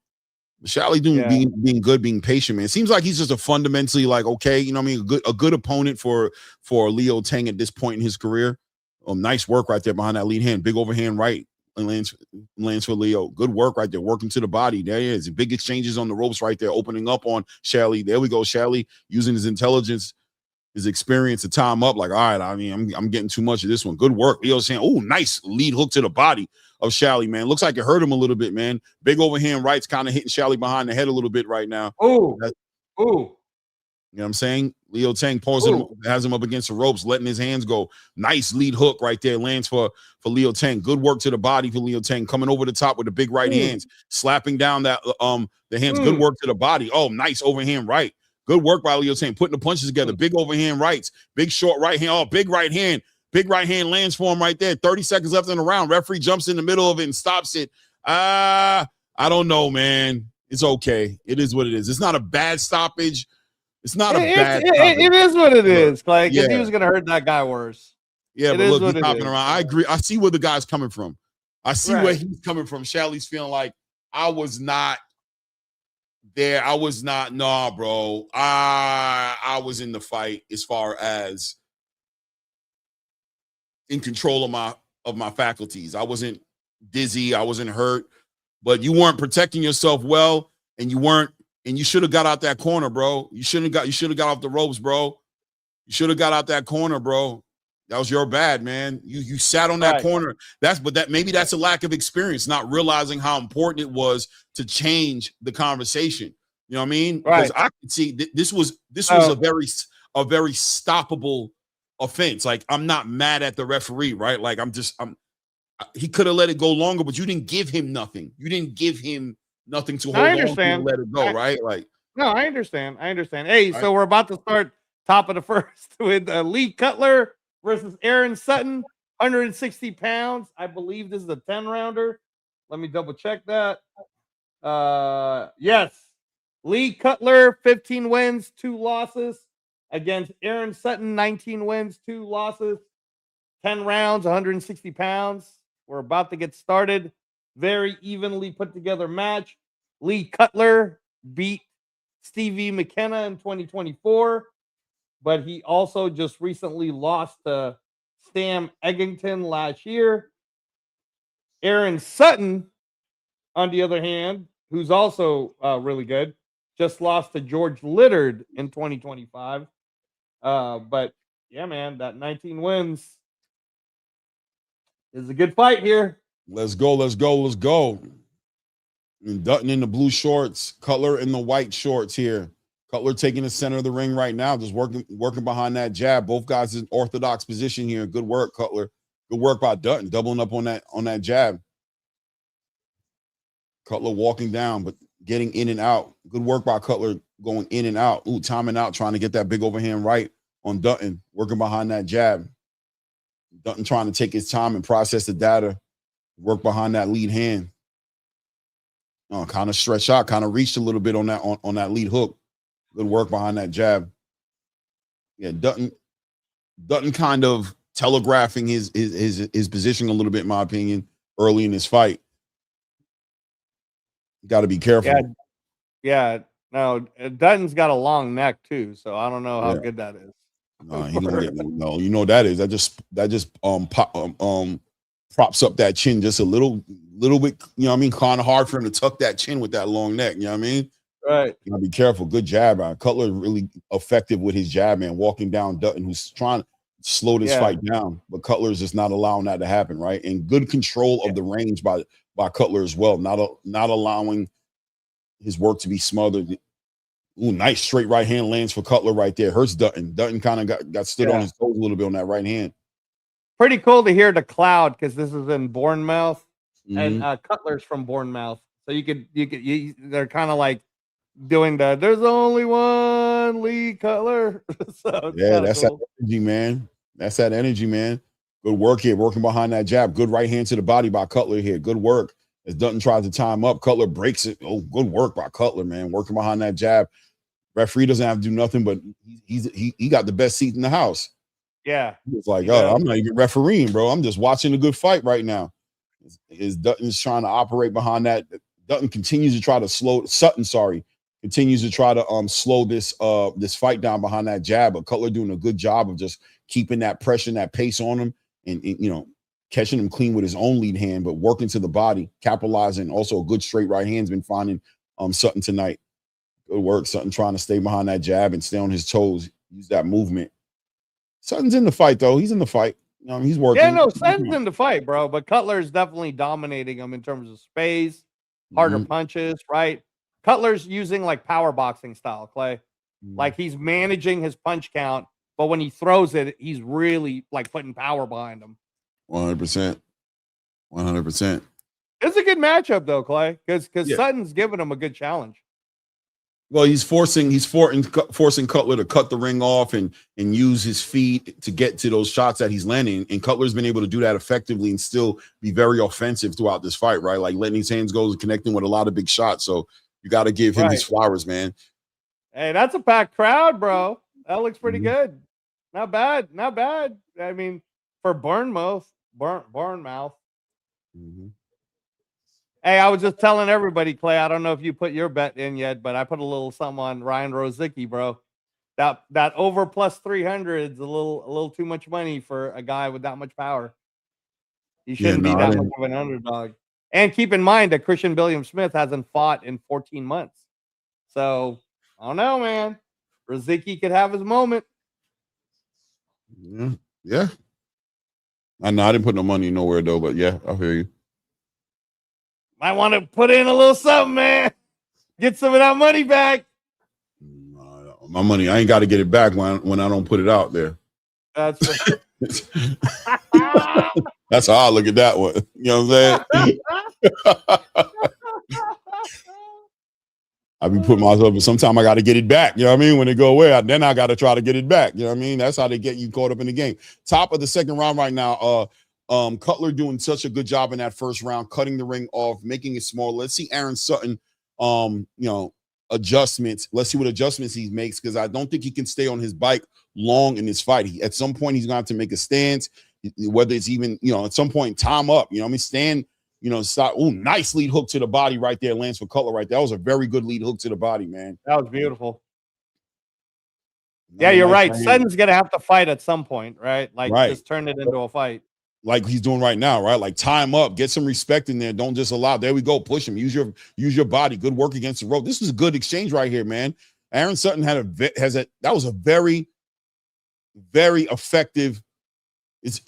Shally being good, being patient, man. It seems like he's just a fundamentally like, okay, you know what I mean, a good opponent for Leo Tang at this point in his career. Nice work right there behind that lead hand. Big overhand right and lands for Leo. Good work right there, working to the body. There he is. Big exchanges on the ropes right there, opening up on Shally. There we go. Shally using his intelligence, his experience to time up. Like, all right, I mean, I'm getting too much of this one. Good work. Leo's saying, oh, nice lead hook to the body of Shally, man. Looks like it hurt him a little bit, man. Big overhand rights kind of hitting Shally behind the head a little bit right now. Oh, you know what I'm saying? Leo Tang has him up against the ropes, letting his hands go. Nice lead hook right there, lands for Leo Tang. Good work to the body for Leo Tang, coming over the top with the big right hands, slapping down that the hands. Good work to the body. Oh, nice overhand right. Good work by Leo Tang, putting the punches together. Big overhand rights, big short right hand. Oh, big right hand. Big right hand lands for him right there. 30 seconds left in the round. Referee jumps in the middle of it and stops it. I don't know, man. It's okay. It is what it is. It's not a bad stoppage. It's not a bad stoppage. It is what it is. Like, if he was going to hurt that guy worse. Yeah, but look, he's hopping around. I agree. I see where the guy's coming from. I see where he's coming from. Shally's feeling like, I was not there. I was not, nah, bro. I was in the fight as far as in control of my faculties. I wasn't dizzy. I wasn't hurt, but you weren't protecting yourself well, and you should have got out that corner, bro. You should have got off the ropes, bro. You should have got out that corner, bro. That was your bad, man. You sat on that corner. Maybe that's a lack of experience, not realizing how important it was to change the conversation. You know what I mean? Because I could see this was a very stoppable offense. Like, I'm not mad at the referee, right? Like, he could have let it go longer, but you didn't give him nothing. You didn't give him nothing to hold on to and let it go, right? Like, no, I understand. Hey, so we're about to start top of the first with Lee Cutler versus Aaron Sutton, 160 pounds. I believe this is a 10-rounder. Let me double check that. Yes. Lee Cutler, 15 wins, 2 losses. Against Aaron Sutton, 19 wins, 2 losses, 10 rounds, 160 pounds. We're about to get started. Very evenly put together match. Lee Cutler beat Stevie McKenna in 2024, but he also just recently lost to Sam Eggington last year. Aaron Sutton, on the other hand, who's also really good, just lost to George Littard in 2025. But yeah, man, that 19 wins is a good fight here. Let's go. And Dutton in the blue shorts, Cutler in the white shorts here. Cutler taking the center of the ring right now, just working behind that jab. Both guys in orthodox position here. Good work, Cutler. Good work by Dutton, doubling up on that jab. Cutler walking down, but getting in and out. Good work by Cutler going in and out. Ooh, timing out, trying to get that big overhand right on Dutton, working behind that jab. Dutton trying to take his time and process the data, work behind that lead hand. Kind of stretch out, kind of reached a little bit on that lead hook. Good work behind that jab. Yeah, Dutton kind of telegraphing his position a little bit, in my opinion, early in this fight. Got to be careful. Yeah. No, Dutton's got a long neck too, so I don't know how good that is. No, he gonna get no. You know what that is. That just props up that chin just a little bit. You know what I mean? Kind of hard for him to tuck that chin with that long neck. You know what I mean? Right. You gotta be careful. Good jab. Cutler really effective with his jab, man. Walking down Dutton, who's trying to slow this fight down, but Cutler's just not allowing that to happen, right? And good control of the range by Cutler as well, not allowing his work to be smothered Ooh, nice straight right hand lands for Cutler right there. Hurts Dutton. Dutton kind of got stood on his toes a little bit on that right hand. Pretty cool to hear the cloud because this is in Bournemouth and Cutler's from Bournemouth. So they're kind of like doing there's only one Lee Cutler. So yeah, that's cool. that energy, man. That's that energy, man. Good work here, working behind that jab. Good right hand to the body by Cutler here. Good work. As Dutton tries to time up, Cutler breaks it. Oh, good work by Cutler, man. Working behind that jab. Referee doesn't have to do nothing, but he got the best seat in the house. Yeah. It's like, oh, I'm not even refereeing, bro. I'm just watching a good fight right now. Is Dutton's trying to operate behind that. Dutton continues to try to continues to try to slow this fight down behind that jab, but Cutler doing a good job of just keeping that pressure and that pace on him and catching him clean with his own lead hand, but working to the body, capitalizing. Also a good straight right hand's been finding Sutton tonight. Good work. Sutton trying to stay behind that jab and stay on his toes, use that movement. Sutton's in the fight, though. He's in the fight. He's working. Yeah, no, Sutton's in the fight, bro. But Cutler's definitely dominating him in terms of space, harder punches, right? Cutler's using like power boxing style, Clay. Like he's managing his punch count, but when he throws it, he's really like putting power behind him. 100%. 100%. It's a good matchup, though, Clay, because Sutton's giving him a good challenge. Well, he's forcing Cutler to cut the ring off and use his feet to get to those shots that he's landing. And Cutler's been able to do that effectively and still be very offensive throughout this fight, right? Like letting his hands go and connecting with a lot of big shots. So you got to give him his flowers, man. Hey, that's a packed crowd, bro. That looks pretty good. Not bad. Not bad. I mean, for Bournemouth. Hey, I was just telling everybody, Clay, I don't know if you put your bet in yet, but I put a little something on Ryan Rozicki, bro. That over plus 300 is a little too much money for a guy with that much power. He shouldn't be that much of an underdog. And keep in mind that Christian Williams-Smith hasn't fought in 14 months. So, I don't know, man. Rozicki could have his moment. Yeah. I know I didn't put no money nowhere, though, but yeah, I hear you. Might want to put in a little something, man. Get some of that money back. My money, I ain't got to get it back when I don't put it out there. That's that's how I look at that one. You know what I'm saying? I be putting myself, but sometimes I got to get it back. You know what I mean? When it go away, then I got to try to get it back. You know what I mean? That's how they get you caught up in the game. Top of the second round right now. Cutler doing such a good job in that first round, cutting the ring off, making it small. Let's see Aaron Sutton, adjustments. Let's see what adjustments he makes, because I don't think he can stay on his bike long in this fight. At some point, he's going to have to make a stance, whether it's even, at some point, time up. Stand, stop. Oh, nice lead hook to the body right there. Lands for Cutler right there. That was a very good lead hook to the body, man. That was beautiful. Yeah, you're right. Sutton's going to have to fight at some point, right? Just turn it into a fight. Like he's doing right now, right? Like time up, get some respect in there. Don't just allow. There we go. Push him. Use your body. Good work against the rope. This was a good exchange right here, man. Aaron Sutton that was a very, very effective. It's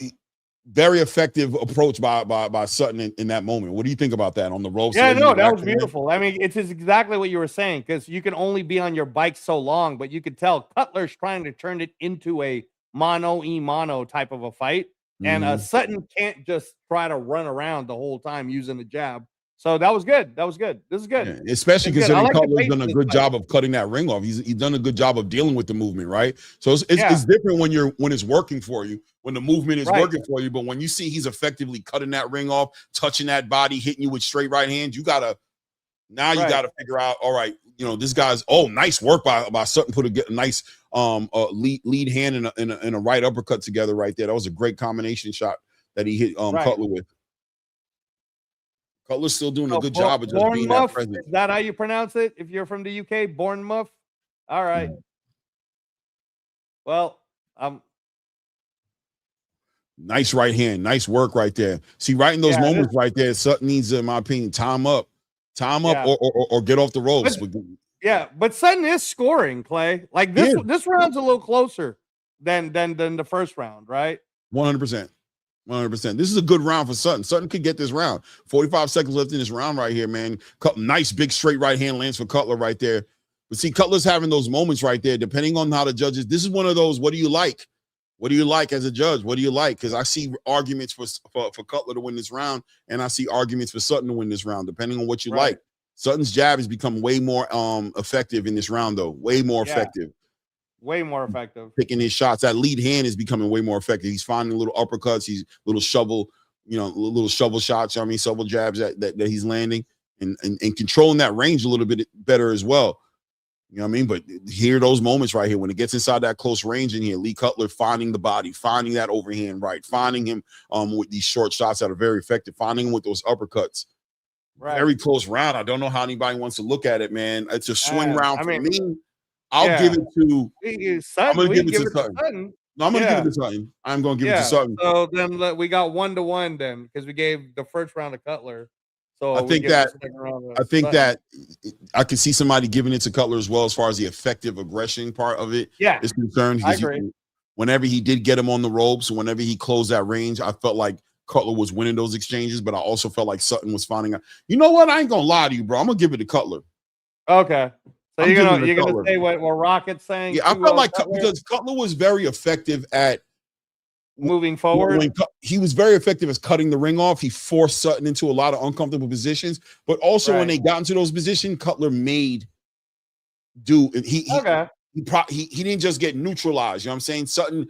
very effective approach by Sutton in that moment. What do you think about that on the ropes? Yeah, no, that was beautiful. I mean, it's exactly what you were saying, because you can only be on your bike so long, but you could tell Cutler's trying to turn it into a mano-a-mano type of a fight. And Sutton can't just try to run around the whole time using the jab. So that was good. This is good. Yeah, especially considering Cutler's done a good job of cutting that ring off. He's done a good job of dealing with the movement, right? So it's different when it's working for you, when the movement is working for you. But when you see he's effectively cutting that ring off, touching that body, hitting you with straight right hands, you gotta figure out, all right, this guy's nice work by Sutton, put a nice lead hand and a right uppercut together right there. That was a great combination shot that he hit Cutler with. Cutler's still doing a good job of just being that presence. Is that how you pronounce it if you're from the UK? Bournemouth? All right. Well, nice right hand. Nice work right there. See, right in those moments right there, Sutton needs, in my opinion, time up or get off the ropes. But Sutton is scoring, Clay. Like this round's a little closer than the first round, right? 100%. 100%. This is a good round for Sutton. Sutton could get this round. 45 seconds left in this round right here, man. Nice big straight right hand lands for Cutler right there. But see, Cutler's having those moments right there, depending on how the judges. This is one of those. What do you like? What do you like as a judge? What do you like? Because I see arguments for Cutler to win this round, and I see arguments for Sutton to win this round, depending on what you like. Sutton's jab has become way more effective in this round, though. Way more effective. Way more effective. Picking his shots. That lead hand is becoming way more effective. He's finding little uppercuts. He's little shovel, little shovel shots. I mean, shovel jabs that he's landing and controlling that range a little bit better as well. You know what I mean? But here, those moments right here, when it gets inside that close range in here, Lee Cutler finding the body, finding that overhand right, finding him with these short shots that are very effective, finding him with those uppercuts. Right. Very close round. I don't know how anybody wants to look at it, man. It's a swing round for me. I'll give it to Sutton. I'm going to give it to Sutton. No, I'm going to give it to Sutton. I'm going to give it to Sutton. So then we got 1-1 then, because we gave the first round to Cutler. So I think that I can see somebody giving it to Cutler as well, as far as the effective aggression part of it is concerned. I agree. Whenever he did get him on the ropes, whenever he closed that range, I felt like Cutler was winning those exchanges, but I also felt like Sutton was finding out. You know what? I ain't gonna lie to you, bro. I'm gonna give it to Cutler. Okay. So you're gonna say what Rocket's saying? Yeah, I felt like because Cutler was very effective at moving forward. He was very effective as cutting the ring off. He forced Sutton into a lot of uncomfortable positions, but also when they got into those positions, Cutler made do. He didn't just get neutralized. You know what I'm saying? Sutton,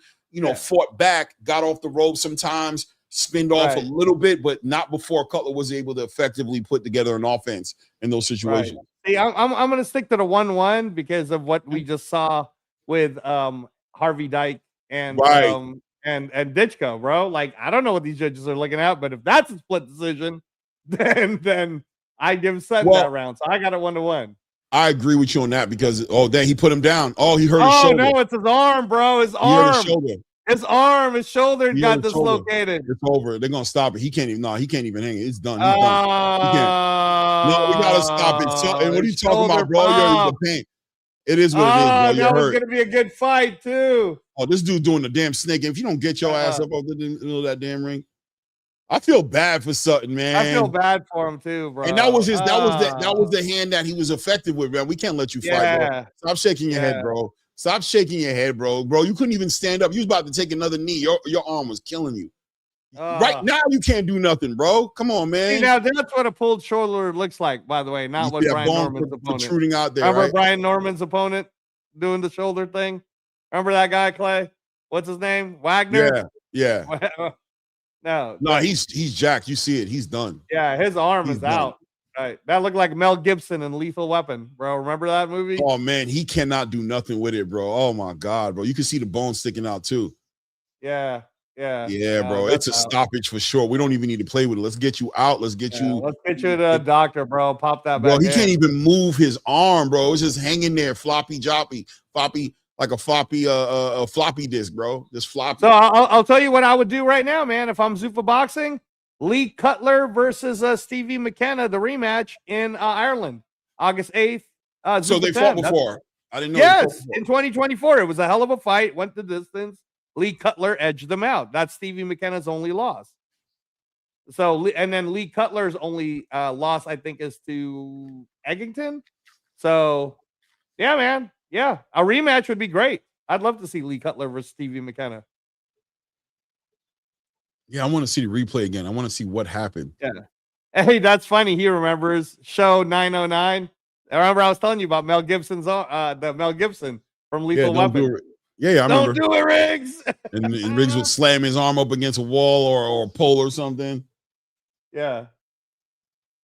fought back, got off the rope sometimes, spinned off a little bit, but not before Cutler was able to effectively put together an offense in those situations. See, I'm going to stick to the 1-1 because of what we just saw with Harvey Dike and Ditchko, bro. Like, I don't know what these judges are looking at, but if that's a split decision, then I give Sutton that round. So I got it 1-1. I agree with you on that because then he put him down. He hurt his shoulder. Oh no, it's his arm, bro. His arm. His shoulder got dislocated. It's over. They're gonna stop it. He can't even hang it. It's done. He's done. No, we gotta stop it. So, and what are you talking about, bro? You're in the paint. It is what it is, bro. That was gonna be a good fight too. This dude doing the damn snake. If you don't get your ass up over the middle of that damn ring, I feel bad for Sutton, man. I feel bad for him too, bro. And that was the hand that he was effective with, man. We can't let you fight, bro. Stop shaking your head, bro. Stop shaking your head, bro. Bro, you couldn't even stand up. You was about to take another knee. Your arm was killing you. Right now, you can't do nothing, bro. Come on, man. See, now that's what a pulled shoulder looks like, by the way. Not what Brian Norman's opponent. Protruding out there. Remember Brian Norman's opponent doing the shoulder thing? Remember that guy, Clay? What's his name? Wagner? Yeah. No, he's jacked. You see it. He's done. Yeah, his arm is out. Right. That looked like Mel Gibson in Lethal Weapon, bro. Remember that movie? Oh, man. He cannot do nothing with it, bro. Oh, my God, bro. You can see the bone sticking out, too. Yeah, bro. It's a stoppage for sure. We don't even need to play with it. Let's get you out. Let's get you to the doctor, bro. Pop that back. Bro, he can't even move his arm, bro. It's just hanging there, floppy, like a floppy disk, bro. Just floppy. So I'll tell you what I would do right now, man. If I'm ZUFFA Boxing, Lee Cutler versus Stevie McKenna, the rematch in Ireland, August 8th. So they fought before. I didn't know. Yes, in 2024. It was a hell of a fight. Went the distance. Lee Cutler edged them out. That's Stevie McKenna's only loss. So, and then Lee Cutler's only loss, I think, is to Eggington. So, yeah, man. Yeah, a rematch would be great. I'd love to see Lee Cutler versus Stevie McKenna. Yeah, I want to see the replay again. I want to see what happened. Yeah. Hey, that's funny. He remembers show 909. I remember I was telling you about Mel Gibson's the Mel Gibson from Lethal Weapon. I remember. Don't do it, Riggs. and Riggs would slam his arm up against a wall or a pole or something. Yeah.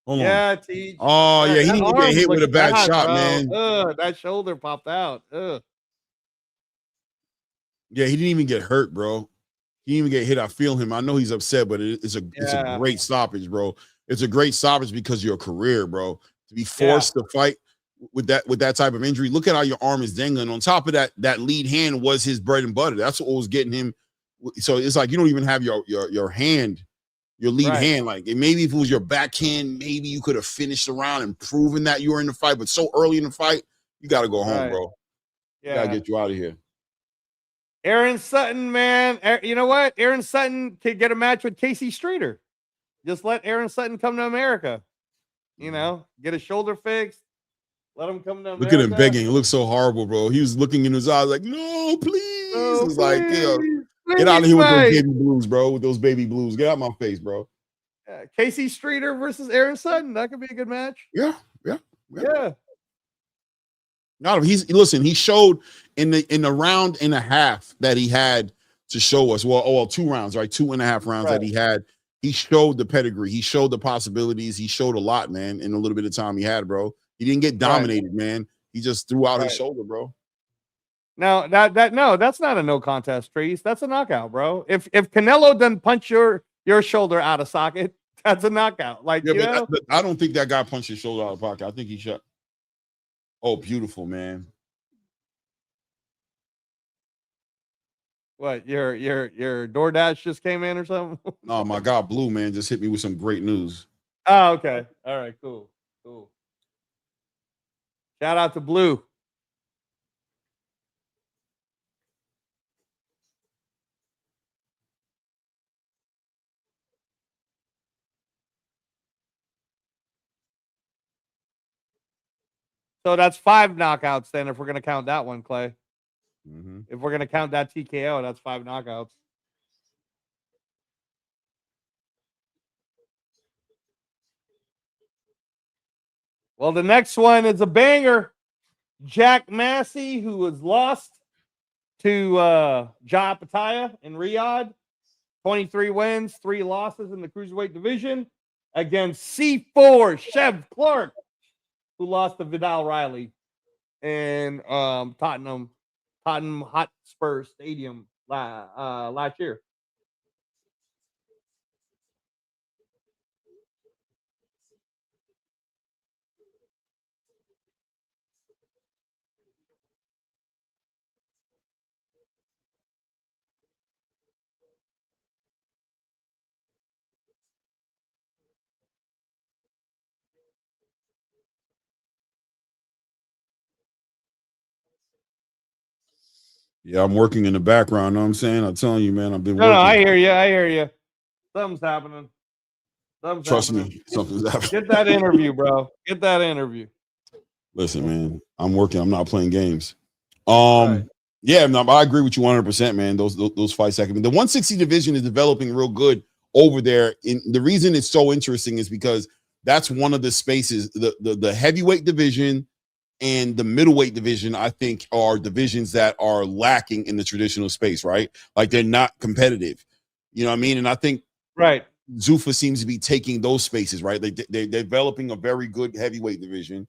Hold on. He didn't get hit with a bad shot, bro. Man. That shoulder popped out. Yeah, he didn't even get hurt, bro. He didn't even get hit. I feel him. I know he's upset, but it's a great stoppage, bro. It's a great stoppage because of your career, bro. To be forced to fight with that type of injury. Look at how your arm is dangling. On top of that lead hand was his bread and butter. That's what was getting him. So it's like you don't even have your hand. Your lead hand, like maybe if it was your backhand, maybe you could have finished around and proven that you were in the fight. But so early in the fight, you got to go home, bro. Yeah, gotta get you out of here. Aaron Sutton, man, you know what? Aaron Sutton could get a match with Casey Streeter. Just let Aaron Sutton come to America. You know, get his shoulder fixed. Let him come to America. Look at him begging. It looks so horrible, bro. He was looking in his eyes like, no, please. Oh, It's like, please, get out of here with those fight. baby blues, bro. With those baby blues. Get out of my face, bro. Casey Streeter versus Aaron Sutton. That could be a good match. Yeah. No, he showed in the round and a half that he had to show us. Well, 2 rounds, right? 2.5 rounds that he had. He showed the pedigree. He showed the possibilities. He showed a lot, man, in a little bit of time he had, bro. He didn't get dominated, man. He just threw out his shoulder, bro. No, that's not a no contest, Trees. That's a knockout, bro. If Canelo doesn't punch your shoulder out of socket, that's a knockout. Like, but I don't think that guy punched his shoulder out of pocket. I think he shot. Oh, beautiful, man. What, your DoorDash just came in or something? Oh my God, Blue, man, just hit me with some great news. Oh, okay. All right, cool. Shout out to Blue. So that's 5 knockouts then, if we're going to count that one, Clay. Mm-hmm. If we're going to count that TKO, that's 5 knockouts. Well, the next one is a banger. Jack Massey, who was lost to Ja Pataya in Riyadh. 23 wins, 3 losses in the cruiserweight division against C4 Chev Clark, who lost to Vidal Riley in Tottenham Hotspur Stadium last year. Yeah, I'm working in the background. Know what I'm saying? I'm telling you, man, I've been working. No, I hear you. Something's happening. Trust me, something's happening. Get that interview, bro. Get that interview. Listen, man, I'm working. I'm not playing games. Yeah, no, I agree with you 100%, man. Those fights happen. The 160 division is developing real good over there. The reason it's so interesting is because that's one of the spaces, the heavyweight division and the middleweight division, I think, are divisions that are lacking in the traditional space, right? Like they're not competitive. You know what I mean? And I think ZUFFA seems to be taking those spaces, right? They're developing a very good heavyweight division.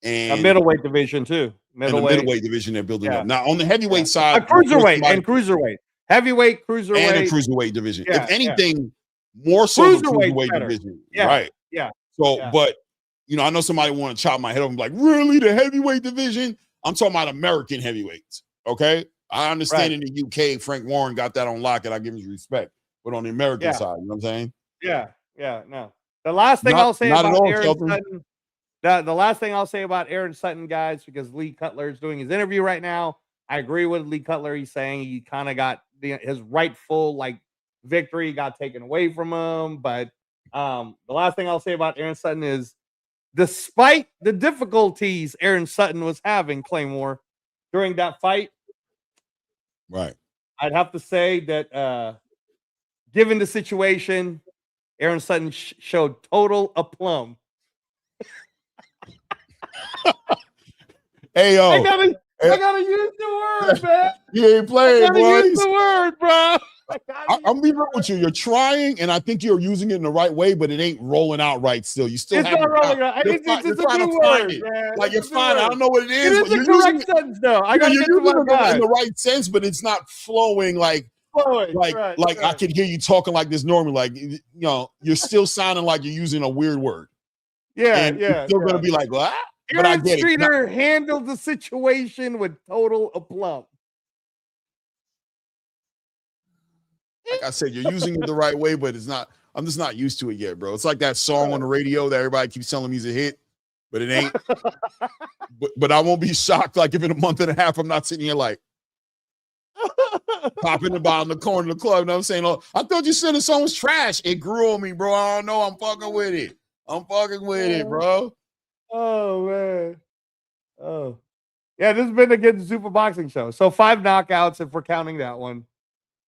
And a middleweight division too. And the middleweight division they're building up. Now on the heavyweight side, a cruiserweight and cruiserweight. Heavyweight, cruiserweight. And a cruiserweight division. If anything, more so the cruiserweight division. Right. Yeah. So, but you know, I know somebody want to chop my head off and be like, really, the heavyweight division? I'm talking about American heavyweights. Okay. I understand in the UK, Frank Warren got that on lock, and I give him respect. But on the American side, you know what I'm saying? Yeah. No. The last thing I'll say about Aaron Sutton. The last thing I'll say about Aaron Sutton, guys, because Lee Cutler is doing his interview right now. I agree with Lee Cutler. He's saying he kind of got his rightful victory got taken away from him. But the last thing I'll say about Aaron Sutton is, despite the difficulties Aaron Sutton was having, Claymore, during that fight, right? I'd have to say that given the situation, Aaron Sutton showed total aplomb. Hey, yo. I gotta use the word, man. You ain't playing, boy. Use the word, bro. I'm being real with you. You're trying, and I think you're using it in the right way, but it ain't rolling out right still. You still have not rolling out. It's a new word, man. Like, you're fine. I don't know what it is. It is the correct sentence, though. I gotta get to my guy. In the right sense, but it's not flowing like I can hear you talking like this normally. Like, you know, you're still sounding like you're using a weird word. Yeah. You're still gonna be like, what? But I get Streeter handled the situation with total aplomb. Like I said, you're using it the right way, but it's not. I'm just not used to it yet, bro. It's like that song on the radio that everybody keeps telling me is a hit, but it ain't. but I won't be shocked. Like if in a month and a half, I'm not sitting here like popping about in the corner of the club. You know what I'm saying? Oh, I thought you said the song was trash. It grew on me, bro. I don't know. I'm fucking with it. I'm fucking with it, bro. Oh man. Oh, yeah. This has been a good ZUFFA Boxing show. So 5 knockouts if we're counting that one.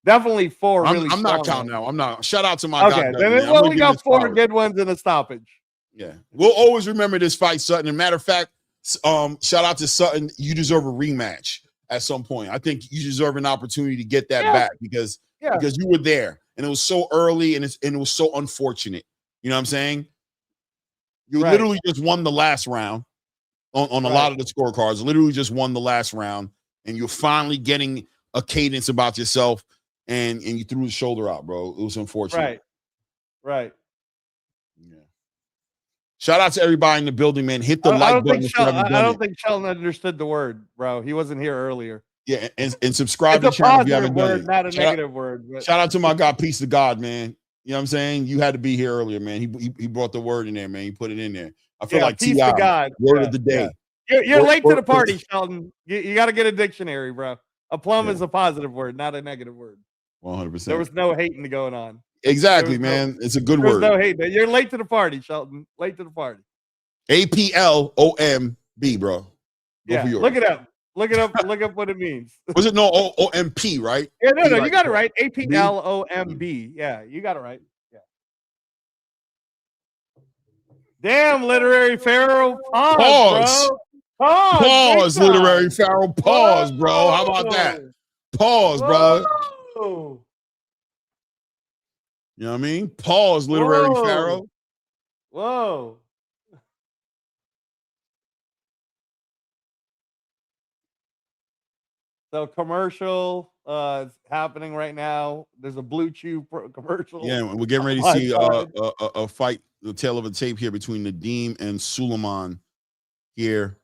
Definitely 4 really I'm not strong counting ones. now. I'm not. Shout out to my Okay, guy. then Man. we only got 4 good ones in a stoppage. Yeah, we'll always remember this fight, Sutton. And matter of fact, shout out to Sutton. You deserve a rematch at some point. I think you deserve an opportunity to get that back because you were there and it was so early and it was so unfortunate. You know what I'm saying? You literally just won the last round on a lot of the scorecards. Literally just won the last round, and you're finally getting a cadence about yourself. And you threw the shoulder out, bro. It was unfortunate. Right. Yeah. Shout out to everybody in the building, man. Hit the like button. I don't think Sheldon understood the word, bro. He wasn't here earlier. Yeah, and subscribe to the channel if you haven't done it. Not a negative word. But. Shout out to my guy, Peace to God, man. You know what I'm saying? You had to be here earlier, man. He brought the word in there, man. He put it in there. I feel like Peace to God. Word of the day. You're late to the party, Sheldon. You got to get a dictionary, bro. A plum is a positive word, not a negative word. 100%. There was no hating going on. Exactly, man. It's a good word. There's no hate. You're late to the party, Sheldon. Late to the party. APLOMB, bro. Look it up. Look it up. Look up what it means. Was it no OMP, right? Yeah, no, you got it right. APLOMB. Yeah, you got it right. Yeah. Damn, literary pharaoh. Pause. Bro. Pause, literary pharaoh. Pause, bro. How about that? Pause, bro. You know what I mean? Pause, literary pharaoh. Whoa. So commercial is happening right now. There's a Blue Chew commercial. Yeah, we're getting ready to see a fight, the tail of a tape here between Nadeem and Suleiman here.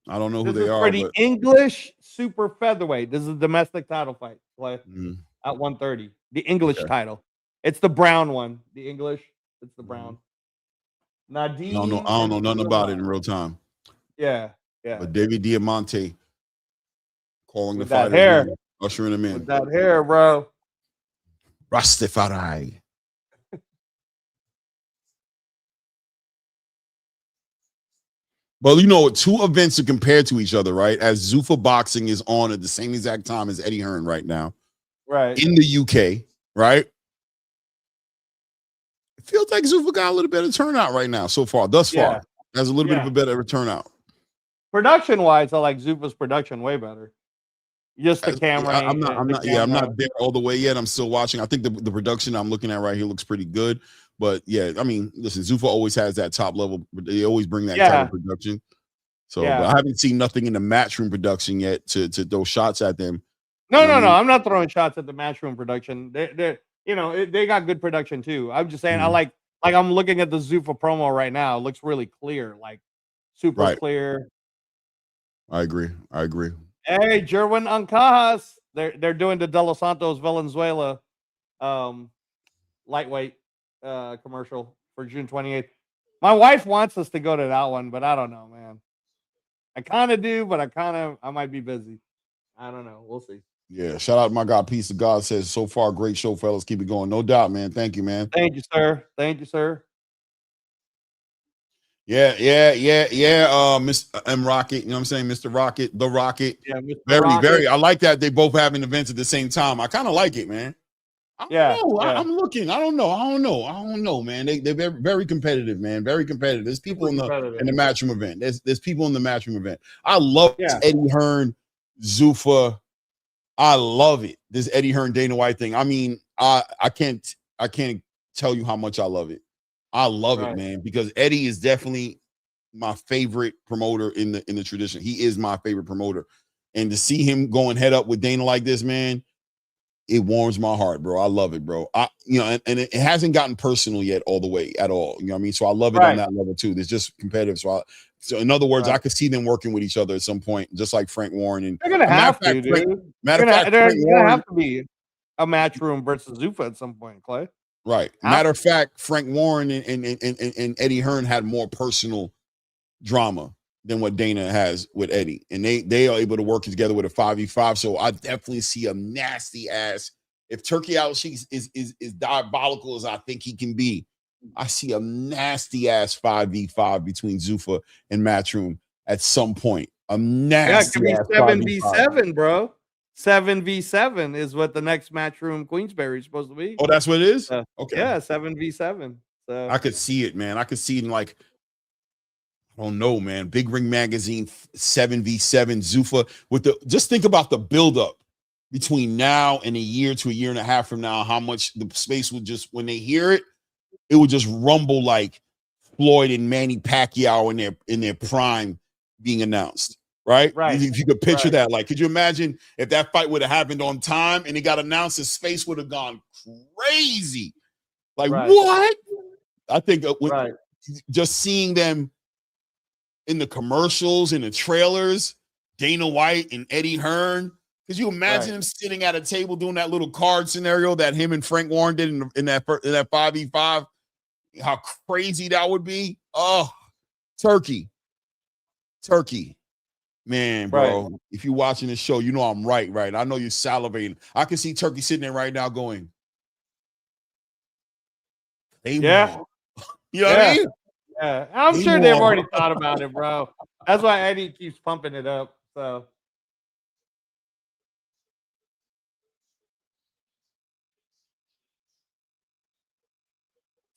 I don't know who they are. For the English super featherweight. This is a domestic title fight at 130. The English title. It's the brown one. The English. It's the brown. Nadeem. I don't know nothing about it in real time. Yeah. But David Diamante calling with the fight. Hair. Ushering him in. With that hair, bro. Rastafari. Well, you know, 2 events are compared to each other, right? As ZUFFA Boxing is on at the same exact time as Eddie Hearn right now. Right. In the UK, right? It feels like ZUFFA got a little better turnout right now so far. Thus far. Has a little bit of a better turnout. Production-wise, I like ZUFFA's production way better. Just the camera. I'm not there all the way yet. I'm still watching. I think the production I'm looking at right here looks pretty good. But yeah, I mean, listen, ZUFFA always has that top level. They always bring that type of production. So but I haven't seen nothing in the matchroom production yet to throw shots at them. No. I'm not throwing shots at the matchroom production. They got good production too. I'm just saying I like I'm looking at the ZUFFA promo right now. It looks really clear, like super clear. I agree. Hey, Jerwin Ancajas. They're doing the De Los Santos Valenzuela lightweight commercial for June 28th. My wife wants us to go to that one, but I don't know, man. I kind of do, but I might be busy. I don't know. We'll see. Yeah, shout out to my God. Peace to God says, so far, great show, fellas. Keep it going. No doubt, man. Thank you, man. Thank you, sir. Yeah. Mr. M Rocket, you know what I'm saying? Mr. Rocket, the Rocket. Yeah, Mr. Very. I like that they both having events at the same time. I kind of like it, man. I'm looking. I don't know, man. They're very, very competitive, man. Very competitive. There's people in the matchroom event. There's people in the matchroom event. I love Eddie Hearn, ZUFFA. I love it. This Eddie Hearn Dana White thing. I mean, I can't tell you how much I love it. I love it, man, because Eddie is definitely my favorite promoter in the tradition. He is my favorite promoter. And to see him going head up with Dana like this, man, it warms my heart, bro. I love it, bro. And it hasn't gotten personal yet all the way at all. You know what I mean? So I love it on that level too. It's just competitive. So in other words, I could see them working with each other at some point, just like Frank Warren. And they're gonna have to, dude. They're gonna have to be a matchroom versus ZUFFA at some point, Clay. Right. Matter of fact, Frank Warren and Eddie Hearn had more personal drama than what Dana has with Eddie. And they are able to work together with a 5v5. So I definitely see a nasty ass. If Turkey Al Sheikh is diabolical as I think he can be, I see a nasty ass 5v5 between ZUFFA and Matchroom at some point. A nasty. Yeah, it could be 7v7, bro. 7v7 is what the next Matchroom Queensberry is supposed to be. Oh, that's what it is? Okay. Yeah, 7v7. So I could see it, man. I could see it in like, I don't know, man. Big Ring Magazine 7v7 Zuffa with the, just think about the buildup between now and a year to a year and a half from now, how much the space would just, when they hear it, it would just rumble like Floyd and Manny Pacquiao in their prime being announced. Right? If you could picture that, like, could you imagine if that fight would have happened on time and it got announced, his space would have gone crazy. Like, what? I think just seeing them in the commercials and the trailers, Dana White and Eddie Hearn. Could you imagine him sitting at a table doing that little card scenario that him and Frank Warren did in that 5v5? How crazy that would be. Oh, Turkey. Man, bro, if you're watching this show, you know I'm right. I know you're salivating. I can see Turkey sitting there right now going, yeah. You know what I mean? Yeah, I'm sure they've already thought about it, bro. That's why Eddie keeps pumping it up. So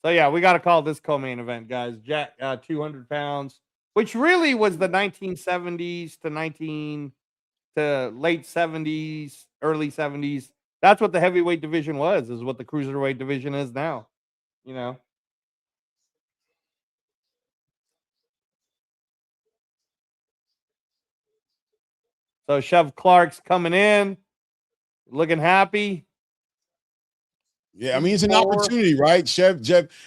yeah, we got to call this co-main event, guys. Jack, 200 pounds, which really was the 1970s to late 70s, early 70s. That's what the heavyweight division was, is what the cruiserweight division is now, you know. So Chev Clark's coming in, looking happy. Yeah, I mean, it's an opportunity, right? Chev,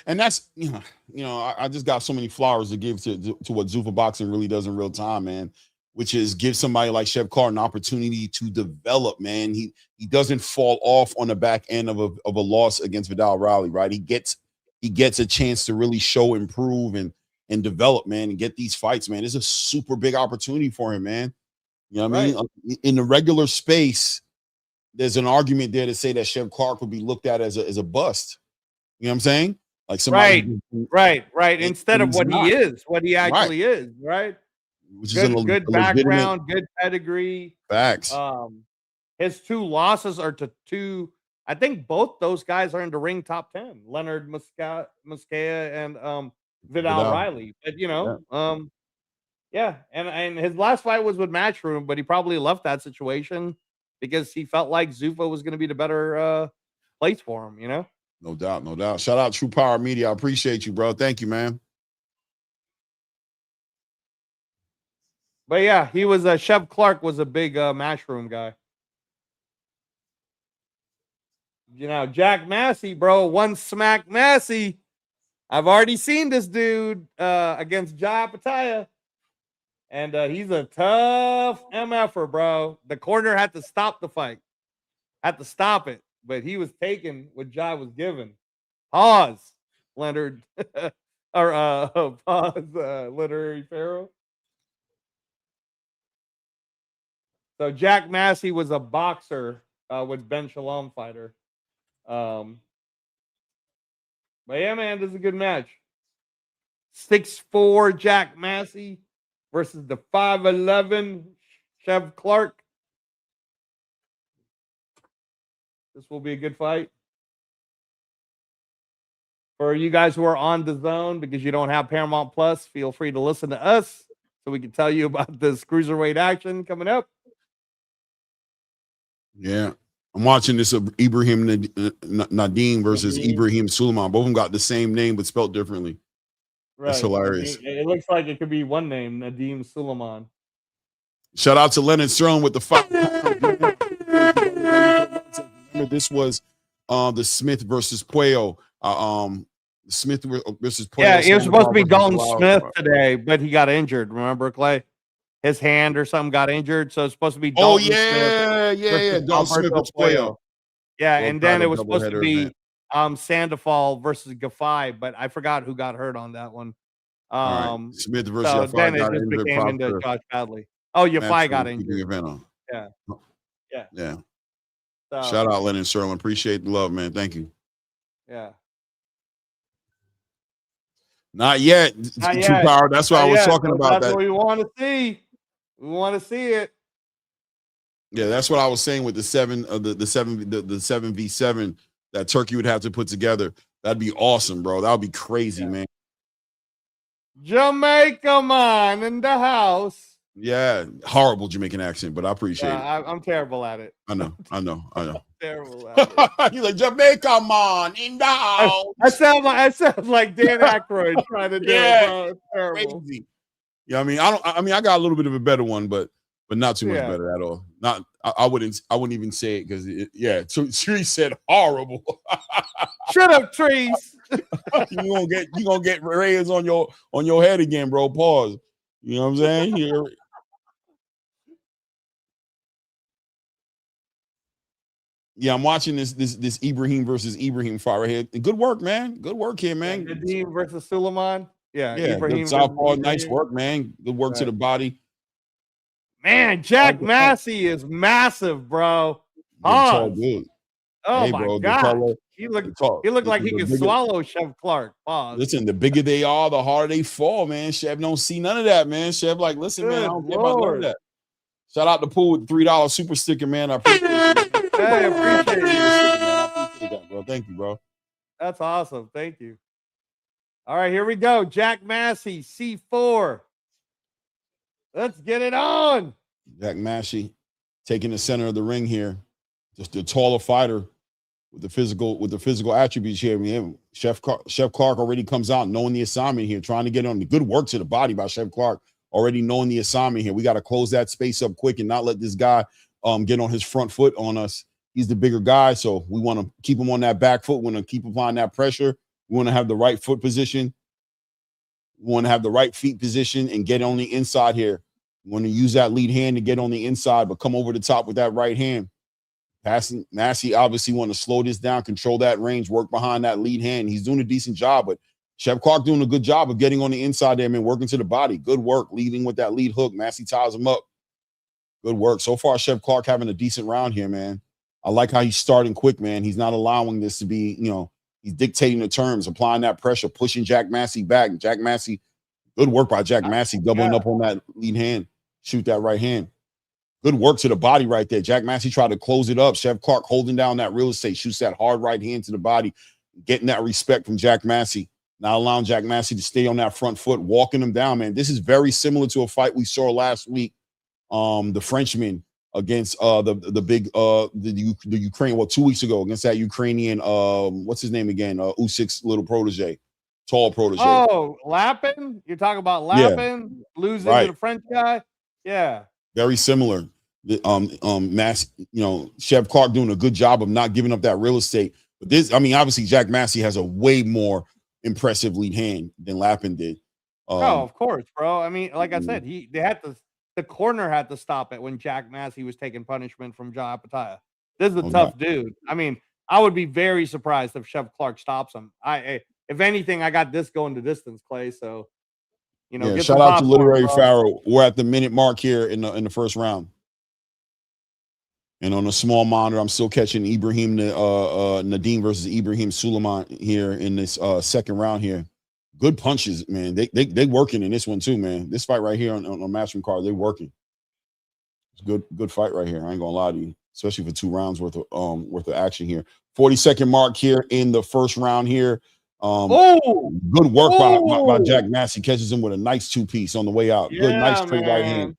and that's, you know, I just got so many flowers to give to what ZUFFA Boxing really does in real time, man, which is give somebody like Chev Clark an opportunity to develop, man. He doesn't fall off on the back end of a loss against Vidal Riley, right? He gets a chance to really show, improve, and develop, man, and get these fights, man. It's a super big opportunity for him, man. You know what I mean? In the regular space, there's an argument there to say that Chev Clark would be looked at as a bust. You know what I'm saying? Like somebody, right. Instead of what he is, what he actually is, right? Which is good background, good pedigree. Facts. His 2 losses are to 2. I think both those guys are in the ring top 10. Leonard Mosquea and Vidal Riley. But you know, yeah, and his last fight was with Matchroom, but he probably left that situation because he felt like ZUFFA was going to be the better place for him, you know? No doubt. Shout out True Power Media. I appreciate you, bro. Thank you, man. But yeah, he was Chev Clark was a big Matchroom guy. You know, Jack Massey, bro, one smack Massey. I've already seen this dude against Jai Pataya. And he's a tough MFer, bro. The corner had to stop the fight. Had to stop it. But he was taking what Jai was given. Pause, Leonard. Or pause, Literary Pharaoh. So Jack Massey was a boxer with Ben Shalom fighter. But yeah, man, this is a good match. 6'4" Jack Massey versus the 5'11" Chev Clark. This will be a good fight. For you guys who are on the zone, because you don't have Paramount Plus, feel free to listen to us so we can tell you about this cruiserweight action coming up. Yeah. I'm watching this Ibrahim Nadim versus Ibrahim Suleiman. Both of them got the same name but spelled differently. Right. That's hilarious. It looks like it could be one name, Nadim Suleiman. Shout out to Leonard Sterling with the fight. This was the Smith versus Puello. Smith versus Puello. Yeah, it was supposed to be Dalton Smith today, but he got injured. Remember, Clay? His hand or something got injured, so it's supposed to be Dalton Smith. Yeah. Dalton Smith versus Puello. Yeah, and then it was supposed to be Sandoval versus Gaffai, but I forgot who got hurt on that one. Smith versus so then it just became into Josh Padley. Oh, Gaffai got injured. Yeah. So, shout out Leonard Sterling. Appreciate the love, man. Thank you. Yeah. Not yet. Not True yet. power. That's what Not I was yet. talking So about. that's That. what we want to see. We want to see it. Yeah, that's what I was saying with the 7v7 that Turkey would have to put together. That'd be awesome, bro. That would be crazy, man. Jamaica man in the house. Yeah, horrible Jamaican accent, but I appreciate it. I'm terrible at it. I know. Terrible at it. You're like Jamaica man in the house. I sound like Dan Aykroyd trying to do it, bro. It's terrible. Crazy. Yeah, I mean, I got a little bit of a better one, but not too much better at all. Not, I wouldn't even say it because Tree said horrible. Shut up, Trees. you gonna get rays on your head again, bro. Pause. You know what I'm saying? Yeah, I'm watching this Ibrahim versus Ibrahim fight right here. Good work, man. Good work here, man. Nadeem versus Suleiman. Yeah, Ibrahim. Southpaw, nice work, man. Good work to the body. Man, Jack Massey is massive, bro. Good. Oh, hey, my God. He looked like he could swallow Chef Clark. Pause. Listen, the bigger they are, the harder they fall, man. Chef don't see none of that, man. Chef like, listen, man, I don't care about none of that. Shout out to Pool with the $3 super sticker, man. I appreciate it. Hey, appreciate you. I appreciate that, bro. Thank you, bro. That's awesome. Thank you. All right, here we go. Jack Massey, C4. Let's get it on. Jack Massey taking the center of the ring here. Just the taller fighter with the physical attributes here. I mean, Chef Clark already comes out knowing the assignment here, trying to get on the good work to the body by Chef Clark, already knowing the assignment here. We got to close that space up quick and not let this guy get on his front foot on us. He's the bigger guy, so we want to keep him on that back foot. We want to keep applying that pressure. We want to have the right foot position. We want to have the right feet position and get on the inside here. We want to use that lead hand to get on the inside, but come over the top with that right hand. Passing Massey obviously want to slow this down, control that range, work behind that lead hand. He's doing a decent job, but Chef Clark doing a good job of getting on the inside there, man, working to the body. Good work, leading with that lead hook. Massey ties him up. Good work. So far, Chef Clark having a decent round here, man. I like how he's starting quick, man. He's not allowing this to be, he's dictating the terms, applying that pressure, pushing Jack Massey back. Jack Massey, good work by Jack Massey, doubling up on that lead hand, shoot that right hand. Good work to the body right there. Jack Massey tried to close it up. Chef Clark holding down that real estate, shoots that hard right hand to the body, getting that respect from Jack Massey, not allowing Jack Massey to stay on that front foot, walking him down, man. This is very similar to a fight we saw last week. The Frenchman against the Ukraine, 2 weeks ago against that Ukrainian, what's his name again? Usyk's little protege, tall protege. Oh, Lappin? You're talking about Lappin losing to the French guy? Yeah. Very similar. Chef Clark doing a good job of not giving up that real estate. But obviously Jack Massey has a way more impressive lead hand than Lappin did. Of course, bro. I mean, like I said, the corner had to stop it when Jack Massey was taking punishment from Ja Apataya. This is a tough dude. I mean, I would be very surprised if Chef Clark stops him. If anything, I got this going to distance, Clay. So, shout out to Literary Pharaoh. We're at the minute mark here in the first round. And on a small monitor, I'm still catching Ibrahim Nadeem versus Ibrahim Suleiman here in this second round here. Good punches, man. They working in this one too, man. This fight right here on Matchroom card, they working. It's good fight right here. I ain't gonna lie to you, especially for 2 rounds worth of action here. 40-second mark here in the first round here. Good work by Jack Massey. Catches him with a nice 2-piece on the way out. Good, nice straight right hand.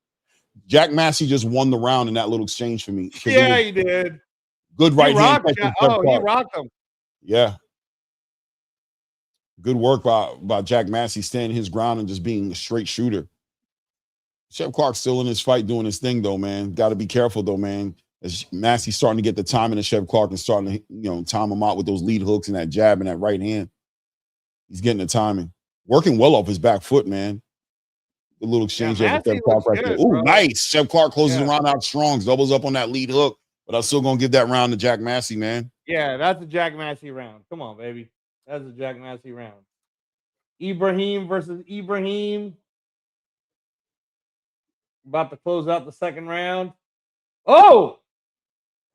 Jack Massey just won the round in that little exchange for me. Yeah, he did. Good right hand. He rocked him. Yeah. Good work by Jack Massey standing his ground and just being a straight shooter. Chef Clark's still in his fight doing his thing, though, man. Got to be careful, though, man. As Massey's starting to get the timing of Chef Clark and starting to, time him out with those lead hooks and that jab and that right hand. He's getting the timing. Working well off his back foot, man. The little exchange there with Chef Clark right there. Ooh, nice. Chef Clark closes the round out strong, doubles up on that lead hook, but I'm still going to give that round to Jack Massey, man. Yeah, that's a Jack Massey round. Come on, baby. That's a Jack Massey round. Ibrahim versus Ibrahim. About to close out the second round. Oh!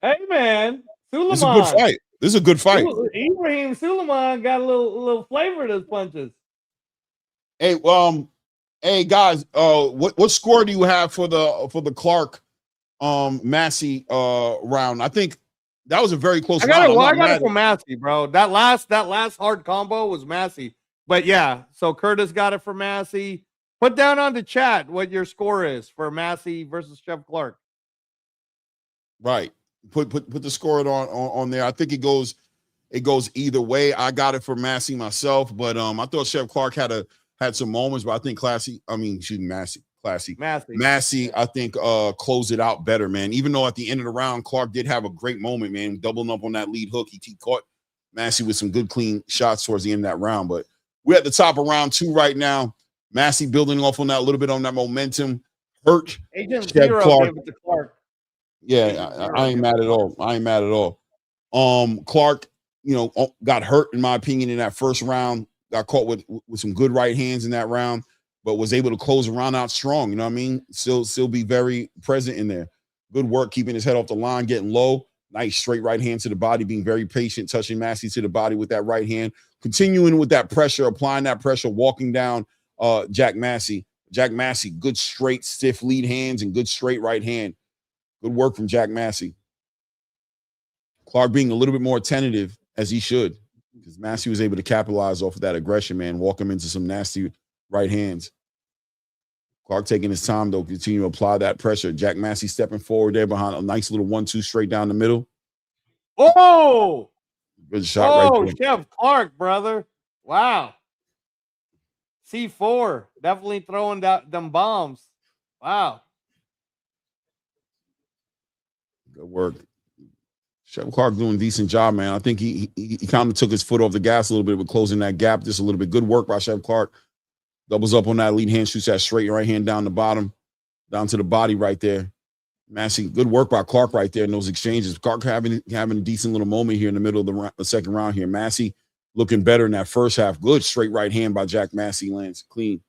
Hey, man. Suleiman. This is a good fight. This is a good fight. Ibrahim Suleiman got a little flavor to his punches. Hey guys, what score do you have for the Clark Massey round? I think that was a very close round. I got it from Massey, bro. That last hard combo was Massey. But yeah, so Curtis got it for Massey. Put down on the chat what your score is for Massey versus Chef Clark. Right. Put the score on there. I think it goes either way. I got it for Massey myself, but I thought Chef Clark had some moments, but I think Massey, I think closed it out better, man. Even though at the end of the round, Clark did have a great moment, man, doubling up on that lead hook. He caught Massey with some good clean shots towards the end of that round. But we're at the top of round 2 right now. Massey building off on that a little bit on that momentum. Hurt Agent Zero gave it to Clark. Yeah, I ain't mad at all. Clark, got hurt in my opinion in that first round. Got caught with some good right hands in that round, but was able to close the round out strong. You know what I mean? Still be very present in there. Good work keeping his head off the line, getting low. Nice straight right hand to the body, being very patient, touching Massey to the body with that right hand. Continuing with that pressure, applying that pressure, walking down Jack Massey. Jack Massey, good straight, stiff lead hands and good straight right hand. Good work from Jack Massey. Clark being a little bit more tentative, as he should, because Massey was able to capitalize off of that aggression, man, walk him into some nasty right hands. Clark taking his time, though, continue to apply that pressure. Jack Massey stepping forward there behind a nice little 1-2 straight down the middle. Oh! Good shot right there. Chef Clark, brother. Wow. C4. Definitely throwing them bombs. Wow. Good work. Chef Clark doing a decent job, man. I think he kind of took his foot off the gas a little bit with closing that gap just a little bit. Good work by Chef Clark. Doubles up on that lead hand, shoots that straight right hand down the bottom, down to the body right there. Massey, good work by Clark right there in those exchanges. Clark having a decent little moment here in the middle of the second round here. Massey looking better in that first half. Good straight right hand by Jack Massey, lands clean.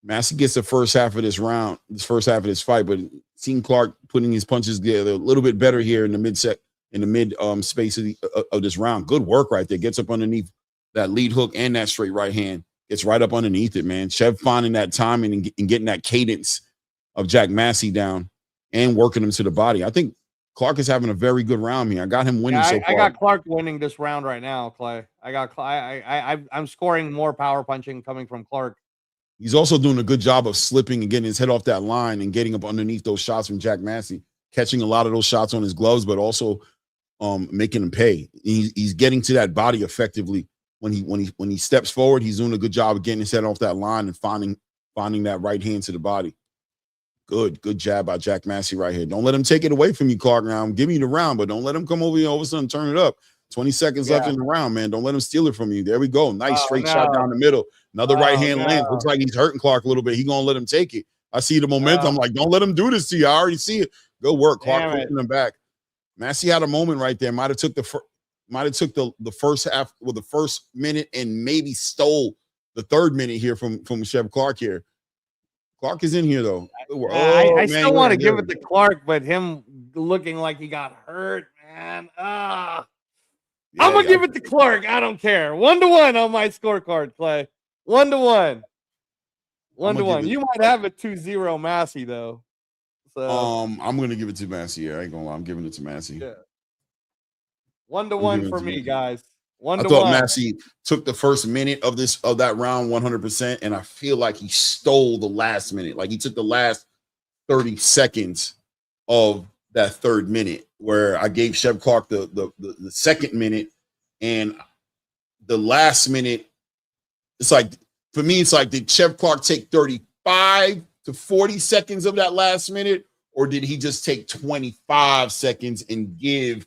Massey gets the first half of this round, first half of this fight, but seeing Clark putting his punches together a little bit better here in the mid space of this round. Good work right there. Gets up underneath that lead hook and that straight right hand. Gets right up underneath it, man. Chev finding that timing and getting that cadence of Jack Massey down and working him to the body. I think Clark is having a very good round here. I got him winning so far. I got Clark winning this round right now, Clay. I'm scoring more power punching coming from Clark. He's also doing a good job of slipping and getting his head off that line and getting up underneath those shots from Jack Massey, catching a lot of those shots on his gloves, but also making him pay. He's getting to that body effectively. When he steps forward, he's doing a good job of getting his head off that line and finding that right hand to the body. Good jab by Jack Massey right here. Don't let him take it away from you, Clark. Now I'm giving you the round, but don't let him come over here all of a sudden turn it up. 20 seconds left in the round, man. Don't let him steal it from you. There we go. Nice straight shot down the middle. Another right hand lands. Looks like he's hurting Clark a little bit. He's gonna let him take it. I see the momentum. I'm like, don't let him do this to you. I already see it. Good work, Clark, pushing him back. Massey had a moment right there. Might have took the first half with the first minute and maybe stole the third minute here from Chef Clark here. Clark is in here though. I still want to give it to Clark, but him looking like he got hurt, man. I'm gonna give it to Clark. I don't care. 1-1 on my scorecard, Clay. 1-1. 1-1. You might have a 2-0 Massey though. So I'm gonna give it to Massey. Yeah, I ain't gonna lie. I'm giving it to Massey. Yeah. 1-1 for me, guys. 1-1. I thought Massey took the first minute of that round 100%, and I feel like he stole the last minute. Like he took the last 30 seconds of that third minute, where I gave Chef Clark the second minute, and the last minute. It's like, for me, it's like, did Chef Clark take 35 to 40 seconds of that last minute, or did he just take 25 seconds and give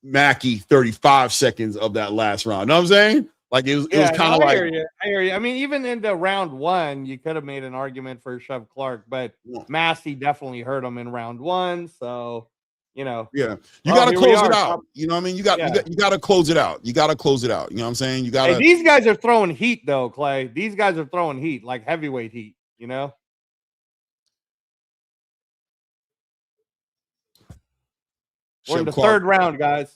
Mackey 35 seconds of that last round? You know what I'm saying? Like it was kind of like, I hear you. I mean, even in the round one, you could have made an argument for Chef Clark, but Massey definitely hurt him in round one. So, you know, you got to close it out. You know what I mean? You got to close it out. You got to close it out. You know what I'm saying? You got to. Hey, these guys are throwing heat though, Clay. These guys are throwing heat, like heavyweight heat. You know. We're in the third round, guys.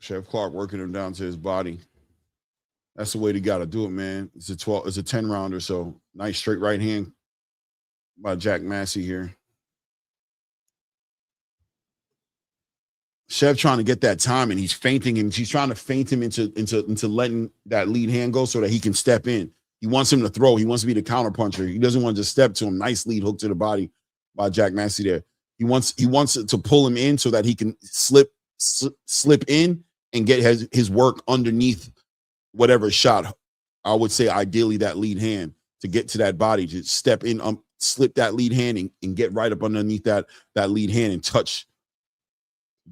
Chef Clark working him down to his body. That's the way they got to do it, man. It's a 10 rounder. So nice straight right hand by Jack Massey here. Chev trying to get that time, and he's feinting him. He's trying to feint him into letting that lead hand go so that he can step in. He wants him to throw. He wants to be the counter puncher. He doesn't want to just step to him. Nice lead hook to the body by Jack Massey there. He wants to pull him in so that he can slip in and get his work underneath whatever shot. I would say ideally that lead hand to get to that body, to step in, slip that lead hand and get right up underneath that lead hand and touch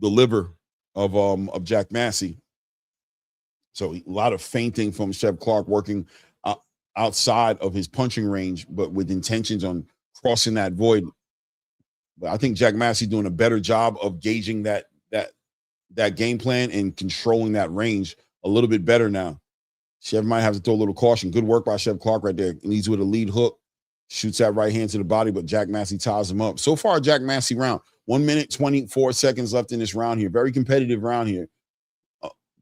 the liver of Jack Massey. So a lot of feinting from Chev Clark, working outside of his punching range, but with intentions on crossing that void. But I think Jack Massey doing a better job of gauging that game plan and controlling that range a little bit better now. Chev might have to throw a little caution. Good work by Chev Clark right there. Leads with a lead hook, shoots that right hand to the body, but Jack Massey ties him up. So far, Jack Massey round. 1 minute, 24 seconds left in this round here. Very competitive round here.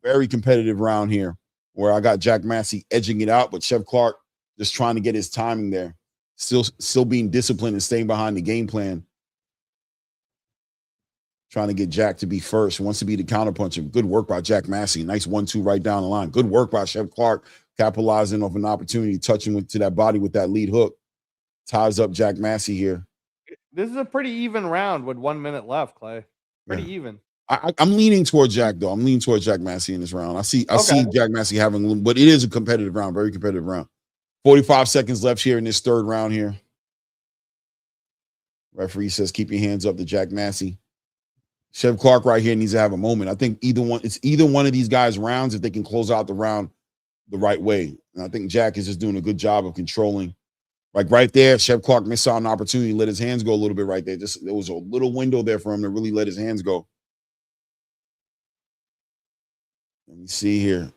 Very competitive round here where I got Jack Massey edging it out, but Chev Clark just trying to get his timing there. Still being disciplined and staying behind the game plan. Trying to get Jack to be first. Wants to be the counterpuncher. Good work by Jack Massey. Nice 1-2 right down the line. Good work by Chev Clark, capitalizing off an opportunity, touching to that body with that lead hook. Ties up Jack Massey here. This is a pretty even round with 1 minute left, Clay. Pretty even. I'm leaning toward Jack, though. I'm leaning toward Jack Massey in this round. I see Jack Massey having, but it is a competitive round, very competitive round. 45 seconds left here in this third round here. Referee says, keep your hands up to Jack Massey. Chev Clark right here needs to have a moment. I think it's either one of these guys' rounds if they can close out the round the right way. And I think Jack is just doing a good job of controlling. Like right there, Chev Clark missed out an opportunity, let his hands go a little bit right there. There was a little window there for him to really let his hands go. Let me see here.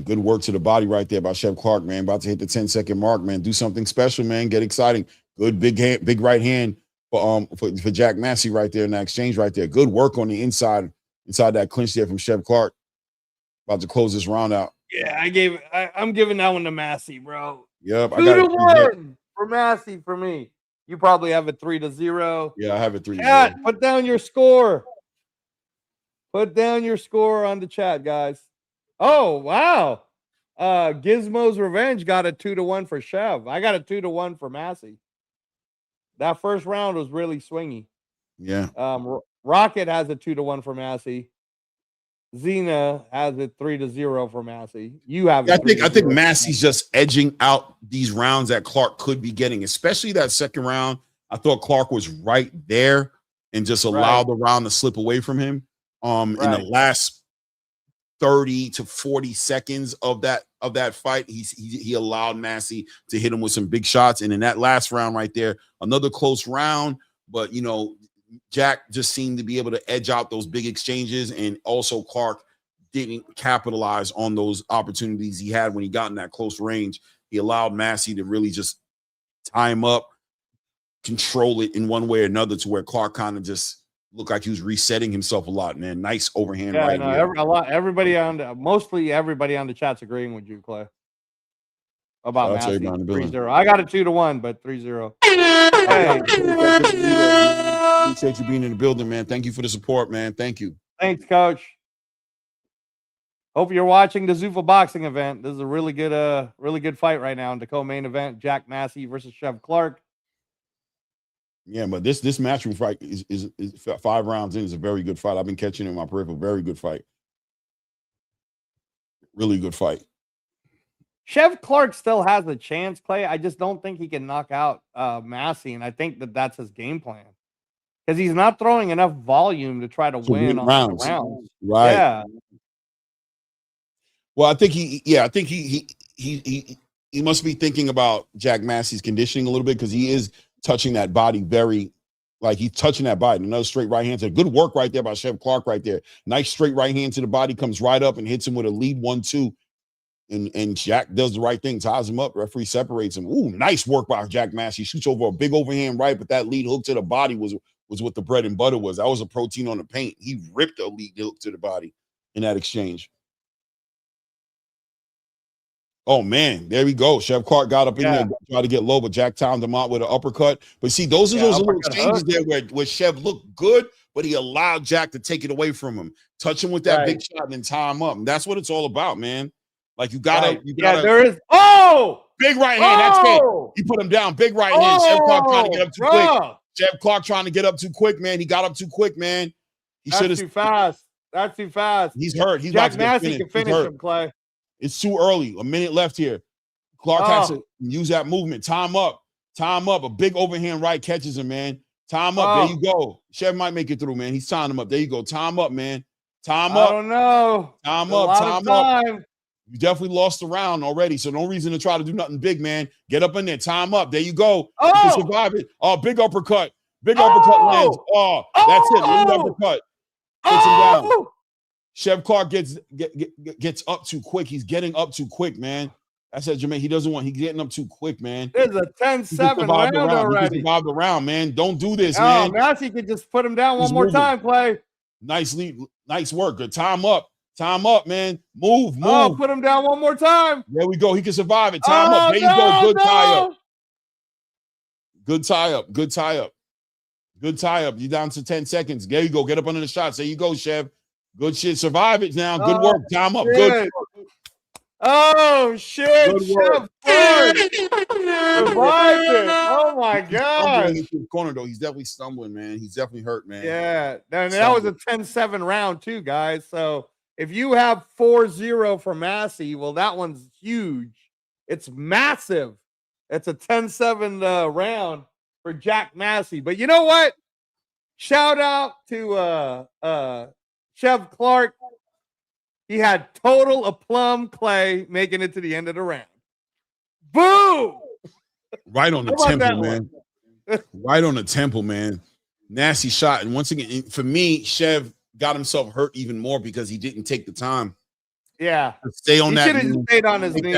Good work to the body right there by Chev Clark, man. About to hit the 10-second mark, man. Do something special, man. Get exciting. Good big right hand for Jack Massey right there in that exchange right there. Good work on the inside that clinch there from Chev Clark. About to close this round out. Yeah, I'm giving that one to Massey, bro. Yep. 2-1 for Massey for me. You probably have it 3-0. Yeah, I have it 3-0. Chat, put down your score. Put down your score on the chat, guys. Oh, wow. Gizmo's Revenge got a 2-1 for Chev. I got a 2-1 for Massey. That first round was really swingy. Yeah. Rocket has a 2-1 for Massey. Xena has it 3-0 for Massey. You have it. I think Massey's just edging out these rounds that Clark could be getting, especially that second round. I thought Clark was right there and just allowed the round to slip away from him. In the last 30 to 40 seconds of that fight, he allowed Massey to hit him with some big shots. And in that last round right there, another close round, but Jack just seemed to be able to edge out those big exchanges, and also Clark didn't capitalize on those opportunities he had when he got in that close range. He allowed Massey to really just tie him up, control it in one way or another, to where Clark kind of just looked like he was resetting himself a lot, man. Nice overhand right here. Mostly everybody on the chat's agreeing with you, Clay. About Massey. 3-0. I got a 2-1, but 3-0. Hey. Appreciate you being in the building, man. Thank you for the support, man. Thank you. Thanks, Coach. Hope you're watching the ZUFFA Boxing event. This is a really good fight right now in the co-main event. Jack Massey versus Chev Clark. Yeah, but this matchroom fight is 5 rounds in. Is a very good fight. I've been catching it in my peripheral. Very good fight. Really good fight. Chev Clark still has a chance, Clay. I just don't think he can knock out Massey, and I think that's his game plan, because he's not throwing enough volume to try to win on rounds. Right. Yeah. Well, I think he must be thinking about Jack Massey's conditioning a little bit, because he is touching that body he's touching that body. Another straight right hand. Good work right there by Chev Clark right there. Nice straight right hand to the body, comes right up and hits him with a lead 1-2. And Jack does the right thing, ties him up. Referee separates him. Ooh, nice work by Jack Massey. Shoots over a big overhand right, but that lead hook to the body was was what the bread and butter was. That was a protein on the paint. He ripped a lead hook to the body in that exchange. Oh, man, there we go. Chev Clark got up in there, tried to get low, but Jack timed him out with an uppercut. But see, those are those little exchanges there where Chev looked good, but he allowed Jack to take it away from him. Touch him with that big shot and then tie him up. And that's what it's all about, man. Like, you gotta, there is. Big right hand. That's it. He put him down. Big right hand. Chev Clark trying to get up too quick. Chev Clark trying to get up too quick, man. He got up too quick, man. That's too fast. That's too fast. He's hurt. He's Jack Massey can finish him, Clay. It's too early. A minute left here. Clark has to use that movement. Time up. Time up. A big overhand right catches him, man. Time up. There you go. Chev might make it through, man. He's tying him up. There you go. Time up, man. Time up. I don't know. Time up. Time up. You definitely lost the round already, so no reason to try to do nothing big, man. Get up in there. Time up. There you go. You can survive it. Oh, big uppercut. Big uppercut lands. Oh, that's it. Big uppercut. Puts him down. Chev Clark gets up too quick. He's getting up too quick, man. I said, Jermaine, he's getting up too quick, man. There's a 10-7 round already. He can survive the round, man. Don't do this, man. Massey could just put him down one more time, Clay. Nice lead. Nice work. Good. Time up. Time up, man. Move. Put him down one more time. There we go. He can survive it. Time up. There you go. Good tie up. Good tie up. Good tie up. Good tie up. You're down to 10 seconds. There you go. Get up under the shots. There you go, Chev. Good shit. Survive it now. Good work. Time up. Shit. Good. Oh, shit. Chev Clark. Survived it. Oh, my God. Corner, though. He's definitely stumbling, man. He's definitely hurt, man. Yeah. And that was a 10-7 round, too, guys. So if you have 4-0 for Massey, well, that one's huge. It's massive. It's a 10-7 round for Jack Massey. But you know what? Shout out to Chev Clark. He had total aplomb, Clay, making it to the end of the round. Boom! Right on the temple, man. Right on the temple, man. Nasty shot. And once again, for me, Chev got himself hurt even more because he didn't take the time. Yeah. To stay on that. He should have stayed on his knee.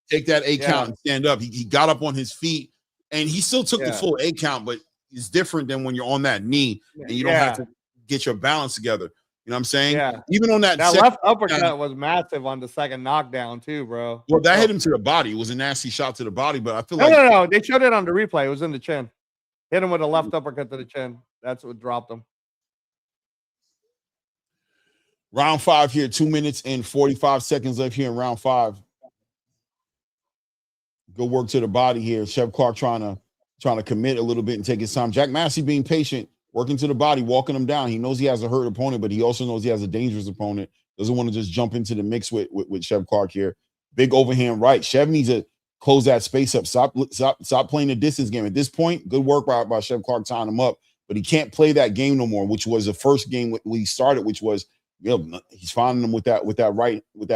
Take that 8 count and stand up. He got up on his feet and he still took the full 8 count, but it's different than when you're on that knee and you don't have to get your balance together. You know what I'm saying? Yeah. Even on that left uppercut was massive on the second knockdown too, bro. Well, that hit him to the body. It was a nasty shot to the body, but I feel no. They showed it on the replay. It was in the chin. Hit him with a left uppercut to the chin. That's what dropped him. Round 5 here, 2 minutes and 45 seconds left here in round 5. Good work to the body here. Chev Clark trying to commit a little bit and take his time. Jack Massey being patient, working to the body, walking him down. He knows he has a hurt opponent, but he also knows he has a dangerous opponent. Doesn't want to just jump into the mix with Chev Clark here. Big overhand right. Chev needs to close that space up. Stop playing the distance game. At this point, good work by Chev Clark tying him up, but he can't play that game no more, which was the first game we started, which was he's finding him with that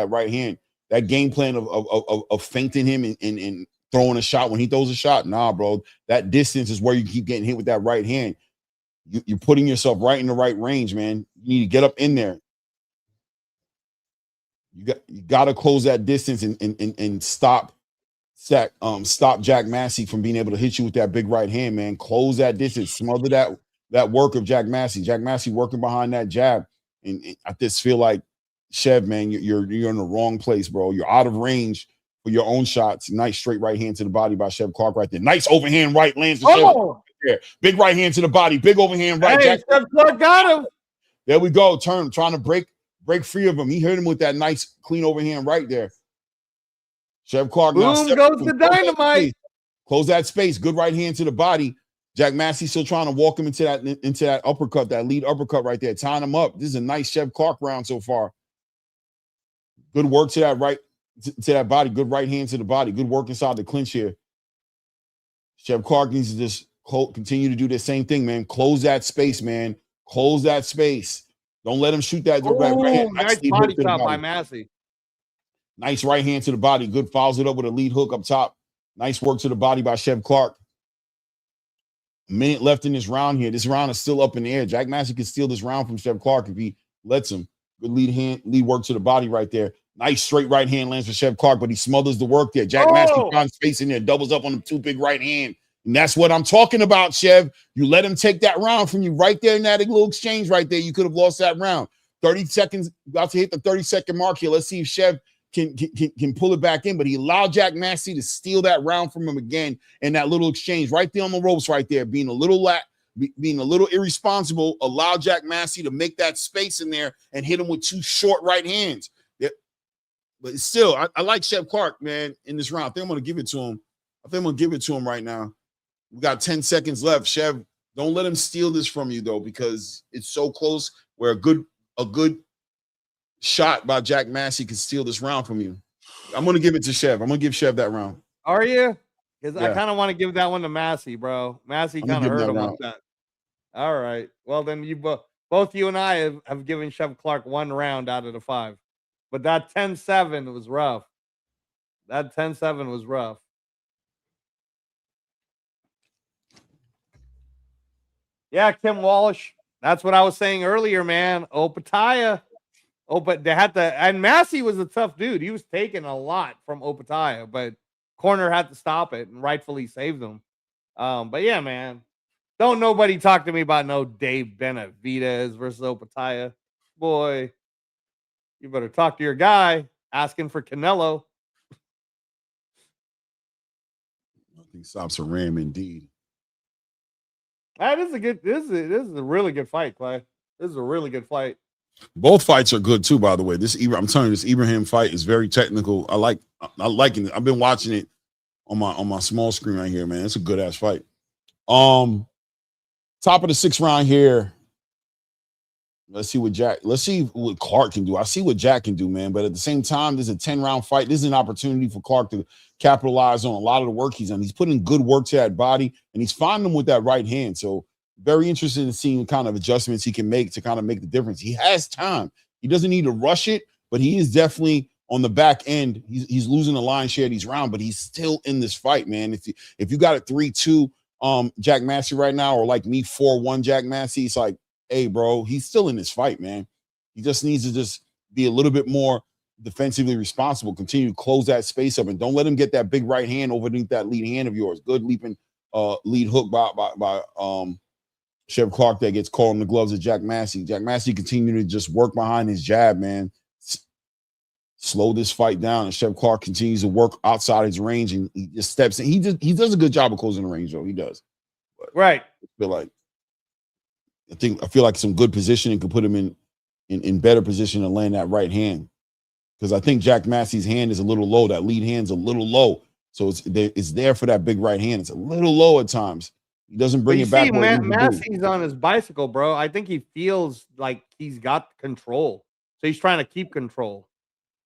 right hand. That game plan of feinting him and throwing a shot when he throws a shot. Nah, bro. That distance is where you keep getting hit with that right hand. You're putting yourself right in the right range, man. You need to get up in there. You got to close that distance and stop Jack Massey from being able to hit you with that big right hand, man. Close that distance. Smother that work of Jack Massey. Jack Massey working behind that jab. And I just feel like, Chev, man, you're in the wrong place, bro. You're out of range for your own shots. Nice straight right hand to the body by Chev Clark right there. Nice overhand right lands to Chev. Yeah. Big right hand to the body. Big overhand right. Hey, Chev Clark got him. There we go. Trying to break free of him. He hit him with that nice clean overhand right there. Chev Clark. Boom goes the dynamite. Close that space. Good right hand to the body. Jack Massey still trying to walk him into that uppercut, that lead uppercut right there, tying him up. This is a nice Chev Clark round so far. Good work to that right, to that body. Good right hand to the body. Good work inside the clinch here. Chev Clark needs to just continue to do the same thing, man. Close that space, man. Close that space. Don't let him shoot that. Right hand. Nice body shot by Massey. Nice right hand to the body. Good, follows it up with a lead hook up top. Nice work to the body by Chev Clark. A minute left in this round here. This round is still up in the air. Jack Massey can steal this round from Chev Clark if he lets him. Good lead work to the body right there. Nice straight right hand lands for Chev Clark, but he smothers the work there. Jack Massey finds space in there, doubles up on the 2 big right hand. And that's what I'm talking about, Chev. You let him take that round from you right there in that little exchange right there. You could have lost that round. 30 seconds, about to hit the 30-second mark here. Let's see if Chev can pull it back in. But he allowed Jack Massey to steal that round from him again in that little exchange right there on the ropes right there, being a little irresponsible, allowed Jack Massey to make that space in there and hit him with 2 short right hands. Yeah. But still, I like Chev Clark, man, in this round. I think I'm going to give it to him. I think I'm going to give it to him right now. We got 10 seconds left. Chev, don't let him steal this from you, though, because it's so close where a good shot by Jack Massey can steal this round from you. I'm going to give it to Chev. I'm going to give Chev that round. Are you? Because I kind of want to give that one to Massey, bro. Massey kind of hurt him with that. All right. Well, then you both you and I have given Chev Clark 1 round out of the 5. But that 10-7 was rough. That 10-7 was rough. Yeah, Kim Walsh. That's what I was saying earlier, man. Opataya. But they had to, and Massey was a tough dude. He was taking a lot from Opataya, but corner had to stop it and rightfully saved them. But yeah, man. Don't nobody talk to me about no Dave Benavidez versus Opataya. Boy, you better talk to your guy asking for Canelo. Nothing stops a Ram indeed. This is a really good fight, Clay. This is a really good fight. Both fights are good too, by the way. I'm telling you, this Ibrahim fight is very technical. I like it. I've been watching it on my small screen right here, man. It's a good ass fight. Top of the 6th round here. Let's see what Clark can do. I see what Jack can do, man. But at the same time, this is a 10-round fight. This is an opportunity for Clark to capitalize on a lot of the work he's done. He's putting good work to that body, and he's finding them with that right hand. So very interested in seeing what kind of adjustments he can make to kind of make the difference. He has time. He doesn't need to rush it, but he is definitely on the back end. He's losing the lion's share of these rounds, but he's still in this fight, man. If you got a 3-2 Jack Massey right now, or like me 4-1 Jack Massey, it's like, hey, bro, he's still in this fight, man. He just needs to just be a little bit more defensively responsible, continue to close that space up, and don't let him get that big right hand underneath that lead hand of yours. Good leaping lead hook by Chev Clark that gets caught in the gloves of Jack Massey. Jack Massey continued to just work behind his jab, man. Slow this fight down, and Chev Clark continues to work outside his range, and he just steps in. He does a good job of closing the range, though. He does. But right. I feel like some good positioning could put him in better position to land that right hand. Because I think Jack Massey's hand is a little low. That lead hand's a little low. So it's there for that big right hand. It's a little low at times. He doesn't bring it back. Massey's on his bicycle, bro. I think he feels like he's got control. So he's trying to keep control.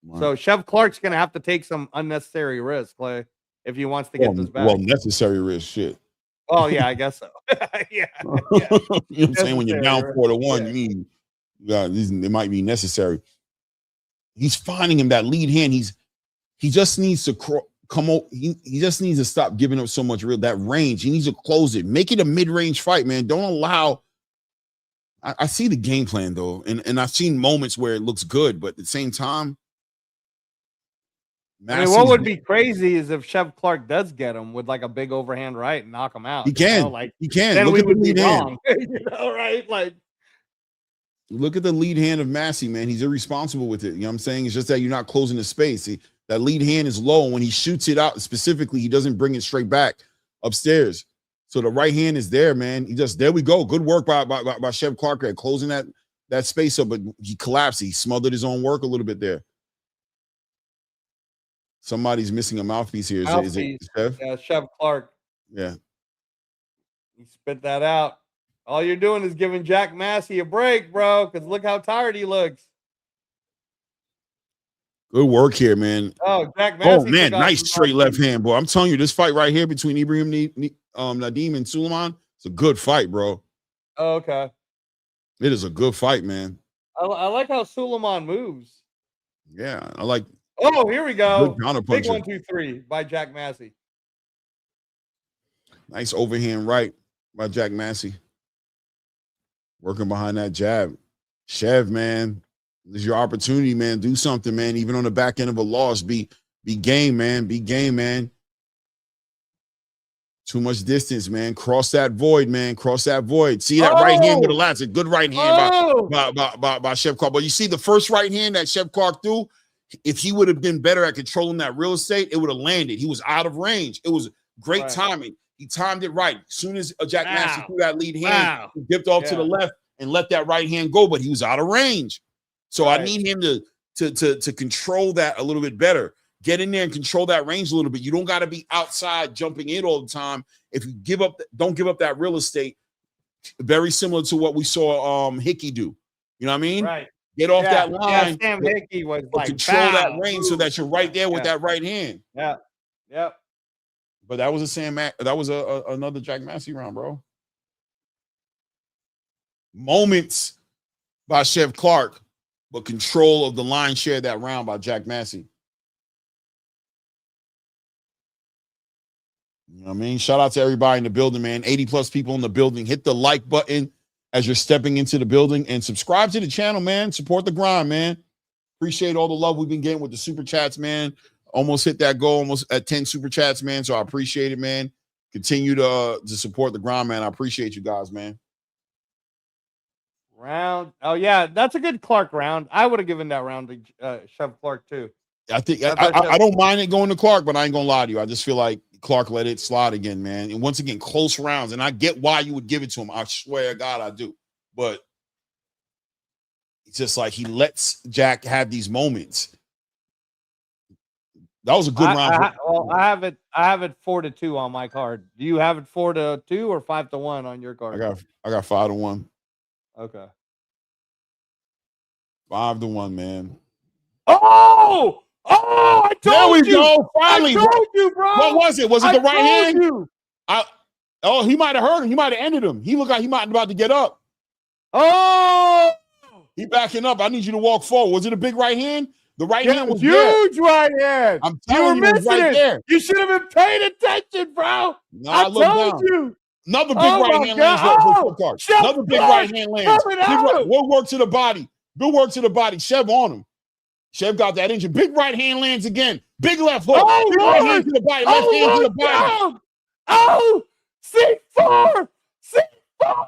Wow. So Chev Clark's going to have to take some unnecessary risks, Clay, if he wants to get this back. Well, necessary risk, shit. Oh, yeah, I guess so. yeah. You know what I'm saying? When you're down 4-1, you mean it might be necessary. He's finding him that lead hand. He just needs to come out. He just needs to stop giving up so much that range. He needs to close it. Make it a mid-range fight, man. Don't allow. I see the game plan though, and I've seen moments where it looks good, but at the same time, what would be crazy is if Chev Clark does get him with like a big overhand right and knock him out. He can. He can. Then we would be wrong. Right? Like, look at the lead hand of Massey, man. He's irresponsible with it. You know what I'm saying? It's just that you're not closing the space. That lead hand is low. And when he shoots it out specifically, he doesn't bring it straight back upstairs. So the right hand is there, man. There we go. Good work by Chev Clark at closing that space up, but he collapsed. He smothered his own work a little bit there. Somebody's missing a mouthpiece here. Is it Chev? Yeah, Chev Clark. Yeah. He spit that out. All you're doing is giving Jack Massey a break, bro, because look how tired he looks. Good work here, man. Oh, Jack Massey. Oh, man, nice straight left hand, boy. I'm telling you, this fight right here between Ibrahim Nadim and Suleiman, it's a good fight, bro. Oh, okay. It is a good fight, man. I like how Suleiman moves. Yeah, I like. Oh, here we go. Big 1, 2, 3 by Jack Massey. Nice overhand right by Jack Massey. Working behind that jab. Chev, man, this is your opportunity, man. Do something, man. Even on the back end of a loss, be game, man. Be game, man. Too much distance, man. Cross that void, man. Cross that void. See that right hand with the lats. A good right hand by Chef Clark. But you see the first right hand that Chef Clark threw, if he would have been better at controlling that real estate, it would have landed. He was out of range. It was great timing. He timed it right. As soon as Jack Massey threw that lead hand, he dipped off to the left and let that right hand go, but he was out of range. So I need him to control that a little bit better. Get in there and control that range a little bit. You don't got to be outside jumping in all the time. If you don't give up that real estate, very similar to what we saw Hickey do. You know what I mean? Right. Get off that line. Sam Hickey was like control that range so that you're right there with that right hand. Yeah. Yep. But that was that was another Jack Massey round, bro. Moments by Chef Clark, but control of the line share that round by Jack Massey. You know what I mean? Shout out to everybody in the building, man. 80 plus people in the building. Hit the like button as you're stepping into the building and subscribe to the channel, man. Support the grind, man. Appreciate all the love we've been getting with the super chats, man. Almost hit that goal, almost at 10 super chats, man. So I appreciate it, man. Continue to support the grind, man. I appreciate you guys, man. Round. Oh, yeah. That's a good Clark round. I would have given that round to Chef Clark, too. I think I don't mind it going to Clark, but I ain't going to lie to you. I just feel like Clark let it slide again, man. And once again, close rounds. And I get why you would give it to him. I swear to God, I do. But it's just like he lets Jack have these moments. That was a good round. I have it 4-2 on my card. Do you have it 4-2 or 5-1 on your card? I got 5-1. Okay. 5-1, man. Oh, I told you. There we go. Finally. I told you, bro. What was it? Was it the right hand? You. He might have hurt him. He might have ended him. He looked like he might have about to get up. Oh. He backing up. I need you to walk forward. Was it a big right hand? The right hand was huge there. Right hand. I'm telling you, it was right there. You should have been paying attention, bro. No, I told you. Another big right hand lands for Clark. Another big right hand lands. We'll work to the body. Good work to the body. Chev on him. Chev got that engine. Big right hand lands again. Big left hook. Big right hand to the body. Left hand to the body. Oh, C4. C4.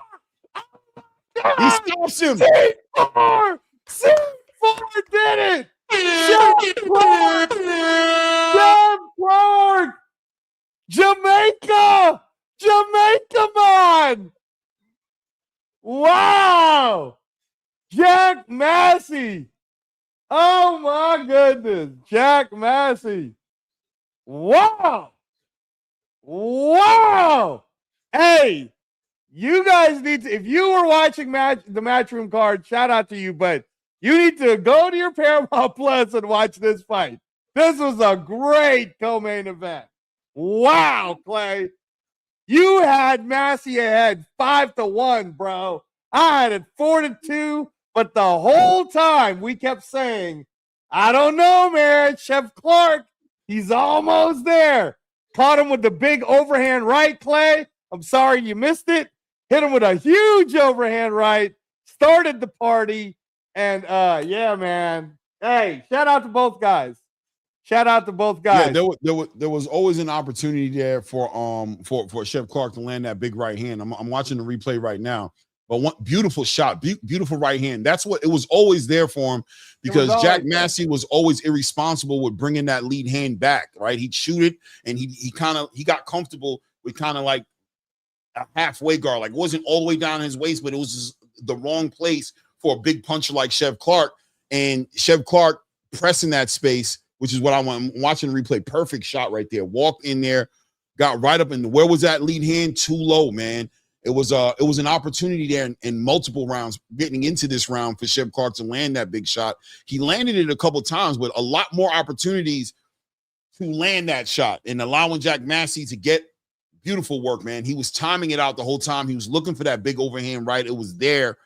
Oh, he stops him. C4. C4 did it. Chef Clark. Jamaica man. Wow. Jack Massey. Oh my goodness. Jack Massey. Wow. Hey, you guys need to, if you were watching the Matchroom card, shout out to you, but you need to go to your Paramount Plus and watch this fight. This was a great co-main event. Wow, Clay. You had Massey ahead 5-1, bro. I had it 4-2, but the whole time we kept saying, I don't know, man. Chef Clark, he's almost there. Caught him with the big overhand right, Clay. I'm sorry you missed it. Hit him with a huge overhand right. Started the party. And yeah, man. Hey, shout out to both guys. Yeah, there was always an opportunity there for Chef Clark to land that big right hand. I'm watching the replay right now. But one beautiful shot, beautiful right hand. That's what it was always there for him, because Jack Massey was always irresponsible with bringing that lead hand back. Right, he'd shoot it, and he got comfortable with kind of like a halfway guard, like it wasn't all the way down his waist, but it was just the wrong place for a big puncher like Chef Clark. And Chef Clark pressing that space, which is what I want. I'm watching the replay. Perfect shot right there. Walked in there, got right up in. Where was that lead hand? Too low, man. It was an opportunity there in multiple rounds getting into this round for Chef Clark to land that big shot. He landed it a couple times, but a lot more opportunities to land that shot and allowing Jack Massey to get beautiful work, man. He was timing it out the whole time. He was looking for that big overhand right. It was there.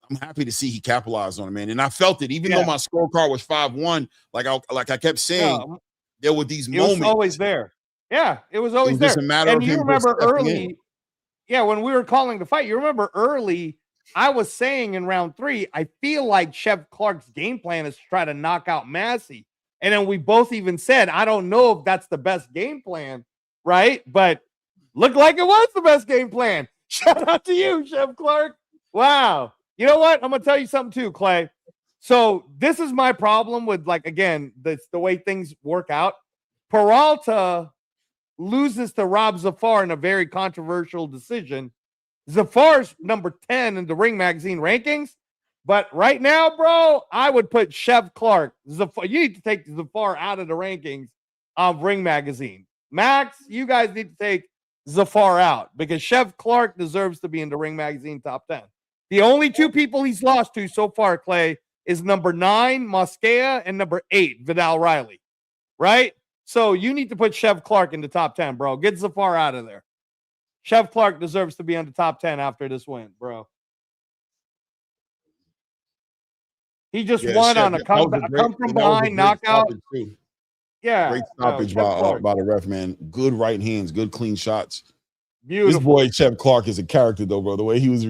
I'm happy to see he capitalized on it, man. And I felt it, even though my scorecard was 5-1, like I kept saying, there were these moments. It was always there. Yeah, it was always there. Just a matter and of you him remember early. in. Yeah, when we were calling the fight, you remember early, I was saying in round 3, I feel like Chef Clark's game plan is to try to knock out Massey. And then we both even said, I don't know if that's the best game plan, right? But Looked like it was the best game plan. Shout out to you, Chef Clark. Wow. You know what? I'm going to tell you something too, Clay. So this is my problem with, like, again, the way things work out. Peralta loses to Rob Zafar in a very controversial decision. Zafar's number 10 in the Ring Magazine rankings. But right now, bro, I would put Chef Clark. Zafar, you need to take Zafar out of the rankings of Ring Magazine. Max, you guys need to take Zafar out because Chef Clark deserves to be in the Ring Magazine top 10. The only two people he's lost to so far, Clay, is number 9, Mosquea, and number 8, Vidal Riley. Right? So you need to put Chef Clark in the top 10, bro. Get Zafar out of there. Chef Clark deserves to be on the top 10 after this win, bro. He just won Chef, on a come from behind knockout. Yeah. Great stoppage by the ref, man. Good right hands, good clean shots. Beautiful. This boy Chef Clark is a character, though, bro. The way he was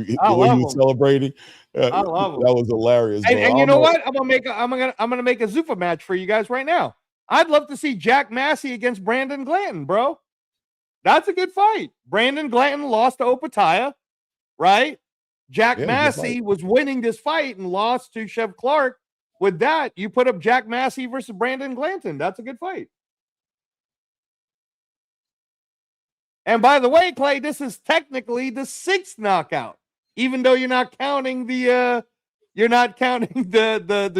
celebrating, I love him. That was hilarious. Bro. And you know what? I'm gonna make a Zuffa match for you guys right now. I'd love to see Jack Massey against Brandon Glanton, bro. That's a good fight. Brandon Glanton lost to Opataya, right? Jack Massey was winning this fight and lost to Chef Clark. With that, you put up Jack Massey versus Brandon Glanton. That's a good fight. And by the way, Clay, this is technically the 6th knockout, even though you're not counting the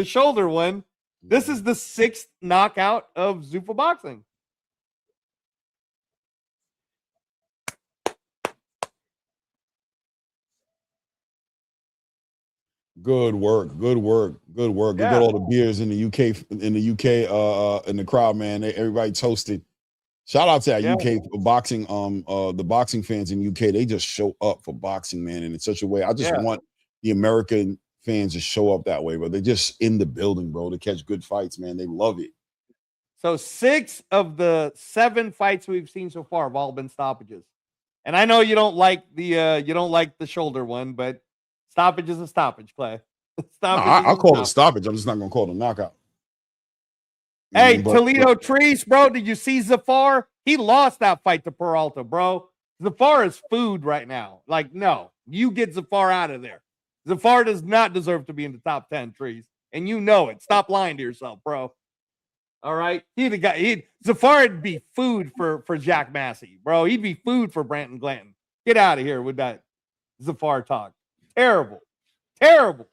shoulder one. This is the 6th knockout of ZUFFA Boxing. Good work. Good work. Good work. Yeah. Get all the beers in the UK, in the crowd, man. Everybody toasted. Shout out to that UK boxing, the boxing fans in UK. They just show up for boxing, man, and in such a way. I just want the American fans to show up that way, bro. They're just in the building, bro, to catch good fights, man. They love it. So 6 of the 7 fights we've seen so far have all been stoppages. And I know you don't like the shoulder one, but stoppage is a stoppage, Clay. I'll call it a stoppage. I'm just not gonna call it a knockout. Hey, Toledo Trees, bro. Did you see Zafar? He lost that fight to Peralta, bro. Zafar is food right now. Like, no, you get Zafar out of there. Zafar does not deserve to be in the top 10, Trees. And you know it. Stop lying to yourself, bro. All right? Zafar would be food for Jack Massey, bro. He'd be food for Brandon Glanton. Get out of here with that Zafar talk. Terrible. Terrible.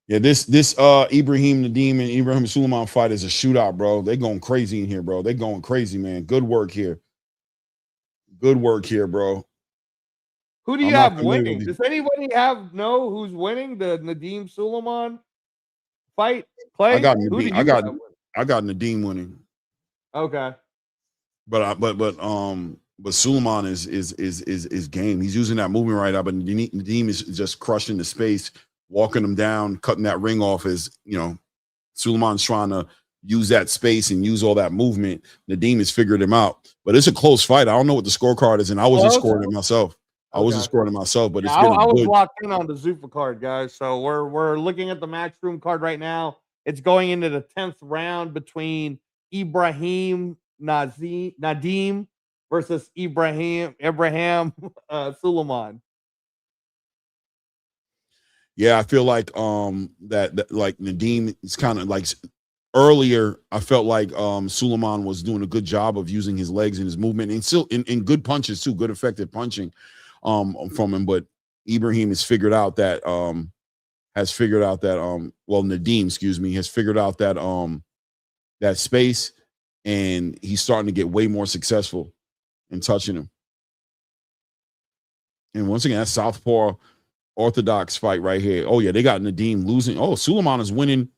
Yeah, this Ibrahim Nadeem and Ibrahim Suleiman fight is a shootout, bro. They going crazy in here, bro. They going crazy, man. Good work here. Good work here, bro. Who do you have winning? Does anybody know who's winning the Nadeem Suleiman fight? Clay? I got Nadeem winning. Okay. But Suleiman is game. He's using that movement right now, but Nadeem is just crushing the space, walking him down, cutting that ring off. As you know, Suleiman's trying to use that space and use all that movement. Nadeem has figured him out, but it's a close fight. I don't know what the scorecard is, and I wasn't scoring it myself. I wasn't scoring it myself, but it's I was locked in on the ZUFFA card, guys. So we're looking at the Matchroom card right now. It's going into the 10th round between Ibrahim Nadeem versus Ibrahim Suleiman. Yeah, I feel like that like Nadeem is kind of like earlier. I felt like Suleiman was doing a good job of using his legs and his movement, and still in good punches too, good effective punching from him. But Ibrahim has figured out that Nadeem, excuse me, has figured out that that space, and he's starting to get way more successful in touching him. And once again, that southpaw orthodox fight right here. Oh yeah, they got Nadeem losing. Oh, Suleiman is winning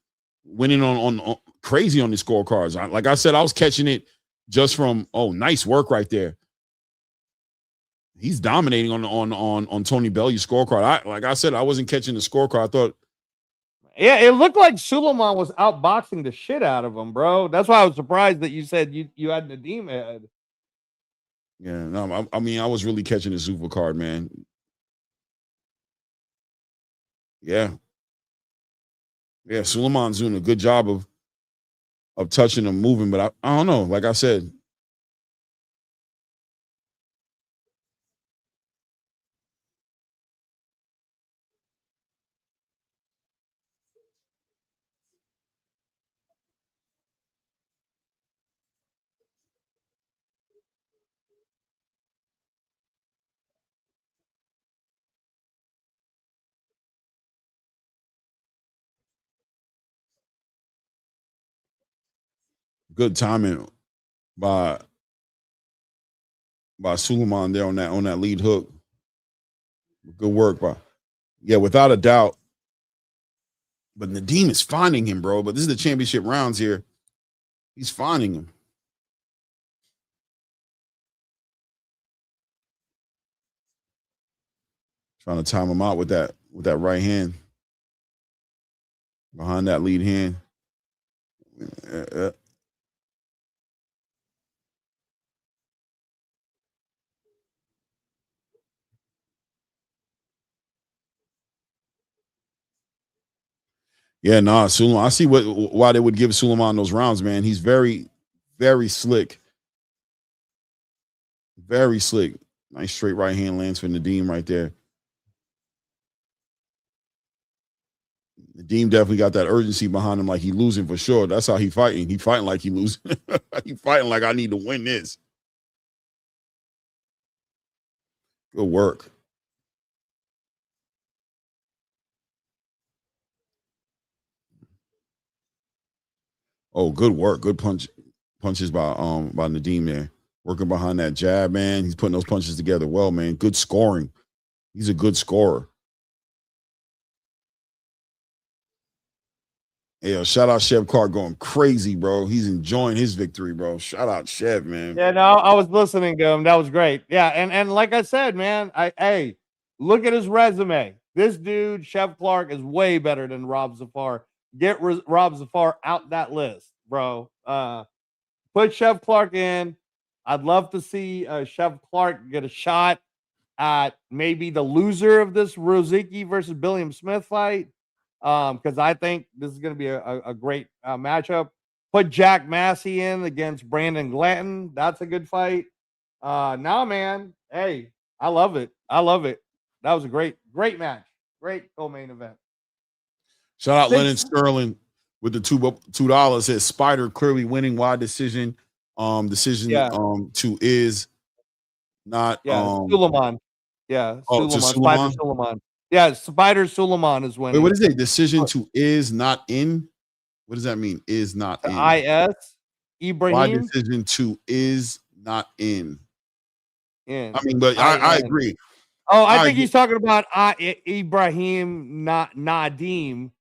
on crazy on the scorecards. Like I said, I was catching it just from nice work right there. He's dominating on Tony Bellew's scorecard. Like I said, I wasn't catching the scorecard. I thought, yeah, it looked like Suleiman was outboxing the shit out of him, bro. That's why I was surprised that you said you had Nadeem ahead. Yeah, no, I mean, I was really catching the ZUFFA card, man. Yeah, Suleiman's doing a good job of touching and moving, but I don't know. Like I said, Good timing by Suleiman there on that lead hook. Good work without a doubt. But Nadeem is finding him, bro. But this is the championship rounds here. He's finding him. Trying to time him out with that right hand. Behind that lead hand. Yeah, nah, Suleiman. I see why they would give Suleiman those rounds, man. He's very, very slick. Very slick. Nice straight right hand lands for Nadeem right there. Nadeem definitely got that urgency behind him, like he losing for sure. That's how he fighting. He fighting like he losing. He fighting like I need to win this. Good work. Oh, good work. Good punches by Nadeem there. Working behind that jab, man. He's putting those punches together well, man. Good scoring. He's a good scorer. Yeah, shout out Chev Clark going crazy, bro. He's enjoying his victory, bro. Shout out Chev, man. Yeah, no, I was listening to him. That was great. Yeah, and like I said, man, hey, look at his resume. This dude, Chev Clark, is way better than Rob Zafar. Get Rob Zafar out that list, bro. Put Chev Clark in. I'd love to see Chev Clark get a shot at maybe the loser of this Rozicki versus Billiam Smith fight. Because I think this is going to be a great matchup. Put Jack Massey in against Brandon Glanton. That's a good fight. Now, man, hey, I love it. I love it. That was a great match. Great co-main event. Shout out Lennon Sterling with the $2. Says Spider clearly winning wide decision. To is not Suleiman. Yeah, Suleiman. Spider Suleiman. Yeah, Spider Suleiman is winning. Wait, what is it? Decision to is not in? What does that mean? Is not in. IS Ibrahim. Why decision to is not in? I mean, but I agree. Oh, I think he's talking about Ibrahim, not Nadim.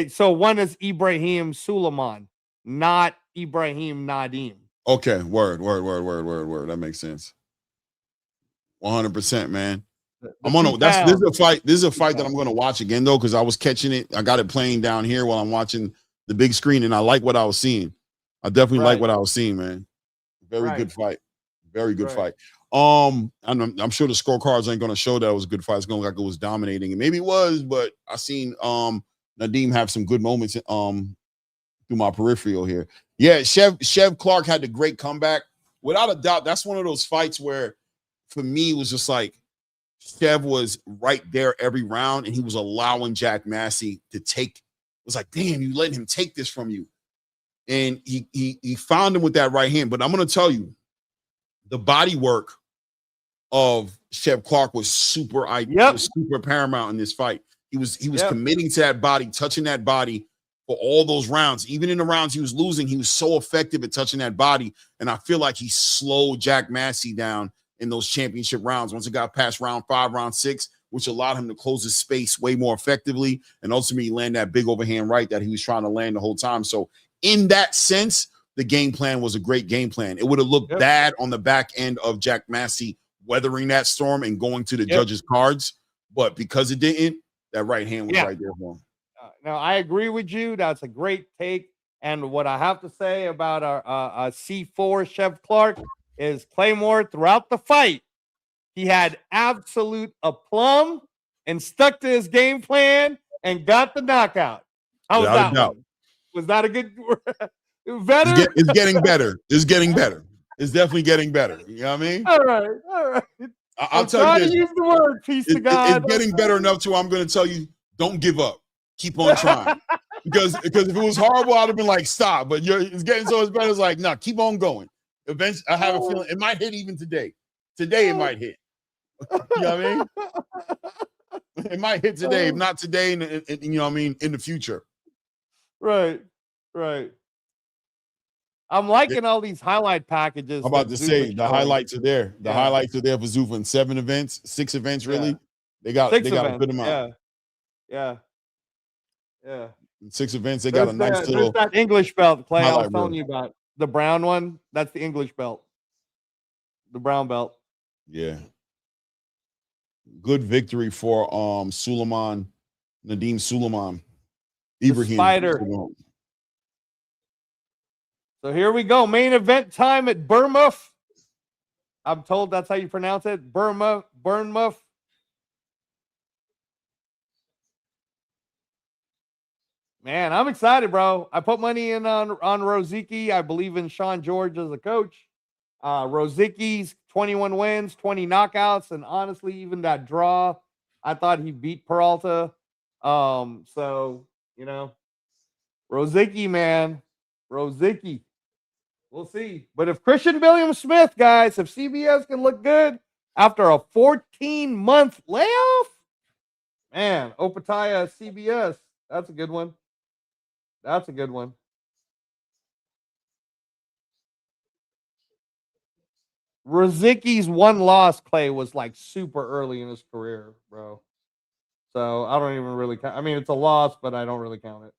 So one is Ibrahim Suleiman, not Ibrahim Nadim. Okay, word. That makes sense. 100%, man. This is a fight that I'm gonna watch again though, because I was catching it. I got it playing down here while I'm watching the big screen, and I like what I was seeing. I definitely like what I was seeing, man. Very good fight. Very good fight. I'm sure the scorecards ain't gonna show that it was a good fight. It's gonna look like it was dominating, and maybe it was, but I seen Nadeem have some good moments through my peripheral here. Yeah, Chev Clark had the great comeback. Without a doubt, that's one of those fights where, for me, it was just like Chev was right there every round, and he was allowing Jack Massey to take. It was like, damn, you letting him take this from you. And he found him with that right hand. But I'm going to tell you, the body work of Chev Clark was super paramount in this fight. He was committing to that body, touching that body for all those rounds. Even in the rounds he was losing, he was so effective at touching that body. And I feel like he slowed Jack Massey down in those championship rounds. Once it got past round 5, round 6, which allowed him to close his space way more effectively and ultimately land that big overhand right that he was trying to land the whole time. So in that sense, the game plan was a great game plan. It would have looked bad on the back end of Jack Massey weathering that storm and going to the judges' cards. But because it didn't, that right hand was right there for him. Now, I agree with you. That's a great take. And what I have to say about our C4 Chev Clark is Claymore throughout the fight, he had absolute aplomb and stuck to his game plan and got the knockout. How was that one? Was that a good better? It's getting better. It's getting better. It's definitely getting better. You know what I mean? All right. I'll tell you this. To use the word, peace to God. It's getting better enough to I'm going to tell you, don't give up. Keep on trying. because if it was horrible, I'd have been like, stop. But it's getting so much better. It's like, no, keep on going. Eventually, I have a feeling it might hit even today. Today it might hit. You know what I mean? It might hit today. If not today, you know what I mean, in the future. Right. I'm liking all these highlight packages. I'm about to say the highlights are there. The highlights are there for ZUFFA in 7 events, 6 events, really. They got to put them out. Yeah. In 6 events, they got a nice little. There's that English belt, Clay. I was telling you about the brown one. That's the English belt. The brown belt. Yeah. Good victory for Nadim Suleiman. Ibrahim. Spider. So here we go. Main event time at Bournemouth. I'm told that's how you pronounce it. Bournemouth. Man, I'm excited, bro. I put money in on Rozicki. I believe in Sean George as a coach. Rozicki's 21 wins, 20 knockouts, and honestly, even that draw, I thought he beat Peralta. So, Rozicki, man. Rozicki. We'll see. But if Christian Williams-Smith, guys, if CBS can look good after a 14-month layoff, man, Opataya, CBS, that's a good one. That's a good one. Rozicki's one loss, Clay, was like super early in his career, bro. So I don't even really count. I mean, it's a loss, but I don't really count it.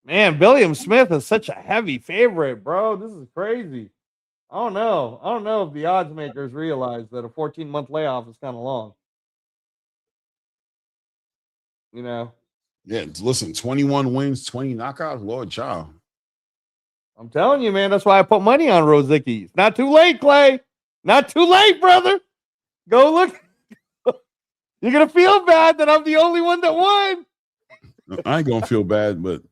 Man, Williams-Smith is such a heavy favorite, bro. This is crazy. I don't know if the odds makers realize that a 14-month layoff is kind of long. Yeah, listen, 21 wins, 20 knockouts, Lord child. I'm telling you, man, that's why I put money on Rozicki. Not too late, Clay. Not too late, brother. Go look. You're going to feel bad that I'm the only one that won. I ain't going to feel bad, but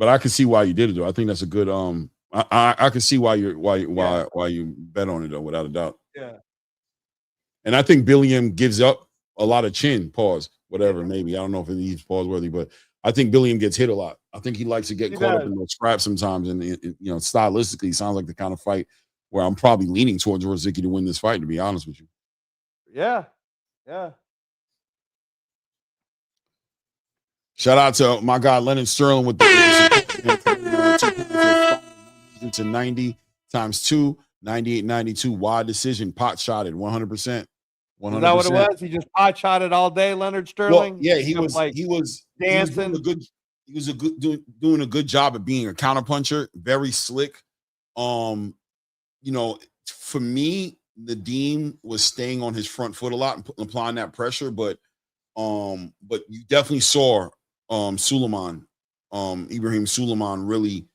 I can see why you did it, though. I think that's a good I can see why you bet on it, though, without a doubt. Yeah. And I think Billiam gives up a lot of chin, pause, whatever, maybe. I don't know if he's pause worthy, but I think Billiam gets hit a lot. I think he likes to get caught up in those scraps sometimes. And, stylistically, it sounds like the kind of fight where I'm probably leaning towards Rozicki to win this fight, to be honest with you. Yeah. Shout out to my guy, Leonard Sterling, with the to 90 times 2, 98.92 wide decision, pot shotted 100%. 100%. Is that what it was? He just pot shotted all day, Leonard Sterling. Well, yeah, he was dancing. He was doing a good job of being a counterpuncher, very slick. For me, Nadim was staying on his front foot a lot and applying that pressure, but you definitely saw Ibrahim Suleiman really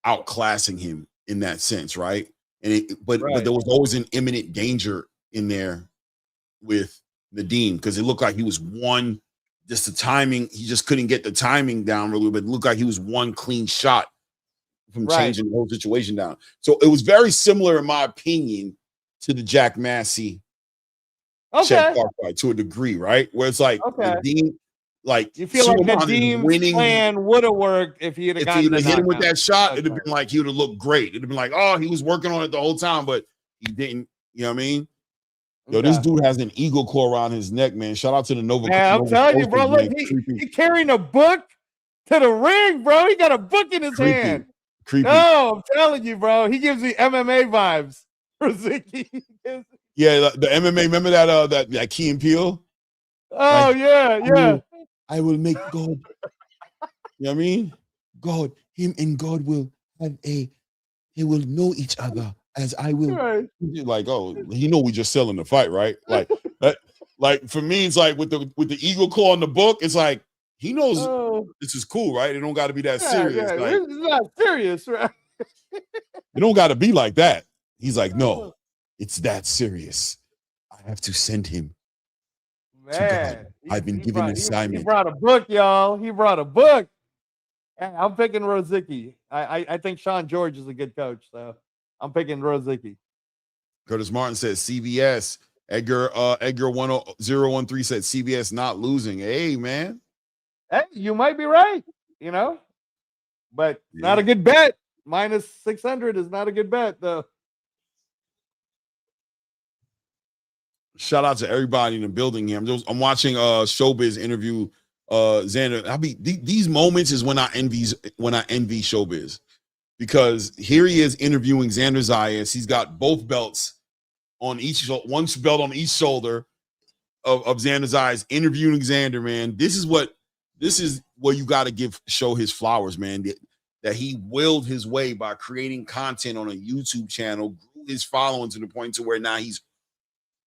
outclassing him in that sense, right? But there was always an imminent danger in there with Nadim because it looked like he was just the timing. He just couldn't get the timing down really, but it looked like he was one clean shot from changing the whole situation down. So it was very similar, in my opinion, to the Jack Massey fight to a degree, right? Where it's like Nadim, like you feel like Nadim's plan would have worked if he had hit him with that shot. It'd have been like he would have looked great. It'd have been like, oh, he was working on it the whole time, but he didn't. You know what I mean? Yo, this dude has an eagle claw around his neck, man. Shout out to the Nova. Man, I'm telling you, bro. Look, he carrying a book to the ring, bro. He got a book in his hand. Creepy. No, I'm telling you, bro. He gives me MMA vibes. Yeah, the MMA. Remember that Key and Peele? Oh, yeah. I will make God. You know what I mean? God, him and God will they will know each other as I will. Right. Like, oh, we just selling the fight, right? Like, like for me, it's like with the eagle claw in the book, it's like he knows this is cool, right? It don't got to be that serious. Yeah, like, it's not serious, right? It don't got to be like that. He's like, no, it's that serious. I have to send him. Man, I've been given an assignment. He brought a book, y'all. He brought a book. I'm picking Rozicki. I think Sean George is a good coach, so I'm picking Rozicki. Curtis Martin says CBS. Edgar 10013 said CBS not losing. Hey, man. Hey, you might be right, but not a good bet. Minus 600 is not a good bet, though. Shout out to everybody in the building here. I'm watching Showbiz interview Xander. These moments is when I envy Showbiz, because here he is interviewing Xander Zayas. He's got both belts on each, one belt on each shoulder of Xander Zayas, interviewing Xander, man. This is where you got to show his flowers, man. That he willed his way by creating content on a YouTube channel, grew his following to the point to where now he's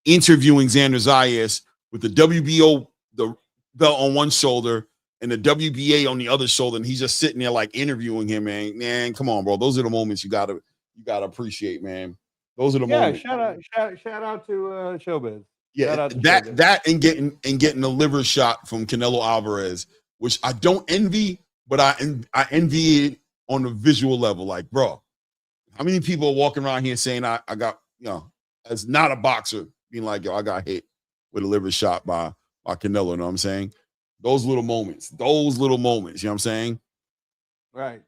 interviewing Xander Zayas with the WBO the belt on one shoulder and the WBA on the other shoulder, and he's just sitting there like interviewing him, man. Man, come on, bro. Those are the moments you gotta appreciate, man. Those are the moments. Shout out to Showbiz. Yeah, that and getting the liver shot from Canelo Alvarez, which I don't envy, but I envy it on the visual level. Like, bro, how many people are walking around here saying I got, as not a boxer, being like, yo, I got hit with a liver shot by Canelo, you know what I'm saying? Those little moments, you know what I'm saying? Right.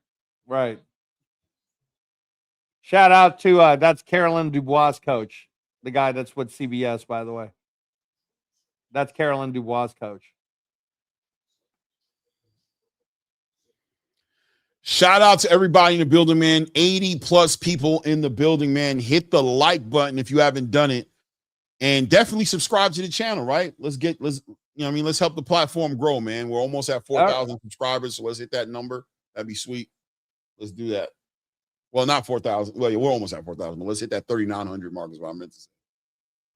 Shout out to that's Carolyn Dubois' coach, the guy that's with CBS, by the way. That's Carolyn Dubois' coach. Shout out to everybody in the building, man. 80 plus people in the building, man. Hit the like button if you haven't done it. And definitely subscribe to the channel, right? Let's help the platform grow, man. We're almost at 4,000 subscribers, so let's hit that number. That'd be sweet. Let's do that. Well, not 4,000. Well, yeah, we're almost at 4,000, but let's hit that 3,900 mark is what I meant to say.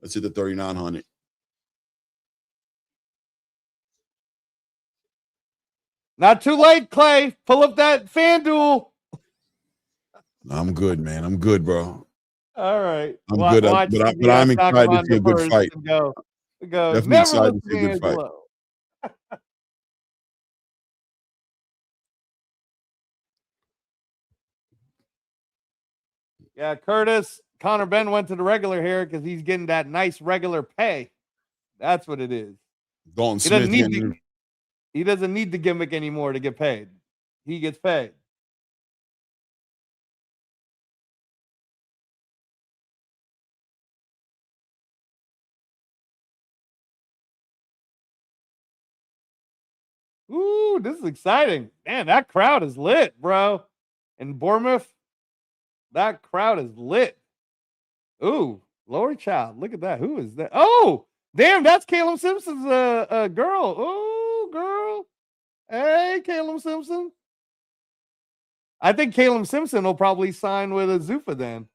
Let's hit the 3,900. Not too late, Clay. Pull up that FanDuel. I'm good, man. I'm good, bro. All right. I'm good, but I'm excited to see a good fight. Go. Definitely excited to see a good fight. Yeah, Curtis. Connor Ben went to the regular here because he's getting that nice regular pay. That's what it is. Dalton He doesn't need the gimmick anymore to get paid. He gets paid. Ooh, this is exciting. Man, that crowd is lit, bro. In Bournemouth, that crowd is lit. Ooh, Lori Child. Look at that. Who is that? Oh, damn, that's Caleb Simpson's girl. Oh, girl. Hey, Caleb Simpson. I think Caleb Simpson will probably sign with a ZUFFA then.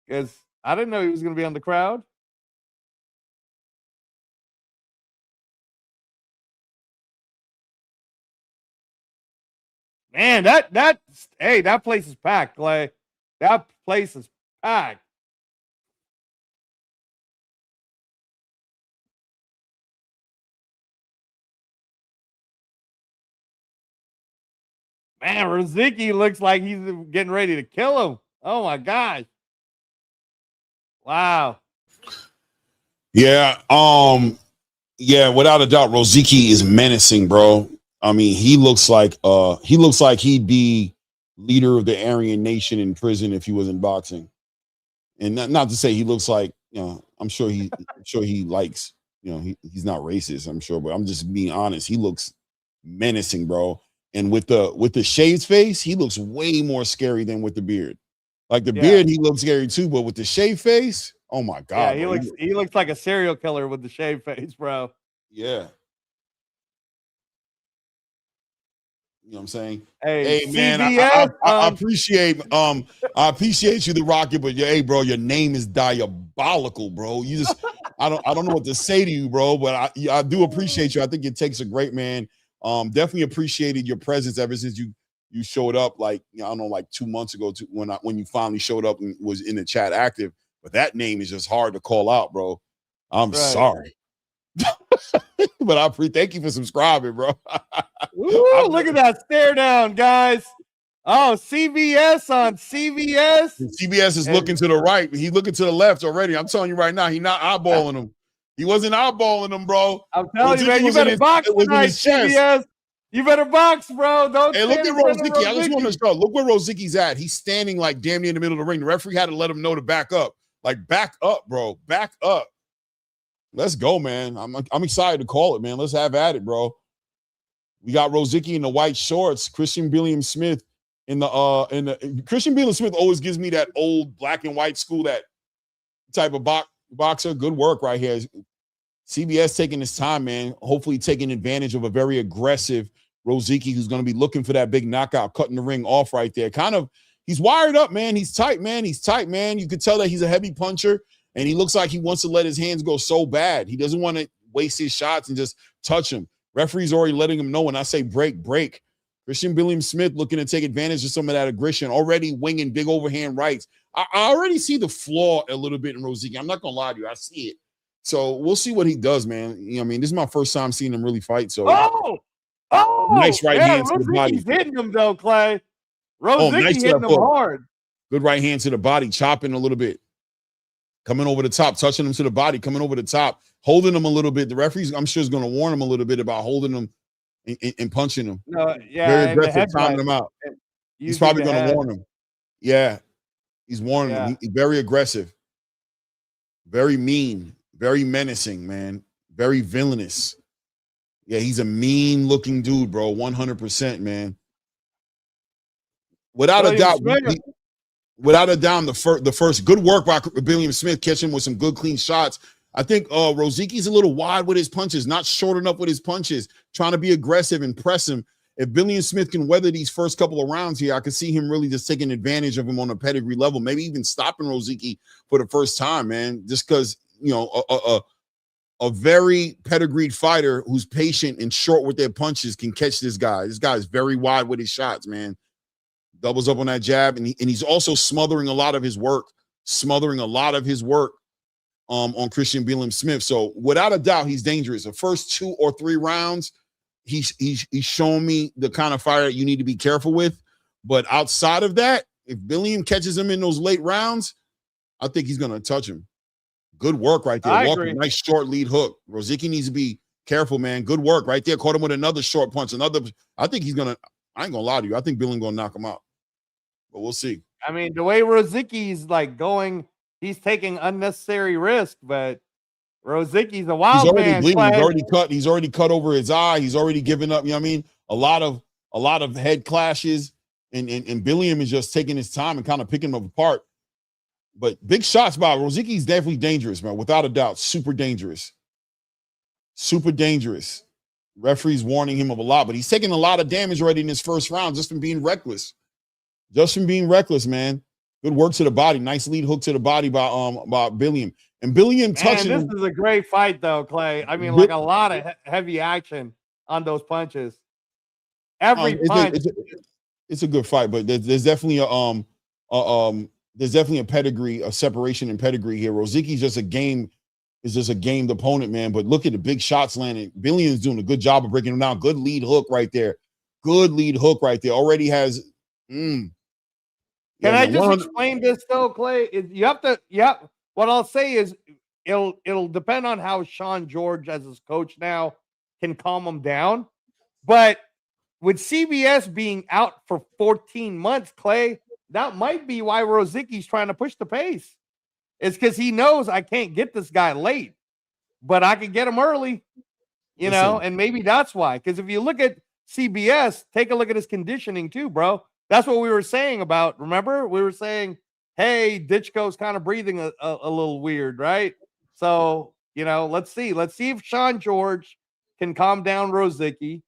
Because I didn't know he was going to be on the crowd. Man, that place is packed, Clay. That place is packed. Man, Rozicki looks like he's getting ready to kill him. Oh my gosh. Wow. Yeah, without a doubt, Rozicki is menacing, bro. I mean, he looks like he'd be leader of the Aryan Nation in prison if he was in boxing. And not to say he looks like, I'm sure he likes, he's not racist, I'm sure, but I'm just being honest. He looks menacing, bro. And with the shaved face, he looks way more scary than with the beard. Like the beard, he looks scary too, but with the shaved face, oh my god. Yeah, he looks like a serial killer with the shaved face, bro. Yeah. You know what I'm saying? Hey man, I appreciate you, the Rocket, but hey, bro, your name is diabolical, bro. You just I don't know what to say to you, bro, but I do appreciate you. I think it takes a great man. Definitely appreciated your presence ever since you showed up, like, I don't know, like 2 months ago when you finally showed up and was in the chat active. But that name is just hard to call out, bro. I'm sorry. But thank you for subscribing, bro. Ooh, look at that stare down, guys. Oh, CBS on CBS. CBS is looking to the right. He's looking to the left already. I'm telling you right now, he's not eyeballing him. He wasn't eyeballing him, bro. I'm telling you, man, you better box tonight, CBS. You better box, bro. Don't. Hey, look at Rozicki. I just want to show. Look where Rozicki's at. He's standing like damn near in the middle of the ring. The referee had to let him know to back up. Like, back up, bro. Back up. Let's go, man. I'm excited to call it, man. Let's have at it, bro. We got Rozicki in the white shorts. Christian Williams-Smith in the Christian Williams-Smith always gives me that old black and white school, that type of boxer. Good work right here. CBS taking his time, man. Hopefully taking advantage of a very aggressive Rozicki who's going to be looking for that big knockout, cutting the ring off right there. Kind of, he's wired up, man. He's tight, man. He's tight, man. You could tell that he's a heavy puncher, and he looks like he wants to let his hands go so bad. He doesn't want to waste his shots and just touch him. Referee's already letting him know when I say break. Christian Williams-Smith looking to take advantage of some of that aggression, already winging big overhand rights. I already see the flaw a little bit in Rozicki. I'm not going to lie to you. I see it. So we'll see what he does, man. You know what I mean? This is my first time seeing him really fight. So nice right hand to the body. He's hitting him though, Clay. Rozicki hitting him hard. Good right hand to the body, chopping a little bit. Coming over the top, touching him to the body, coming over the top, holding him a little bit. The referees, I'm sure, is going to warn him a little bit about holding him and punching him. No, yeah, very aggressive, timing him out. He's probably going to warn him. Yeah, he's warning him. He's very aggressive, very mean. Very menacing, man. Very villainous. Yeah, he's a mean-looking dude, bro. 100%, man. Without a doubt, the first good work by Williams-Smith, catching with some good, clean shots. I think Rozicki's a little wide with his punches, not short enough with his punches, trying to be aggressive and press him. If Williams-Smith can weather these first couple of rounds here, I could see him really just taking advantage of him on a pedigree level, maybe even stopping Rozicki for the first time, man, just because, you know, a very pedigreed fighter who's patient and short with their punches can catch this guy. This guy is very wide with his shots, man. Doubles up on that jab, and he's also smothering a lot of his work on Christian Williams-Smith. So without a doubt, he's dangerous. The first 2 or 3 rounds, he's shown me the kind of fighter that you need to be careful with. But outside of that, if William catches him in those late rounds, I think he's going to touch him. Good work right there. Walker, nice short lead hook. Rozicki needs to be careful, man. Good work right there. Caught him with another short punch. I think he's going to, I ain't going to lie to you. I think William going to knock him out. But we'll see. I mean, the way Rozicki's like going, he's taking unnecessary risk, but Rozicki's a wild man. He's already cut over his eye. He's already given up. You know what I mean? A lot of head clashes, and William is just taking his time and kind of picking him apart. But big shots by Rozicki's definitely dangerous, man. Without a doubt, super dangerous. Super dangerous. Referee's warning him of a lot, but he's taking a lot of damage already in his first round just from being reckless. Man. Good work to the body. Nice lead hook to the body by William. And William touching him. This is a great fight, though, Clay. I mean, like a lot of heavy action on those punches. Every punch. It's a good fight, but there's definitely a pedigree, a separation in pedigree here. Rozicki's just a gamed opponent, man. But look at the big shots landing. William's doing a good job of breaking him down. Good lead hook right there. Already has. Can I just explain this though, Clay? What I'll say is it'll depend on how Sean George, as his coach now, can calm him down. But with CBS being out for 14 months, Clay, that might be why Rozicki's trying to push the pace. It's because he knows I can't get this guy late, but I can get him early, you know, and maybe that's why. Because if you look at CBS, take a look at his conditioning too, bro. That's what we were saying about, remember? We were saying, hey, Ditchko's kind of breathing a little weird, right? So, you know, let's see. Let's see if Sean George can calm down Rozicki,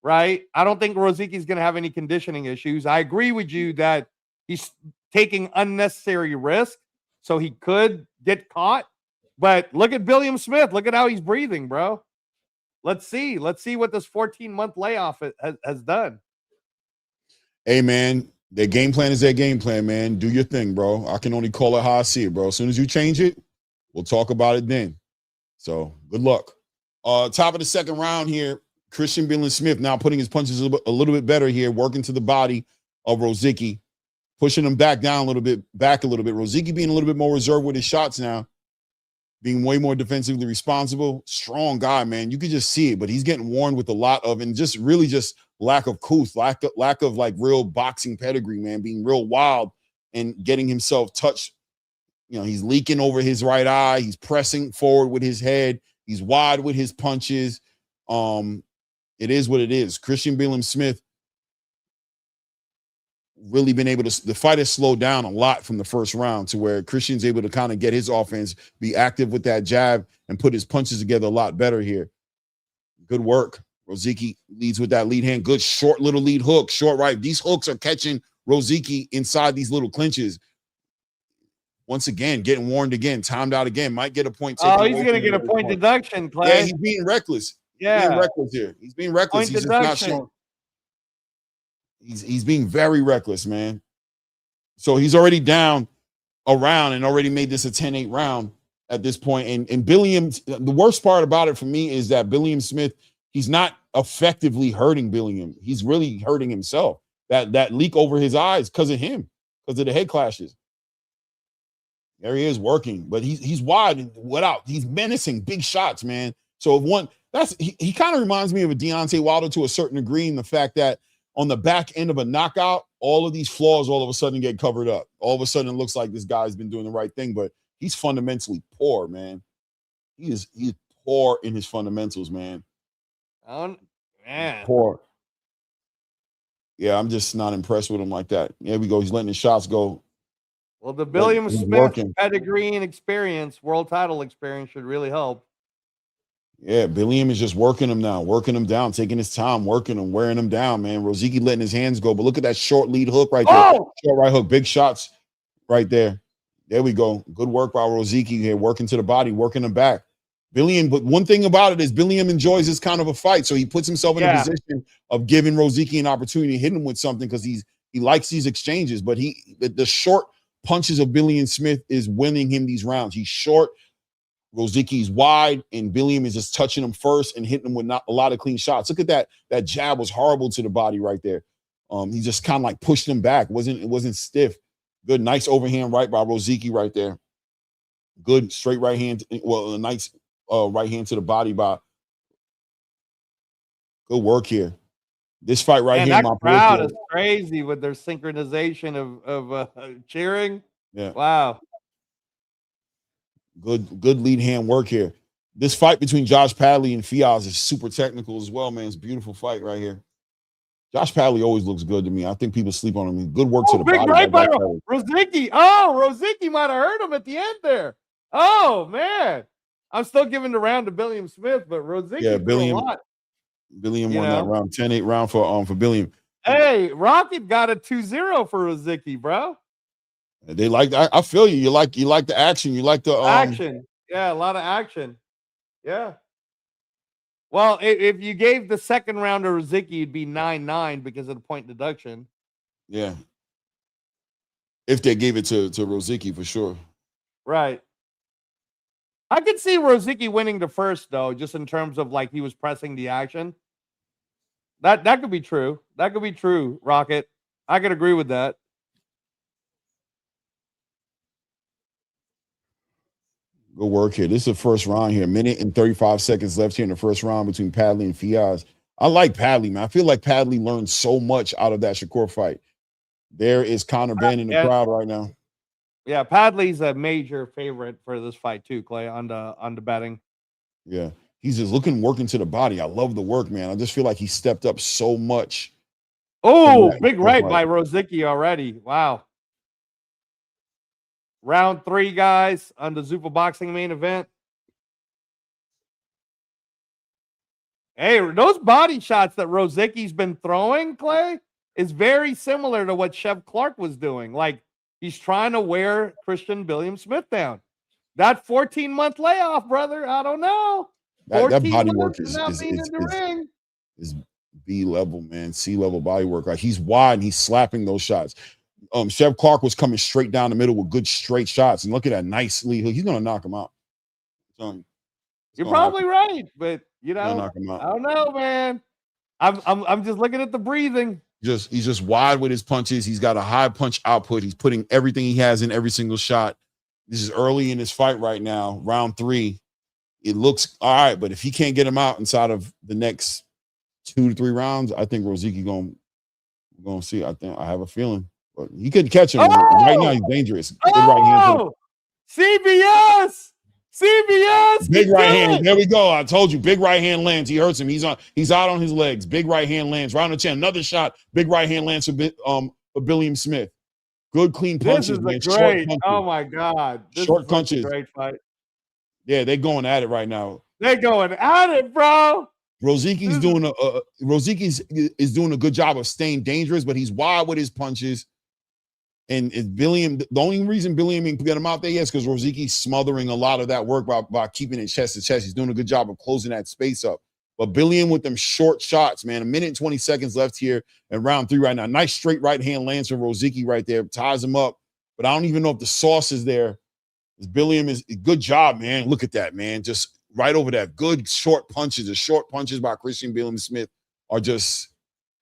right? I don't think Rozicki's going to have any conditioning issues. I agree with you that he's taking unnecessary risk, so he could get caught. But look at Williams-Smith. Look at how he's breathing, bro. Let's see. Let's see what this 14-month layoff has done. Hey, man, their game plan is their game plan, man. Do your thing, bro. I can only call it how I see it, bro. As soon as you change it, we'll talk about it then. So good luck. Top of the second round here, Christian Williams-Smith now putting his punches a little bit better here, working to the body of Rozicki, pushing him back a little bit. Rozicki being a little bit more reserved with his shots now, being way more defensively responsible. Strong guy, man. You could just see it, but he's getting warned with a lot of, and just really just lack of couth, lack of like real boxing pedigree, man, being real wild and getting himself touched You know, he's leaking over his right eye. He's pressing forward with his head. He's wide with his punches. It is what it is. Christian Billum-Smith really been able to, the fight has slowed down a lot from the first round to where Christian's able to kind of get his offense, be active with that jab, and put his punches together a lot better here. Good work. Rozicki leads with that lead hand. Good short little lead hook, short right. These hooks are catching Rozicki inside these little clinches. Once again, getting warned again, timed out again, might get a point. Oh, he's going to get a point deduction, Clay. Yeah, he's being reckless. Yeah. He's being reckless here. He's being reckless. He's just not showing. He's being very reckless, man. So he's already down a round and already made this a 10-8 round at this point. And Billiam, the worst part about it for me is that Billum-Smith, he's not effectively hurting Billiam. He's really hurting himself. That leak over his eyes because of him, because of the head clashes. There he is working, but he's wide and without. He's menacing big shots, man. So if one, he kind of reminds me of a Deontay Wilder to a certain degree in the fact that on the back end of a knockout, all of these flaws all of a sudden get covered up. All of a sudden it looks like this guy's been doing the right thing, but he's fundamentally poor, man. He's poor in his fundamentals, man. Oh, man. Poor. Yeah, I'm just not impressed with him like that. There we go. He's letting his shots go. Well, the Billum-Smith pedigree and experience, world title experience should really help. Yeah, Billiam is just working him now, working him down, taking his time, working him, wearing him down, man. Rozicki letting his hands go, but look at that short lead hook right there. Oh! Short right hook, big shots right there. There we go. Good work by Rozicki here, working to the body, working him back. Billiam, but one thing about it is Billiam enjoys this kind of a fight, so he puts himself in a position of giving Rozicki an opportunity to hit him with something because he likes these exchanges, but the short punches of Billum-Smith is winning him these rounds. He's short, Rozicki's wide, and Billiam is just touching him first and hitting him with not a lot of clean shots. Look at that. That jab was horrible to the body right there. He just kind of like pushed him back. It wasn't stiff. Good, nice overhand right by Rozicki right there. Good straight right hand. Well, a nice right hand to the body by. Good work here. This fight right here. That crowd is crazy with their synchronization of cheering. Yeah. Wow. Good lead hand work here. This fight between Josh Padley and Fiaz is super technical as well, man. It's a beautiful fight right here. Josh Padley always looks good to me. I think people sleep on him. Good work to the body. Big right by Rozicki. Oh, Rozicki might have hurt him at the end there. Oh, man. I'm still giving the round to Billum-Smith, but Rozicki Billiam, a lot. Billiam won that round. 10-8 round for Billiam. Hey, Rocket got a 2-0 for Rozicki, bro. They like I feel you. You like the action. You like the action. Yeah, a lot of action. Yeah. Well, if you gave the second round to Rozicki, it'd be 9-9 because of the point deduction. Yeah. If they gave it to Rozicki, for sure. Right. I could see Rozicki winning the first, though, just in terms of like he was pressing the action. That could be true. That could be true, Rocket. I could agree with that. Good work here. This is the first round here. 1minute and 35 seconds left here in the first round between Padley and Fiaz. I like Padley, man. I feel like Padley learned so much out of that Shakur fight. There is Conor Benn in the crowd right now. Yeah, Padley's a major favorite for this fight too, Clay, on the betting. Yeah. He's just working to the body. I love the work, man. I just feel like he stepped up so much. Oh, big right by Rozicki already. Wow. Round 3, guys, on the ZUFFA Boxing main event. Hey, those body shots that Rozicki's been throwing, Clay, is very similar to what Chev Clark was doing. Like, he's trying to wear Christian Billum-Smith down. That 14-month layoff, brother, I don't know. That body work is B-level, man, C-level body work. Like, he's wide and he's slapping those shots. Chev Clark was coming straight down the middle with good straight shots, and look at that nice lead hook. He's gonna knock him out. You're probably right, but you know, knock him out. I don't know, man. I'm just looking at the breathing. He's just wide with his punches. He's got a high punch output. He's putting everything he has in every single shot. This is early in this fight right now, round 3. It looks all right, but if he can't get him out inside of the next 2 to 3 rounds, I think Rozicki gonna see. I have a feeling. But he couldn't catch him. Right now, he's dangerous. Good right hand. CBS. Big right hand. There we go. I told you. Big right hand lands. He hurts him. He's out on his legs. Big right hand lands. Right on the chin. Another shot. Big right hand lands for Billiam Smith. Good clean punches, man. Great. Oh my God. Short punches. Great fight. Yeah, they're going at it right now. They're going at it, bro. Rozicki's doing a good job of staying dangerous, but he's wide with his punches. And Billiam, the only reason Billiam can get him out there, yes, because Rozicki's smothering a lot of that work by keeping it chest to chest. He's doing a good job of closing that space up. But Billiam with them short shots, man, 1 minute and 20 seconds left here in round 3 right now. Nice straight right hand lands from Rozicki right there, ties him up. But I don't even know if the sauce is there. Billiam is good job, man. Look at that, man. Just right over that. Good short punches. The short punches by Christian Billiam Smith are just,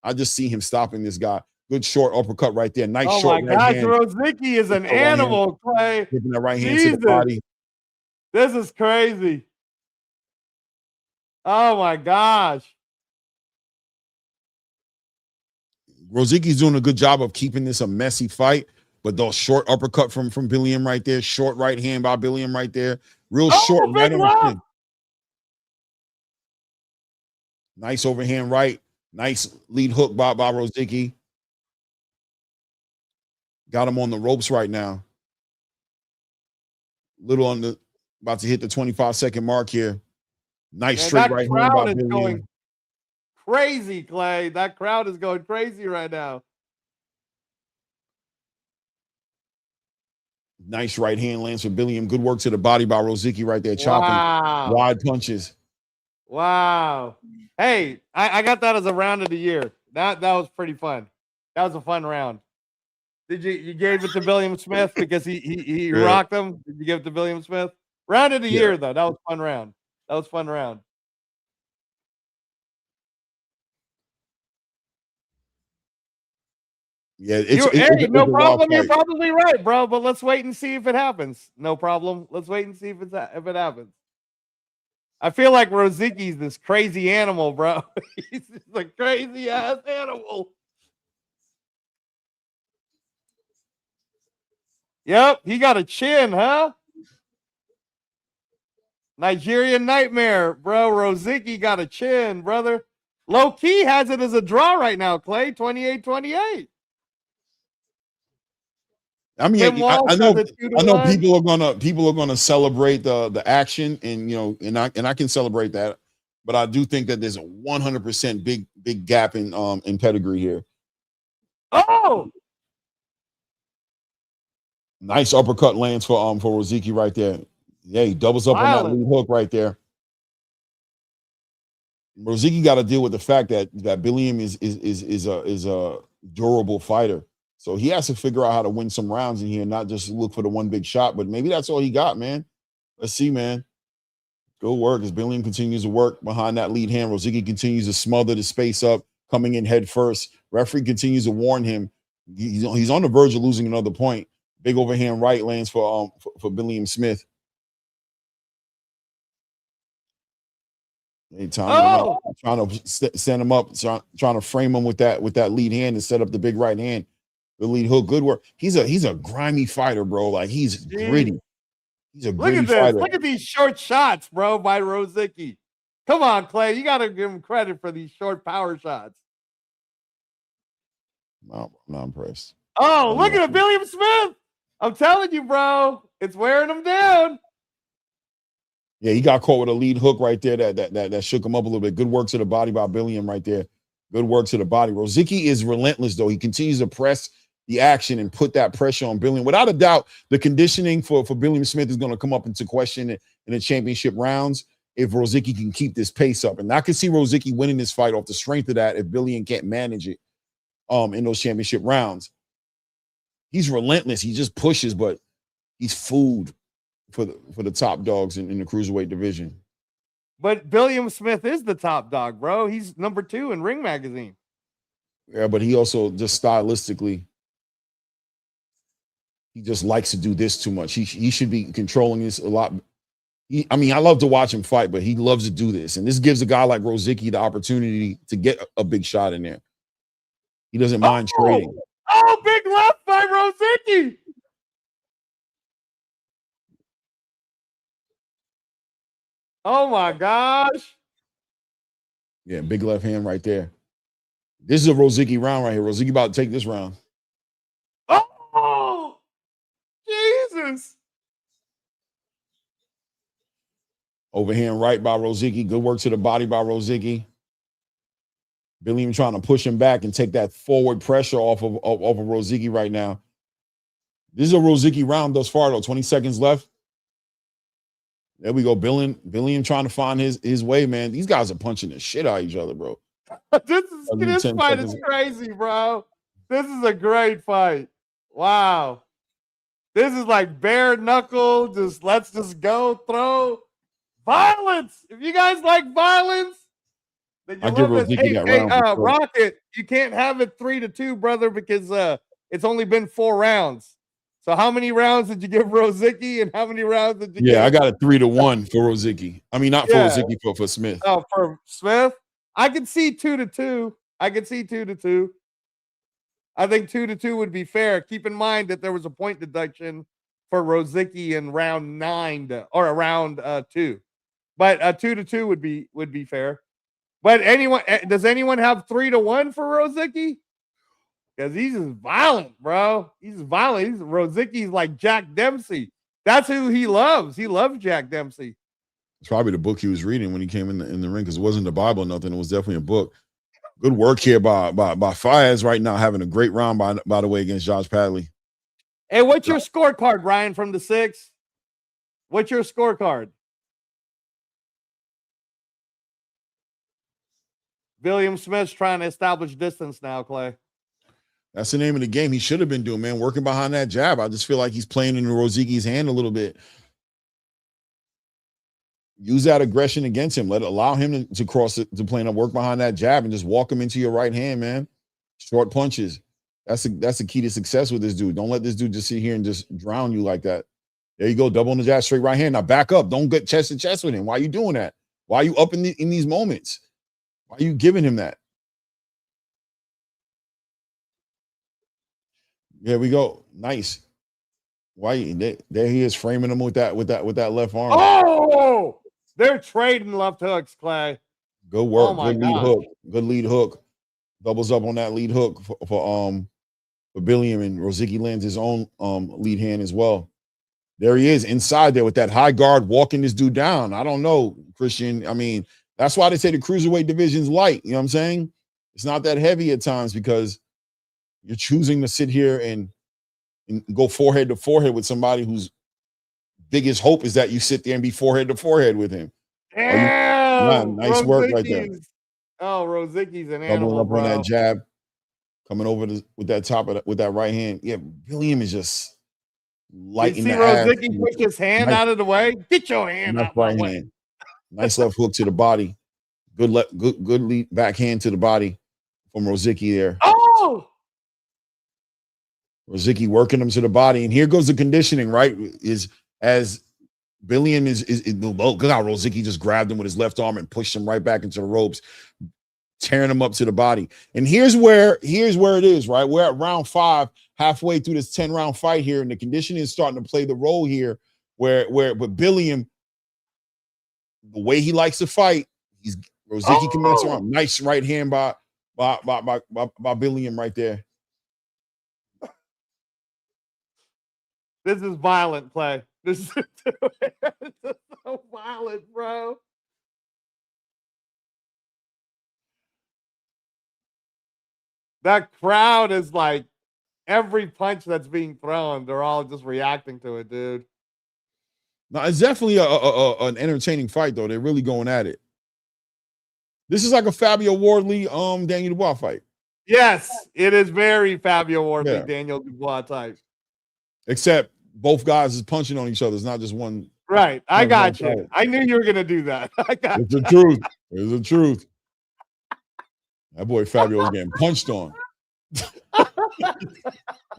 I just see him stopping this guy. Good short uppercut right there. Nice short right hand. Oh my gosh, Rozicki is an animal, Clay. Giving that right hand to the body. This is crazy. Oh my gosh. Rozicki's doing a good job of keeping this a messy fight, but those short uppercut from Billiam right there, short right hand by Billiam right there, real short right on the chin. Nice overhand right, nice lead hook by Rozicki. Got him on the ropes right now. Little on the, about to hit the 25-second mark here. Nice straight right hand by Billiam. Going crazy, Clay. That crowd is going crazy right now. Nice right hand lands for Billiam. Good work to the body by Rozicki right there, chopping wide punches. Wow. Hey, I got that as a round of the year. That was pretty fun. That was a fun round. Did you gave it to Billiam Smith because he rocked him? Did you give it to Billiam Smith? Round of the year though. That was a fun round. That was a fun round. Yeah, no problem. You're probably right, bro. But let's wait and see if it happens. No problem. Let's wait and see if it happens. I feel like Rozicki's this crazy animal, bro. He's just a crazy ass animal. Yep, he got a chin, huh? Nigerian Nightmare, bro. Rozicki got a chin, brother. Low key has it as a draw right now, Clay. 28-28. I mean, I know people are gonna celebrate the action, and I can celebrate that, but I do think that there's a 100% big gap in pedigree here. Oh, nice uppercut lands for Rozicki right there. Yeah, he doubles up on that lead hook right there. Rozicki got to deal with the fact that Billiam is a durable fighter. So he has to figure out how to win some rounds in here and not just look for the one big shot. But maybe that's all he got, man. Let's see, man. Good work as Billiam continues to work behind that lead hand. Rozicki continues to smother the space up, coming in head first. Referee continues to warn him. He's on the verge of losing another point. Big overhand right lands for Billiam Smith. Trying to stand him up, trying to frame him with that lead hand and set up the big right hand. The lead hook, good work. He's a grimy fighter, bro. Like he's gritty. He's a gritty fighter. Look at these short shots, bro, by Rozicki. Come on, Clay. You got to give him credit for these short power shots. No, I'm not impressed. Oh, look at Billiam Smith. I'm telling you, bro. It's wearing him down. Yeah, he got caught with a lead hook right there that shook him up a little bit. Good work to the body by Billiam right there. Good work to the body. Rozicki is relentless, though. He continues to press the action and put that pressure on Billiam. Without a doubt, the conditioning for Billiam Smith is going to come up into question in the championship rounds if Rozicki can keep this pace up. And I can see Rozicki winning this fight off the strength of that if Billiam can't manage it in those championship rounds. He's relentless. He just pushes, but he's food for the top dogs in the cruiserweight division. But Billiam Smith is the top dog, bro. He's number 2 in Ring Magazine. Yeah, but he also just stylistically, he just likes to do this too much. He should be controlling this a lot. I love to watch him fight, but he loves to do this. And this gives a guy like Rozicki the opportunity to get a big shot in there. He doesn't mind trading. Oh, big left by Rozicki. Oh my gosh. Yeah, big left hand right there. This is a Rozicki round right here. Rozicki about to take this round. Oh, Jesus. Overhand right by Rozicki. Good work to the body by Rozicki. Billiam trying to push him back and take that forward pressure off of Rozicki right now. This is a Rozicki round thus far, though. 20 seconds left. There we go. Billiam trying to find his way, man. These guys are punching the shit out of each other, bro. This fight is crazy, bro. This is a great fight. Wow. This is like bare knuckle. Let's just go throw violence. If you guys like violence, then you love this. Hey, Rocket, you can't have it 3-2, brother, because it's only been 4 rounds. So how many rounds did you give Rozicki, and how many rounds did you give? I got a 3-1 for Rozicki. I mean, not for Rozicki, for Smith. Oh, for Smith? I could see 2-2. I could see 2-2. I think 2-2 would be fair. Keep in mind that there was a point deduction for Rozicki in round 9 or around 2. But 2-2 would be fair. But does anyone have 3-1 for Rozicki? Because he's just violent, bro. He's violent. Rozicki's like Jack Dempsey. That's who he loves. He loves Jack Dempsey. It's probably the book he was reading when he came in the ring, because it wasn't the Bible or nothing. It was definitely a book. Good work here by Fayez right now, having a great round, by the way, against Josh Padley. Hey, what's your scorecard, Ryan, from the 6? What's your scorecard? William Smith's trying to establish distance now, Clay. That's the name of the game. He should have been doing, man, working behind that jab. I just feel like he's playing in Rozicki's hand a little bit. Use that aggression against him. Allow him to cross it, to play and work behind that jab, and just walk him into your right hand, man. Short punches. That's the key to success with this dude. Don't let this dude just sit here and just drown you like that. There you go. Double on the jab, straight right hand. Now back up. Don't get chest to chest with him. Why are you doing that? Why are you up in these moments? Why are you giving him that? There we go. Nice. Why there he is, framing him with that left arm. Oh, they're trading left hooks, Clay. Good work. Oh good lead hook. Good lead hook. Doubles up on that lead hook for Billiam, and Rozicki lands his own lead hand as well. There he is inside there with that high guard, walking this dude down. I don't know, Christian. I mean, that's why they say the cruiserweight division's light. You know what I'm saying? It's not that heavy at times, because you're choosing to sit here and go forehead to forehead with somebody whose biggest hope is that you sit there and be forehead to forehead with him. Damn, nice work right there. Oh, Rozicki's an animal, doubling up bro. on that jab, coming over with that right hand. Yeah, Billiam is just lighting the ass. Rozicki push his hand out of the way. Get your hand out right my way. hand. Nice left hook to the body. Good lead backhand to the body from Rozicki there. Oh! Rozicki working him to the body, and here goes the conditioning. Right, is as Billiam is look how Rozicki just grabbed him with his left arm and pushed him right back into the ropes, tearing him up to the body. And here's where it is. Right, we're at round 5, halfway through this 10-round fight here, and the conditioning is starting to play the role here. But Billiam, the way he likes to fight, Rozicki commits on. Nice right hand by Billiam right there. This is violent, Clay. This is so violent, bro. That crowd is like, every punch that's being thrown, they're all just reacting to it, dude. No, it's definitely an entertaining fight, though. They're really going at it. This is like a Fabio Wardley, Daniel Dubois fight. Yes, it is very Fabio Wardley, Daniel Dubois type. Except both guys is punching on each other. It's not just one. Right. I got you. Fight. I knew you were going to do that. It's the truth. It's the truth. That boy Fabio was getting punched on.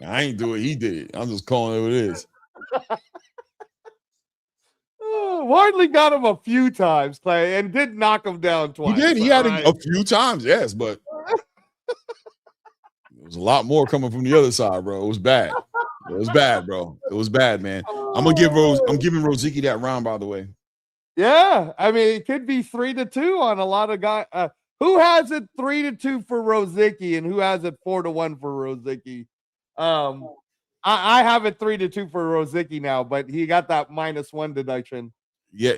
I ain't do it. He did it. I'm just calling it what it is. Wardley got him a few times, Clay, and did knock him down twice. He did. He had a few times, yes, but there was a lot more coming from the other side, bro. It was bad. It was bad, bro. It was bad, man. I'm giving Rozicki that round, by the way. Yeah, I mean, it could be 3-2 on a lot of guys. Who has it 3-2 for Rosicky, and who has it 4-1 for Rosicky? I have it 3-2 for Rosicky now, but he got that -1 deduction. Yeah.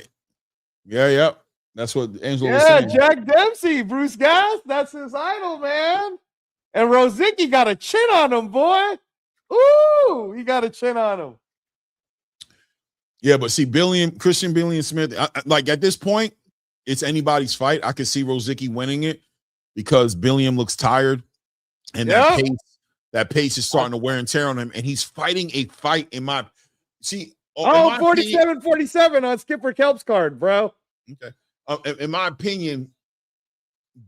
That's what Angelo was Yeah, saying. Jack Dempsey, Bruce Gass, that's his idol, man. And Rosicky got a chin on him, boy. Ooh, he got a chin on him. Yeah, but see, Christian Billiam Smith, like at this point, it's anybody's fight. I could see Rosicky winning it because Billiam looks tired, and that pace is starting to wear and tear on him, and he's fighting a fight in my 47-47 on Skipper Kelp's card, bro. Okay. In my opinion,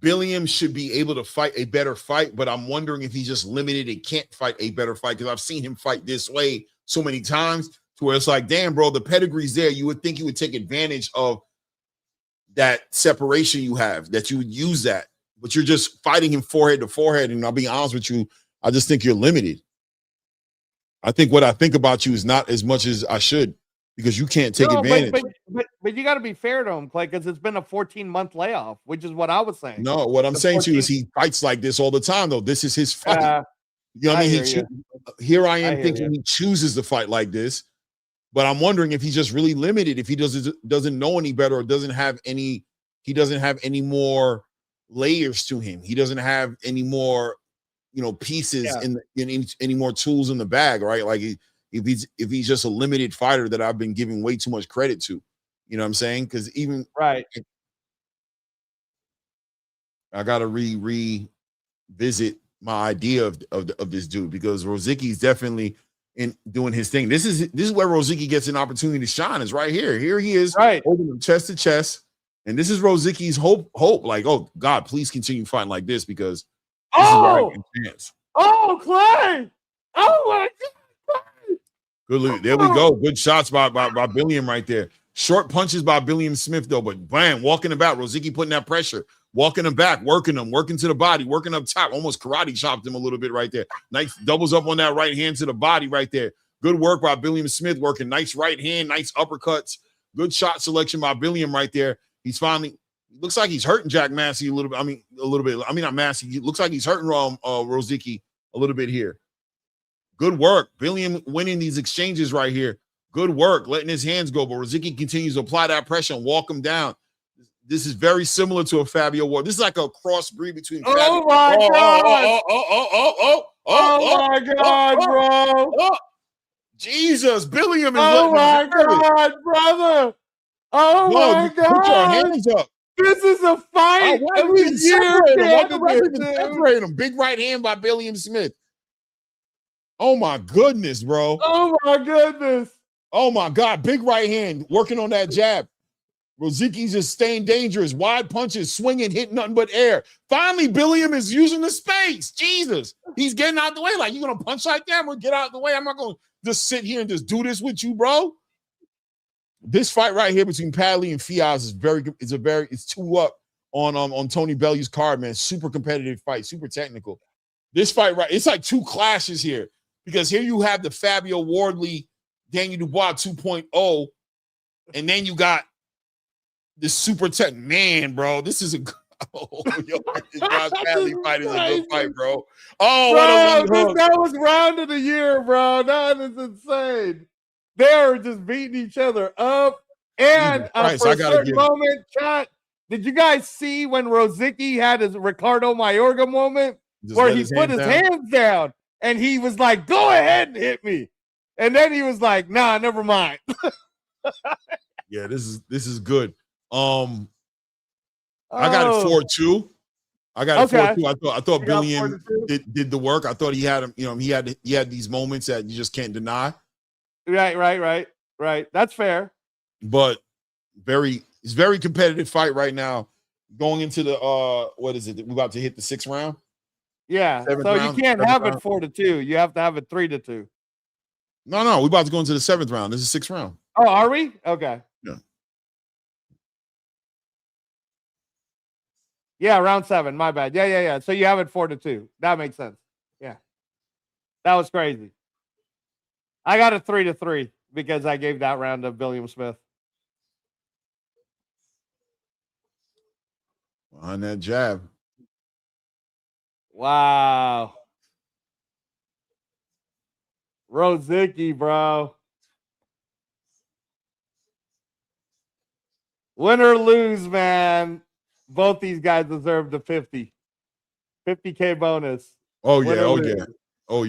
Billiam should be able to fight a better fight, but I'm wondering if he's just limited and can't fight a better fight because I've seen him fight this way so many times to where it's like, damn, bro, the pedigree's there. You would think you would take advantage of that separation you have, that you would use that, but you're just fighting him forehead to forehead. And I'll be honest with you, I just think you're limited. I think what I think about you is not as much as I should because you can't take advantage. But you got to be fair to him, Clay, because it's been a 14-month layoff, which is what I was saying. No, what I'm saying to you is he fights like this all the time, though. This is his fight. You know what I mean? Here I am thinking he chooses to fight like this, but I'm wondering if he's just really limited, if he doesn't know any better or doesn't have any more layers to him. He doesn't have any more, pieces in any more tools in the bag, right? Like if he's just a limited fighter that I've been giving way too much credit to. You know what I'm saying? Because even right, I gotta revisit my idea of this dude because Rosicky's definitely in doing his thing. This is where Rosicky gets an opportunity to shine. Is right here. Here he is, holding him chest to chest, and this is Rosicky's hope. Like, oh God, please continue fighting like this because this is where I get a chance. Oh, Clay! Oh my God! Good, there we go. Good shots by Billiam right there. Short punches by Billiam Smith, though, but bam, walking about. Rosicky putting that pressure, walking him back, working to the body, working up top. Almost karate chopped him a little bit right there. Nice doubles up on that right hand to the body right there. Good work by Billiam Smith, working nice right hand, nice uppercuts. Good shot selection by Billiam right there. He's finally, looks like he's hurting Jack Massey a little bit. I mean, not Massey. He looks like he's hurting Rosicky a little bit here. Good work. Billiam winning these exchanges right here. Good work, letting his hands go, but Rosicky continues to apply that pressure and walk him down. This is very similar to a Fabio Ward. This is like a crossbreed between Oh my God, bro. Jesus, Billiam is oh my God, brother. Oh my God. Put your hands up. This is a fight. Separate him. Big right hand by Billiam Smith. Oh my goodness, bro. Oh my goodness. Oh my God, big right hand working on that jab. Rosicky's just staying dangerous. Wide punches, swinging, hitting nothing but air. Finally, Billiam is using the space. Jesus, he's getting out the way. Like, you gonna punch like that? I'm gonna get out of the way. I'm not gonna just sit here and just do this with you, bro. This fight right here between Padley and Fiaz it's 2-up on Tony Bellew's card, man. Super competitive fight, super technical. This fight it's like two clashes here because here you have the Fabio Wardley Daniel Dubois 2.0, and then you got this super tech man, bro. This is this Josh Padley fight is a good fight, bro. Oh, bro, that was round of the year, bro. That is insane. They're just beating each other up. And for a certain moment, chat, did you guys see when Rosicky had his Ricardo Mayorga moment where he put his hands down and he was like, go ahead and hit me. And then he was like, nah, never mind. Yeah, this is good. I got it 4-2. I got it 4-2. I thought Billiam did the work. I thought he had him, he had these moments that you just can't deny. Right. That's fair. But it's very competitive fight right now. Going into the what is it? We're about to hit the 6th round. Yeah. So you can't have it 4-2. You have to have it 3-2. No, we're about to go into the 7th round. This is 6th round. Oh, are we? Okay. Yeah. Yeah, round 7. My bad. Yeah. So you have it 4-2. That makes sense. Yeah. That was crazy. I got it 3-3 because I gave that round to Billiam Smith. On that jab. Wow. Rozicki, bro. Win or lose, man. Both these guys deserve the 50K bonus. Oh yeah, oh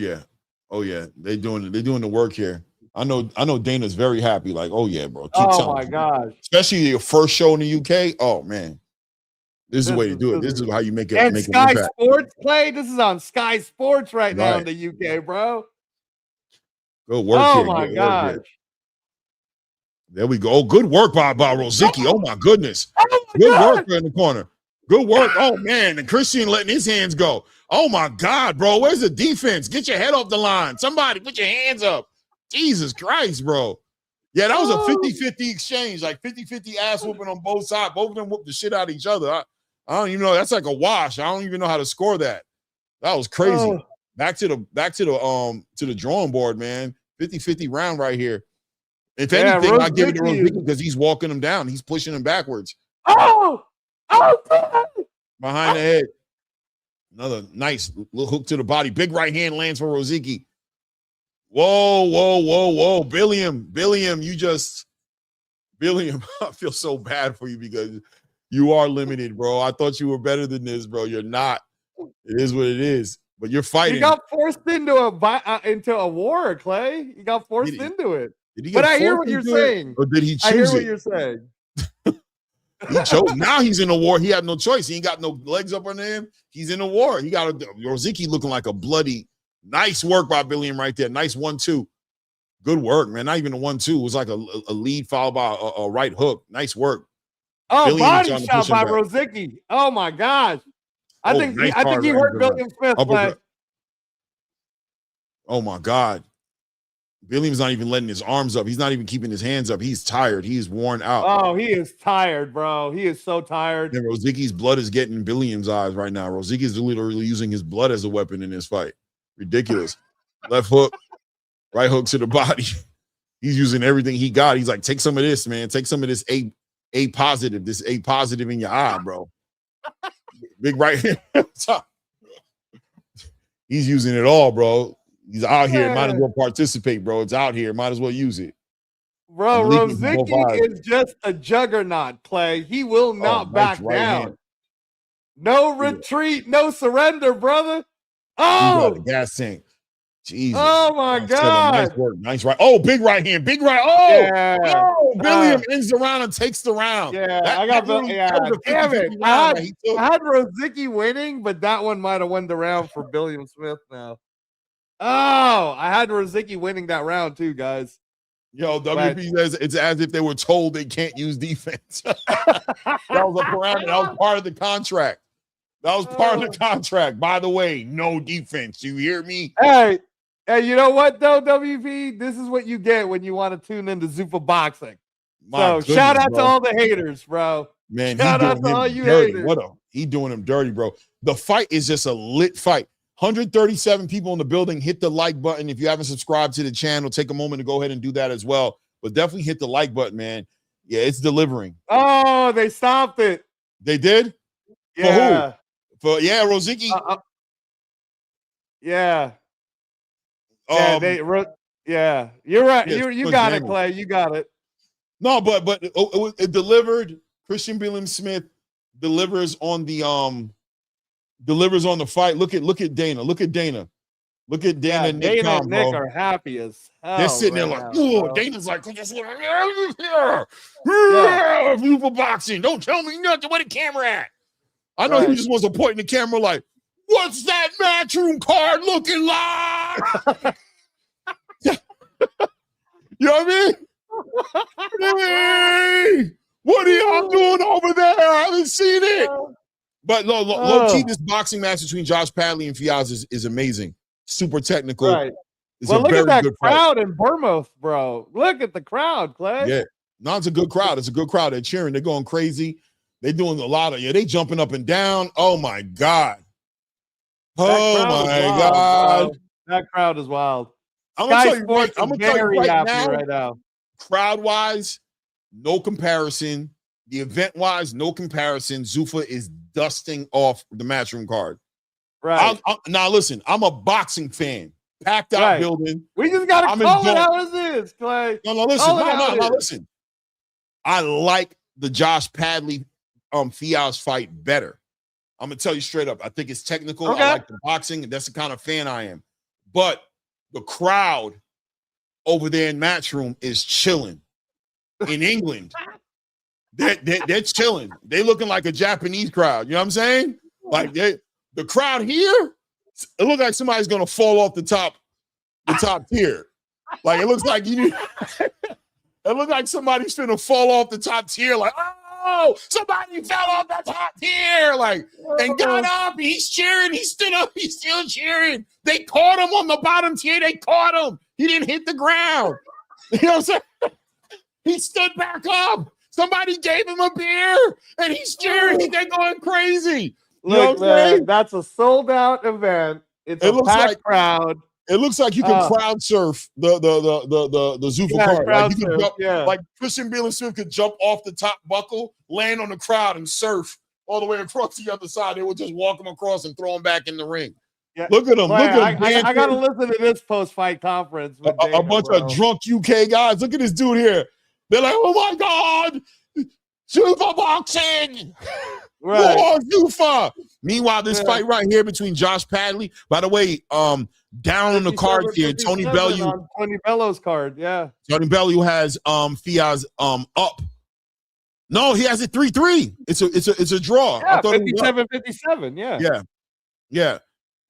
yeah. They doing the work here. I know Dana's very happy. Like, oh yeah, bro. Keep oh my gosh. Especially your first show in the UK. Oh man. This is the way to do it. This is how you make it. And Sky Sports play. This is on Sky Sports right now in the UK, bro. Good work. Oh my gosh. There we go. Good work by Rozicki. Oh my goodness. Good work in the corner. Good work. Oh man. And Christian letting his hands go. Oh my God, bro. Where's the defense? Get your head off the line. Somebody put your hands up. Jesus Christ, bro. Yeah, that was a 50-50 exchange, like 50-50 ass whooping on both sides. Both of them whooped the shit out of each other. I don't even know. That's like a wash. I don't even know how to score that. That was crazy. Back to the drawing board, man. 50-50 round right here. If anything, I give it to Rozicki because he's walking him down. He's pushing him backwards. Oh, behind the head. Another nice little hook to the body. Big right hand lands for Rozicki. Whoa. Billiam, I feel so bad for you because you are limited, bro. I thought you were better than this, bro. You're not. It is what it is. But you're fighting. You got forced into a war, Clay. You got forced into it. But I hear what you're saying. Or did he choose it? I hear what you're saying. He chose. Now he's in a war. He had no choice. He ain't got no legs up under him. He's in a war. He got Rozicki looking like a bloody. Nice work by Billiam right there. Nice 1-2. Good work, man. Not even a 1-2. It was like a lead followed by a right hook. Nice work. Oh, Billiam body shot by Rozicki. Oh my gosh. I think he hurt Billiam Smith. Oh my God. Billiam's not even letting his arms up. He's not even keeping his hands up. He's tired. He's worn out. Oh, he is tired, bro. He is so tired. And Rozicki's blood is getting in Billiam's eyes right now. Rozicki's literally using his blood as a weapon in this fight. Ridiculous. Left hook, right hook to the body. He's using everything he got. He's like, take some of this, man. Take some of this A positive in your eye, bro. Big right hand. He's using it all, bro. He's out here. Might as well participate, bro. It's out here. Might as well use it. Bro, Rozicki is just a juggernaut, Clay. He will not back down. No retreat, no surrender, brother. Oh, the gas tank. Jesus. Oh my God. Nice work. Nice right. Oh, big right hand. Big right. Oh, yeah. Oh, Billiam ends the round and takes the round. Yeah, I got damn it. I had Rozicki winning, but that one might have won the round for Billiam Smith now. Oh, I had Rozicki winning that round too, guys. Yo, WP says it's as if they were told they can't use defense. That was a parameter. That was part of the contract. That was part of the contract. By the way, no defense. You hear me? Hey, you know what though, WP? This is what you get when you want to tune into ZUFFA Boxing. Shout out to all the haters, bro. Man, shout out to all you haters. He doing him dirty, bro. The fight is just a lit fight. 137 people in the building. Hit the like button. If you haven't subscribed to the channel, take a moment to go ahead and do that as well. But definitely hit the like button, man. Yeah, it's delivering. Oh, they stopped it. They did? Yeah. For Rozicki. Yeah. Yeah, you're right. You got it, Clay. You got it. No, but it delivered. Christian Billiam Smith delivers on the fight. Look at Dana. Look at Dana. Yeah, Dana and Nick are happy as hell. They're sitting there like, oh, Dana's like, ZUFFA Boxing. Don't tell me nothing. Where the camera at? I know he just wants to point in the camera like, what's that matchroom card looking like? You know what I mean? Hey, what are y'all doing over there? I haven't seen it. But low key, this boxing match between Josh Padley and Fiaz is amazing. Super technical. Right. Well, look at that crowd in Bournemouth, bro. Look at the crowd, Clay. Yeah. No, it's a good crowd. It's a good crowd. They're cheering. They're going crazy. They're doing a lot of, they jumping up and down. Oh, my God. Oh, my God. That crowd is wild. I'm going to tell you right now, crowd-wise, no comparison. the event-wise, no comparison. ZUFFA is dusting off the Matchroom card. Right. Now, listen, I'm a boxing fan. Packed out building. We just got to call it how it is, Clay. No, listen. I like the Josh Padley Fial's fight better. I'm going to tell you straight up. I think it's technical. Okay. I like the boxing, and that's the kind of fan I am. But the crowd over there in Matchroom is chilling. In England, they're chilling. They looking like a Japanese crowd. You know what I'm saying? Like the crowd here, it looks like somebody's gonna fall off the top tier. Like it looks like it looks like somebody's gonna fall off the top tier. Like, oh, somebody fell off the top tier. Like, and got up. He's cheering. He stood up. He's still cheering. They caught him on the bottom tier. They caught him. He didn't hit the ground. You know what I'm saying? He stood back up. Somebody gave him a beer, and he's cheering. They're going crazy. Look, man, that's a sold-out event. It's a packed crowd. It looks like you can crowd surf the ZUFFA card. Like, you can jump, like Christian Smith could jump off the top buckle, land on the crowd, and surf all the way across the other side. They would just walk him across and throw him back in the ring. Yeah. Look at him. I got to listen to this post-fight conference with a bunch of drunk UK guys. Look at this dude here. They're like, oh my God, ZUFFA Boxing. Right. War ZUFFA. Meanwhile, this fight right here between Josh Padley, by the way, down on the cards here, Tony Bellew. Tony Bellew's card, yeah. Tony Bellew has Fial's up. No, he has it 3-3. It's a draw. Yeah, 57-57, yeah. Yeah.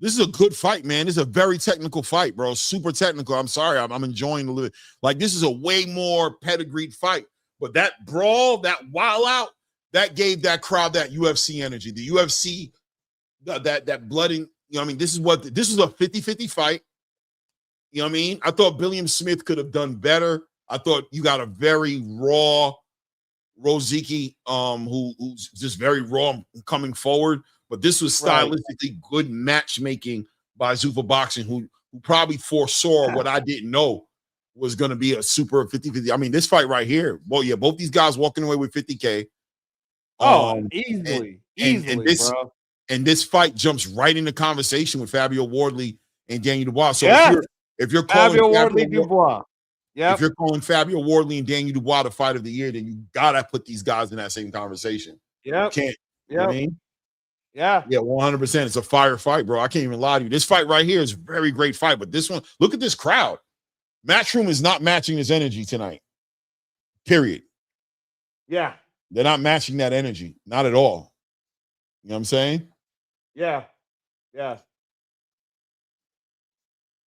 This is a good fight, man. This is a very technical fight, bro. Super technical. I'm sorry. I'm enjoying the little. Like, this is a way more pedigreed fight. But that brawl, that wild out, that gave that crowd that UFC energy. The UFC, that blooding, you know what I mean? This is a 50-50 fight. You know what I mean? I thought Billiam Smith could have done better. I thought you got a very raw Rozicki, who's just very raw coming forward. But this was stylistically good matchmaking by ZUFFA Boxing, who probably foresaw what I didn't know was going to be a super 50-50. I mean, this fight right here, well, yeah, both these guys walking away with 50K. Easily, bro. And this fight jumps right into conversation with Fabio Wardley and Daniel Dubois. So if you're calling Fabio Wardley Dubois, if you're calling Fabio Wardley and Daniel Dubois the fight of the year, then you gotta put these guys in that same conversation. Yeah, you can't. You know what I mean? Yeah, 100%. It's a fire fight, bro. I can't even lie to you. This fight right here is a very great fight, but this one, look at this crowd. Matchroom is not matching this energy tonight. Period. Yeah. They're not matching that energy. Not at all. You know what I'm saying? Yeah.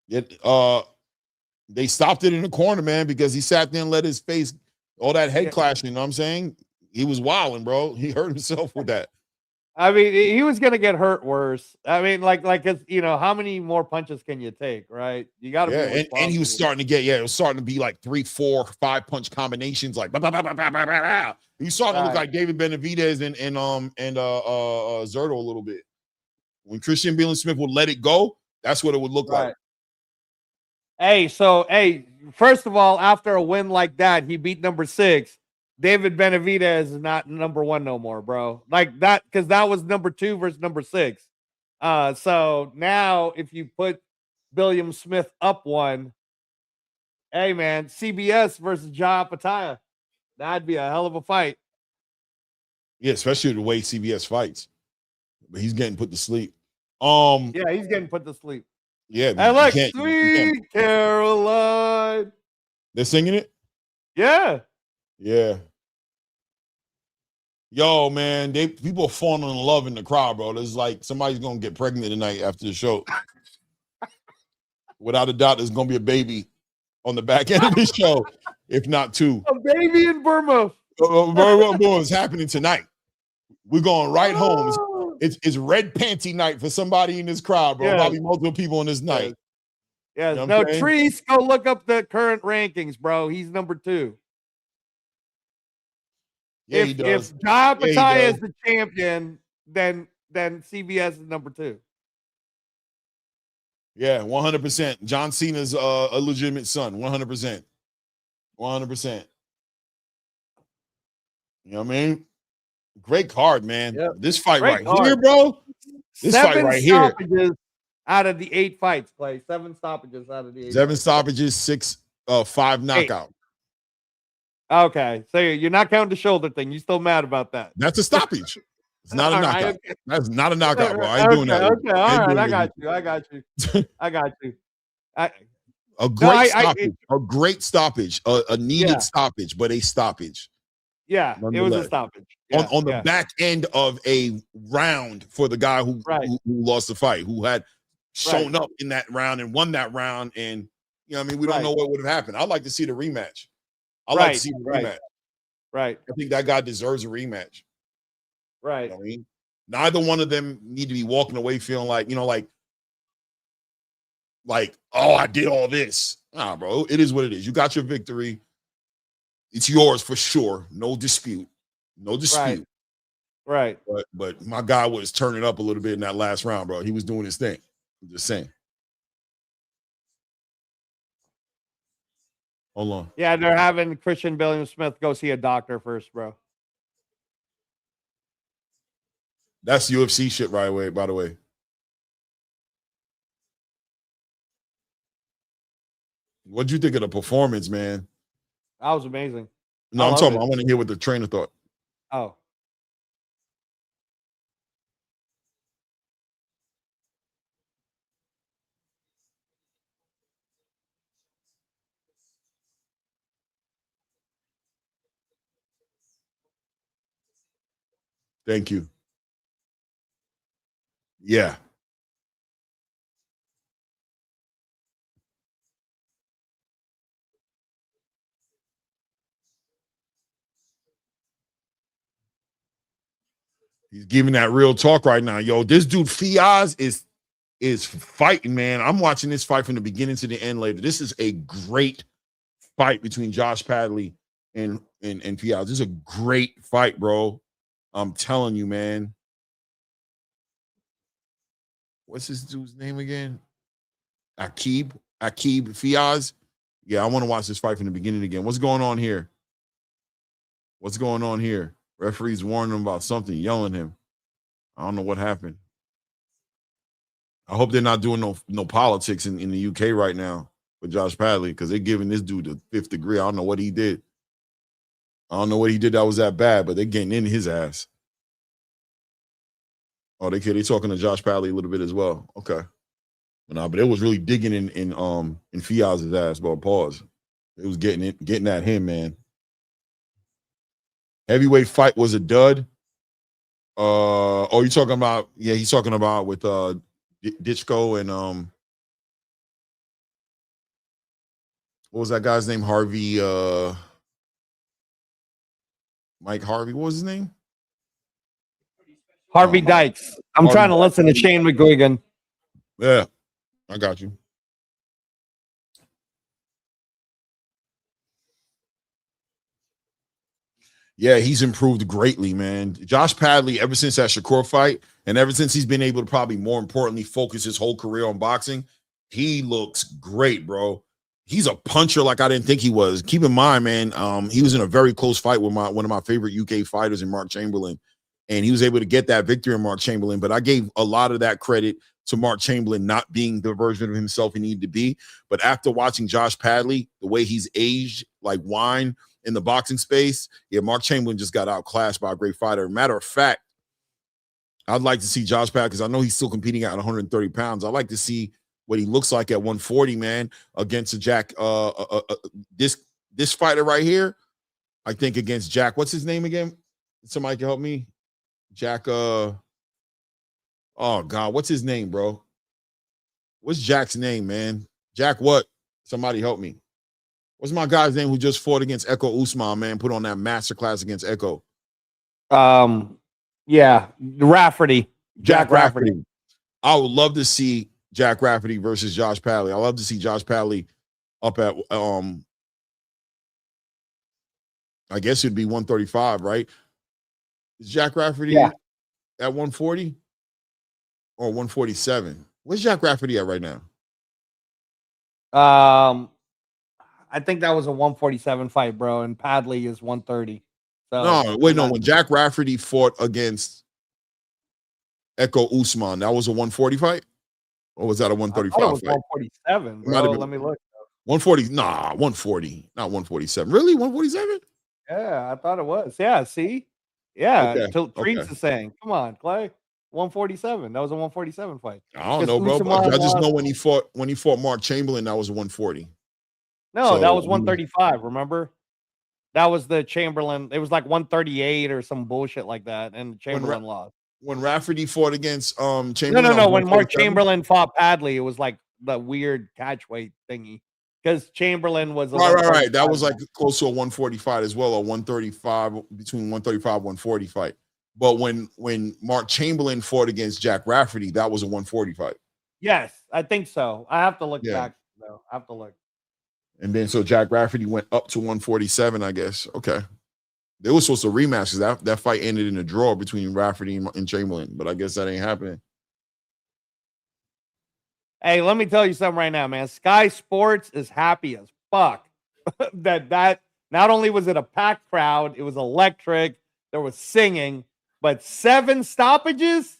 They stopped it in the corner, man, because he sat there and let his face, all that head clashing, you know what I'm saying? He was wilding, bro. He hurt himself with that. I mean, he was gonna get hurt worse. I mean, like it's, you know, how many more punches can you take, right? You got to. And he was starting to get, it was starting to be like 3, 4, 5 punch combinations, like. He started to look like David Benavidez and Zerto a little bit. When Christian Smith would let it go, that's what it would look like. Hey, first of all, after a win like that, he beat number 6. David Benavidez is not number 1 no more, bro. Like that, because that was number 2 versus number 6. So now if you put Billiam Smith up 1, hey man, CBS versus Ja Pataya, that'd be a hell of a fight. Yeah, especially the way CBS fights. But he's getting put to sleep. Yeah, he's getting put to sleep. Yeah, I like Sweet Caroline. They're singing it? Yeah. Yo, man, people are falling in love in the crowd, bro. There's like somebody's gonna get pregnant tonight after the show. Without a doubt, there's gonna be a baby on the back end of the show, if not 2. A baby in Burma. Burma is happening tonight. We're going right home. It's red panty night for somebody in this crowd, bro. Probably multiple people in this night. Yeah, you know Treese, go look up the current rankings, bro. He's number 2. Yeah, he does. If Ja Pataya is the champion, then CBS is number 2. Yeah, 100%. John Cena's a legitimate son. 100%. You know what I mean? Great card, man. Yep. This fight Great right card. here, bro. This fight 7 right here. stoppages out of the 8 fights, Clay. 7 stoppages out of the 8 7 fights. stoppages, 5 knockout. Okay, so you're not counting the shoulder thing. You still mad about that? That's a stoppage. It's not a All knockout. right, okay. That's not a knockout, bro. I ain't doing that. Okay, all right. I got you. I got you. A great stoppage. A great stoppage. A needed stoppage, but a stoppage. Yeah, it was a stoppage. Yeah, on the back end of a round for the guy who lost the fight, who had shown up in that round and won that round. And, you know what I mean? We don't know what would have happened. I'd like to see the rematch. I'd like to see the rematch. Right. I think that guy deserves a rematch. Right. You know what I mean? Neither one of them need to be walking away feeling like, you know, like, oh, I did all this. Nah, bro, it is what it is. You got your victory. It's yours for sure. No dispute. No dispute. Right. But my guy was turning up a little bit in that last round, bro. He was doing his thing. I'm just saying. Hold on. Yeah, they're having Christian Williams-Smith go see a doctor first, bro. That's UFC shit right away, by the way. What'd you think of the performance, man? That was amazing. No, I'm talking about, I want to hear what the trainer thought. Oh. Thank you. Yeah. He's giving that real talk right now. Yo, this dude Fiaz is fighting, man. I'm watching this fight from the beginning to the end later. This is a great fight between Josh Padley and Fiaz. This is a great fight, bro. I'm telling you, man. What's this dude's name again? Akib Fiaz. Yeah, I want to watch this fight from the beginning again. What's going on here? What's going on here? Referees warning him about something, yelling at him. I don't know what happened. I hope they're not doing no politics in the UK right now with Josh Padley, because they're giving this dude the 5th degree. I don't know what he did. I don't know what he did that was that bad, but they're getting in his ass. Oh, they talking to Josh Padley a little bit as well. Okay. But it was really digging in Fiaz's ass, bro. Pause. It was getting at him, man. Heavyweight fight was a dud. You're talking about, he's talking about with Ditchko and what was that guy's name? Harvey, Mike Harvey. What was his name? Harvey Dykes. I'm trying to listen to Shane McGuigan. Yeah, I got you. Yeah, he's improved greatly, man. Josh Padley, ever since that Shakur fight, and ever since he's been able to probably more importantly focus his whole career on boxing, he looks great, bro. He's a puncher like I didn't think he was. Keep in mind, man, he was in a very close fight with one of my favorite UK fighters in Mark Chamberlain, and he was able to get that victory in Mark Chamberlain. But I gave a lot of that credit to Mark Chamberlain not being the version of himself he needed to be. But after watching Josh Padley, the way he's aged like wine in the boxing space, Mark Chamberlain just got outclassed by a great fighter. Matter of fact, I'd like to see Josh Padley, because I know he's still competing at 130 pounds. I'd like to see what he looks like at 140, man, against a Jack. This fighter right here, I think against Jack. What's his name again? Somebody can help me. Jack. Oh God, what's his name, bro? What's Jack's name, man? Jack what? Somebody help me. What's my guy's name who just fought against Echo Usman, man? Put on that masterclass against Echo. Rafferty. Jack Rafferty. I would love to see Jack Rafferty versus Josh Padley. I love to see Josh Padley up at I guess it'd be 135, right? Is Jack Rafferty at 140 or 147? Where's Jack Rafferty at right now? I think that was a 147 fight, bro, and Padley is 130. So no, wait, no. When Jack Rafferty fought against Echo Usman, that was a 140 fight? Or was that a 135 fight? It was fight? 147, bro. Let me look. 140. Nah, 140. Not 147. Really? 147? Yeah, I thought it was. Yeah, see? Yeah, Okay. Treats is saying. Come on, Clay. 147. That was a 147 fight. I don't know, bro. I just know when he fought Mark Chamberlain, that was a 140. No, so, that was 135, remember? That was the Chamberlain. It was like 138 or some bullshit like that, and Chamberlain lost. When Rafferty fought against Chamberlain. No. When Mark Chamberlain fought Padley, it was like the weird catch weight thingy. Because Chamberlain was right. That was like close to a 145 as well, a 135 between 135 140 fight. But when Mark Chamberlain fought against Jack Rafferty, that was a 140 fight. Yes, I think so. I have to look back though. I have to look. And then so Jack Rafferty went up to 147, I guess. Okay. They were supposed to rematch because that fight ended in a draw between Rafferty and Chamberlain, but I guess that ain't happening. Hey, let me tell you something right now, man. Sky Sports is happy as fuck that not only was it a packed crowd, it was electric, there was singing, but 7 stoppages,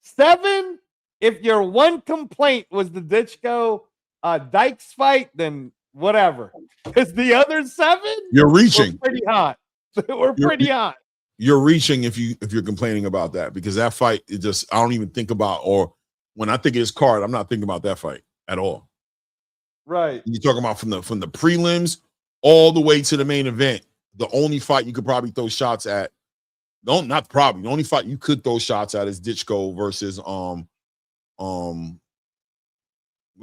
7. If your one complaint was the Ditchko Dykes fight, then whatever. Because the other 7, you're reaching were pretty hot. We're pretty hot. You're reaching if you're complaining about that, because that fight is just, I don't even think about, or when I think of this card, I'm not thinking about that fight at all. Right. You're talking about from the prelims all the way to the main event. The only fight you could probably throw shots at, not probably, the only fight you could throw shots at is Ditchko versus what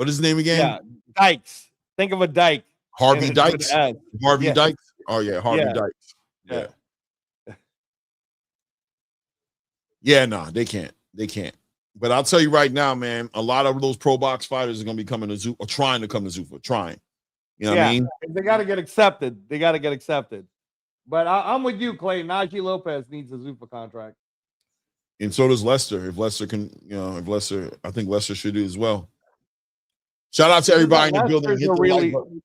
is his name again? Yeah, Dykes. Think of a Dyke. Harvey Dykes. Harvey Dykes. Oh yeah, Harvey Dykes. Yeah. Yeah, nah, they can't. But I'll tell you right now, man, a lot of those pro box fighters are going to be coming to ZUFFA, or trying to come to ZUFFA, trying. You know what I mean? They got to get accepted. But I'm with you, Clay. Najee Lopez needs a ZUFFA contract. And so does Lester. If Lester can, I think Lester should do as well. Shout out to everybody in the building. Hit the like button.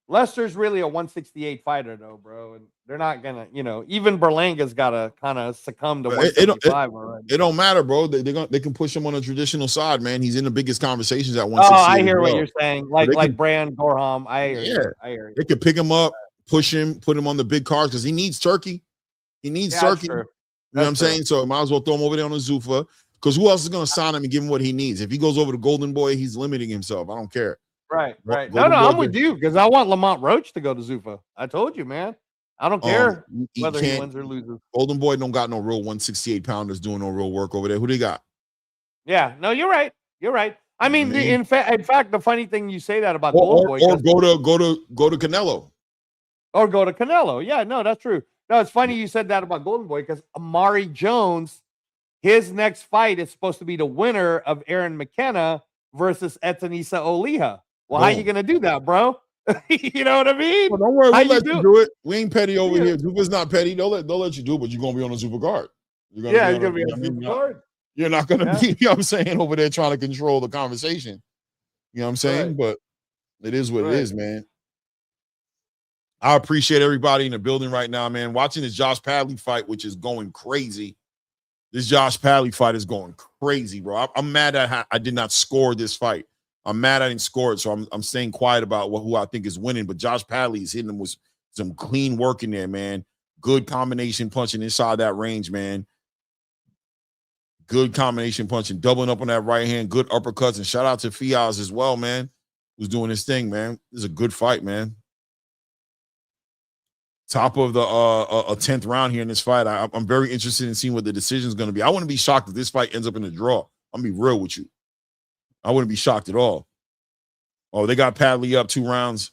Lester's really a 168 fighter, though, bro. And they're not going to, even Berlanga's got to kind of succumb to 175 already. It don't matter, bro. They can push him on the traditional side, man. He's in the biggest conversations at 168. Oh, I hear what you're saying. Like Brand Gorham. I hear you. They could pick him up, push him, put him on the big cards because he needs Turkey. He needs Turkey. You know what I'm saying? So I might as well throw him over there on the ZUFFA, because who else is going to sign him and give him what he needs? If he goes over to Golden Boy, he's limiting himself. I don't care. Right. No, I'm with you, because I want Lamont Roach to go to ZUFFA. I told you, man. I don't care whether he wins or loses. Golden Boy don't got no real 168 pounders doing no real work over there. Who they got? Yeah, no, you're right. I mean, in fact, the funny thing you say that about Golden Boy, or go to Canelo, or go to Canelo. Yeah, no, that's true. No, it's funny you said that about Golden Boy, because Amari Jones, his next fight is supposed to be the winner of Aaron McKenna versus Etanisa Oliha. Well, how you gonna do that, bro? You know what I mean? Well, don't worry, we'll let you do it. We ain't petty over here. ZUFFA's not petty. They'll let you do it, but you're gonna be on a ZUFFA card. You're gonna be on a ZUFFA card. You're not gonna be, you know what I'm saying, over there trying to control the conversation. You know what I'm saying? Right. But it is what it is, man. I appreciate everybody in the building right now, man. Watching this Josh Padley fight, which is going crazy. This Josh Padley fight is going crazy, bro. I'm mad that I did not score this fight. I'm mad I didn't score it, so I'm staying quiet about who I think is winning. But Josh Padley is hitting him with some clean work in there, man. Good combination punching inside that range, man. Good combination punching, doubling up on that right hand. Good uppercuts, and shout out to Fiaz as well, man, who's doing his thing, man. This is a good fight, man. Top of the 10th round here in this fight. I'm very interested in seeing what the decision is going to be. I wouldn't be shocked if this fight ends up in a draw. I'm going to be real with you. I wouldn't be shocked at all. Oh, they got Padley up 2 rounds.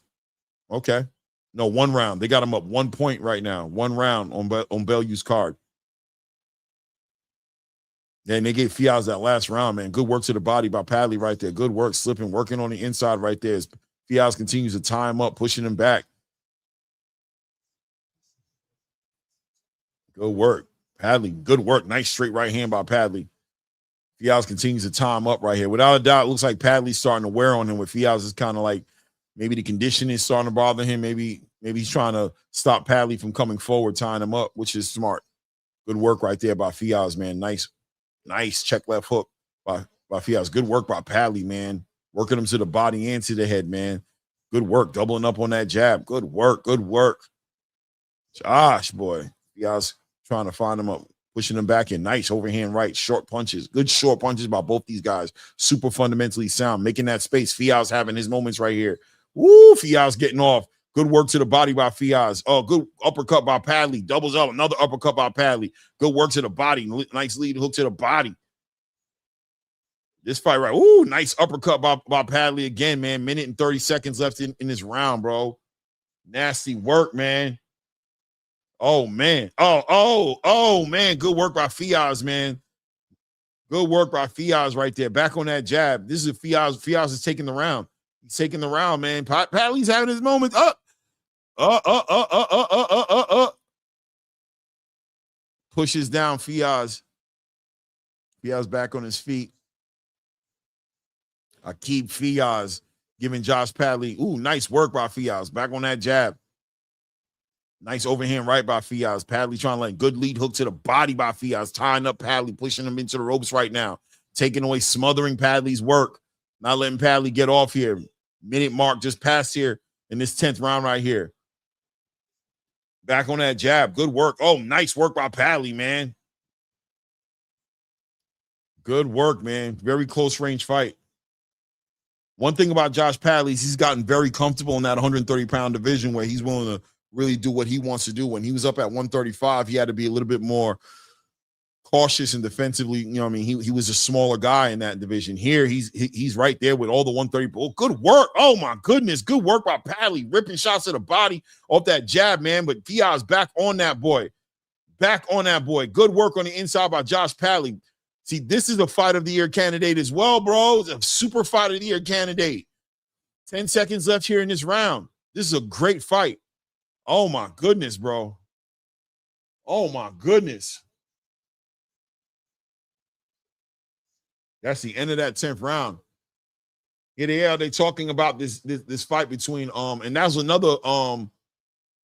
Okay. No, 1 round. They got him up 1 point right now. 1 round on Bellew's card. And they gave Fiaz that last round, man. Good work to the body by Padley right there. Good work, slipping, working on the inside right there. As Fiaz continues to tie him up, pushing him back. Good work. Padley, good work. Nice straight right hand by Padley. Fiaz continues to tie him up right here. Without a doubt, it looks like Padley's starting to wear on him, with Fiaz is kind of like maybe the conditioning is starting to bother him. Maybe Maybe he's trying to stop Padley from coming forward, tying him up, which is smart. Good work right there by Fiaz, man. Nice check left hook by Fiaz. Good work by Padley, man. Working him to the body and to the head, man. Good work. Doubling up on that jab. Good work. Josh, boy. Fiaz trying to find him up, pushing him back in. Nice overhand right. Short punches. Good short punches by both these guys. Super fundamentally sound. Making that space. Fiaz having his moments right here. Woo, Fiaz getting off. Good work to the body by Fiaz. Oh, good uppercut by Padley. Doubles up. Another uppercut by Padley. Good work to the body. Nice lead hook to the body. This fight right. Ooh, nice uppercut by Padley again, man. Minute and 30 seconds left in this round, bro. Nasty work, man. Oh, man. Oh, man. Good work by Fiaz, man. Good work by Fiaz right there. Back on that jab. This is Fiaz. Fiaz is taking the round. He's taking the round, man. Padley's having his moment. Pushes down Fiaz. Fiaz back on his feet. I keep Fiaz giving Josh Padley. Ooh, nice work by Fiaz. Back on that jab. Nice overhand right by Fiaz. Padley trying to good lead hook to the body by Fiaz. Tying up Padley, pushing him into the ropes right now. Taking away, smothering Padley's work. Not letting Padley get off here. Minute mark just passed here in this 10th round right here. Back on that jab. Good work. Oh, nice work by Padley, man. Good work, man. Very close range fight. One thing about Josh Padley is he's gotten very comfortable in that 130-pound division where he's willing to really do what he wants to do. When he was up at 135, he had to be a little bit more cautious and defensively. You know what I mean? He was a smaller guy in that division. Here, he's right there with all the 130. Oh, good work. Oh, my goodness. Good work by Padley. Ripping shots to the body off that jab, man. But Fiaz back on that boy. Back on that boy. Good work on the inside by Josh Padley. See, this is a fight of the year candidate as well, bro. It's a super fight of the year candidate. 10 seconds left here in this round. This is a great fight. Oh, my goodness, bro. Oh, my goodness. That's the end of that 10th round. Here they talking about this fight between and that was another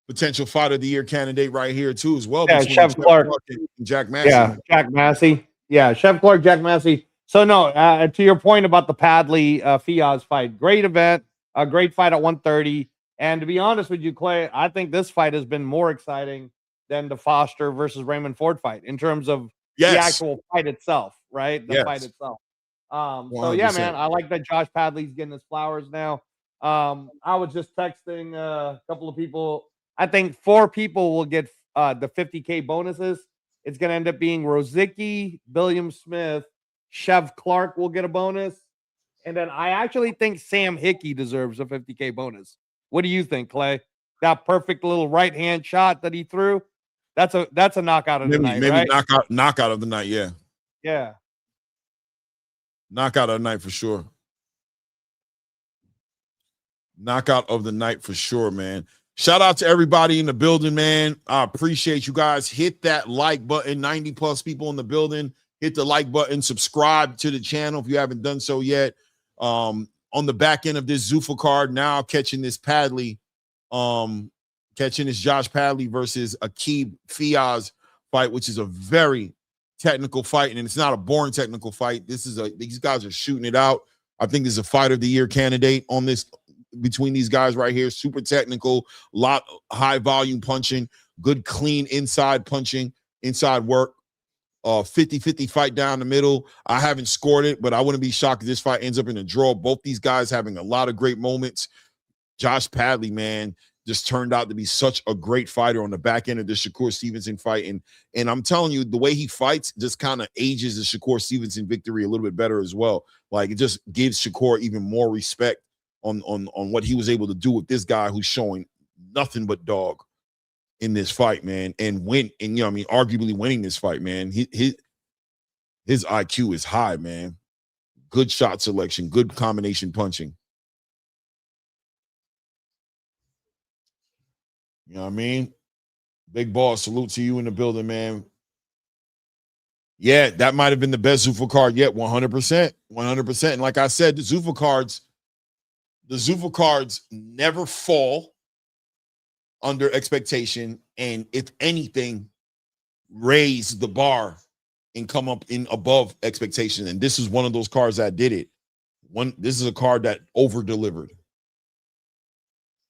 potential fight of the year candidate right here too as well. Yeah, Chef Clark and Jack Massey. Yeah, Jack Massey. Yeah, Chef Clark, Jack Massey. So no, to your point about the Padley Fiaz fight, great event, a great fight at 130. And to be honest with you, Clay, I think this fight has been more exciting than the Foster versus Raymond Ford fight in terms of the actual fight itself, right? The fight itself. So yeah, man, I like that Josh Padley's getting his flowers now. I was just texting a couple of people. I think 4 people will get the 50K bonuses. It's going to end up being Rozicki, William Smith, Chev Clark will get a bonus. And then I actually think Sam Hickey deserves a 50K bonus. What do you think, Clay? That perfect little right hand shot that he threw. That's a knockout of the night, right? knockout of the night, yeah. Yeah. Knockout of the night for sure. Knockout of the night for sure, man. Shout out to everybody in the building, man. I appreciate you guys. Hit that like button. 90 plus people in the building. Hit the like button. Subscribe to the channel if you haven't done so yet. On the back end of this ZUFFA card, now catching this Padley, catching this Josh Padley versus Aqib Fiaz fight, which is a very technical fight, and it's not a boring technical fight. These guys are shooting it out. I think there's a fight of the year candidate on this between these guys right here. Super technical, lot high volume punching, good clean inside punching, inside work. 50-50 fight down the middle. I haven't scored it, but I wouldn't be shocked if this fight ends up in a draw. Both these guys having a lot of great moments. Josh Padley, man, just turned out to be such a great fighter on the back end of the Shakur Stevenson fight. And I'm telling you, the way he fights just kind of ages the Shakur Stevenson victory a little bit better as well. Like, it just gives Shakur even more respect on what he was able to do with this guy who's showing nothing but dog in this fight, man, and you know what I mean, arguably winning this fight, man. His IQ is high, man. Good shot selection, good combination punching. You know what I mean? Big boss, salute to you in the building, man. Yeah, that might have been the best ZUFFA card yet, 100%. 100%. And like I said, the ZUFFA cards never fall. under expectation, and if anything, raise the bar and come up in above expectation. And this is one of those cards that did it. This is a card that over-delivered.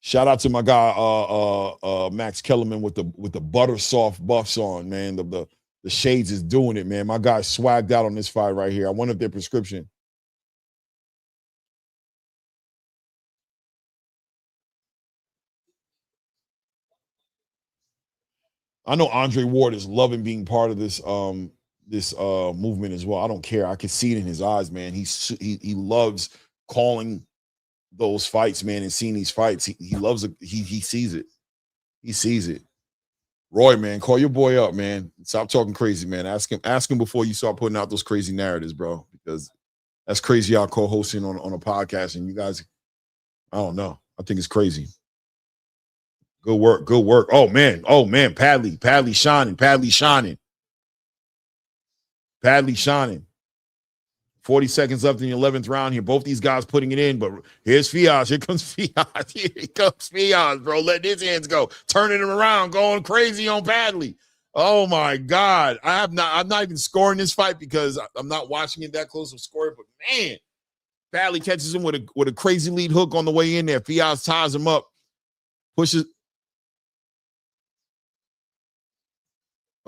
Shout out to my guy Max Kellerman with the butter soft buffs on, man. The shades is doing it, man. My guy swagged out on this fight right here. I wonder if their prescription. I know Andre Ward is loving being part of this movement as well. I don't care. I can see it in his eyes, man. He loves calling those fights, man, and seeing these fights. He loves it. He sees it. He sees it. Roy, man, call your boy up, man. Stop talking crazy, man. Ask him before you start putting out those crazy narratives, bro, because that's crazy y'all co-hosting on a podcast, and you guys, I don't know. I think it's crazy. Good work. Good work. Oh, man. Padley shining. 40 seconds left in the 11th round here. Both these guys putting it in, but here's Fiaz. Here comes Fiaz. Here comes Fiaz, bro. Letting his hands go. Turning him around, going crazy on Padley. Oh, my God. I'm not even scoring this fight because I'm not watching it that close. I'm scoring, but, man, Padley catches him with a crazy lead hook on the way in there. Fiaz ties him up, pushes.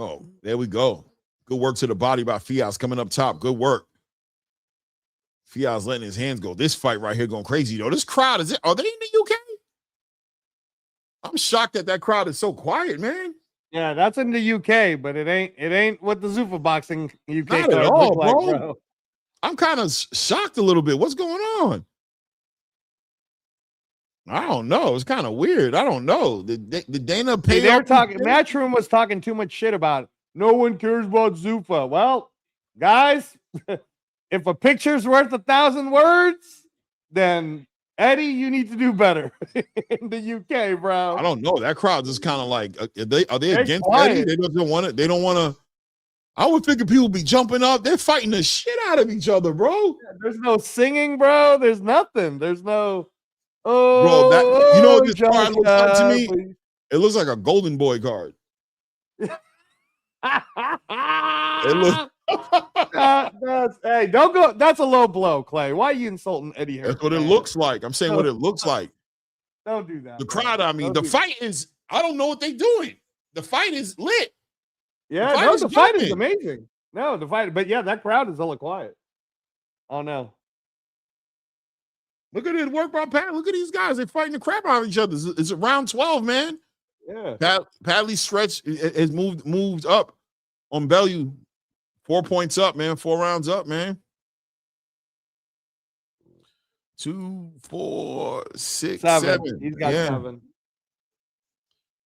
Oh, there we go. Good work to the body by Fiaz coming up top. Good work. Fiaz letting his hands go. This fight right here going crazy, though. This crowd, are they in the UK? I'm shocked that crowd is so quiet, man. Yeah, that's in the UK, but it ain't what the ZUFFA Boxing UK Not at all, like, bro. I'm kind of shocked a little bit. What's going on? I don't know. It's kind of weird. I don't know. Did Dana pay? They're talking. Matchroom was talking too much shit about it. No one cares about ZUFFA. Well, guys, if a picture's worth 1,000 words, then Eddie, you need to do better in the UK, bro. I don't know. That crowd just kind of like, are they against Eddie? They don't want it. They don't want to. I would figure people be jumping up. They're fighting the shit out of each other, bro. There's no singing, bro. There's nothing. Thethe's no. Oh, bro, you know what this card looks like to me? Please. It looks like a Golden Boy card. It looks. Hey, don't go. That's a low blow, Clay. Why are you insulting Eddie Hearn? That's what it looks like. I'm saying what it looks like. Don't do that. The crowd, I mean, the fight is, I don't know what they're doing. The fight is lit. Yeah, the fight is amazing. No, the fight, but yeah, that crowd is hella quiet. Oh, no. Look at it work by Pat. Look at these guys. They're fighting the crap out of each other. It's round 12, man. Yeah. Padley's stretch has moved up on Bellew. 4 points up, man. 4 rounds up, man. 2, 4, 6, 7. He's got 7.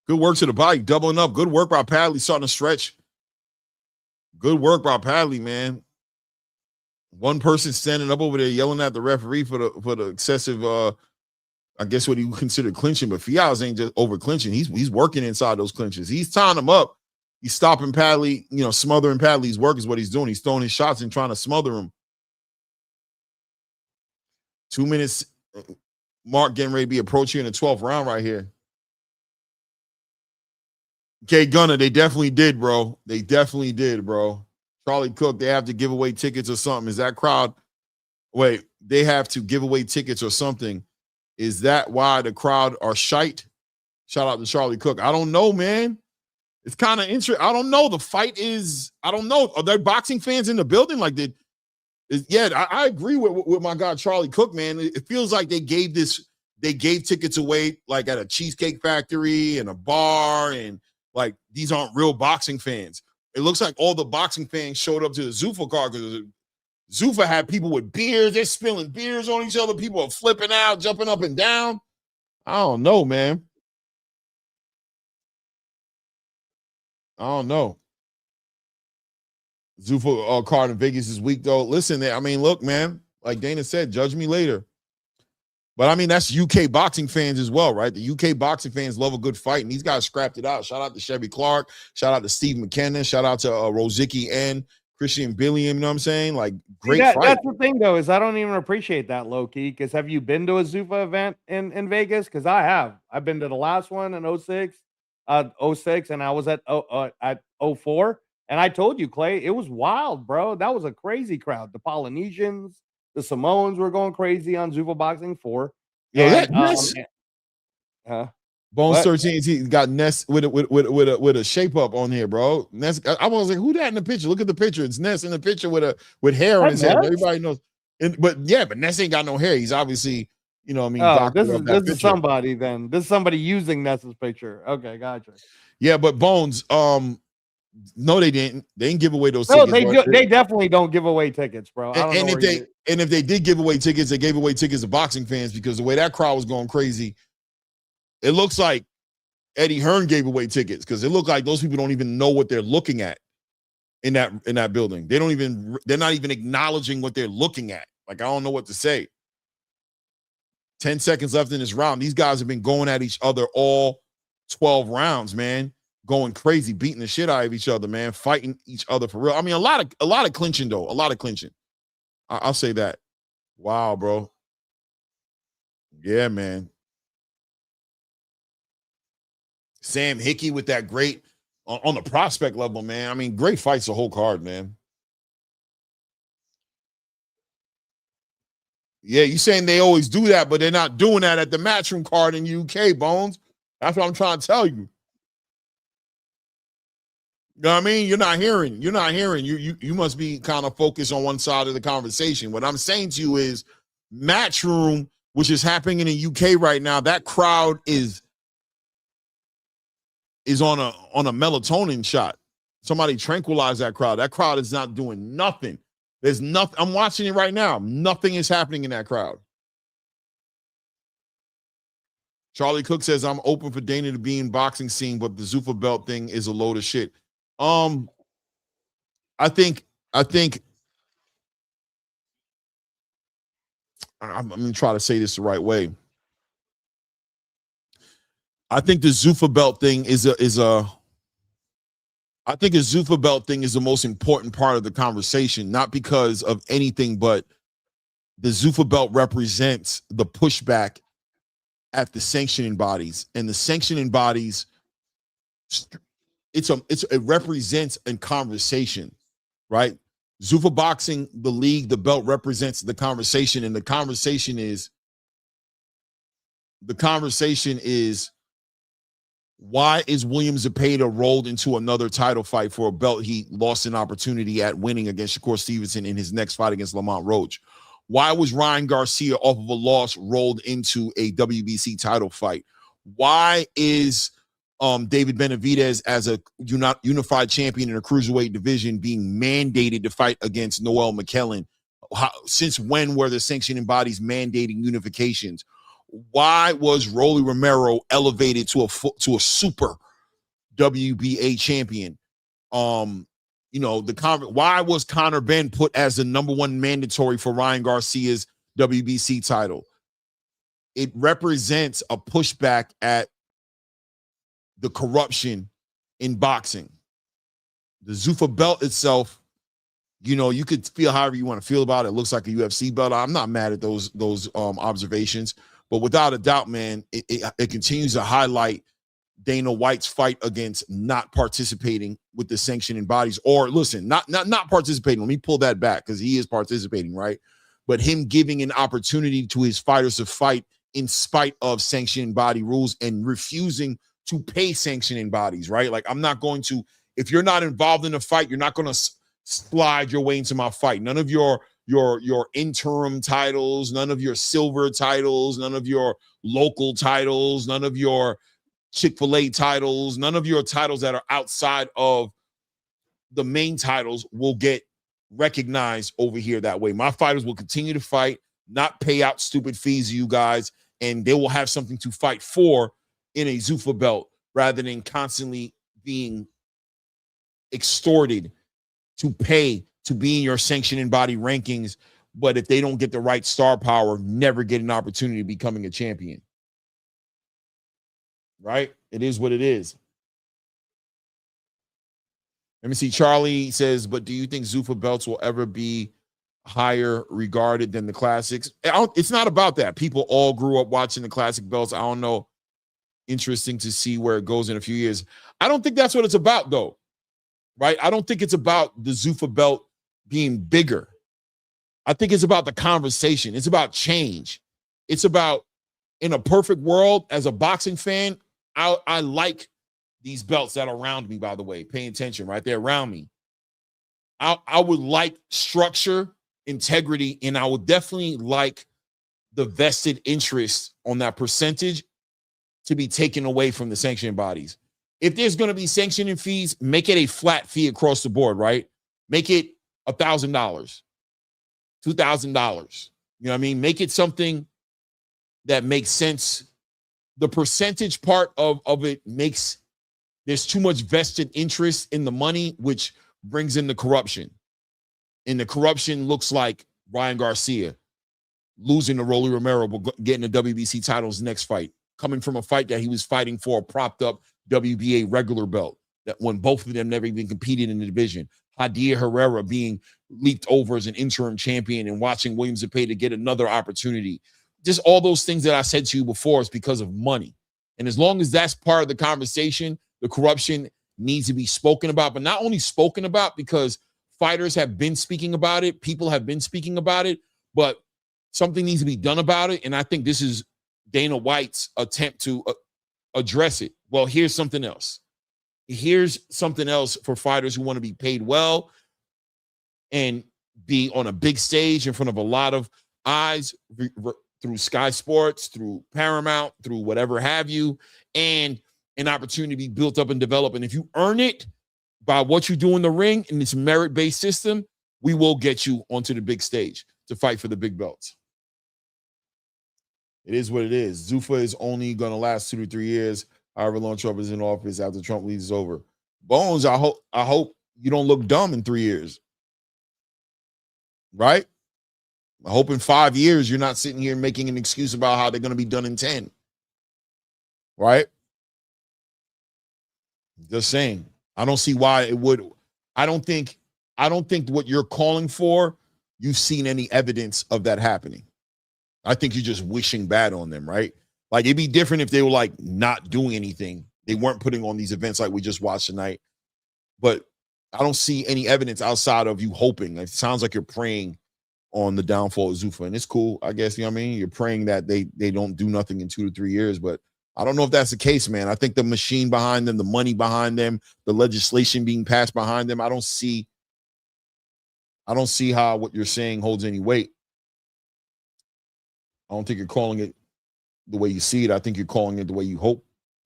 Good work to the body, doubling up. Good work by Padley, starting to stretch. Good work by Padley, man. One person standing up over there yelling at the referee for the excessive, I guess what he would consider clinching, but Fiaz ain't just over clinching. He's working inside those clinches. He's tying them up. He's stopping Padley, smothering Padley's work is what he's doing. He's throwing his shots and trying to smother him. 2 minutes mark getting ready to be approaching in the 12th round right here. Okay, Gunner, they definitely did, bro. They definitely did, bro. Charlie Cook, they have to give away tickets or something. Is that crowd? Wait, they have to give away tickets or something. Is that why the crowd are shite? Shout out to Charlie Cook. I don't know, man. It's kind of interesting. I don't know. The fight is, I don't know. Are there boxing fans in the building? Like, I agree with my guy, Charlie Cook, man. It feels like they gave tickets away like at a Cheesecake Factory and a bar, and like these aren't real boxing fans. It looks like all the boxing fans showed up to the ZUFFA card because ZUFFA had people with beers. They're spilling beers on each other. People are flipping out, jumping up and down. I don't know, man. I don't know. ZUFFA card in Vegas is weak, though. Listen, I mean, look, man, like Dana said, judge me later. But, I mean, that's UK boxing fans as well, right? The UK boxing fans love a good fight, and these guys scrapped it out. Shout out to Chevy Clark. Shout out to Steve McKenna. Shout out to Rozicki and Christian Billiam, you know what I'm saying? Like, great fight. That's the thing, though, is I don't even appreciate that, low-key, because have you been to a Zuffa event in Vegas? Because I have. I've been to the last one in 06, and I was at 04, and I told you, Clay, it was wild, bro. That was a crazy crowd. The Polynesians, the Samoans were going crazy on ZUFFA Boxing 4. Yeah, Bones What? 13, he got Ness with a shape up on here, bro. Ness, I was like, who that in the picture? Look at the picture. It's Ness in the picture with hair on his head. Everybody knows. But Ness ain't got no hair. He's obviously, you know what I mean? This is somebody then. This is somebody using Ness's picture. Okay, gotcha. Yeah, but Bones, no, they didn't. They didn't give away those tickets. They definitely don't give away tickets, bro. And if they did give away tickets, they gave away tickets to boxing fans, because the way that crowd was going crazy, it looks like Eddie Hearn gave away tickets, because it looked like those people don't even know what they're looking at in that building. They're not even acknowledging what they're looking at. Like, I don't know what to say. 10 seconds left in this round. These guys have been going at each other all 12 rounds, man. Going crazy, beating the shit out of each other, man. Fighting each other for real. I mean, a lot of clinching, though. A lot of clinching. I'll say that. Wow, bro. Yeah, man. Sam Hickey with that great on the prospect level, man. I mean, great fights the whole card, man. Yeah, you saying they always do that, but they're not doing that at the Matchroom card in UK, Bones. That's what I'm trying to tell you. You know what I mean? You're not hearing. You must be kind of focused on one side of the conversation. What I'm saying to you is Matchroom, which is happening in the UK right now, that crowd is on a melatonin shot. Somebody tranquilize that crowd. That crowd is not doing nothing. There's nothing. I'm watching it right now. Nothing is happening in that crowd. Charlie Cook says, I'm open for Dana to be in boxing scene, but the ZUFFA belt thing is a load of shit. I think I'm going to try to say this the right way. I think the ZUFFA belt thing I think a ZUFFA belt thing is the most important part of the conversation, not because of anything, but the ZUFFA belt represents the pushback at the sanctioning bodies, and the sanctioning bodies, it represents a conversation, right? ZUFFA Boxing, the league, the belt represents the conversation, and the conversation is why is William Zepeda rolled into another title fight for a belt he lost an opportunity at winning against Shakur Stevenson in his next fight against Lamont Roach? Why was Ryan Garcia off of a loss rolled into a WBC title fight? Why is David Benavidez as a unified champion in a cruiserweight division being mandated to fight against Noel McKellen? Since when were the sanctioning bodies mandating unifications? Why was Rolly Romero elevated to a super WBA champion? Why was Conor Benn put as the #1 mandatory for Ryan Garcia's WBC title? It represents a pushback at the corruption in boxing. The ZUFFA belt itself, you could feel however you want to feel about it. It looks like a UFC belt. I'm not mad at those observations, but without a doubt, man, it continues to highlight Dana White's fight against not participating with the sanctioning bodies, or listen, not participating. Let me pull that back, because he is participating, right? But him giving an opportunity to his fighters to fight in spite of sanctioning body rules and refusing to pay sanctioning bodies, right? Like, I'm not going to, if you're not involved in a fight, you're not going to slide your way into my fight. None of your interim titles, none of your silver titles, none of your local titles, none of your Chick-fil-A titles, none of your titles that are outside of the main titles will get recognized over here that way. My fighters will continue to fight, not pay out stupid fees to you guys, and they will have something to fight for in a ZUFFA belt, rather than constantly being extorted to pay to be in your sanctioning body rankings, but if they don't get the right star power, never get an opportunity to becoming a champion. Right? It is what it is. Let me see. Charlie says, but do you think ZUFFA belts will ever be higher regarded than the classics? It's not about that. People all grew up watching the classic belts. I don't know. Interesting to see where it goes in a few years. I don't think that's what it's about, though, right? I don't think it's about the ZUFFA belt being bigger. I think it's about the conversation. It's about change. It's about, in a perfect world, as a boxing fan, I like these belts that are around me, by the way. Pay attention, right? They're around me. I would like structure, integrity, and I would definitely like the vested interest on that percentage to be taken away from the sanctioning bodies. If there's going to be sanctioning fees, make it a flat fee across the board, right? Make it $1,000, $2,000. You know what I mean? Make it something that makes sense. The percentage part of it makes, there's too much vested interest in the money, which brings in the corruption. And the corruption looks like Ryan Garcia losing to Rolly Romero, but getting the WBC titles next fight, coming from a fight that he was fighting for a propped up WBA regular belt, that when both of them never even competed in the division. Hadia Herrera being leaped over as an interim champion and watching William Zepeda get another opportunity. Just all those things that I said to you before is because of money. And as long as that's part of the conversation, the corruption needs to be spoken about, but not only spoken about because fighters have been speaking about it, people have been speaking about it, but something needs to be done about it. And I think this is Dana White's attempt to address it. Well, here's something else. Here's something else for fighters who want to be paid well and be on a big stage in front of a lot of eyes through Sky Sports, through Paramount, through whatever have you, and an opportunity to be built up and develop. And if you earn it by what you do in the ring in this merit-based system, we will get you onto the big stage to fight for the big belts. It is what it is. ZUFFA is only going to last 2 to 3 years. However long Trump is in office after Trump leaves is over. Bones, I hope you don't look dumb in 3 years. Right? I hope in 5 years you're not sitting here making an excuse about how they're going to be done in 10. Right? Just saying. I don't see why it would. I don't think what you're calling for, you've seen any evidence of that happening. I think you're just wishing bad on them, right? Like, it'd be different if they were like not doing anything. They weren't putting on these events like we just watched tonight. But I don't see any evidence outside of you hoping. It sounds like you're praying on the downfall of ZUFFA. And it's cool, I guess, you know what I mean? You're praying that they don't do nothing in 2 to 3 years. But I don't know if that's the case, man. I think the machine behind them, the money behind them, the legislation being passed behind them, I don't see how what you're saying holds any weight. I don't think you're calling it the way you see it. I think you're calling it the way you hope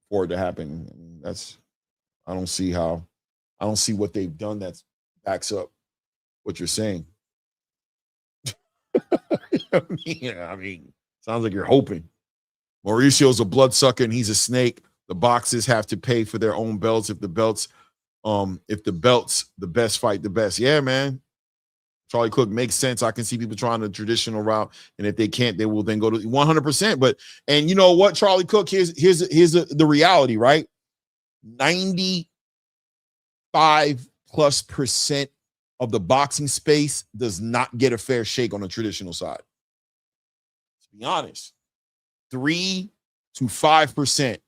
for it to happen. I mean, I don't see what they've done that backs up what you're saying. Yeah, I mean, sounds like you're hoping. Mauricio's a bloodsucker and he's a snake. The boxers have to pay for their own belts if the belts, the best fight the best. Yeah, man. Charlie Cook makes sense. I can see people trying the traditional route, and if they can't, they will then go to 100%. But, and you know what, Charlie Cook, here's the reality, right? 95+% of the boxing space does not get a fair shake on the traditional side. To be honest, 3 to 5%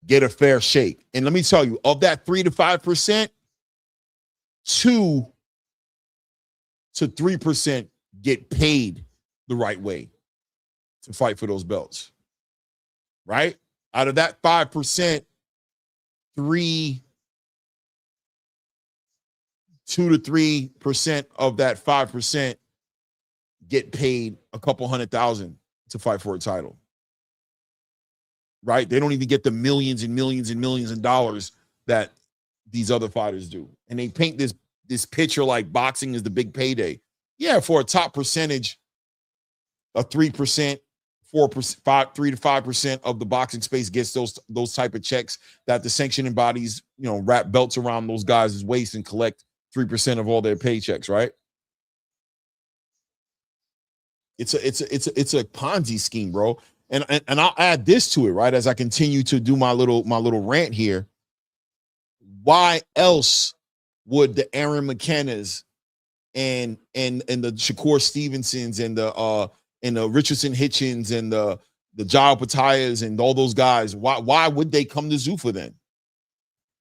get a fair shake. And let me tell you, of that 3 to 5%, 2 to 3% get paid the right way to fight for those belts, right? Out of that 5%, 2 to 3% of that 5% get paid a couple $100,000 to fight for a title, right? They don't even get the millions and millions and millions of dollars that these other fighters do. And they paint this picture like boxing is the big payday. Yeah, for a top percentage, a 3%, 4%, 3 to 5% of the boxing space gets those type of checks that the sanctioning bodies, wrap belts around those guys' waist and collect 3% of all their paychecks, right? It's a Ponzi scheme, bro. And I'll add this to it, right? As I continue to do my little rant here. Why else would the Aaron McKennas and the Shakur Stevensons and the Richardson Hitchens and the Jao Patayas and all those guys, why would they come to ZUFFA then?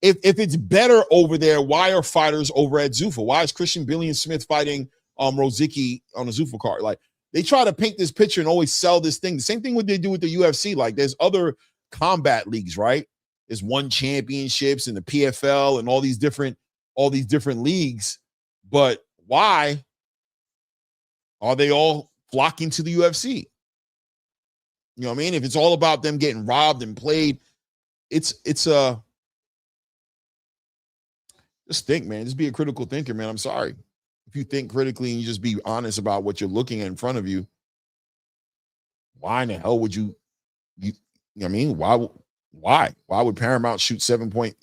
If it's better over there, why are fighters over at ZUFFA? Why is Christian Billion Smith fighting Rozicki on a ZUFFA card? Like, they try to paint this picture and always sell this thing. The same thing what they do with the UFC. Like, there's other combat leagues, right? There's one championships and the PFL and all these different leagues. But why are they all flocking to the UFC? You know what I mean? If it's all about them getting robbed and played, it's just think, man. Just be a critical thinker, man. I'm sorry. If you think critically and you just be honest about what you're looking at in front of you, why in the hell would you know what I mean? Why would Paramount shoot $7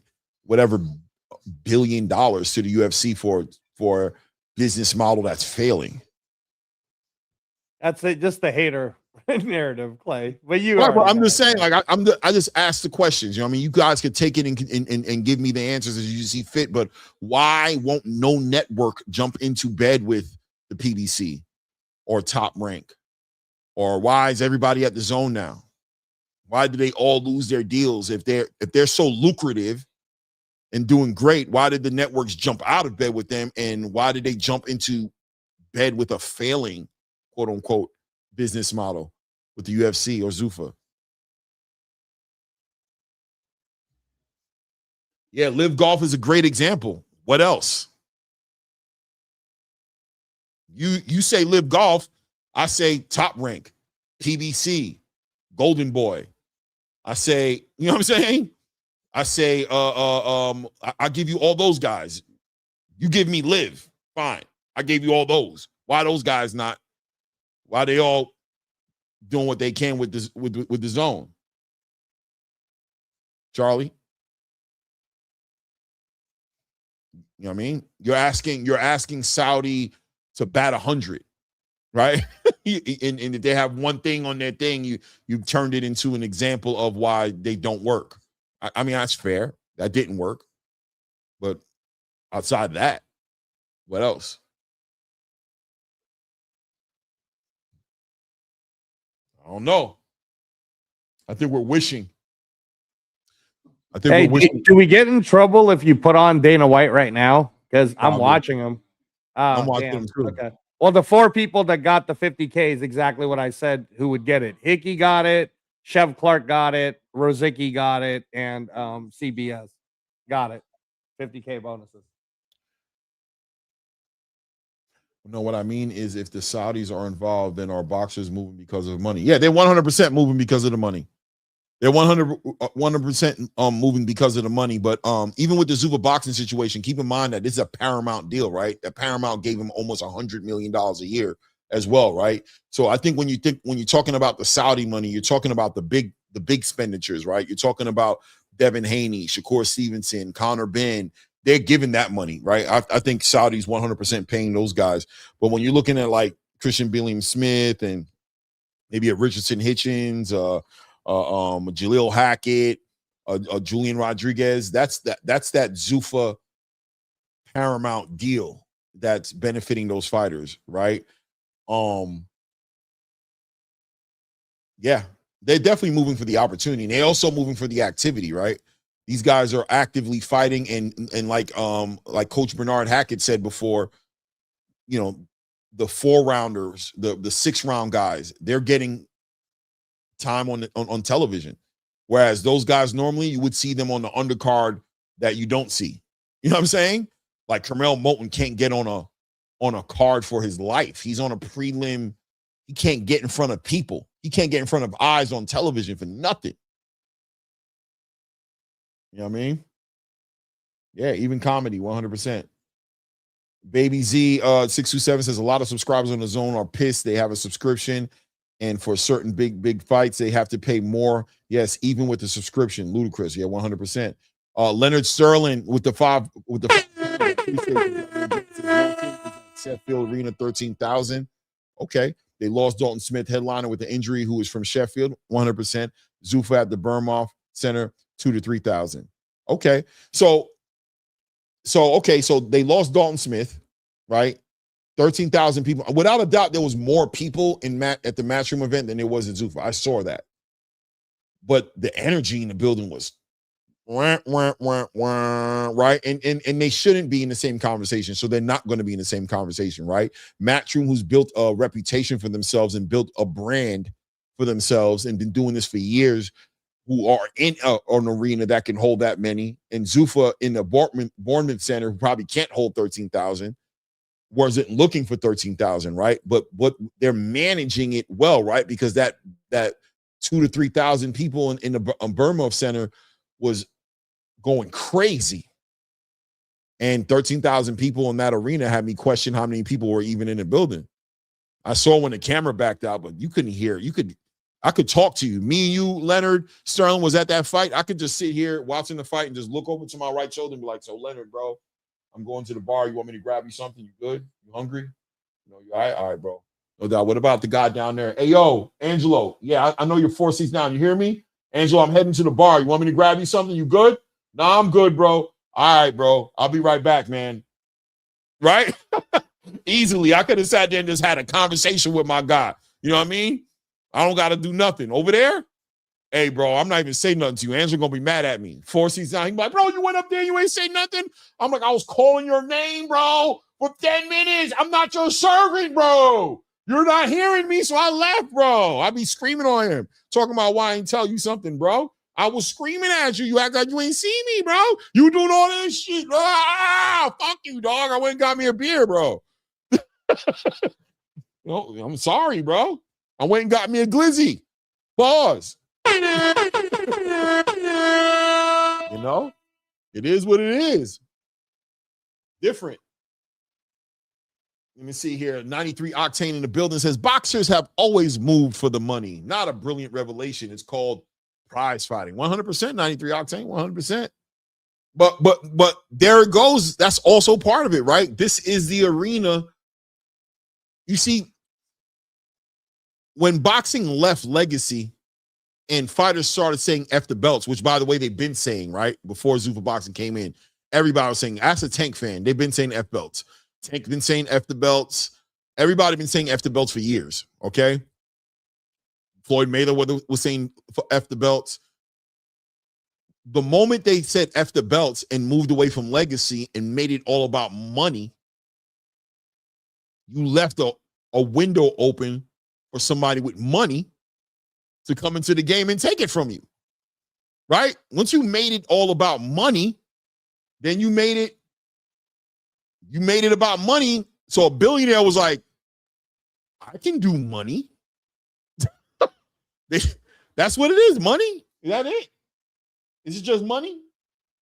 billion to the UFC for a business model that's failing? That's it, just the hater narrative, Clay. But I'm just saying, like, I just ask the questions. You know what I mean? You guys could take it and give me the answers as you see fit, but why won't no network jump into bed with the PBC or Top Rank? Or why is everybody at the Zone now? Why do they all lose their deals if they're so lucrative and doing great? Why did the networks jump out of bed with them, and why did they jump into bed with a failing, quote unquote, business model with the UFC or ZUFFA? Yeah, Live Golf is a great example. What else? You say Live Golf, I say Top Rank, PBC, Golden Boy. I say, you know what I'm saying? I say, I give you all those guys. You give me Live, fine. I gave you all those. Why those guys not? Why they all doing what they can with this with the Zone? Charlie, you know what I mean? You're asking Saudi to bat 100, right? and if they have one thing on their thing, you've turned it into an example of why they don't work. I mean, that's fair. That didn't work. But outside of that, what else? I don't know. I think we're wishing. Hey, do we get in trouble if you put on Dana White right now? Because I'm watching him. I'm watching him too. Okay. Well, the 4 people that got the 50K is exactly what I said who would get it. Hickey got it, Chev Clark got it, Rozicki got it, and CBS got it. 50K bonuses. No, what I mean is if the Saudis are involved, then our boxers moving because of money. Yeah, they're 100% moving because of the money. They're 100% moving because of the money. But even with the ZUFFA Boxing situation, keep in mind that this is a Paramount deal, right? That Paramount gave him almost $100 million a year as well, right? So I think when you're talking about the Saudi money, you're talking about the big expenditures, right? You're talking about Devin Haney, Shakur Stevenson, Conor Benn. They're giving that money, right? I think Saudi's 100% paying those guys. But when you're looking at like Christian Billiam Smith and maybe a Richardson Hitchens, Jaleel Hackett, Julian Rodriguez, that's that ZUFFA Paramount deal that's benefiting those fighters, right? Yeah, they're definitely moving for the opportunity. And they're also moving for the activity, right? These guys are actively fighting, and like Coach Bernard Hackett said before, you know, the 4-rounders, the 6-round guys, they're getting time on television, whereas those guys normally you would see them on the undercard that you don't see. You know what I'm saying? Like Carmel Moulton can't get on a card for his life. He's on a prelim. He can't get in front of people. He can't get in front of eyes on television for nothing. You know what I mean? Yeah, even comedy, 100%. Baby Z 627 says a lot of subscribers on the Zone are pissed. They have a subscription, and for certain big fights, they have to pay more. Yes, even with the subscription, ludicrous. Yeah, 100%. Leonard Sterling with the 5 Sheffield Arena 13,000. Okay, they lost Dalton Smith, headliner with the injury, who is from Sheffield. 100%. ZUFFA at the Burmoff Center, 2,000 to 3,000. Okay, so So they lost Dalton Smith, right? 13,000 people. Without a doubt, there was more people at the Matchroom event than there was at ZUFFA. I saw that. But the energy in the building was right? And they shouldn't be in the same conversation. So they're not going to be in the same conversation, right? Matchroom, who's built a reputation for themselves and built a brand for themselves and been doing this for years, who are in an arena that can hold that many, and ZUFFA in the Bournemouth Center, who probably can't hold 13,000, wasn't looking for 13,000, right? But they're managing it well, right? Because that 2,000 to 3,000 people in the Bournemouth Center was going crazy. And 13,000 people in that arena had me question how many people were even in the building. I saw when the camera backed out, but you couldn't hear. I could talk to you. Me and you, Leonard Sterling, was at that fight. I could just sit here watching the fight and just look over to my right shoulder and be like, so Leonard, bro, I'm going to the bar. You want me to grab you something? You good? You hungry? You all right? All right, bro. No doubt. What about the guy down there? Hey, yo, Angelo. Yeah, I know you're 4 seats down. You hear me? Angelo, I'm heading to the bar. You want me to grab you something? You good? Nah, I'm good, bro. All right, bro. I'll be right back, man. Right? Easily. I could have sat there and just had a conversation with my guy. You know what I mean? I don't got to do nothing. Over there, hey, bro, I'm not even saying nothing to you. Angelo going to be mad at me. 4 seats down. He's like, bro, you went up there, you ain't say nothing? I'm like, I was calling your name, bro, for 10 minutes. I'm not your servant, bro. You're not hearing me, so I left, bro. I be screaming on him, talking about why I ain't tell you something, bro. I was screaming at you. You act like you ain't see me, bro. You doing all this shit. Fuck you, dog. I went and got me a beer, bro. No, I'm sorry, bro. I went and got me a glizzy. Pause. You know, it is what it is. Different. Let me see here. 93 Octane in the building says, boxers have always moved for the money. Not a brilliant revelation. It's called prize fighting. 100%, 93 Octane, 100%. But there it goes. That's also part of it, right? This is the arena. You see, when boxing left legacy and fighters started saying F the belts, which, by the way, they've been saying, right? Before ZUFFA Boxing came in, everybody was saying, ask a Tank fan. They've been saying F belts. Tank been saying F the belts. Everybody been saying F the belts for years, okay? Floyd Mayweather was saying F the belts. The moment they said F the belts and moved away from legacy and made it all about money, you left a window open for somebody with money to come into the game and take it from you, right? Once you made it all about money, then you made it about money. So a billionaire was like, I can do money. That's what it is, money. Is that it? Is it just money?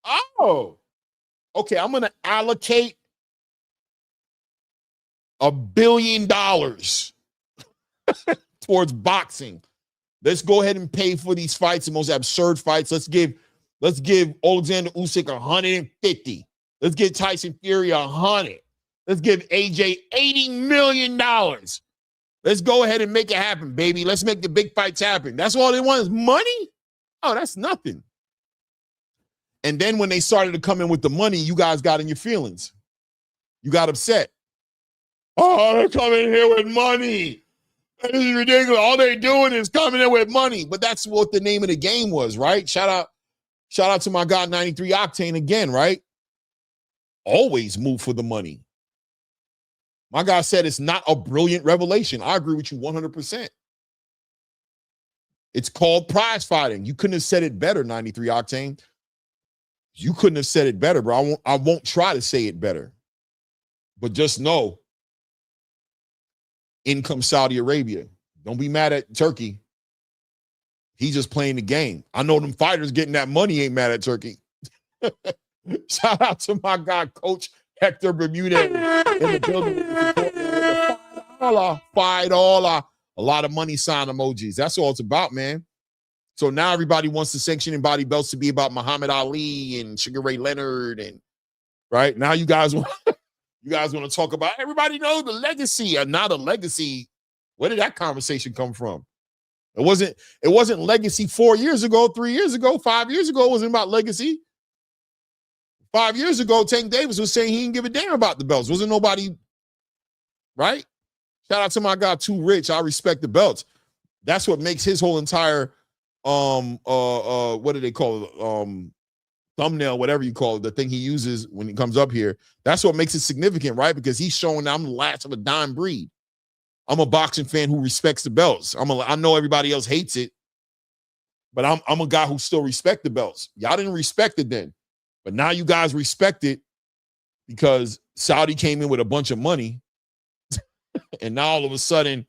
Oh, okay. I'm going to allocate $1 billion towards boxing. Let's go ahead and pay for these fights, the most absurd fights. Let's give Alexander Usyk 150. Let's give Tyson Fury 100. Let's give AJ $80 million. Let's go ahead and make it happen, baby. Let's make the big fights happen. That's all they want is money? Oh, that's nothing. And then when they started to come in with the money, you guys got in your feelings. You got upset. Oh, they're coming here with money. This is ridiculous. All they're doing is coming in with money. But that's what the name of the game was, right? Shout out to my guy 93 Octane again, right? Always move for the money. My guy said it's not a brilliant revelation. I agree with you 100%. It's called prize fighting. You couldn't have said it better, 93 Octane. You couldn't have said it better, bro. I won't try to say it better. But just know, in comes Saudi Arabia. Don't be mad at Turkey. He's just playing the game. I know them fighters getting that money ain't mad at Turkey. Shout out to my guy, Coach Hector Bermudez in the building. Fight all. A lot of money sign emojis. That's all it's about, man. So now everybody wants the sanctioning body belts to be about Muhammad Ali and Sugar Ray Leonard, and right now you guys want to talk about everybody knows the legacy or not a legacy. Where did that conversation come from? It wasn't legacy 4 years ago, 3 years ago, 5 years ago. It wasn't about legacy. 5 years ago, Tank Davis was saying he didn't give a damn about the belts. Wasn't nobody, right? Shout out to my guy, Too Rich. I respect the belts. That's what makes his whole entire what do they call it? Thumbnail, whatever you call it, the thing he uses when he comes up here. That's what makes it significant, right? Because he's showing that I'm the last of a dime breed. I'm a boxing fan who respects the belts. I know everybody else hates it, but I'm a guy who still respect the belts. Y'all didn't respect it then, but now you guys respect it because Saudi came in with a bunch of money, and now all of a sudden,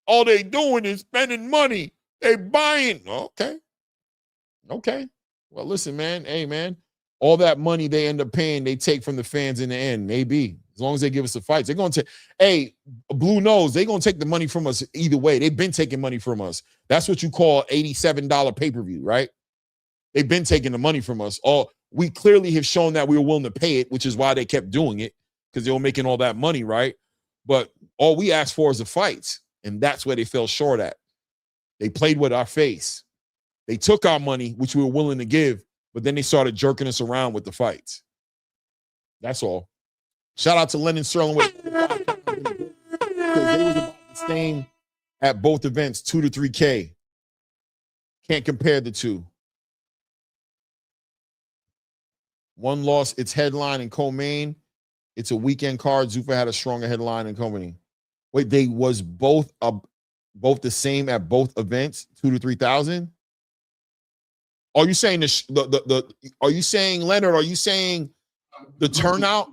all they doing is spending money. They buying. Okay. Well, listen, man. Hey, man. All that money they end up paying, they take from the fans in the end. Maybe. As long as they give us the fights. They're going to take, hey, Blue Nose, they're going to take the money from us either way. They've been taking money from us. That's what you call $87 pay-per-view, right? They've been taking the money from us. We clearly have shown that we were willing to pay it, which is why they kept doing it, because they were making all that money, right? But all we asked for is the fights, and that's where they fell short at. They played with our face. They took our money, which we were willing to give, but then they started jerking us around with the fights. That's all. Shout out to Lennon Sterling. They was about the same at both events, 2 to 3K. Can't compare the two. One loss, its headline in co-main. It's a weekend card. ZUFFA had a stronger headline in co-main. Wait, they was both the same at both events, 2 to 3,000? Are you saying are you saying, Leonard, are you saying the turnout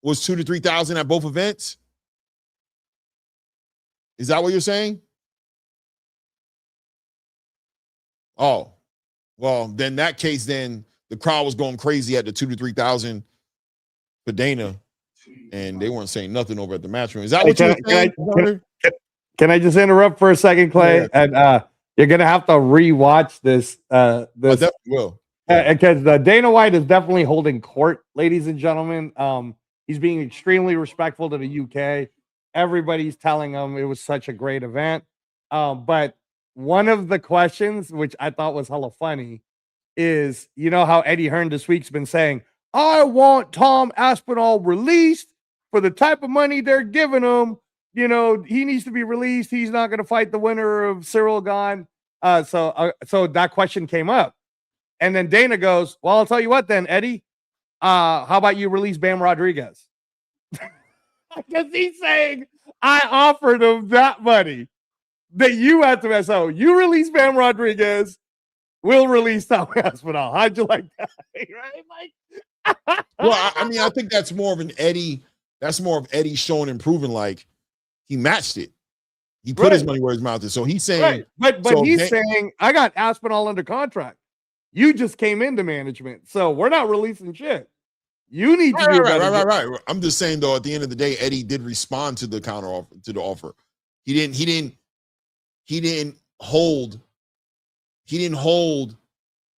was 2 to 3,000 at both events? Is that what you're saying? Oh, well, then in that case, then the crowd was going crazy at the 2 to 3,000 for Dana, and they weren't saying nothing over at the match room. Is that what you're saying? Can I just interrupt for a second, Clay? Yeah. And you're gonna have to rewatch this. I definitely will. Because Dana White is definitely holding court, ladies and gentlemen. He's being extremely respectful to the UK. Everybody's telling him it was such a great event. But one of the questions, which I thought was hella funny, is, you know how Eddie Hearn this week's been saying, I want Tom Aspinall released for the type of money they're giving him. You know, he needs to be released. He's not going to fight the winner of Cyril Gane. So that question came up. And then Dana goes, well, I'll tell you what then, Eddie. How about you release Bam Rodriguez? Because he's saying, I offered him that money that you had to. So you release Bam Rodriguez, we'll release Tom Aspinall. How'd you like that? Right? Like, well, I mean, I think that's more of an Eddie. That's more of Eddie showing and proving like he matched it. He put his money where his mouth is. So he's saying, but he's saying, I got Aspinall under contract. You just came into management, so we're not releasing shit. You need to do right. I'm just saying though, at the end of the day, Eddie did respond to the counter offer, to the offer. He didn't hold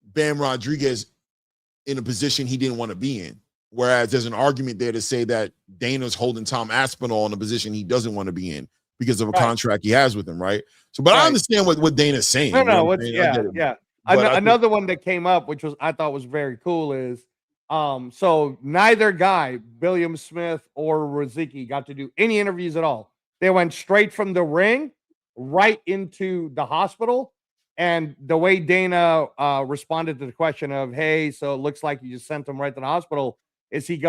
Bam Rodriguez in a position he didn't want to be in. Whereas there's an argument there to say that Dana's holding Tom Aspinall in a position he doesn't want to be in because of a contract he has with him, right? So, but I understand what Dana's saying. Yeah. Another one that came up, which I thought was very cool, is so neither guy, William Smith or Rozicki, got to do any interviews at all. They went straight from the ring right into the hospital. And the way Dana responded to the question of, hey, so it looks like you just sent him right to the hospital, is he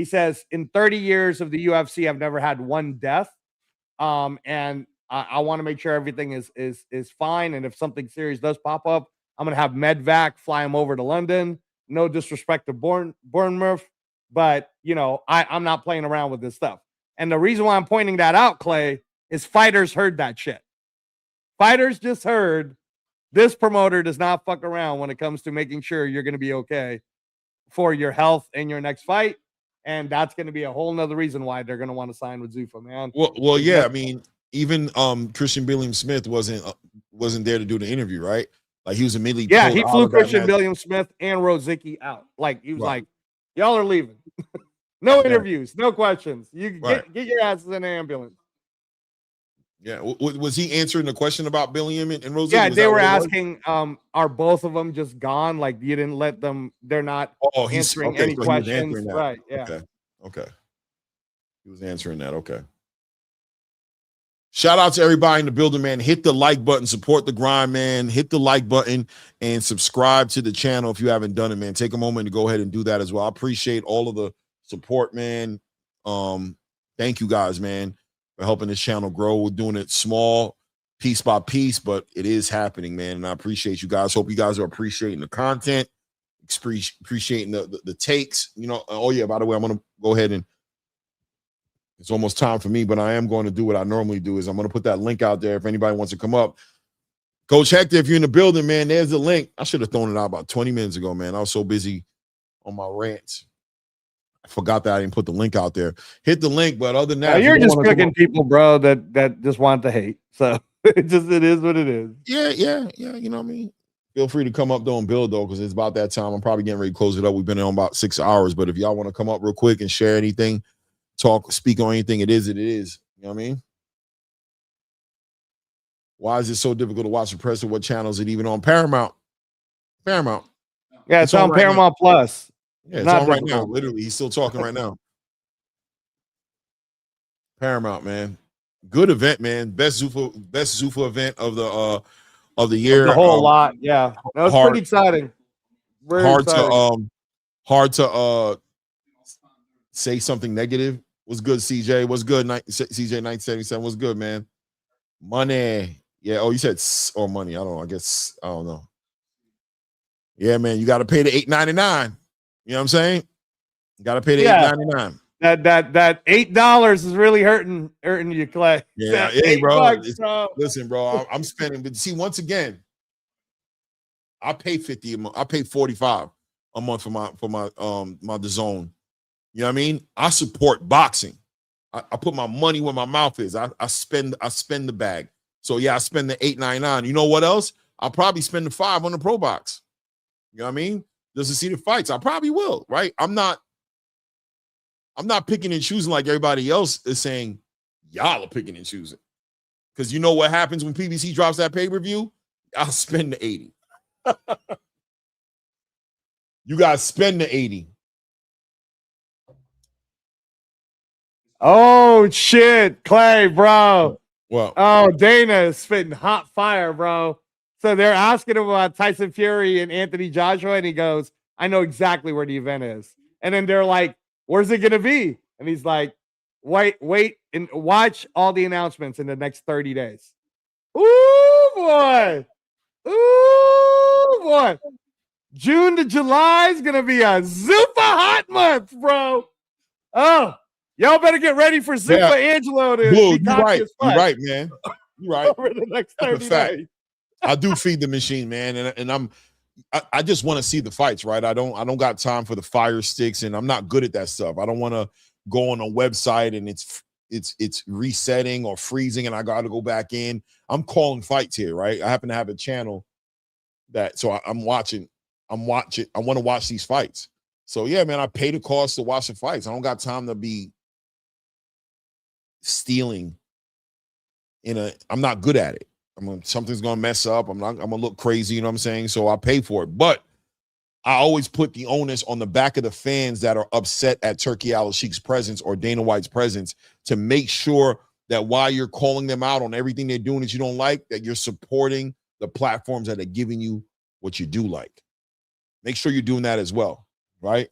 says, in 30 years of the UFC, I've never had one death. And I want to make sure everything is fine. And if something serious does pop up, I'm going to have Medvac fly him over to London. No disrespect to Bournemouth, but, you know, I'm not playing around with this stuff. And the reason why I'm pointing that out, Clay, is fighters heard that shit. Fighters just heard this promoter does not fuck around when it comes to making sure you're going to be okay for your health and your next fight. And that's going to be a whole nother reason why they're going to want to sign with ZUFFA, man. Well, yeah. I mean, even Christian William Smith wasn't there to do the interview, right? Like he was immediately. Yeah, he flew Christian William Smith and Rozicki out. Like he was like, y'all are leaving. No interviews, no questions. You get your asses in the ambulance. Yeah. Was he answering the question about Billiam and Rose? Yeah, they were asking, are both of them just gone? Like you didn't let them, they're not answering any questions. Right. Yeah. Okay. He was answering that. Okay. Shout out to everybody in the building, man. Hit the like button, support the grind, man. Hit the like button and subscribe to the channel if you haven't done it, man. Take a moment to go ahead and do that as well. I appreciate all of the support, man. Thank you guys, man, for helping this channel grow. We're doing it small, piece by piece, but it is happening, man. And I appreciate you guys. Hope you guys are appreciating the content, appreciating the takes. You know, oh yeah, by the way, I'm gonna go ahead and it's almost time for me, but I am going to do what I normally do is I'm going to put that link out there if anybody wants to come up. Coach Hector, if you're in the building, man, there's the link. I should have thrown it out about 20 minutes ago, man. I was so busy on my rants. I forgot that I didn't put the link out there. Hit the link, but other than that, you're just cooking people, bro, that just want to hate. So it is what it is. Yeah. You know what I mean? Feel free to come up though and build though, because it's about that time. I'm probably getting ready to close it up. We've been on about 6 hours, but if y'all want to come up real quick and share anything, speak on anything, it is. You know what I mean? Why is it so difficult to watch the press? What channel is it even on? Paramount. Yeah, it's on right Paramount now. Plus. Yeah, it's on right now. Literally, he's still talking right now. Paramount, man. Good event, man. Best ZUFFA event of the year. The whole lot, yeah. That was pretty exciting. Hard to say something negative. Was good, CJ. Was good, CJ 977. Was good, man. Money. Yeah. Oh, you said money. I don't know. I guess I don't know. Yeah, man. You got to pay the $8.99. You know what I'm saying? You got to pay the $8.99. That $8 is really hurting you, Clay. Yeah, hey, bro. Listen, bro. I'm spending, but see, once again, I pay $50 a month. I pay $45 a month for my DAZN. You know what I mean? I support boxing. I put my money where my mouth is. I spend the bag. So yeah, I spend the $8.99. You know what else? I'll probably spend the $5 on the Pro Box. You know what I mean? Just to see the fights. I probably will, right? I'm not picking and choosing like everybody else is saying y'all are picking and choosing. Because you know what happens when PBC drops that pay-per-view? I'll spend the 80. You guys spend the 80. Oh shit, Clay, bro. Well, oh, Dana is spitting hot fire, bro. So they're asking him about Tyson Fury and Anthony Joshua, and he goes, I know exactly where the event is. And then they're like, where's it gonna be? And he's like, wait, and watch all the announcements in the next 30 days. Ooh, boy. June to July is gonna be a ZUFFA hot month, bro. Oh, y'all better get ready for ZUFFA Angelo to Blue, you're right. You're right, man. You're right. Over the next 30 days. I do feed the machine, man, and I just want to see the fights, right? I don't got time for the fire sticks, and I'm not good at that stuff. I don't want to go on a website and it's resetting or freezing, and I got to go back in. I'm calling fights here, right? I happen to have a channel so I'm watching. I want to watch these fights. So yeah, man, I pay the cost to watch the fights. I don't got time to be stealing I'm not good at it. Something's gonna mess up. I'm gonna look crazy, you know what I'm saying? So I pay for it. But I always put the onus on the back of the fans that are upset at Turki Al-Sheikh's presence or Dana White's presence to make sure that while you're calling them out on everything they're doing that you don't like, that you're supporting the platforms that are giving you what you do like. Make sure you're doing that as well, right?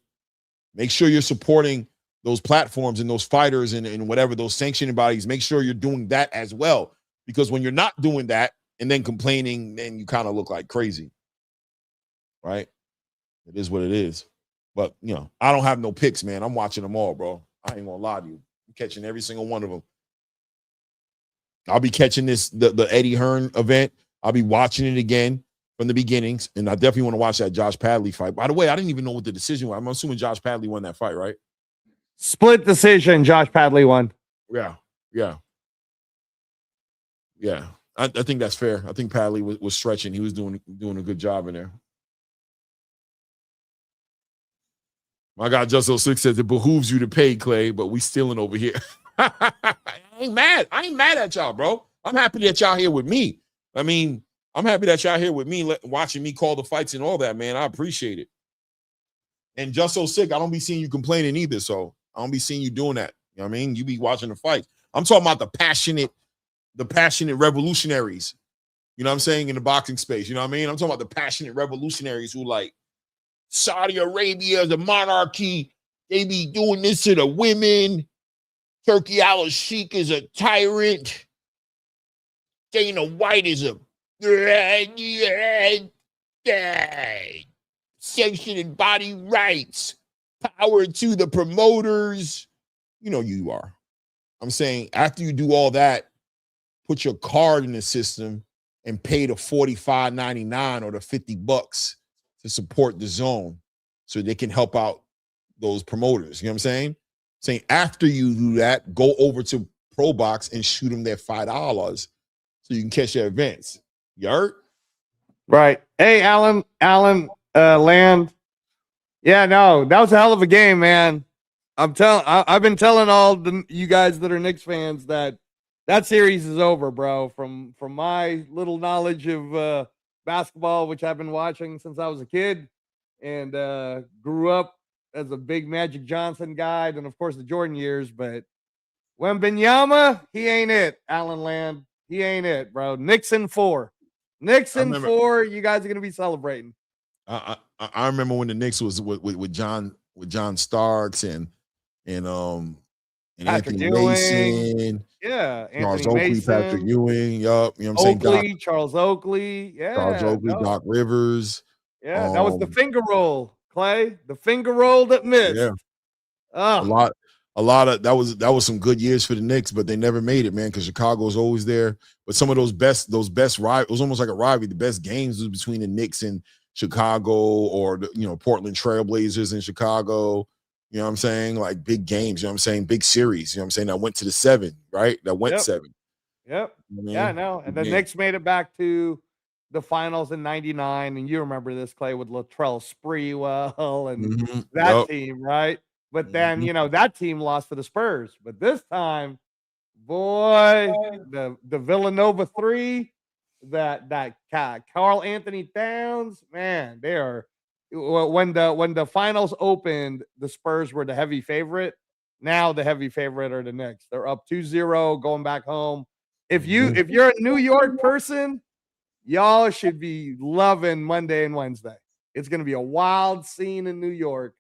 Make sure you're supporting those platforms and those fighters and whatever, those sanctioning bodies. Make sure you're doing that as well. Because when you're not doing that and then complaining, then you kind of look like crazy, right? It is what it is. But, you know, I don't have no picks, man. I'm watching them all, bro. I ain't gonna lie to you. I'm catching every single one of them. I'll be catching the Eddie Hearn event. I'll be watching it again from the beginnings, and I definitely want to watch that Josh Padley fight. By the way, I didn't even know what the decision was. I'm assuming Josh Padley won that fight, right? Split decision, Josh Padley won. Yeah. I think that's fair. I think Padley was stretching. He was doing a good job in there. My guy Just06 says it behooves you to pay, Clay, but we stealing over here. I ain't mad at y'all, bro. I'm happy that y'all here with me. I mean, I'm happy that y'all here with me, watching me call the fights and all that, man. I appreciate it. And just so sick, I don't be seeing you complaining either. So I don't be seeing you doing that. You know what I mean? You be watching the fights. I'm talking about the passionate revolutionaries. You know what I'm saying? In the boxing space. You know what I mean? I'm talking about the passionate revolutionaries who like Saudi Arabia, the monarchy. They be doing this to the women. Turkey al-Sheikh is a tyrant. Dana White is a sanctioning body rights. Power to the promoters. You know you are. I'm saying after you do all that, put your card in the system and pay the $45.99 or the $50 to support the zone so they can help out those promoters. You know what I'm saying? Saying after you do that, go over to Pro Box and shoot them their $5 so you can catch their events. You heard? Right. Hey, Alan Land. Yeah, no, that was a hell of a game, man. I've been telling all you guys that are Knicks fans that series is over, bro. From my little knowledge of basketball, which I've been watching since I was a kid, and grew up as a big Magic Johnson guy, and of course the Jordan years. But Wembanyama, he ain't it. Alan Land, he ain't it, bro. Knicks in 4. Knicks in 4. You guys are gonna be celebrating. I remember when the Knicks was with John Starks and Anthony Mason. Yeah, Charles Anthony Oakley, Mason, Patrick Ewing. Yup, you know what I'm saying? Charles Oakley. Yeah, Charles Oakley, Doc Rivers. Yeah, that was the finger roll, Clay. The finger roll that missed. Yeah. A lot of that was some good years for the Knicks, but they never made it, man, because Chicago was always there. But some of those best rivals, it was almost like a rivalry. The best games was between the Knicks and Chicago, or the Portland Trailblazers in Chicago. You know what I'm saying? Like big games, you know what I'm saying? Big series, you know what I'm saying? That went to the 7, right? That went 7. Yep. You know yeah, no. And the Knicks made it back to the finals in 99. And you remember this, Clay, with Latrell Sprewell and that team, right? But then, that team lost to the Spurs. But this time, boy, the Villanova 3, that Karl Anthony Towns, man, they are. When the finals opened, the Spurs were the heavy favorite. Now the heavy favorite are the Knicks. They're up 2-0 going back home. If you're a New York person, y'all should be loving Monday and Wednesday. It's going to be a wild scene in New York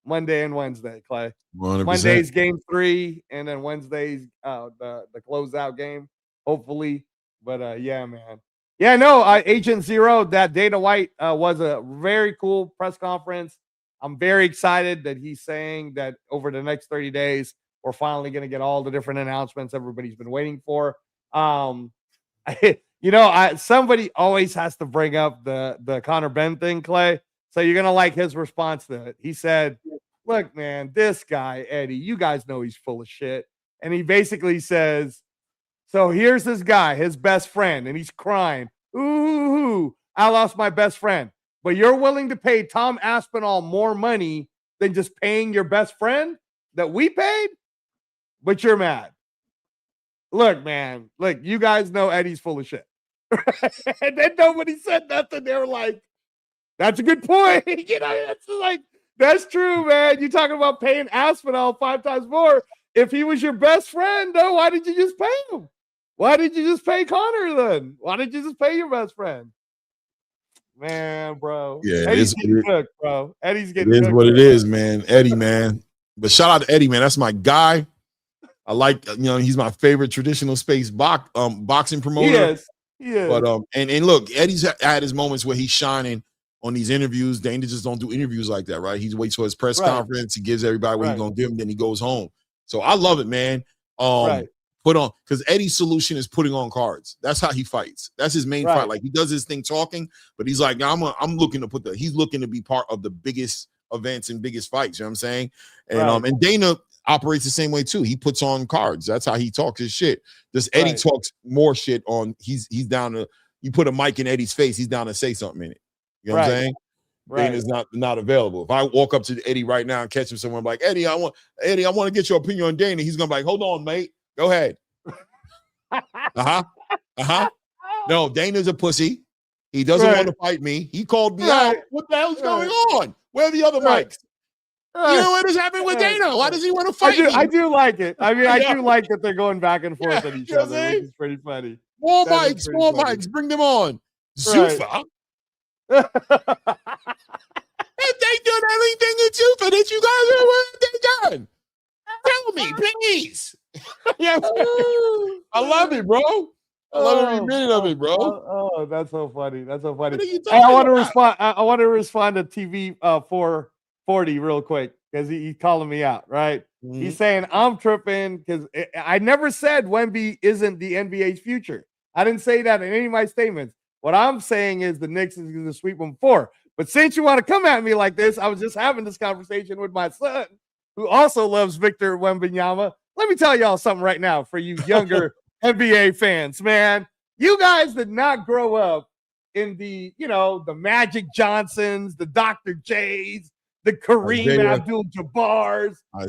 Monday and Wednesday, Clay. 100%. Monday's game 3, and then Wednesday's the closeout game, hopefully. But yeah, man. Yeah, no, Agent Zero, that Dana White was a very cool press conference. I'm very excited that he's saying that over the next 30 days, we're finally going to get all the different announcements everybody's been waiting for. Somebody always has to bring up the Conor Ben thing, Clay. So you're going to like his response to it. He said, look, man, this guy, Eddie, you guys know he's full of shit. And he basically says, so here's this guy, his best friend, and he's crying. Ooh, I lost my best friend. But you're willing to pay Tom Aspinall more money than just paying your best friend that we paid? But you're mad. Look, man, you guys know Eddie's full of shit. And then nobody said nothing. They were like, that's a good point. That's true, man. You're talking about paying Aspinall 5 times more. If he was your best friend, though, why did you just pay him? Why did you just pay Connor then? Why did you just pay your best friend? Man, bro. Yeah, Eddie's getting cooked, bro. Eddie's getting cooked. It is what it is, man. Eddie, man. But shout out to Eddie, man. That's my guy. I like, he's my favorite traditional space boxing promoter. He is. But and look, Eddie's had his moments where he's shining on these interviews. Dana just don't do interviews like that, right? He waits for his press conference. He gives everybody what he's gonna give him, then he goes home. So I love it, man. Put on, because Eddie's solution is putting on cards. That's how he fights. That's his main fight. Like, he does his thing talking, but he's like, I'm looking to he's looking to be part of the biggest events and biggest fights. You know what I'm saying? And and Dana operates the same way too. He puts on cards. That's how he talks his shit. This Eddie talks more shit on. He's down to, you put a mic in Eddie's face, he's down to say something in it. You know what I'm saying? Dana's not available. If I walk up to Eddie right now and catch him somewhere, I'm like, Eddie, I want to get your opinion on Dana. He's gonna be like, hold on, mate. Go ahead. No, Dana's a pussy. He doesn't want to fight me. He called me out. What the hell's going on? Where are the other mics? You know what is happening with Dana? Why does he want to fight me? I do like it. I mean, I do like that they're going back and forth at each other, which is pretty funny. More mics, bring them on. Zuffa. If they done anything in Zuffa that you guys know what they done, tell me, please. I love it, bro. I love every minute of it, bro. Oh, that's so funny. That's so funny. Hey, I want to respond. I want to respond to TV 440 real quick because he's calling me out. Right? Mm-hmm. He's saying I'm tripping because I never said Wemby isn't the NBA's future. I didn't say that in any of my statements. What I'm saying is the Knicks is going to sweep them 4. But since you want to come at me like this, I was just having this conversation with my son, who also loves Victor Wembanyama. Let me tell y'all something right now for you younger NBA fans, man. You guys did not grow up in the, the Magic Johnsons, the Dr. J's, the Kareem Abdul-Jabbars. I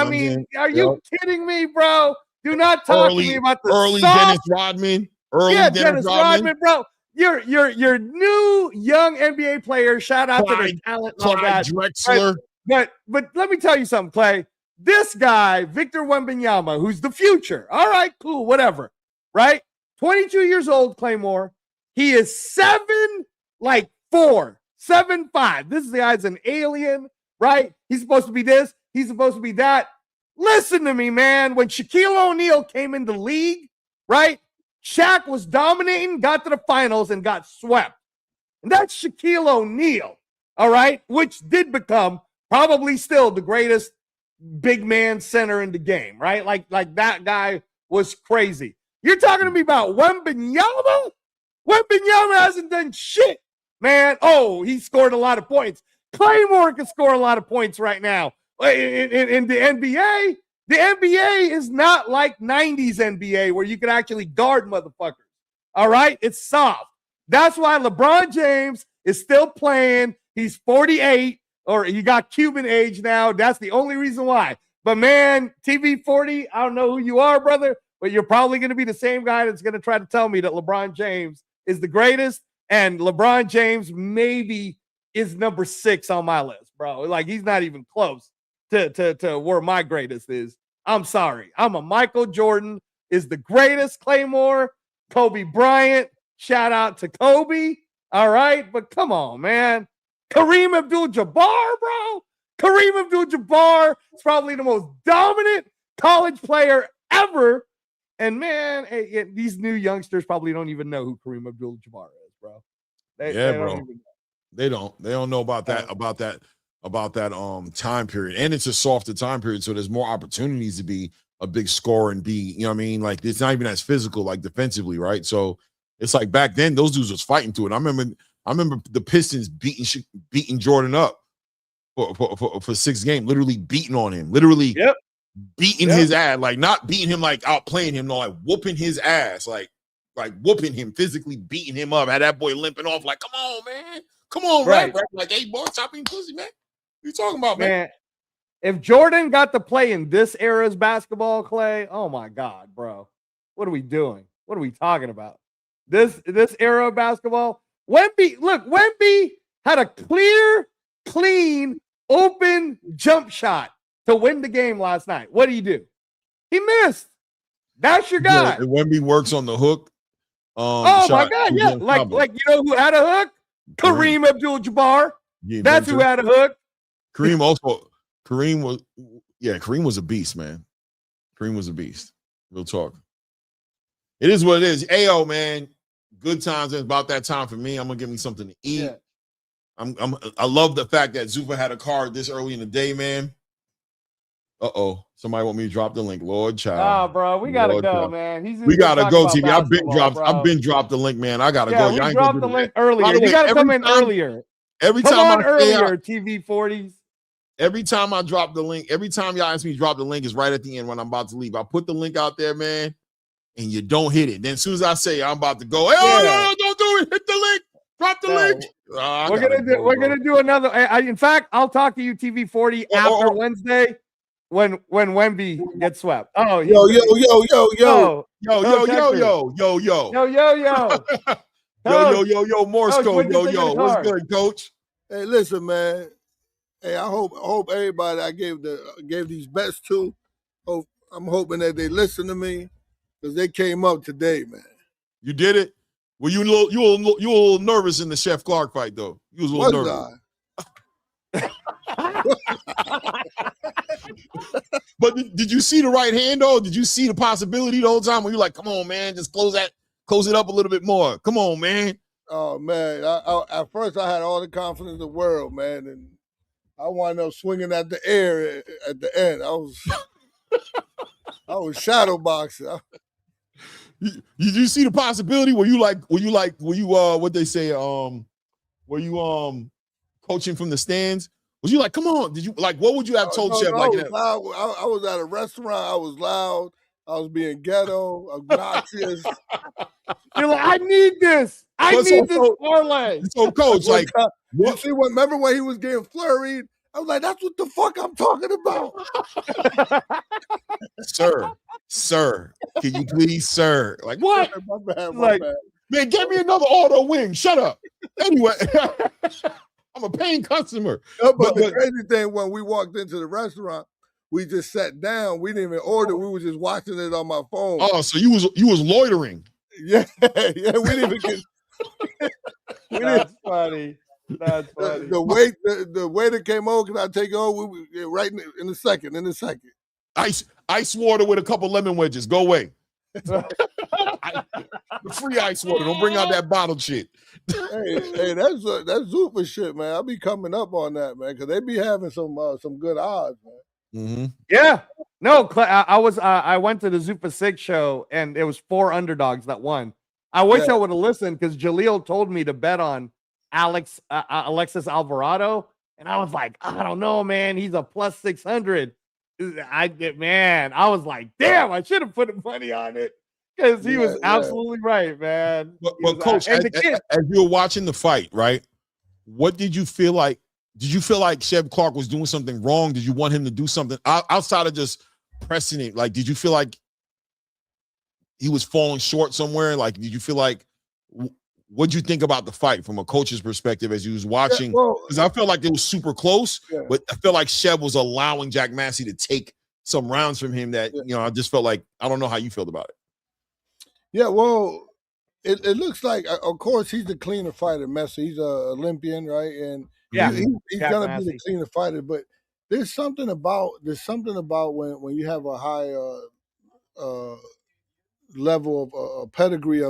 mean, are you kidding me, bro? Do not talk to me about the early Dennis Rodman. Dennis Rodman, bro. You're new young NBA players. Shout out to their talent and all that. Drexler. But let me tell you something, Clay. This guy, Victor Wembanyama, who's the future. All right, cool, whatever. Right? 22 years old, Claymore. He is 7'4", 7'5". This guy's an alien, right? He's supposed to be this. He's supposed to be that. Listen to me, man. When Shaquille O'Neal came in the league, right? Shaq was dominating, got to the finals, and got swept. And that's Shaquille O'Neal, all right? Which did become probably still the greatest big man center in the game, right? Like that guy was crazy. You're talking to me about Wembanyama? Wembanyama hasn't done shit, man. Oh, he scored a lot of points. Claymore can score a lot of points right now. In the NBA, the NBA is not like 90s NBA where you can actually guard motherfuckers. All right? It's soft. That's why LeBron James is still playing. He's 48, or he got Cuban age now. That's the only reason why. But, man, TV40, I don't know who you are, brother, but you're probably going to be the same guy that's going to try to tell me that LeBron James is the greatest, and LeBron James maybe is number 6 on my list, bro. Like, he's not even close to where my greatest is. I'm sorry. I'm a Michael Jordan is the greatest, Claymore. Kobe Bryant. Shout out to Kobe. All right. But come on, man. Kareem Abdul-Jabbar, bro. Kareem Abdul-Jabbar is probably the most dominant college player ever. And, man, these new youngsters probably don't even know who Kareem Abdul-Jabbar is, bro. They bro. They don't know about that time period. And it's a softer time period, so there's more opportunities to be a big scorer and be, you know what I mean? Like, it's not even as physical, like defensively, right? So it's like back then, those dudes was fighting to it. I remember the Pistons beating Jordan up for 6 games, literally beating on him, beating his ass, like not beating him, like outplaying him, no, like whooping his ass, like whooping him, physically beating him up. Had that boy limping off, like, come on, man. Come on, right? Like, hey, boy, stop being pussy, man. What you talking about, man? If Jordan got to play in this era's basketball, Clay, oh my God, bro. What are we doing? What are we talking about? This era of basketball. Wemby had a clear, clean, open jump shot to win the game last night. What do? He missed. That's your guy. Yeah, Wemby works on the hook. Oh my God, yeah. Like you know who had a hook? Kareem Abdul-Jabbar. Yeah, that's who had a hook. Kareem was a beast, man. Kareem was a beast. Real talk. It is what it is. Ayo, man. Good times. It's about that time for me. I'm gonna give me something to eat. Yeah. I love the fact that Zuffa had a card this early in the day, man. Somebody want me to drop the link, Lord child. Oh, bro, we gotta go, man. We gotta go, TV. I've been dropped the link, man. I gotta go. We dropped the link earlier. You gotta come in earlier. Every time earlier, TV40s. Every time I drop the link, every time y'all ask me to drop the link is right at the end when I'm about to leave. I put the link out there, man, and you don't hit it. Then as soon as I say I'm about to go, no, don't do it. Hit the link. Drop the link. We're gonna do another. In fact, I'll talk to you TV40 after Wednesday. when Wemby gets swept. Oh, yo. Morsco, what's good, Coach? Hey, listen, man. Hey, I hope everybody I gave these bets to, I'm hoping that they listen to me because they came up today, man. You did it. Were you a little nervous in the Chef Clark fight though? You was a little nervous. But did you see the right hand though? Did you see the possibility the whole time when you're like, come on, man, just close it up a little bit more. Come on, man. Oh man, I at first I had all the confidence in the world, man, and I wound up swinging at the air at the end. I was shadow boxing. Did you see the possibility? Were you what they say? Were you coaching from the stands? Was you like, come on? Did you like? What would you have told Chef? I was at a restaurant. I was loud. I was being ghetto, obnoxious. You're like, I need this. I need this parlay. So, Coach, like, you see what? Remember when he was getting flurried? I was like, that's what the fuck I'm talking about. Sir, can you please, sir? Like, what? My bad. Man, get me another auto wing. Shut up. Anyway, I'm a paying customer. No, but the crazy thing, when we walked into the restaurant, we just sat down. We didn't even order. We were just watching it on my phone. Oh, so you was loitering. Yeah. We didn't even get. That's funny. That's funny. The waiter came over. Can I take over? Right in a second. Ice water with a couple lemon wedges. Go away. The free ice water. Don't bring out that bottled shit. hey, that's ZUFFA shit, man. I'll be coming up on that, man, because they be having some good odds, man. Mm-hmm. Yeah. No, I went to the ZUFFA 6 show and it was 4 underdogs that won. I wish I would have listened because Jaleel told me to bet on Alexis Alvarado, and I was like, I don't know, man. He's a plus 600. I was like, damn, I should have put money on it because he was absolutely right, man. But Coach, as you were watching the fight, right? What did you feel like? Did you feel like Chef Clark was doing something wrong? Did you want him to do something outside of just pressing it? Like, did you feel like he was falling short somewhere? Like, did you feel like, what'd you think about the fight from a coach's perspective as you was watching? Because I felt like it was super close, but I felt like Chef was allowing Jack Massey to take some rounds from him that, I just felt like, I don't know how you felt about it. Yeah, well, it looks like, of course, he's the cleaner fighter, Massey. He's an Olympian, right? And he's gonna be the cleaner fighter, but there's something about when you have a high level of pedigree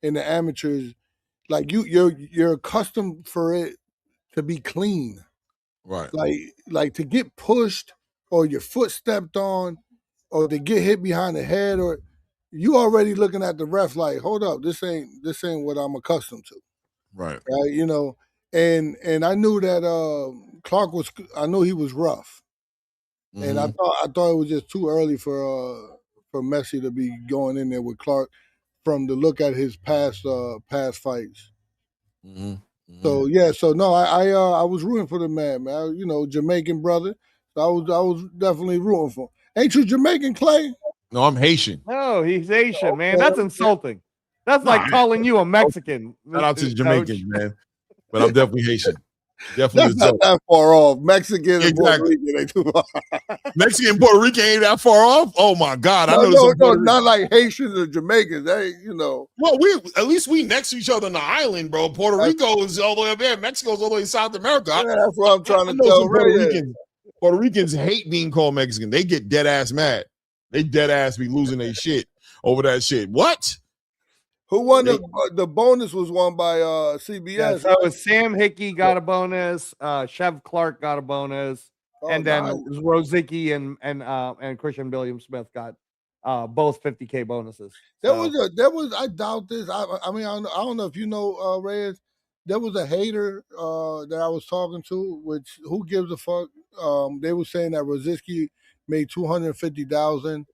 in the amateurs, like you're accustomed for it to be clean, right? Like to get pushed or your foot stepped on or to get hit behind the head, or you already looking at the ref like, hold up, this ain't what I'm accustomed to, right? And I knew that Clark I knew he was rough, and I thought it was just too early for Messi to be going in there with Clark from the look at his past fights. Mm-hmm. So no, I was rooting for the man, Jamaican brother. So I was definitely rooting for him. Ain't you Jamaican, Clay? No, I'm Haitian. No, he's Asian, man. That's insulting. That's like calling you a Mexican. Shout out to the Jamaicans, man. But I'm definitely Haitian. That's not that far off. Mexican and Puerto Rican ain't too far. Mexican and Puerto Rican ain't that far off? Oh my God. No, not like Haitians or Jamaicans. They, Well, at least we next to each other on the island, bro. Puerto Rico is all the way up there. Mexico's all the way in South America. Yeah, that's what I'm trying to tell Puerto Ricans hate being called Mexican. They get dead ass mad. They dead ass be losing their shit over that shit. What? Who won the bonus was won by CBS. Yeah, so it was Sam Hickey got a bonus, Chef Clark got a bonus, and then Rosicki and Christian William Smith got both 50K bonuses. There was I doubt this. I mean I don't know if you know Reyes. There was a hater that I was talking to, which who gives a fuck? They were saying that Rosicki made $250,000.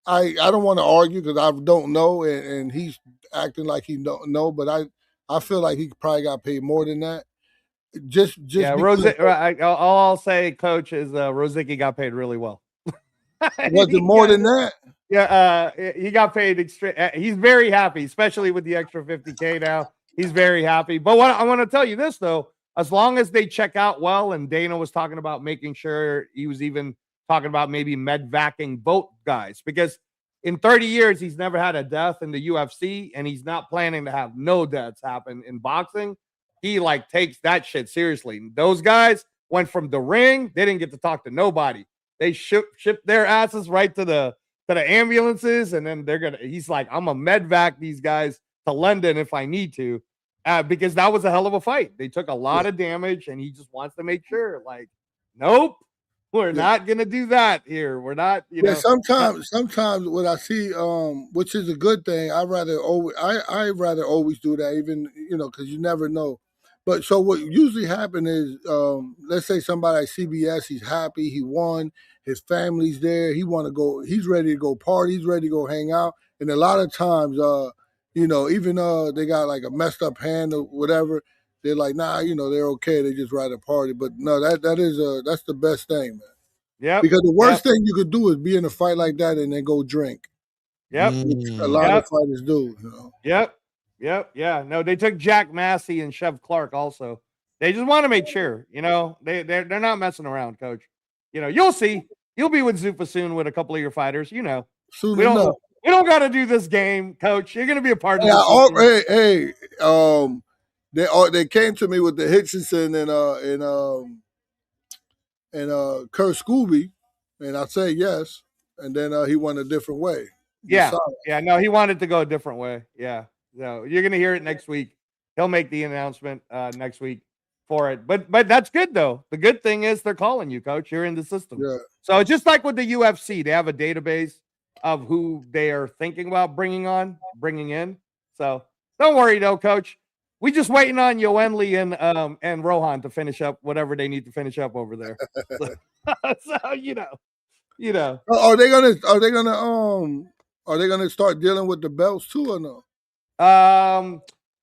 I don't want to argue because I don't know, and he's acting like he don't know, but I feel like he probably got paid more than that. just Rose. I'll say, Coach, is Rosicki got paid really well. Was it more than that? Yeah, he got paid extra. He's very happy, especially with the extra $50K now. He's very happy. But what I want to tell you this though, as long as they check out well, and Dana was talking about making sure, he was even talking about maybe medvacing both guys, because in 30 years he's never had a death in the UFC, and he's not planning to have no deaths happen in boxing. He like takes that shit seriously. Those guys went from the ring, they didn't get to talk to nobody. They shipped their asses right to the ambulances, and then he's like, I'm gonna medvac these guys to London if I need to, because that was a hell of a fight. They took a lot of damage, and he just wants to make sure, like, nope, we're not gonna do that here. We're not, you know. Sometimes what I see, which is a good thing, I rather always do that, even, you know, because you never know. But so what usually happens is, let's say somebody at CBS, he's happy, he won, his family's there, he's ready to go party, he's ready to go hang out. And a lot of times, you know, even they got like a messed up hand or whatever, they're like, nah, you know, they're okay, they just rather party. But no, that's the best thing, man. Yeah. Because the worst thing you could do is be in a fight like that and then go drink. Yep. A lot of fighters do, you know. Yep. Yeah. No, they took Jack Massey and Chev Clark also. They just want to make sure, you know, they're not messing around, Coach. You know, you'll see. You'll be with Zuffa soon with a couple of your fighters, you know. Soon enough. We don't got to do this game, Coach. You're going to be a part of this. They came to me with the Hitchinson and Kurt Scooby, and I said yes, and then he went a different way. Yeah. No, he wanted to go a different way. Yeah. So you're going to hear it next week. He'll make the announcement next week for it. But that's good, though. The good thing is they're calling you, Coach. You're in the system. Yeah. So just like with the UFC, they have a database of who they are thinking about bringing in. So don't worry, though, Coach. We just waiting on Yoenli and Rohan to finish up whatever they need to finish up over there. So you know. Are they gonna start dealing with the belts too or no?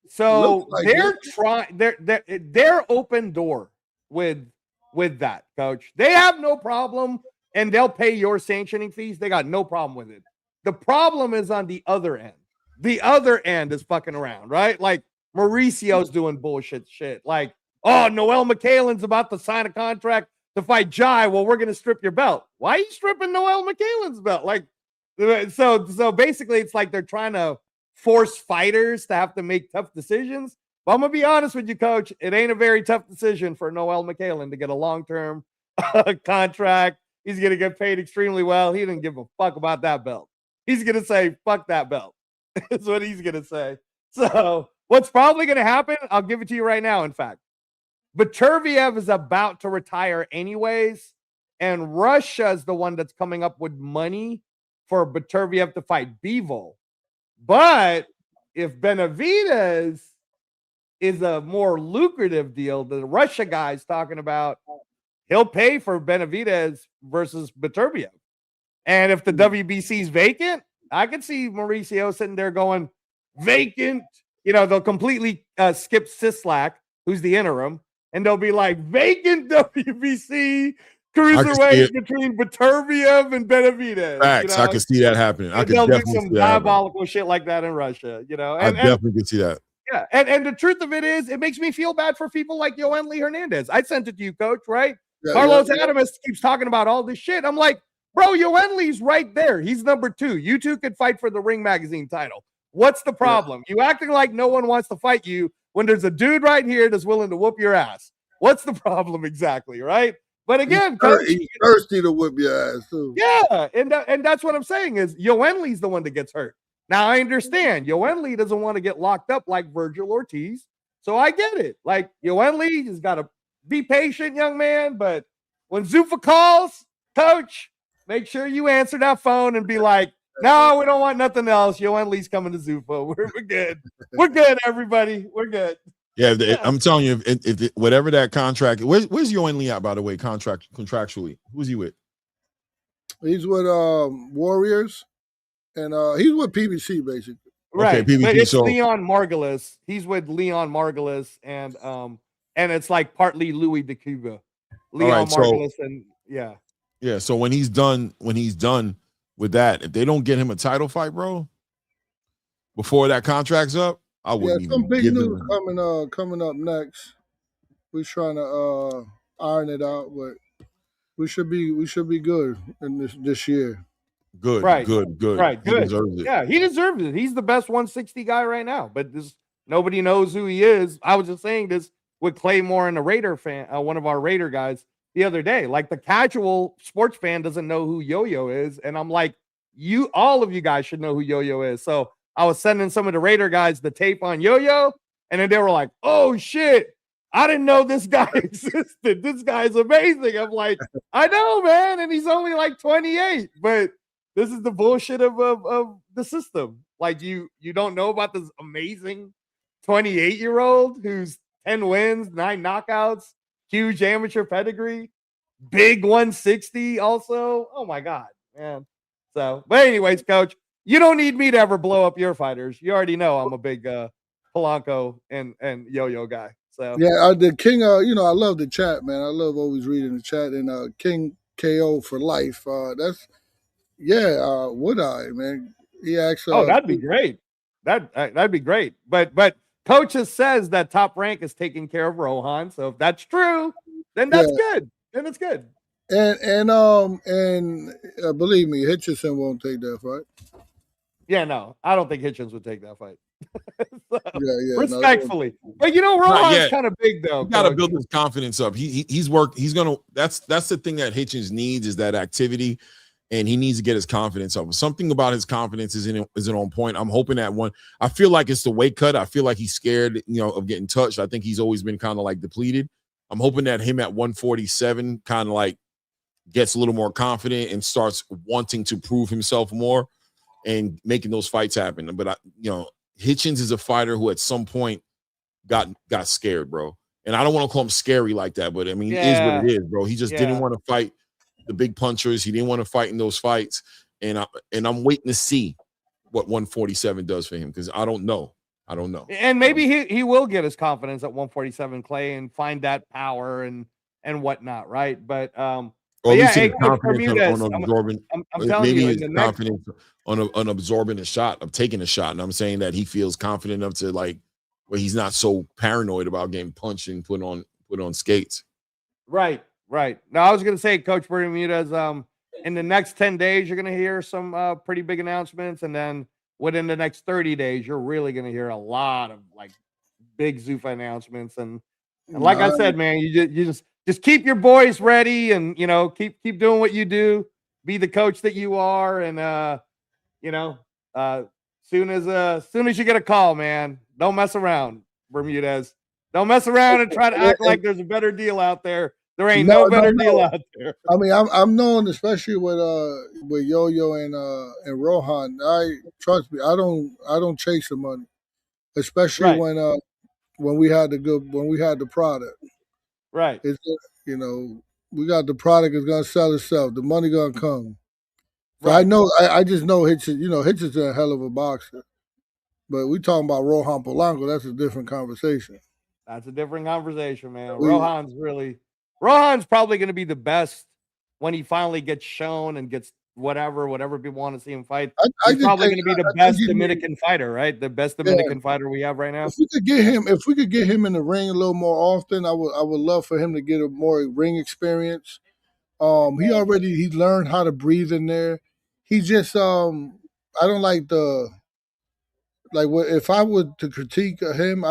So like they're trying. They're open door with that, Coach. They have no problem, and they'll pay your sanctioning fees. They got no problem with it. The problem is on the other end. The other end is fucking around, right? Like Mauricio's doing bullshit shit. Like, oh, Noel McCallan's about to sign a contract to fight Jai. Well, we're gonna strip your belt. Why are you stripping Noel McCallan's belt? Like, so basically, it's like they're trying to force fighters to have to make tough decisions. But I'm gonna be honest with you, Coach. It ain't a very tough decision for Noel McCallan to get a long-term contract. He's gonna get paid extremely well. He didn't give a fuck about that belt. He's gonna say, "Fuck that belt." That's what he's gonna say. So what's probably gonna happen? I'll give it to you right now. In fact, Beterbiev is about to retire anyways, and Russia is the one that's coming up with money for Beterbiev to fight Bivol. But if Benavidez is a more lucrative deal, the Russia guy's talking about, he'll pay for Benavidez versus Beterbiev. And if the WBC is vacant, I could see Mauricio sitting there going, vacant. You know, they'll completely skip Sislak, who's the interim, and they'll be like, vacant WBC cruiserweight between Beterbiev and Benavidez. Facts. You know? I can see that happening. I can definitely do some diabolical shit like that in Russia. You know, I definitely can see that. Yeah, and the truth of it is, it makes me feel bad for people like Yoenli Hernandez. I sent it to you, Coach, right? Yeah, Carlos Adames keeps talking about all this shit. I'm like, bro, Yoenli's right there. He's number 2. You two could fight for the Ring Magazine title. What's the problem? You acting like no one wants to fight you when there's a dude right here that's willing to whoop your ass. What's the problem exactly, right? But again, Coach, he's thirsty to whip your ass too. Yeah, and that's what I'm saying is Yoenli's the one that gets hurt. Now I understand Yoenli doesn't want to get locked up like Virgil Ortiz, so I get it. Like Yoenli has got to be patient, young man. But when Zuffa calls, Coach, make sure you answer that phone and be like, "No, we don't want nothing else. Yoenli's coming to Zuffa. We're good. We're good, everybody. We're good." Yeah, I'm telling you, if whatever that contract, where's Yoenli at, by the way, contractually? Who's he with? He's with Warriors, and he's with PBC basically. Right, okay, PBC, but it's Leon Margulis. He's with Leon Margulis, and and it's like partly Louis de Cuba, Leon right, Margulis, and yeah. Yeah, so when he's done with that, if they don't get him a title fight, bro, before that contract's up, I wouldn't even some big give news him. coming up next. We're trying to iron it out, but we should be good in this year. Good. Right. He deserves it. Yeah, he deserves it. He's the best 160 guy right now, but nobody knows who he is. I was just saying this with Claymore and a Raider fan, one of our Raider guys the other day. Like, the casual sports fan doesn't know who Yo-Yo is, and I'm like, all of you guys should know who Yo-Yo is. So I was sending some of the Raider guys the tape on Yo-Yo, and then they were like, "Oh shit, I didn't know this guy existed. This guy's amazing." I'm like, "I know, man," and he's only like 28, but this is the bullshit of the system. Like, you don't know about this amazing 28-year-old who's 10 wins, 9 knockouts, huge amateur pedigree, big 160 also. Oh my God, man. So, but anyways, coach, you don't need me to ever blow up your fighters. You already know I'm a big Polanco and Yo-Yo guy. So yeah, the King, I love the chat, man. I love always reading the chat, and King KO for life. Would I, man? He actually. That'd be great. That'd be great. But coaches says that Top Rank is taking care of Rohan. So if that's true, then that's good. Then it's good. And believe me, Hitchison won't take that fight. Yeah, no, I don't think Hitchens would take that fight. Respectfully, no, but Rohan's kind of big though. You got to build his confidence up. He's worked. He's gonna. That's the thing that Hitchens needs, is that activity, and he needs to get his confidence up. Something about his confidence isn't on point. I'm hoping that one. I feel like it's the weight cut. I feel like he's scared, of getting touched. I think he's always been kind of like depleted. I'm hoping that him at 147 kind of like gets a little more confident and starts wanting to prove himself more and making those fights happen. But Hitchens is a fighter who at some point got scared, bro. And I don't want to call him scary like that, but I mean, it is what it is, bro. He just didn't want to fight the big punchers. He didn't want to fight in those fights. And I'm waiting to see what 147 does for him, because I don't know. And maybe he will get his confidence at 147, Clay, and find that power and whatnot, right? But or at least his confidence on absorbing. I'm telling you, his confidence on absorbing a shot, of taking a shot. And I'm saying that he feels confident enough to, like, where he's not so paranoid about getting punched and put on skates. Right. Now, I was going to say, Coach Bermudez, in the next 10 days, you're going to hear some pretty big announcements. And then within the next 30 days, you're really going to hear a lot of like big ZUFFA announcements. And like I said, man, you just keep your boys ready, and, keep doing what you do. Be the coach that you are. And, soon as you get a call, man, don't mess around, Bermudez. Don't mess around and try to act like there's a better deal out there. There ain't no better deal out there. I mean, I'm known, especially with Yo-Yo and Rohan. Trust me, I don't chase the money, especially when we had the product. Right. It's we got the product, is gonna sell itself. The money gonna come. Right. I just know Hitchens. Hitchens is a hell of a boxer, but we talking about Rohan Polanco. That's a different conversation. That's a different conversation, man. Rohan's probably going to be the best when he finally gets shown and gets whatever people want to see him fight. He's probably going to be the best Dominican fighter, right? The best Dominican fighter we have right now. If we could get him in the ring a little more often, I would love for him to get a more ring experience. He learned how to breathe in there. He just I don't like if I were to critique him,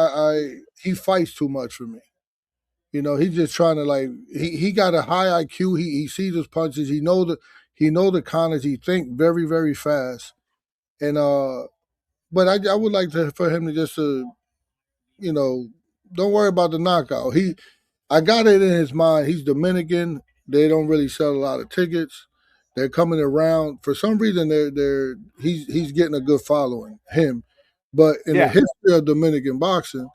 he fights too much for me. He's just trying to, he got a high IQ. He sees his punches. He know the counters. He think very, very fast. And but I would like for him to just don't worry about the knockout. I got it in his mind. He's Dominican. They don't really sell a lot of tickets. They're coming around for some reason. He's getting a good following, him. But in the history of Dominican boxing,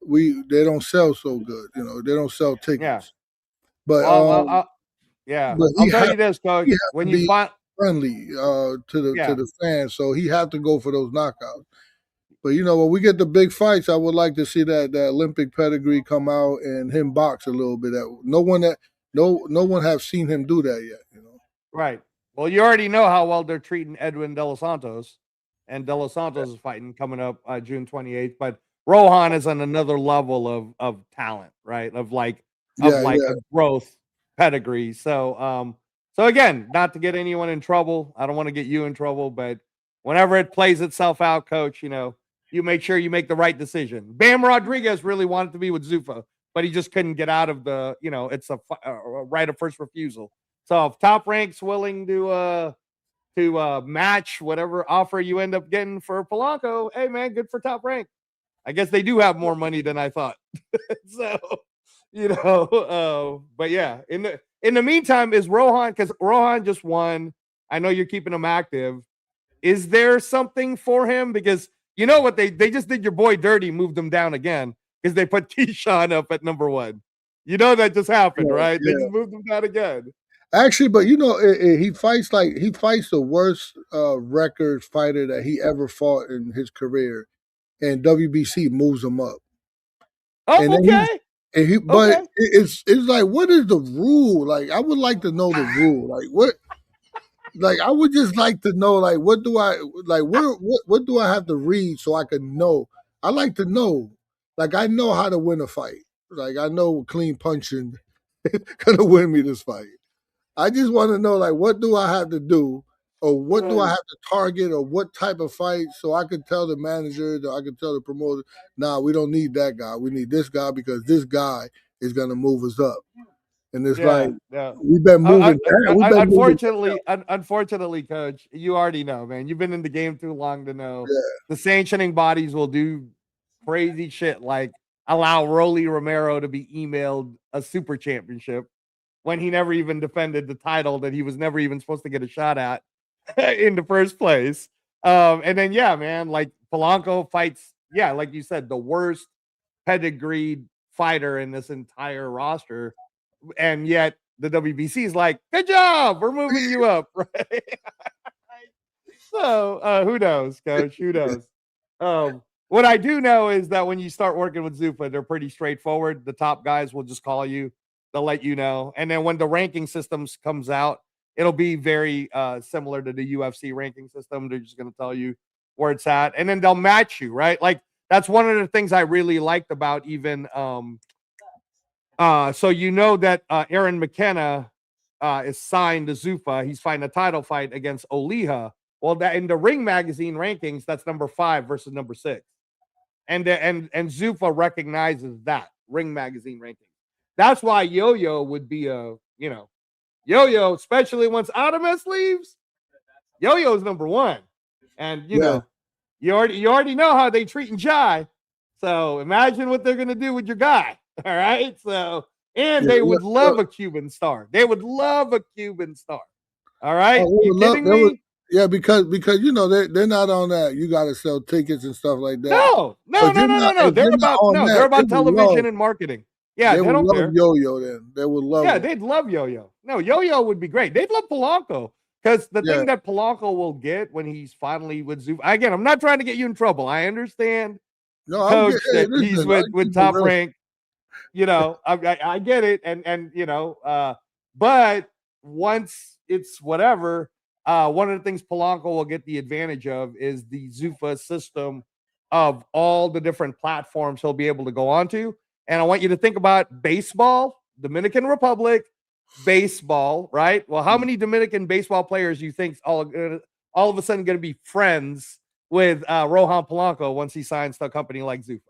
they don't sell so good. They don't sell tickets. Yeah. But I'll tell you this, Coach. When you find friendly to the fans, so he had to go for those knockouts. But when we get the big fights, I would like to see that Olympic pedigree come out and him box a little bit. No one have seen him do that yet. Right. Well, you already know how well they're treating Edwin De Los Santos, and De Los Santos is fighting coming up June 28th. But Rohan is on another level of talent, right? Of a growth pedigree. So again, not to get anyone in trouble. I don't want to get you in trouble, but whenever it plays itself out, Coach, you make sure you make the right decision. Bam Rodriguez really wanted to be with Zuffa, but he just couldn't get out of the, it's a right of first refusal. So if Top Rank's willing to match whatever offer you end up getting for Polanco, hey man, good for Top Rank. I guess they do have more money than I thought. So, but yeah, in the meantime, is Rohan, because Rohan just won. I know you're keeping him active. Is there something for him? Because you know what, they just did your boy dirty, moved him down again because they put Keyshawn up at number 1. You know that just happened, right? They just moved him down again. Actually, but he fights the worst record fighter that he ever fought in his career, and WBC moves him up. Oh, and okay. But it's like, what is the rule? Like, I would like to know the rule. Like, what? Like, I would just like to know, like, what do I have to read so I can know? I like to know. Like, I know how to win a fight. Like, I know clean punching gonna win me this fight. I just want to know, like, what do I have to do, or what do I have to target, or what type of fight, so I can tell the manager, or I can tell the promoter, nah, we don't need that guy. We need this guy because this guy is going to move us up. And it's we've been moving. Unfortunately, Coach, you already know, man. You've been in the game too long to know. The sanctioning bodies will do crazy shit, like allow Rolly Romero to be emailed a super championship when he never even defended the title that he was never even supposed to get a shot at in the first place. And then, man, like Polanco fights, like you said, the worst pedigreed fighter in this entire roster. And yet the WBC is like, good job, we're moving you up, right? So who knows, Coach? Who knows? What I do know is that when you start working with Zuffa, they're pretty straightforward. The top guys will just call you. They'll let you know. And then when the ranking systems comes out, it'll be very similar to the UFC ranking system. They're just going to tell you where it's at. And then they'll match you, right? Like, that's one of the things I really liked about even so that Aaron McKenna is signed to Zuffa. He's fighting a title fight against Oliha. Well, that in the Ring Magazine rankings, that's number 5 versus number 6. And Zuffa recognizes that Ring Magazine ranking. That's why Yo-Yo would be Yo-Yo, especially once Adames leaves. Yo-Yo's number 1. And you know, you already know how they treating Jai. So imagine what they're gonna do with your guy. All right. So they would love a Cuban star. They would love a Cuban star. All right. You kidding me? Because they're not on that. You got to sell tickets and stuff like that. No. They're about television and marketing. Yeah, they don't care. Yo-Yo then. They would love it. They'd love Yo-Yo. No, Yo-Yo would be great. They'd love Polanco. Because the thing that Polanco will get when he's finally with Zuffa, again, I'm not trying to get you in trouble. I understand, Coach, that he's with Top Rank. I get it. And but once it's whatever, one of the things Polanco will get the advantage of is the Zuffa system of all the different platforms he'll be able to go onto. And I want you to think about baseball, Dominican Republic, baseball, right? Well, how many Dominican baseball players do you think all of a sudden going to be friends with Rohan Polanco once he signs to a company like Zuffa?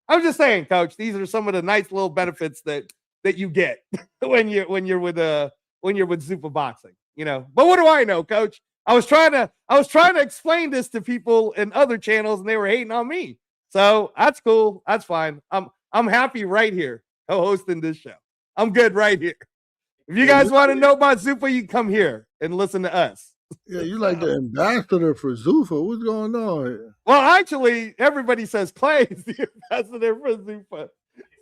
I'm just saying, Coach, these are some of the nice little benefits that you get when you're with ZUFFA Boxing, But what do I know, Coach? I was trying to explain this to people in other channels, and they were hating on me. So that's cool. That's fine. I'm happy right here co-hosting this show. I'm good right here. If you guys want to know about Zuffa, you come here and listen to us. Yeah, you like the ambassador for Zuffa. What's going on here? Well, actually, everybody says Clay is the ambassador for Zuffa.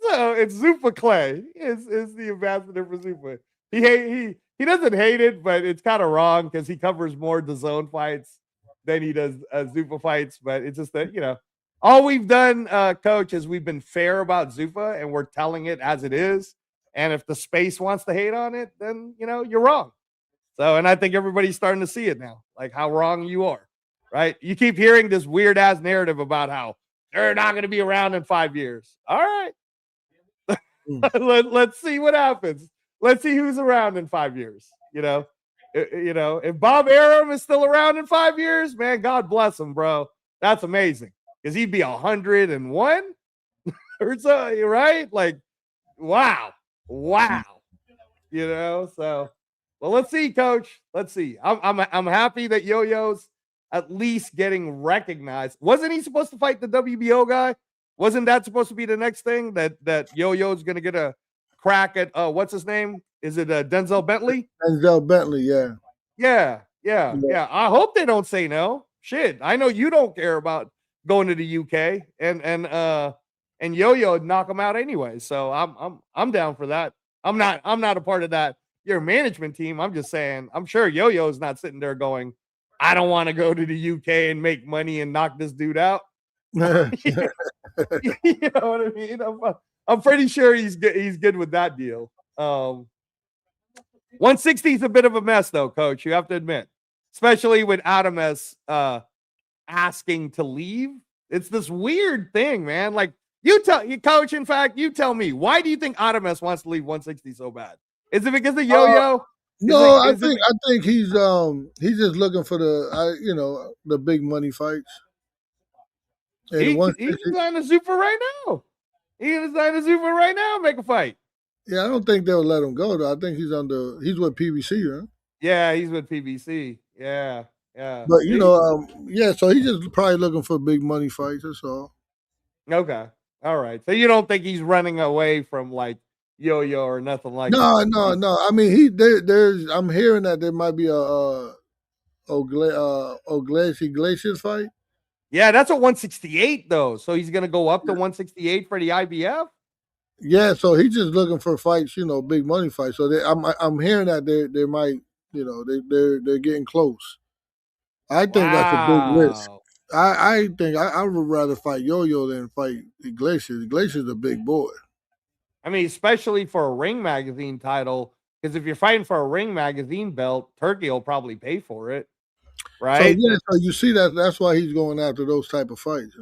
So it's Zuffa Clay is the ambassador for Zuffa. He doesn't hate it, but it's kind of wrong because he covers more DAZN fights than he does Zuffa fights. But it's just that, all we've done, Coach, is we've been fair about ZUFFA, and we're telling it as it is. And if the space wants to hate on it, then you're wrong. So, and I think everybody's starting to see it now, like how wrong you are, right? You keep hearing this weird ass narrative about how they're not going to be around in 5 years. All right. Let's see what happens. Let's see who's around in 5 years. If Bob Arum is still around in 5 years, man, God bless him, bro. That's amazing. Because he'd be 101 or so, right? Like, wow. So, well, let's see, Coach. Let's see. I'm happy that Yo-Yo's at least getting recognized. Wasn't he supposed to fight the WBO guy? Wasn't that supposed to be the next thing that Yo-Yo's going to get a crack at? What's his name? Is it Denzel Bentley? Denzel Bentley, yeah. Yeah. I hope they don't say no. Shit, I know you don't care about going to the UK, and Yo-Yo would knock him out anyway. So I'm down for that. I'm not a part of that. Your management team. I'm just saying. I'm sure Yo-Yo's not sitting there going, I don't want to go to the UK and make money and knock this dude out. You know what I mean? I'm pretty sure he's good with that deal. 160 is a bit of a mess, though, Coach. You have to admit, especially with Adames asking to leave. It's this weird thing, man. Like Coach. In fact, you tell me, why do you think Adames wants to leave 160 so bad? Is it because of Yo-Yo? No, I think he's just looking for the big money fights. And he's on the ZUFFA right now. Make a fight. Yeah, I don't think they'll let him go though. I think he's with PBC, right? Yeah, he's with PBC. Yeah. But so he's just probably looking for big money fights. That's all. Okay. All right. So you don't think he's running away from like Yo-Yo or nothing like that? No. I mean, there's. I'm hearing that there might be a Iglesias fight. Yeah, that's a 168 though. So he's gonna go up to 168 for the IBF. Yeah, so he's just looking for fights, big money fights. So I'm hearing that they might, they're getting close. I think that's a big risk. I think I would rather fight Yo-Yo than fight Iglesias. Iglesias is a big boy. I mean, especially for a Ring Magazine title, because if you're fighting for a Ring Magazine belt, Turkey will probably pay for it, right? So you see that's why he's going after those type of fights.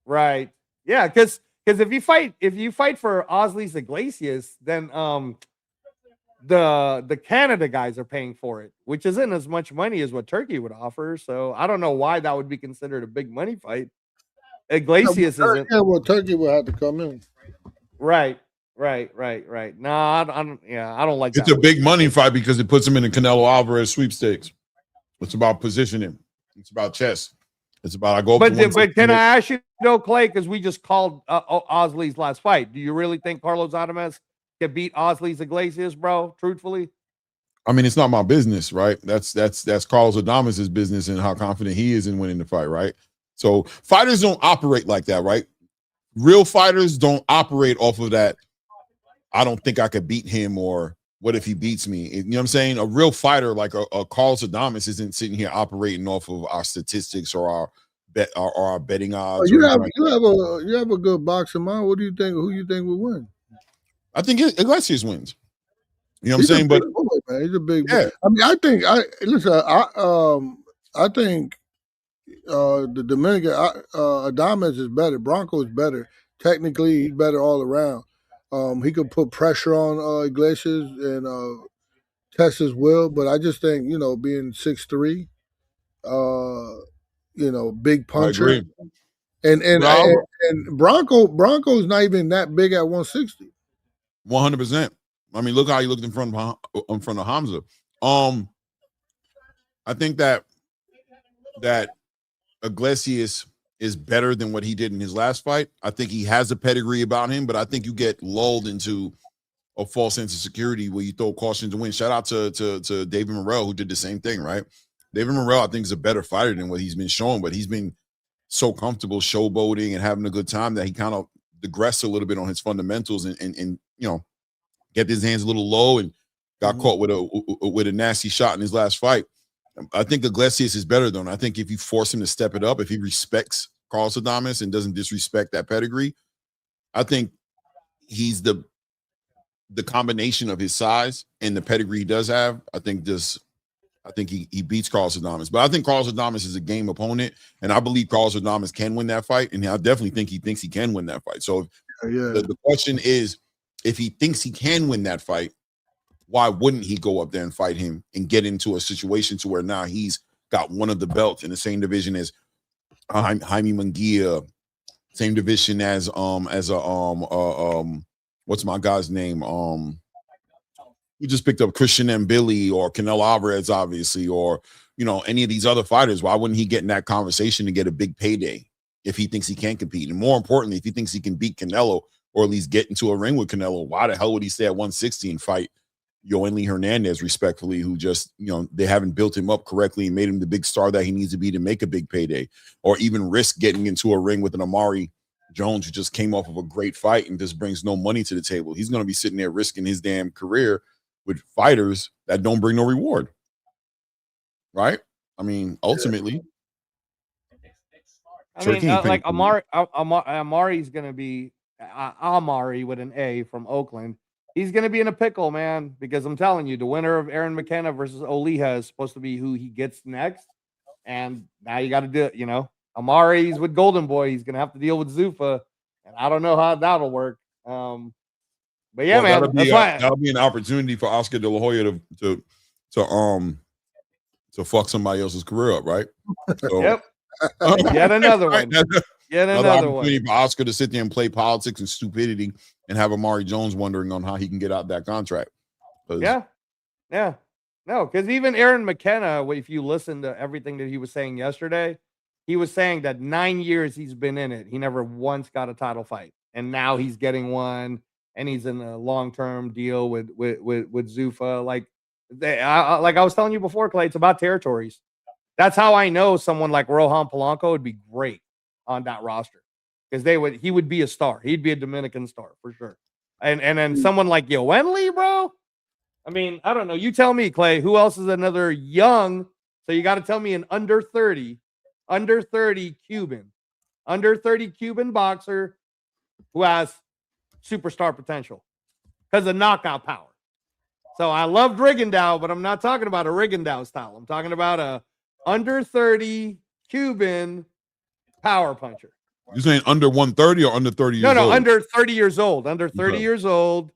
Right. Yeah, because if you fight for Osleys Iglesias, then the Canada guys are paying for it, which isn't as much money as what Turkey would offer. So I don't know why that would be considered a big money fight. Iglesias isn't. Yeah, well, Turkey will have to come in. Right. No, I don't like it's that. It's a big money fight because it puts him in the Canelo Alvarez sweepstakes. It's about positioning. It's about chess. It's about But can I ask you, Clay, because we just called Osleys last fight. Do you really think Carlos Adames can beat Osleys Iglesias, bro? Truthfully, I mean, it's not my business, right? That's Carlos Adames' business and how confident he is in winning the fight, right? So fighters don't operate like that, right? Real fighters don't operate off of that. I don't think I could beat him, or what if he beats me? You know what I'm saying? A real fighter like a Carlos Adames isn't sitting here operating off of our statistics or our betting odds. You have a good boxing mind. What do you think? Who you think will win? I think Iglesias wins. You know what I'm saying? But boy, man. He's a big boy. I mean, I think the Dominican Adames is better. Bronco is better. Technically, he's better all around. He could put pressure on Iglesias and test his will, but I just think being 6'3", big puncher, and Bronco's not even that big at 160. 100%. I mean, look how he looked in front of Hamza. I think that Iglesias is better than what he did in his last fight. I think he has a pedigree about him, but I think you get lulled into a false sense of security where you throw caution to win. Shout out to David Morrell, who did the same thing, right? David Morrell, I think, is a better fighter than what he's been showing, but he's been so comfortable showboating and having a good time that he kind of digressed a little bit on his fundamentals and kept his hands a little low and got caught with a nasty shot in his last fight. I think Iglesias is better though. And I think if you force him to step it up, if he respects Carlos Adames and doesn't disrespect that pedigree. I think he's the combination of his size and the pedigree he does have. I think he beats Carlos Adames. But I think Carlos Adames is a game opponent, and I believe Carlos Adames can win that fight, and I definitely think he thinks he can win that fight. So the question is, if he thinks he can win that fight, why wouldn't he go up there and fight him and get into a situation to where now he's got one of the belts in the same division as Jaime Munguia, same division as what's my guy's name? We just picked up Christian Mbili or Canelo Alvarez, obviously, or any of these other fighters. Why wouldn't he get in that conversation to get a big payday if he thinks he can compete? And more importantly, if he thinks he can beat Canelo or at least get into a ring with Canelo, why the hell would he stay at 160 and fight Yoeli Hernandez, respectfully, who just, they haven't built him up correctly and made him the big star that he needs to be to make a big payday, or even risk getting into a ring with an Amari Jones who just came off of a great fight and just brings no money to the table. He's going to be sitting there risking his damn career with fighters that don't bring no reward. Right? I mean, ultimately. Like Amari's going to be Amari with an A from Oakland. He's going to be in a pickle, man, because I'm telling you, the winner of Aaron McKenna versus Oliha is supposed to be who he gets next. And now you got to do it, Amari's with Golden Boy. He's going to have to deal with Zuffa, and I don't know how that'll work. But yeah, man, that'll be an opportunity for Oscar De La Hoya to fuck somebody else's career up, right? So, yep. Yet another one. Yet another one. For Oscar to sit there and play politics and stupidity and have Amari Jones wondering on how he can get out that contract. Yeah. No, because even Aaron McKenna, if you listen to everything that he was saying yesterday, he was saying that 9 years he's been in it, he never once got a title fight, and now he's getting one, and he's in a long-term deal with Zuffa. Like I was telling you before, Clay, it's about territories. That's how I know someone like Rohan Polanco would be great on that roster, because he would be a star. He'd be a Dominican star for sure. And then someone like Yoeli, bro. I mean, I don't know. You tell me, Clay, who else is another young? So you got to tell me an under 30 Cuban boxer who has superstar potential because of knockout power. So I loved Rigondeaux, but I'm not talking about a Rigondeaux style. I'm talking about a under 30 Cuban power puncher. You saying under 130 or under 30 years old? No, under 30 years old. Under 30 years old.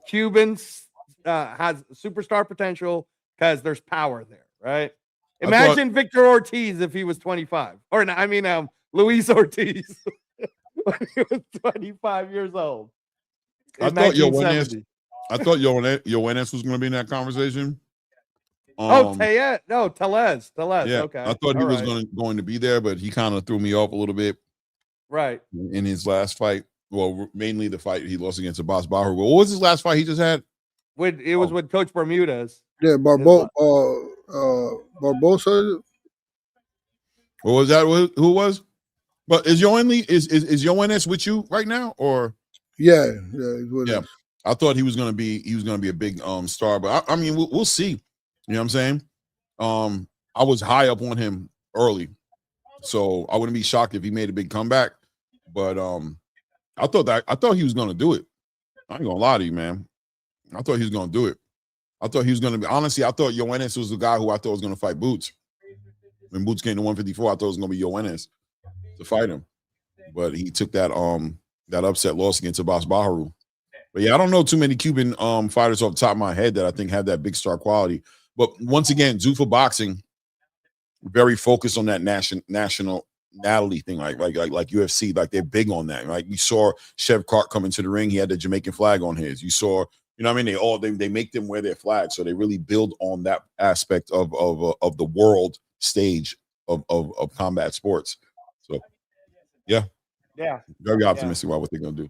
Cubans has superstar potential because there's power there, right? Imagine Victor Ortiz if he was 25. Luis Ortiz when he was 25 years old. I thought Yoenis was going to be in that conversation. Tellez. Yeah, Okay. I thought he was going to be there, but he kind of threw me off a little bit. Right. In his last fight. Well, mainly the fight he lost against Abbas Bahru. What was his last fight he just had? It was with Coach Bermudez. Yeah, Barbosa. What was that? Who was? But is Yoenis with you right now, or? Yeah, he's with us. I thought he was gonna be a big star, but I mean we'll see. You know what I'm saying? I was high up on him early, so I wouldn't be shocked if he made a big comeback. But I thought he was gonna do it. I ain't gonna lie to you, man. I thought he was gonna do it. I thought he was gonna be honestly. I thought Yoenis was the guy who I thought was gonna fight Boots. When Boots came to 154, I thought it was gonna be Yoenis to fight him, but he took that upset loss against Abbas Bahru. But yeah, I don't know too many Cuban fighters off the top of my head that I think have that big star quality. But once again, ZUFFA Boxing very focused on that nationality thing, like UFC, like they're big on that. Like you saw Chev Clark come into the ring, he had the Jamaican flag on his. You saw, you know what I mean? They make them wear their flag, so they really build on that aspect of the world stage of combat sports. So yeah, very optimistic about what they're gonna do.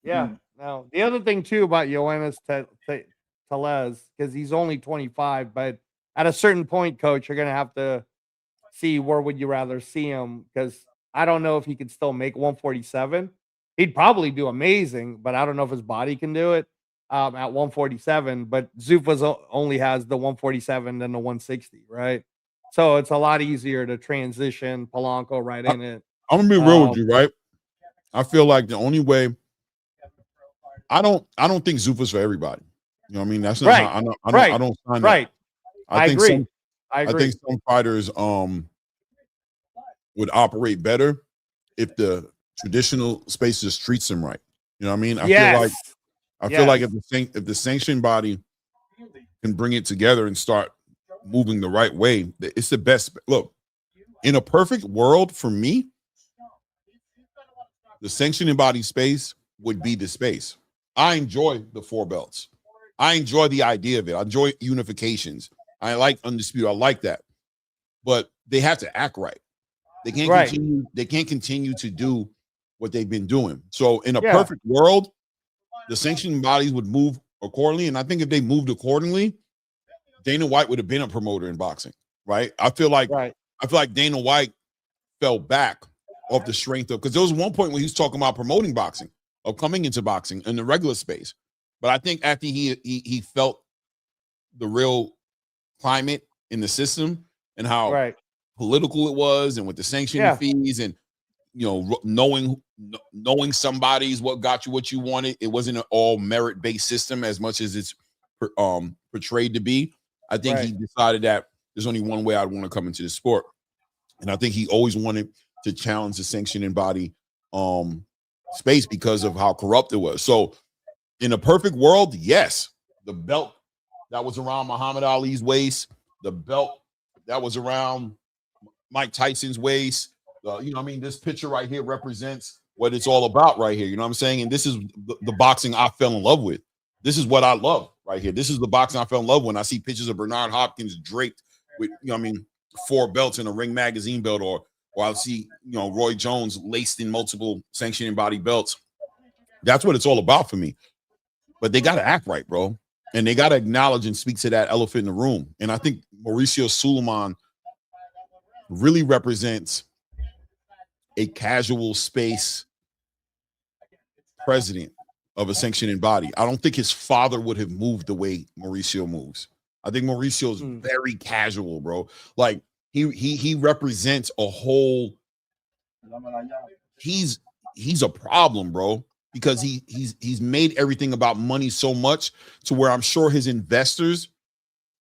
Yeah. Now the other thing too about Yoenis Tellez, because he's only 25, but at a certain point, Coach, you're gonna have to see where would you rather see him, because I don't know if he could still make 147. He'd probably do amazing, but I don't know if his body can do it at 147. But Zuffa only has the 147 than the 160, right? So it's a lot easier to transition Polanco right in it. I'm gonna be real with you, right? I feel like the only way I don't think ZUFFA's for everybody. You know what I mean? That's not Right. how, I don't find right. that. I agree. I think some fighters would operate better if the traditional space just treats them right. You know what I mean? I feel like if the sanction body can bring it together and start moving the right way, it's the best. Look, in a perfect world for me, the sanctioning body space would be the space. I enjoy the 4 belts. I enjoy the idea of it. I enjoy unifications. I like undisputed. I like that. But they have to act right. They can't continue to do what they've been doing. So in a perfect world, the sanctioning bodies would move accordingly. And I think if they moved accordingly, Dana White would have been a promoter in boxing, right? I feel like Dana White fell back off the strength of, because there was one point when he was talking about promoting boxing, or coming into boxing in the regular space. But I think after he felt the real climate in the system and how political it was, and with the sanctioning fees, and knowing somebody's what got you what you wanted, it wasn't an all merit-based system as much as it's portrayed to be. I think he decided that there's only one way I'd want to come into the sport, and I think he always wanted to challenge the sanctioning body space because of how corrupt it was. So in a perfect world, yes, the belt that was around Muhammad Ali's waist, the belt that was around Mike Tyson's waist, this picture right here represents what it's all about right here. You know what I'm saying? And this is the boxing I fell in love with. This is what I love right here. This is the boxing I fell in love with when I see pictures of Bernard Hopkins draped with, 4 belts in a Ring magazine belt, or I see, Roy Jones laced in multiple sanctioning body belts. That's what it's all about for me. But they got to act right, bro. And they got to acknowledge and speak to that elephant in the room. And I think Mauricio Suleiman really represents a casual space president of a sanctioning body. I don't think his father would have moved the way Mauricio moves. I think Mauricio is very casual, bro. Like he represents a whole. He's a problem, bro, because he's made everything about money so much to where I'm sure his investors,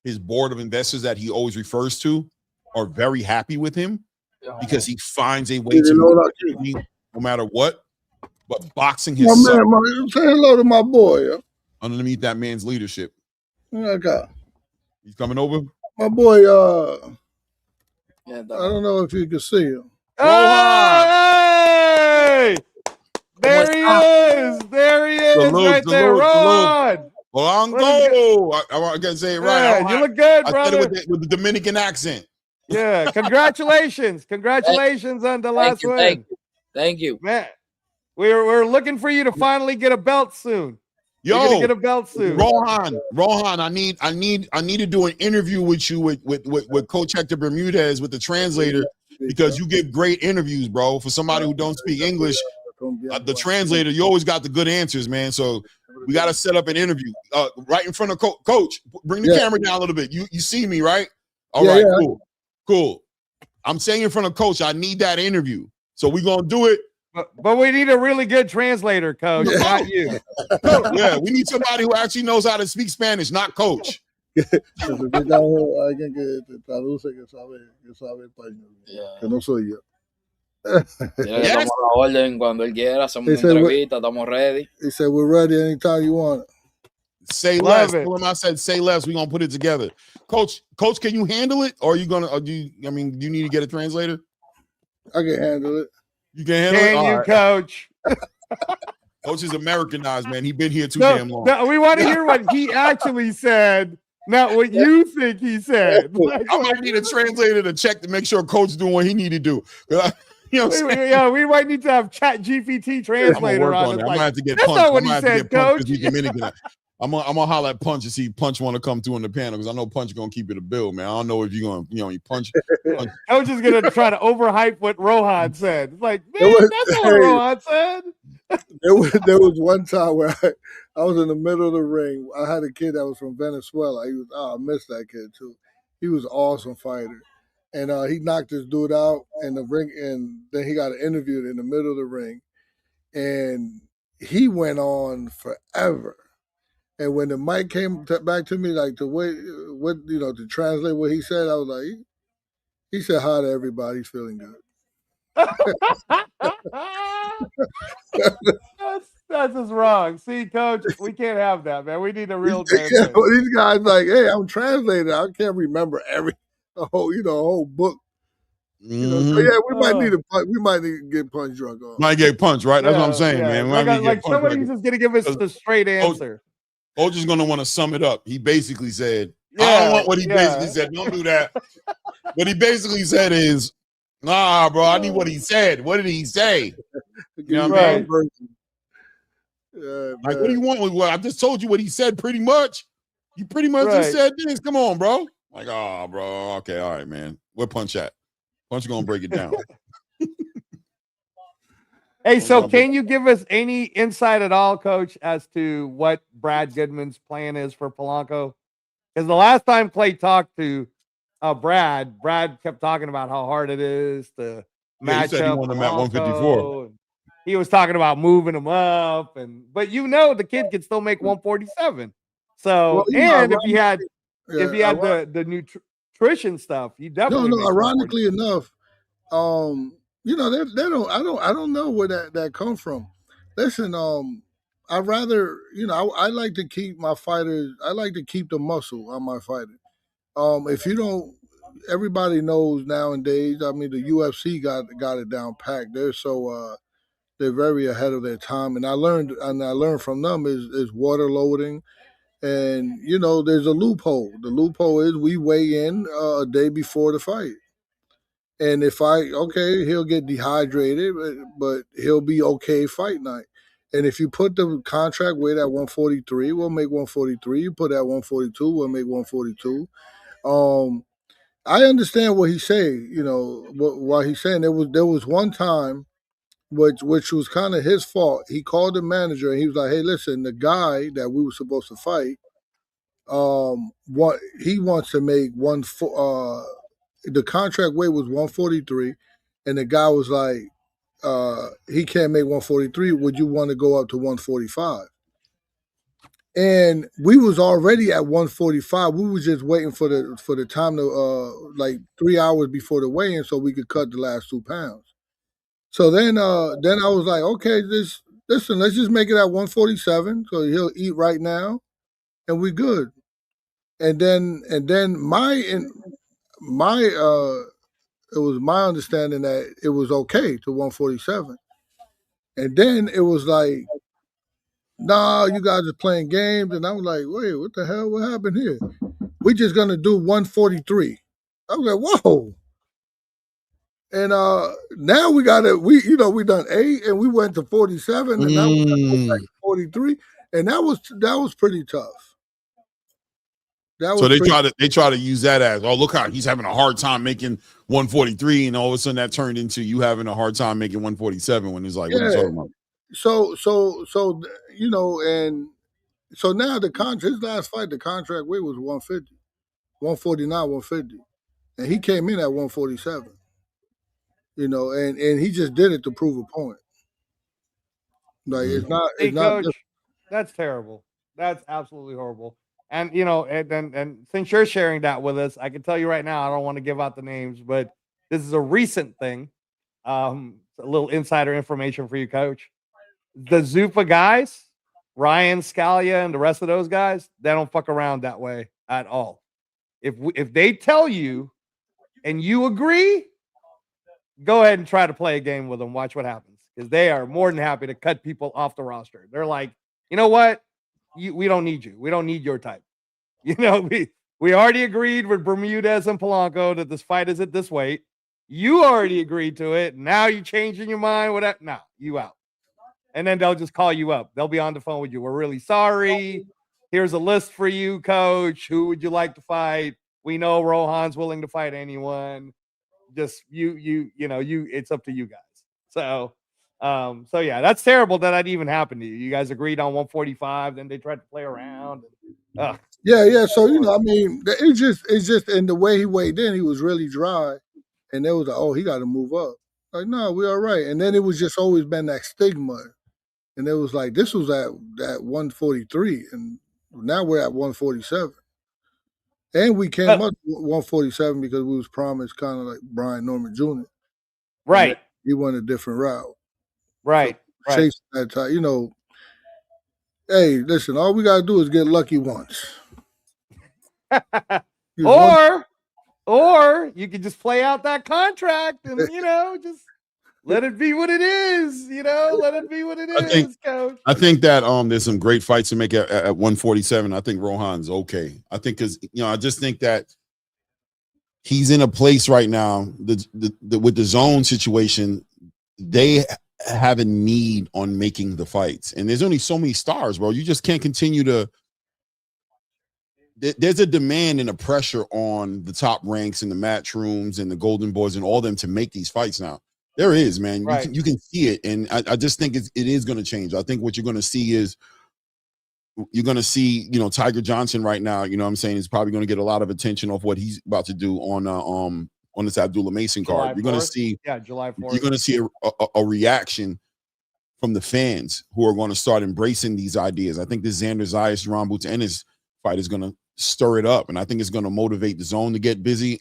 his board of investors that he always refers to, are very happy with him because he finds a way to make money no matter what. But boxing his son, say hello to my boy. Underneath that man's leadership. Okay. He's coming over. My boy, I don't know if you can see him. Hey! There he is. There he is. Salute, there. Rohan. Polanco. I gotta say it right. Yeah, you look good, brother. I said it with the Dominican accent. Yeah, congratulations. Congratulations on the last win. Thank you. Man, we're looking for you to finally get a belt soon. Yo, get a belt soon. Rohan, I need to do an interview with you with Coach Hector Bermudez with the translator, because you give great interviews, bro. For somebody who don't speak English, the translator, you always got the good answers, man. So we got to set up an interview right in front of Coach. Bring the camera down a little bit. You see me, right? All right, cool. I'm saying in front of Coach, I need that interview. So we're gonna do it. But we need a really good translator, Coach, not you. Yeah, we need somebody who actually knows how to speak Spanish, not Coach. Alguien que te traduce, que sabe español, que no soy yo. Estamos a la orden cuando él quiera, hacemos una entrevista, estamos ready. He said, we're ready anytime you want it. Say less. Tell him I said say less. We're gonna put it together. Coach, can you handle it? Or are you gonna do you need to get a translator? I can handle it. You can handle it? Can you, Coach? Coach is Americanized, man. He's been here too damn long. No, we want to hear what he actually said, not what you think he said. I might need a translator to check to make sure Coach doing what he need to do. You know what I'm saying? Yeah, we might need to have Chat GPT translator on it. I'm gonna have to get That's Punch. not what he said, Coach. I'm gonna holler at Punch and see if Punch want to come through on the panel, because I know Punch gonna keep it a bill, man. I don't know if you're gonna, you Punch. Coach is gonna try to overhype what Rohan said. It's like, man, that's not what Rohan said. There was one time where I was in the middle of the ring. I had a kid that was from Venezuela. I missed that kid too. He was an awesome fighter. and he knocked this dude out in the ring, and then he got interviewed in the middle of the ring, and he went on forever. And when the mic came back to me, like the way, what to translate what he said, I was like, he said hi to everybody, he's feeling good. That's just wrong. See, Coach, we can't have that, man. We need a real translation. These guys like, hey, I'm translating. I can't remember a whole book. So yeah, we might need to get punch drunk on. Might get punched, right? That's what I'm saying, man. Like somebody's just gonna give us the straight answer. Coach is gonna want to sum it up. He basically said, I don't want what he basically said. Don't do that. What he basically said is, nah, bro, I need what he said. What did he say? You know what I mean? Like, what do you want? Well, I just told you what he said pretty much. You pretty much just said this. Come on, bro. Like, oh, bro. Okay, all right, man. Where Punch at? Punch gonna break it down. Hey, so can you give us any insight at all, Coach, as to what Brad Goodman's plan is for Polanco? Because the last time Clay talked to Brad kept talking about how hard it is to match up. He wanted him at 154. He was talking about moving him up, but the kid can still make 147. So, if he had the nutrition stuff, he definitely. No. Ironically enough, they don't. I don't know where that comes from. Listen, I rather I like to keep my fighters. I like to keep the muscle on my fighter. If you don't, everybody knows nowadays. I mean, the UFC got it down packed. They're very ahead of their time, and I learned from them is water loading, and there's a loophole. The loophole is we weigh in a day before the fight, and if he'll get dehydrated, but he'll be okay fight night. And if you put the contract weight at 143, we'll make 143. You put it at 142, we'll make 142. I understand what he's saying. What he's saying. There was one time, which was kind of his fault. He called the manager and he was like, "Hey, listen, the guy that we were supposed to fight, he wants to make the contract weight was 143, and the guy was like, he can't make 143. Would you want to go up to 145?" And we was already at 145. We was just waiting for the time to like 3 hours before the weigh-in so we could cut the last 2 pounds. So then I was like, okay, listen, let's just make it at 147. So he'll eat right now, and we good. And then it was my understanding that it was okay to 147. And then it was like, nah, you guys are playing games. And I was like, wait, what the hell? What happened here? We're just gonna do 143. I was like, whoa. And now we done 8 and we went to 47 and now we're back to 43. And that was pretty tough. So they try to use that as, oh, look how he's having a hard time making 143, and all of a sudden that turned into you having a hard time making 147 when it's like, what are you talking about? So and so now his last fight, the contract weight was 150, 149, 150. And he came in at 147. And he just did it to prove a point. Like it's not. Coach, that's terrible. That's absolutely horrible. And and since you're sharing that with us, I can tell you right now, I don't want to give out the names, but this is a recent thing. A little insider information for you, Coach. The ZUFFA guys, Ryan Scalia, and the rest of those guys, they don't fuck around that way at all. If they tell you, and you agree, go ahead and try to play a game with them. Watch what happens, because they are more than happy to cut people off the roster. They're like, you know what? We don't need you. We don't need your type. We already agreed with Bermudez and Polanco that this fight is at this weight. You already agreed to it. Now you're changing your mind. Whatever. No, you out. And then they'll just call you up. They'll be on the phone with you. We're really sorry. Here's a list for you, Coach. Who would you like to fight? We know Rohan's willing to fight anyone. Just it's up to you guys. So yeah, that's terrible that even happened to you. You guys agreed on 145, then they tried to play around. Yeah. So I mean, it's just in the way he weighed in, he was really dry. And they was like, oh, he got to move up. Like, no, we all right. And then it was just always been that stigma. And it was like, this was at 143, and now we're at 147. And we came up to 147 because we was promised kind of like Brian Norman Jr. Right. He went a different route. Right. So chasing that time, you know, hey, listen, all we got to do is get lucky once. Or you can just play out that contract and, you know, just let it be what it is, you know, let it be what it is, coach. I think that there's some great fights to make at 147. I think Rohan's okay. I think because, you know, I just think that he's in a place right now with the zone situation, they have a need on making the fights. And there's only so many stars, bro. You just can't continue to. There's a demand and a pressure on the top ranks and the match rooms and the Golden Boys and all them to make these fights now. There is, man. Right. You can see it. And I just think it is going to change. I think what you're going to see is you're going to see, you know, Tiger Johnson right now, you know what I'm saying, is probably going to get a lot of attention off what he's about to do on this Abdullah Mason card. You're going to see, July 4th. You're going to see a reaction from the fans who are going to start embracing these ideas. I think this Xander Zayas, Ron Boots, and his fight is going to stir it up, and I think it's going to motivate the zone to get busy,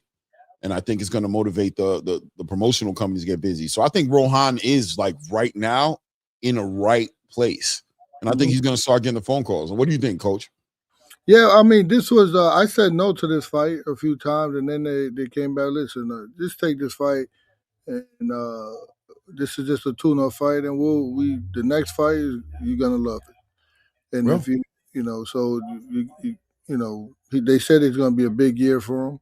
and I think it's going to motivate the promotional companies to get busy. So I think Rohan is like right now in a right place, and I think he's going to start getting the phone calls. What do you think, Coach? Yeah, I mean, this was I said no to this fight a few times, and then they came back. Listen, just take this fight, and this is just a tune-up fight, and the next fight you're gonna love it. And if you know, so you know, they said it's going to be a big year for him.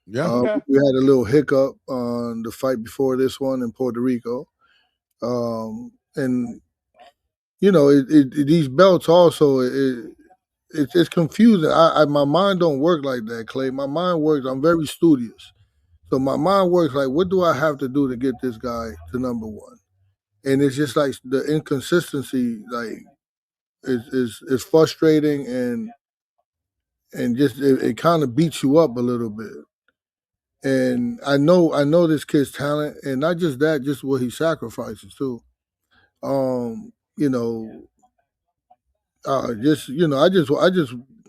Yeah. We had a little hiccup on the fight before this one in Puerto Rico. And, you know, these belts also, it's confusing. My mind don't work like that, Clay. My mind works, I'm very studious. So my mind works like, what do I have to do to get this guy to number one? And it's just like the inconsistency, like, is frustrating, and just it kind of beats you up a little bit. And I know this kid's talent, and not just that, just what he sacrifices too. You know, just you know,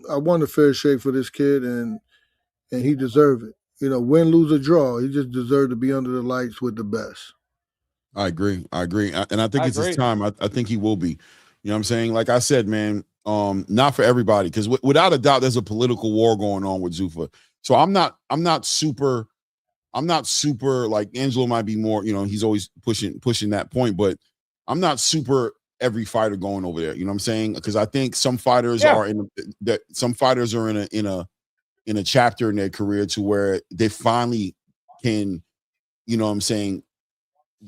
I want a fair shake for this kid, and he deserved it. You know, win, lose, or draw, he just deserved to be under the lights with the best. I agree, and I think it's his time. I think he will be. You know what I'm saying? Like I said, man. Not for everybody, because without a doubt, there's a political war going on with ZUFFA. So I'm not super like Angelo might be more, you know, he's always pushing that point, but I'm not super every fighter going over there. You know what I'm saying? Because I think some fighters are in a chapter in their career to where they finally can, you know what I'm saying,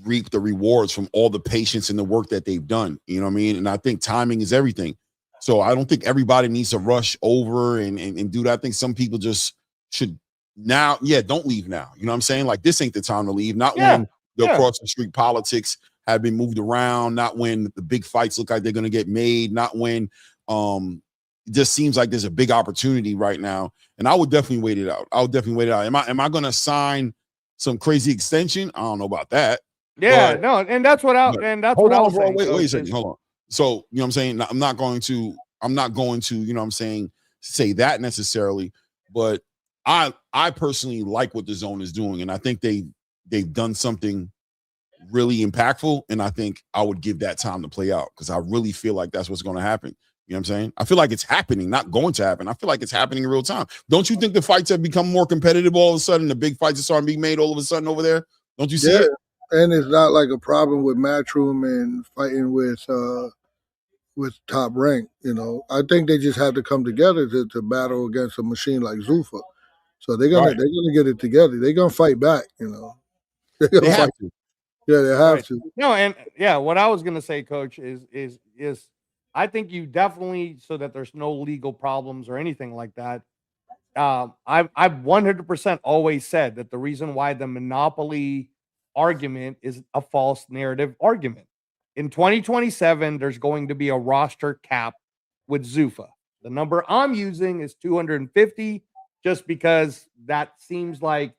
reap the rewards from all the patience and the work that they've done. You know what I mean? And I think timing is everything. So I don't think everybody needs to rush over and do that. I think some people just should now, don't leave now. You know what I'm saying? Like, this ain't the time to leave. Not when the cross the street politics have been moved around, not when the big fights look like they're going to get made, not when it just seems like there's a big opportunity right now. And I would definitely wait it out. Am I going to sign some crazy extension? I don't know about that. Yeah, no, and that's what I was saying. Wait a second, hold on. So, you know what I'm saying? I'm not going to, you know what I'm saying, say that necessarily, but I personally like what the zone is doing, and I think they've done something really impactful, and I think I would give that time to play out, because I really feel like that's what's going to happen. You know what I'm saying? I feel like it's happening, not going to happen. I feel like it's happening in real time. Don't you think the fights have become more competitive all of a sudden? The big fights are starting being made all of a sudden over there? Don't you see it? And it's not like a problem with Matchroom and fighting with Top Rank. You know, I think they just have to come together to battle against a machine like ZUFFA. So they're gonna get it together. They're gonna fight back. You know, they have to. Yeah, they have to. No, and what I was gonna say, Coach, is I think you definitely, so that there's no legal problems or anything like that. I've 100% always said that the reason why the monopoly argument is a false narrative argument. In 2027, there's going to be a roster cap with ZUFFA. The number I'm using is 250, just because that seems like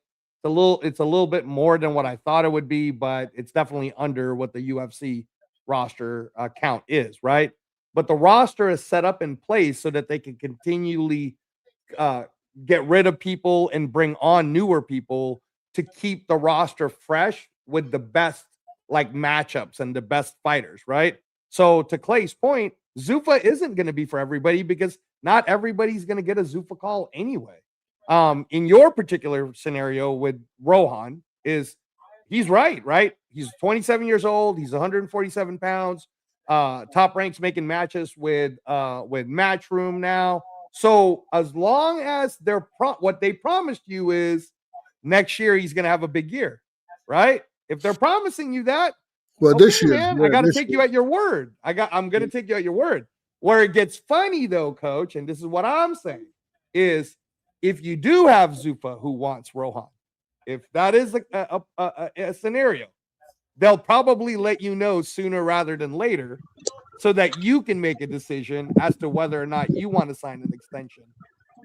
it's a little bit more than what I thought it would be, but it's definitely under what the UFC roster count is, right? But the roster is set up in place so that they can continually get rid of people and bring on newer people to keep the roster fresh with the best like matchups and the best fighters, right? So to Clay's point, ZUFFA isn't going to be for everybody because not everybody's going to get a ZUFFA call anyway. In your particular scenario with Rohan, he's right? He's 27 years old. He's 147 pounds. Top ranks making matches with Matchroom now. So as long as what they promised you is next year he's going to have a big year, right? If they're promising you that, well, this year, man, I got to take you at your word. I'm going to take you at your word. Where it gets funny though, Coach, and this is what I'm saying, is if you do have ZUFFA who wants Rohan, if that is a scenario, they'll probably let you know sooner rather than later so that you can make a decision as to whether or not you want to sign an extension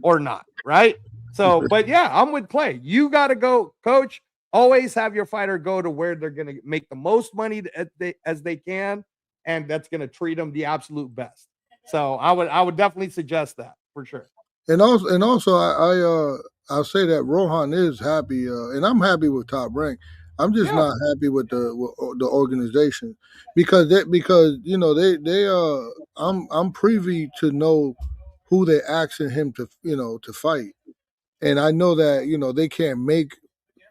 or not, right? So, but yeah, I'm with Clay. You got to go, Coach. Always have your fighter go to where they're going to make the most money as they can, and that's going to treat them the absolute best. So I would definitely suggest that for sure. And also, I'll say that Rohan is happy, and I'm happy with Top Rank. I'm just not happy with the organization because I'm privy to know who they're asking him to fight, and I know that they can't make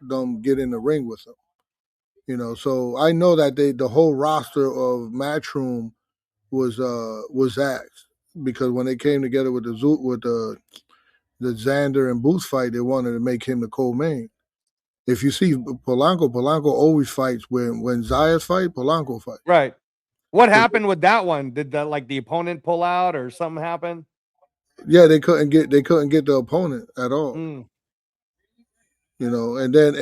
them get in the ring with them. So I know that the whole roster of Matchroom was axed because when they came together with the Xander and Booth fight, they wanted to make him the co-main. If you see Polanco always fights when Zayas fight, Polanco fight. Right. What happened with that one? Did the opponent pull out or something happen? Yeah, they couldn't get the opponent at all. And then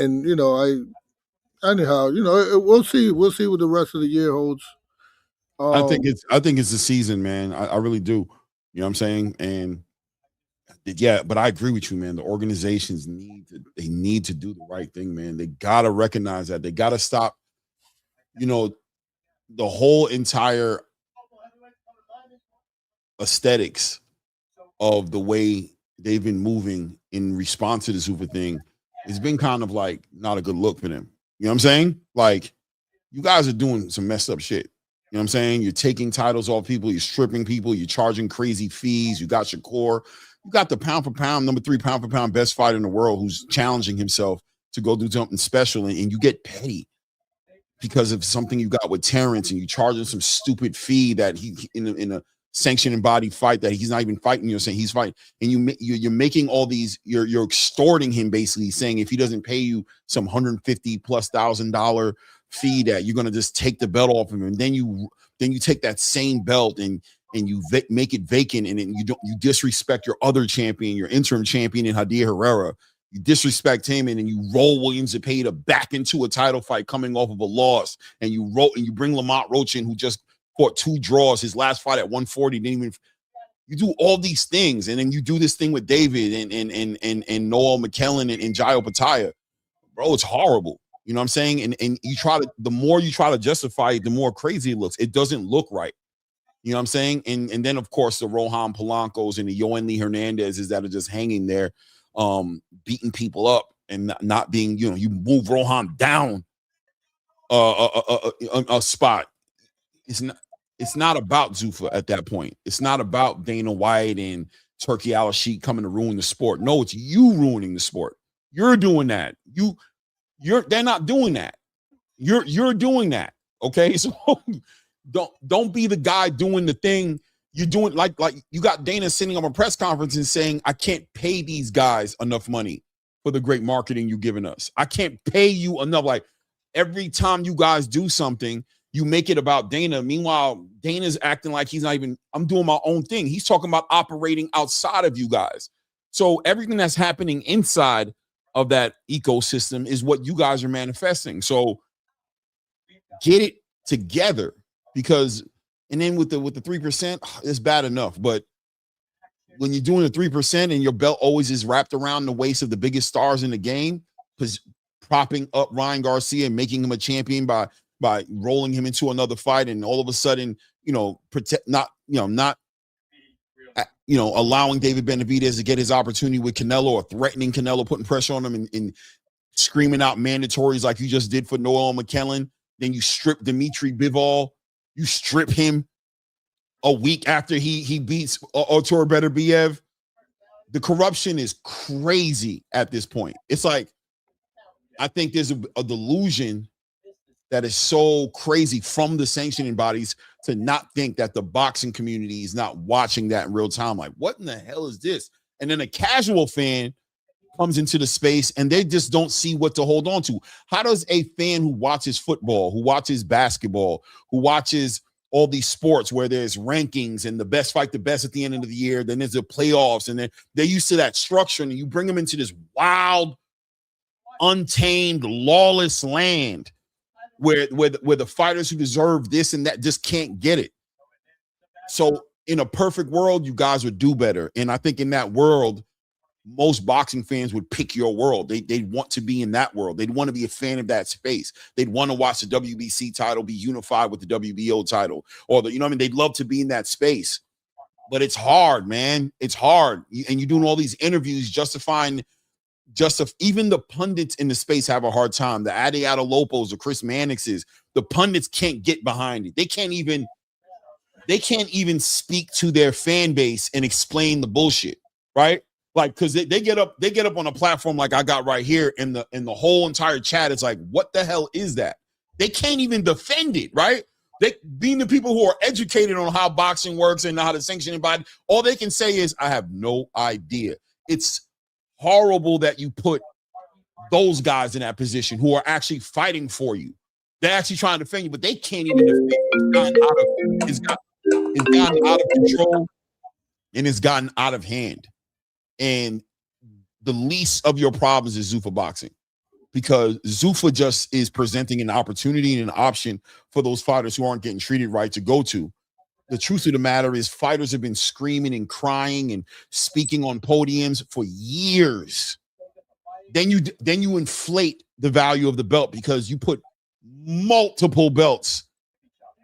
anyhow, we'll see what the rest of the year holds. I think it's the season, man. I really do. You know what I'm saying? And yeah, but I agree with you, man. The organizations need to do the right thing, man. They gotta recognize that. They gotta stop, the whole entire aesthetics of the way they've been moving in response to the ZUFFA thing. It's been kind of like not a good look for them. You know what I'm saying? Like, you guys are doing some messed up shit. You know what I'm saying? You're taking titles off people, you're stripping people, you're charging crazy fees. You got Shakur. You got the pound for pound, number 3 pound for pound best fighter in the world who's challenging himself to go do something special, and you get petty because of something you got with Terrence, and you charge him some stupid fee that he in a sanctioned body fight that he's not even fighting. You're saying he's fighting, and you're making all these. You're extorting him, basically saying if he doesn't pay you some $150,000+ fee, that you're gonna just take the belt off him, and then you take that same belt and you make it vacant, and then you disrespect your other champion, your interim champion in Hadir Herrera. You disrespect him, and then you roll Williams Zepeda back into a title fight coming off of a loss, and you bring Lamont Roach in, who just fought 2 draws. His last fight at 140 didn't even. You do all these things, and then you do this thing with David and Noel McKellen and Jairo Pataya. Bro, it's horrible. You know what I'm saying? And the more you try to justify it, the more crazy it looks. It doesn't look right. You know what I'm saying? And then, of course, the Rohan Polancos and the Yohan Lee Hernandezes that are just hanging there, beating people up and not being, you move Rohan down a spot. It's not about ZUFFA at that point. It's not about Dana White and Turkey Al-Sheikh coming to ruin the sport. No, it's you ruining the sport. You're doing that. They're not doing that. You're doing that. Okay, so don't be the guy doing the thing. You're doing like you got Dana sitting on a press conference and saying, I can't pay these guys enough money for the great marketing you've given us. I can't pay you enough. Like, every time you guys do something, you make it about Dana. Meanwhile, Dana's acting like he's not even, I'm doing my own thing. He's talking about operating outside of you guys. So everything that's happening inside of that ecosystem is what you guys are manifesting. So get it together, because, and then with the 3%, it's bad enough. But when you're doing the 3% and your belt always is wrapped around the waist of the biggest stars in the game, propping up Ryan Garcia and making him a champion by rolling him into another fight, and all of a sudden, allowing David Benavidez to get his opportunity with Canelo, or threatening Canelo, putting pressure on him and screaming out mandatories like you just did for Noel McKellen. Then you strip Dimitri Bivol. You strip him a week after he beats Artur Beterbiev. The corruption is crazy at this point. It's like, I think there's a delusion that is so crazy from the sanctioning bodies to not think that the boxing community is not watching that in real time. Like, what in the hell is this? And then a casual fan comes into the space and they just don't see what to hold on to. How does a fan who watches football, who watches basketball, who watches all these sports where there's rankings and the best fight the best at the end of the year, then there's the playoffs, and then they're used to that structure, and you bring them into this wild, untamed, lawless land where the fighters who deserve this and that just can't get it. So in a perfect world, you guys would do better. And I think in that world, most boxing fans would pick your world. They'd want to be in that world. They'd want to be a fan of that space. They'd want to watch the WBC title be unified with the WBO title, or they'd love to be in that space. But it's hard, man. It's hard. And you're doing all these interviews even the pundits in the space have a hard time. The Ade Adolopos, the Chris Mannixes, the pundits can't get behind it. They can't even speak to their fan base and explain the bullshit, right? Like, because they get up on a platform like I got right here, and the whole entire chat is like, what the hell is that? They can't even defend it, right? They, being the people who are educated on how boxing works and how to sanction it by, all they can say is, I have no idea. It's horrible that you put those guys in that position who are actually fighting for you. They're actually trying to defend you, but they can't even defend you. It's gotten out of control, and it's gotten out of hand. And the least of your problems is ZUFFA Boxing, because ZUFFA just is presenting an opportunity and an option for those fighters who aren't getting treated right to go to. The truth of the matter is, fighters have been screaming and crying and speaking on podiums for years. Then you inflate the value of the belt because you put multiple belts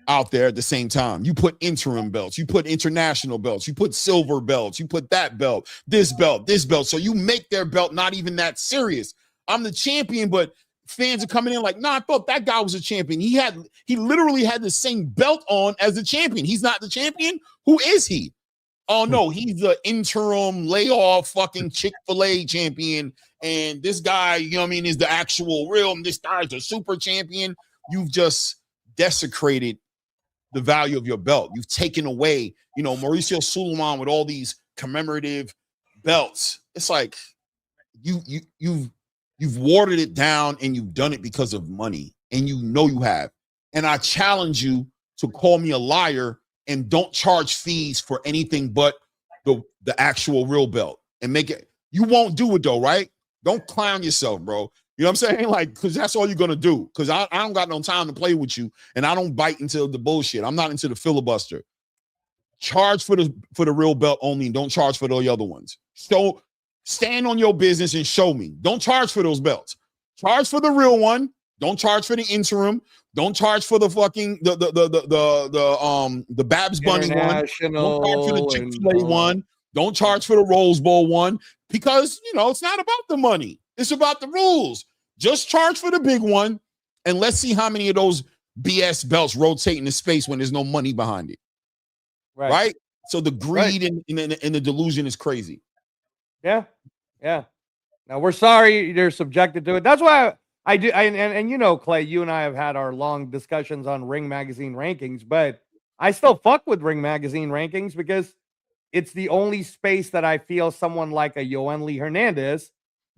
out there at the same time. You put interim belts, you put international belts, you put silver belts, you put that belt, this belt, this belt. So you make their belt not even that serious. I'm the champion, but fans are coming in like, nah, I thought that guy was a champion. He literally had the same belt on as the champion. He's not the champion. Who is he? Oh no, he's the interim layoff fucking Chick-fil-A champion. And this guy, is the actual real, and this guy's a super champion. You've just desecrated the value of your belt. You've taken away, Mauricio Suleiman with all these commemorative belts. It's like you've watered it down, and you've done it because of money, and you have. And I challenge you to call me a liar and don't charge fees for anything but the actual real belt, and make it. You won't do it though, right? Don't clown yourself, bro. You know what I'm saying? Like, because that's all you're going to do. Because I don't got no time to play with you, and I don't bite into the bullshit. I'm not into the filibuster. Charge for the real belt only, and don't charge for the other ones. So stand on your business and show me. Don't charge for those belts. Charge for the real one. Don't charge for the interim. Don't charge for the fucking the Babs Bunny one. Don't charge for the Chick-fil-A one. Don't charge for the Rose Bowl one, because it's not about the money. It's about the rules. Just charge for the big one, and let's see how many of those BS belts rotate in the space when there's no money behind it. Right? So the greed and the delusion is crazy. Yeah. Now, we're sorry you're subjected to it. That's why I do. And Clay, you and I have had our long discussions on Ring Magazine rankings, but I still fuck with Ring Magazine rankings because it's the only space that I feel someone like a Yoeli Hernandez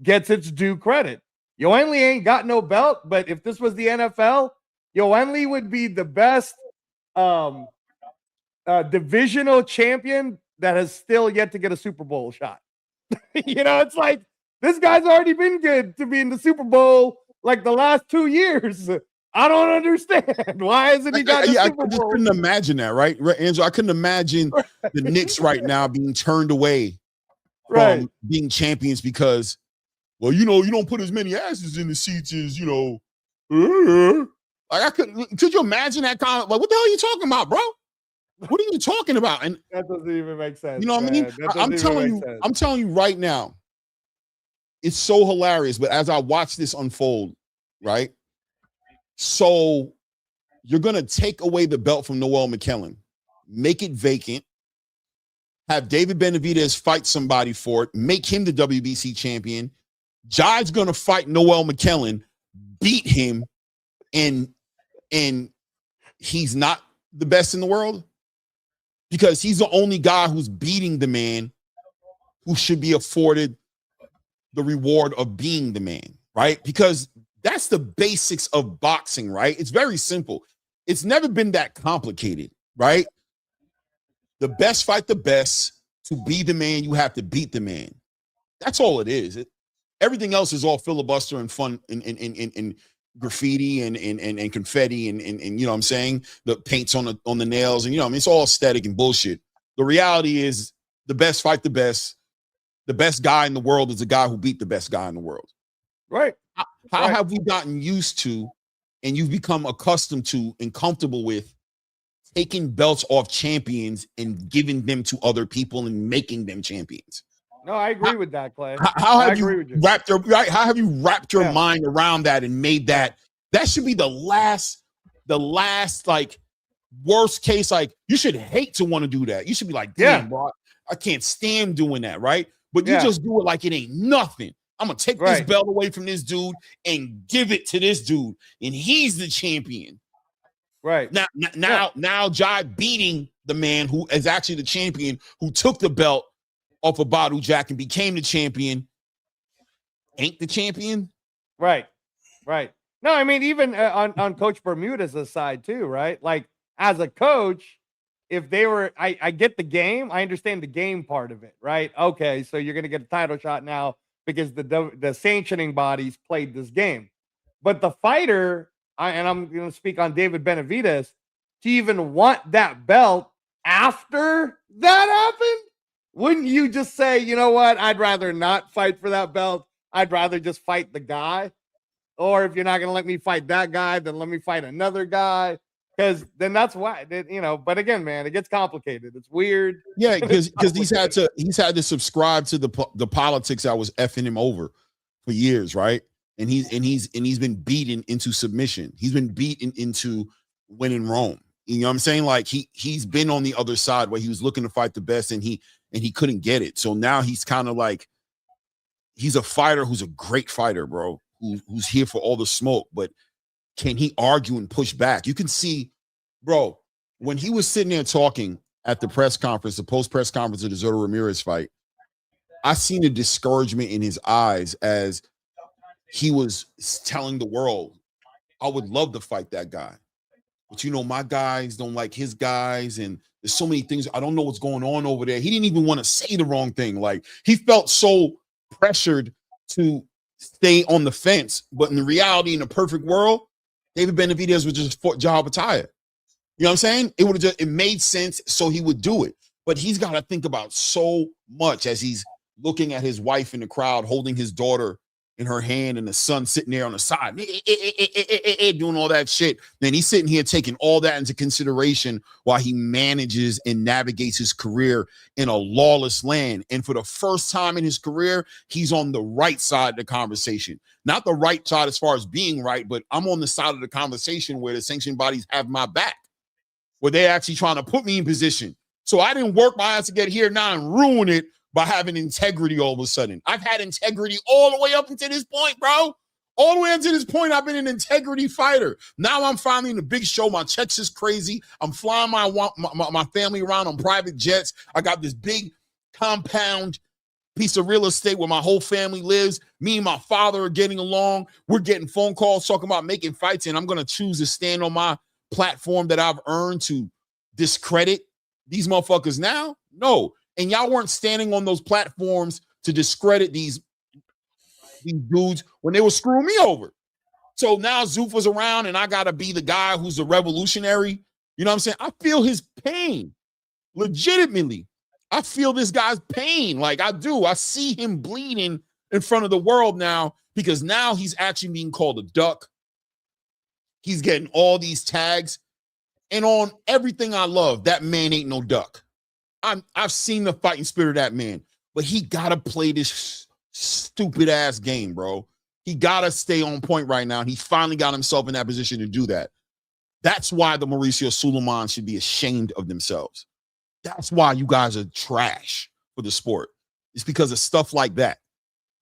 gets its due credit. Yoeli ain't got no belt, but if this was the NFL, Yoeli would be the best divisional champion that has still yet to get a Super Bowl shot. It's like, this guy's already been good to be in the Super Bowl like the last 2 years. I don't understand. Why isn't he got the Super Bowl? I just couldn't imagine that, right, Angelo? I couldn't imagine the Knicks right now being turned away from being champions because well, you don't put as many asses in the seats as, like could you imagine that kind of, like, what the hell are you talking about, bro? What are you talking about? And that doesn't even make sense. You know what I mean? I'm telling you right now, it's so hilarious. But as I watch this unfold, right? So you're gonna take away the belt from Noel McKellen, make it vacant, have David Benavidez fight somebody for it, make him the WBC champion. Jai's gonna fight Noel McKellen, beat him, and he's not the best in the world. Because he's the only guy who's beating the man who should be afforded the reward of being the man, right? Because that's the basics of boxing, right? It's very simple. It's never been that complicated, right? The best fight the best. To be the man, you have to beat the man. That's all it is. Everything else is all filibuster and fun and graffiti and confetti and you know what I'm saying, the paints on the nails, and you know what I mean, it's all aesthetic and bullshit. The reality is the best fight the best. The best guy in the world is the guy who beat the best guy in the world. Right. How have we gotten used to, and you've become accustomed to and comfortable with, taking belts off champions and giving them to other people and making them champions? No, I agree with that, Clay. How have you wrapped your mind around that and made that should be the last like worst case? Like, you should hate to want to do that. You should be like, damn, bro, I can't stand doing that, right? But you just do it like it ain't nothing. I'm gonna take this belt away from this dude and give it to this dude, and he's the champion. Right. Now Jai beating the man who is actually the champion, who took the belt off of Badu Jack and became the champion, ain't the champion. Right. No, I mean, even on Coach Bermuda's side too, right? Like, as a coach, if they were, I get the game, I understand the game part of it, right? Okay, so you're gonna get a title shot now because the sanctioning bodies played this game, but the fighter, and I'm gonna speak on David Benavidez, to even want that belt after that happened. Wouldn't you just say, you know what, I'd rather not fight for that belt. I'd rather just fight the guy. Or if you're not going to let me fight that guy, then let me fight another guy. Because then that's why, but again, man, it gets complicated. It's weird. Yeah, because he's had to subscribe to the politics that was effing him over for years, right? And he's been beaten into submission. He's been beaten into winning Rome. You know what I'm saying? Like, he's been on the other side where he was looking to fight the best and he couldn't get it. So now he's kind of like, he's a fighter who's a great fighter, bro, who's here for all the smoke, but can he argue and push back? You can see, bro, when he was sitting there talking at the press conference, the post-press conference of the Zotto Ramirez fight, I seen the discouragement in his eyes as he was telling the world, I would love to fight that guy, but my guys don't like his guys, and there's so many things. I don't know what's going on over there. He didn't even want to say the wrong thing. Like, he felt so pressured to stay on the fence. But in the reality, in a perfect world, David Benavidez would just fought Jai Opetaia. You know what I'm saying? It made sense, so he would do it. But he's got to think about so much as he's looking at his wife in the crowd, holding his daughter in her hand, and the son sitting there on the side, doing all that shit. Then he's sitting here taking all that into consideration while he manages and navigates his career in a lawless land. And for the first time in his career, he's on the right side of the conversation. Not the right side as far as being right, but I'm on the side of the conversation where the sanctioning bodies have my back, where they're actually trying to put me in position. So I didn't work my ass to get here now and ruin it by having integrity all of a sudden. I've had integrity all the way up until this point, bro. All the way up to this point, I've been an integrity fighter. Now I'm finally in the big show. My checks is crazy. I'm flying my family around on private jets. I got this big compound piece of real estate where my whole family lives. Me and my father are getting along. We're getting phone calls talking about making fights, and I'm going to choose to stand on my platform that I've earned to discredit these motherfuckers now? No. And y'all weren't standing on those platforms to discredit these dudes when they were screwing me over. So now Zuffa's around and I got to be the guy who's a revolutionary. You know what I'm saying? I feel his pain. Legitimately. I feel this guy's pain. Like, I do. I see him bleeding in front of the world now because now he's actually being called a duck. He's getting all these tags. And on everything I love, that man ain't no duck. I've seen the fighting spirit of that man, but he got to play this stupid ass game, bro. He got to stay on point right now. He finally got himself in that position to do that. That's why the Mauricio Sulaiman should be ashamed of themselves. That's why you guys are trash for the sport. It's because of stuff like that.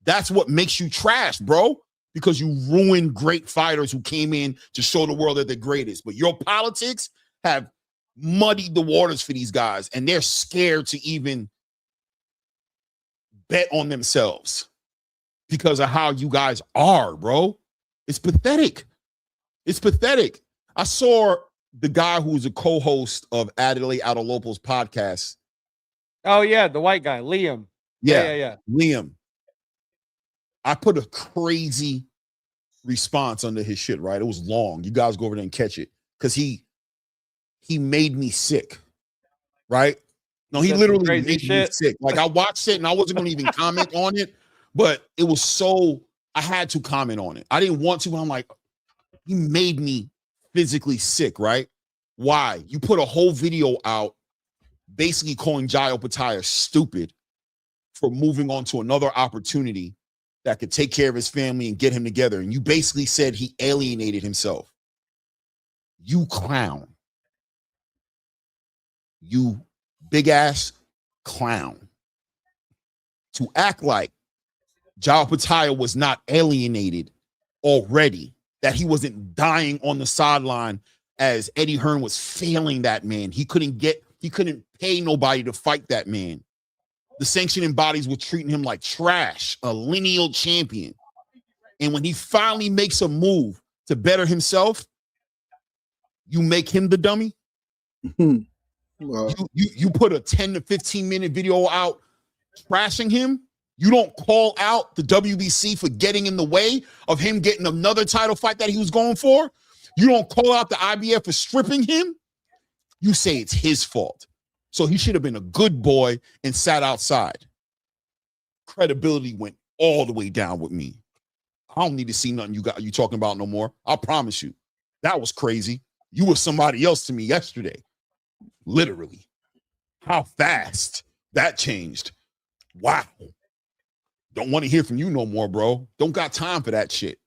That's what makes you trash, bro, because you ruined great fighters who came in to show the world that they're greatest. But your politics have muddied the waters for these guys, and they're scared to even bet on themselves because of how you guys are, bro. It's pathetic. It's pathetic. I saw the guy who's a co-host of Adelaide Adalopo's podcast. Oh, yeah, the white guy, Liam. Yeah. Liam. I put a crazy response under his shit, right? It was long. You guys go over there and catch it because he made me sick, right? No, he literally made me sick. Like, I watched it and I wasn't going to even comment on it, but it was so, I had to comment on it. I didn't want to, but I'm like, he made me physically sick, right? Why? You put a whole video out basically calling Jai Opetaia stupid for moving on to another opportunity that could take care of his family and get him together. And you basically said he alienated himself. You clown. You big ass clown. To act like Jai Opetaia was not alienated already, that he wasn't dying on the sideline as Eddie Hearn was failing that man. He couldn't pay nobody to fight that man. The sanctioning bodies were treating him like trash, a lineal champion. And when he finally makes a move to better himself, you make him the dummy. Well, you put a 10 to 15 minute video out trashing him. You don't call out the WBC for getting in the way of him getting another title fight that he was going for. You don't call out the IBF for stripping him. You say it's his fault. So he should have been a good boy and sat outside. Credibility went all the way down with me. I don't need to see nothing you talking about no more. I promise you. That was crazy. You were somebody else to me yesterday. Literally. How fast that changed. Wow. Don't want to hear from you no more, bro. Don't got time for that shit.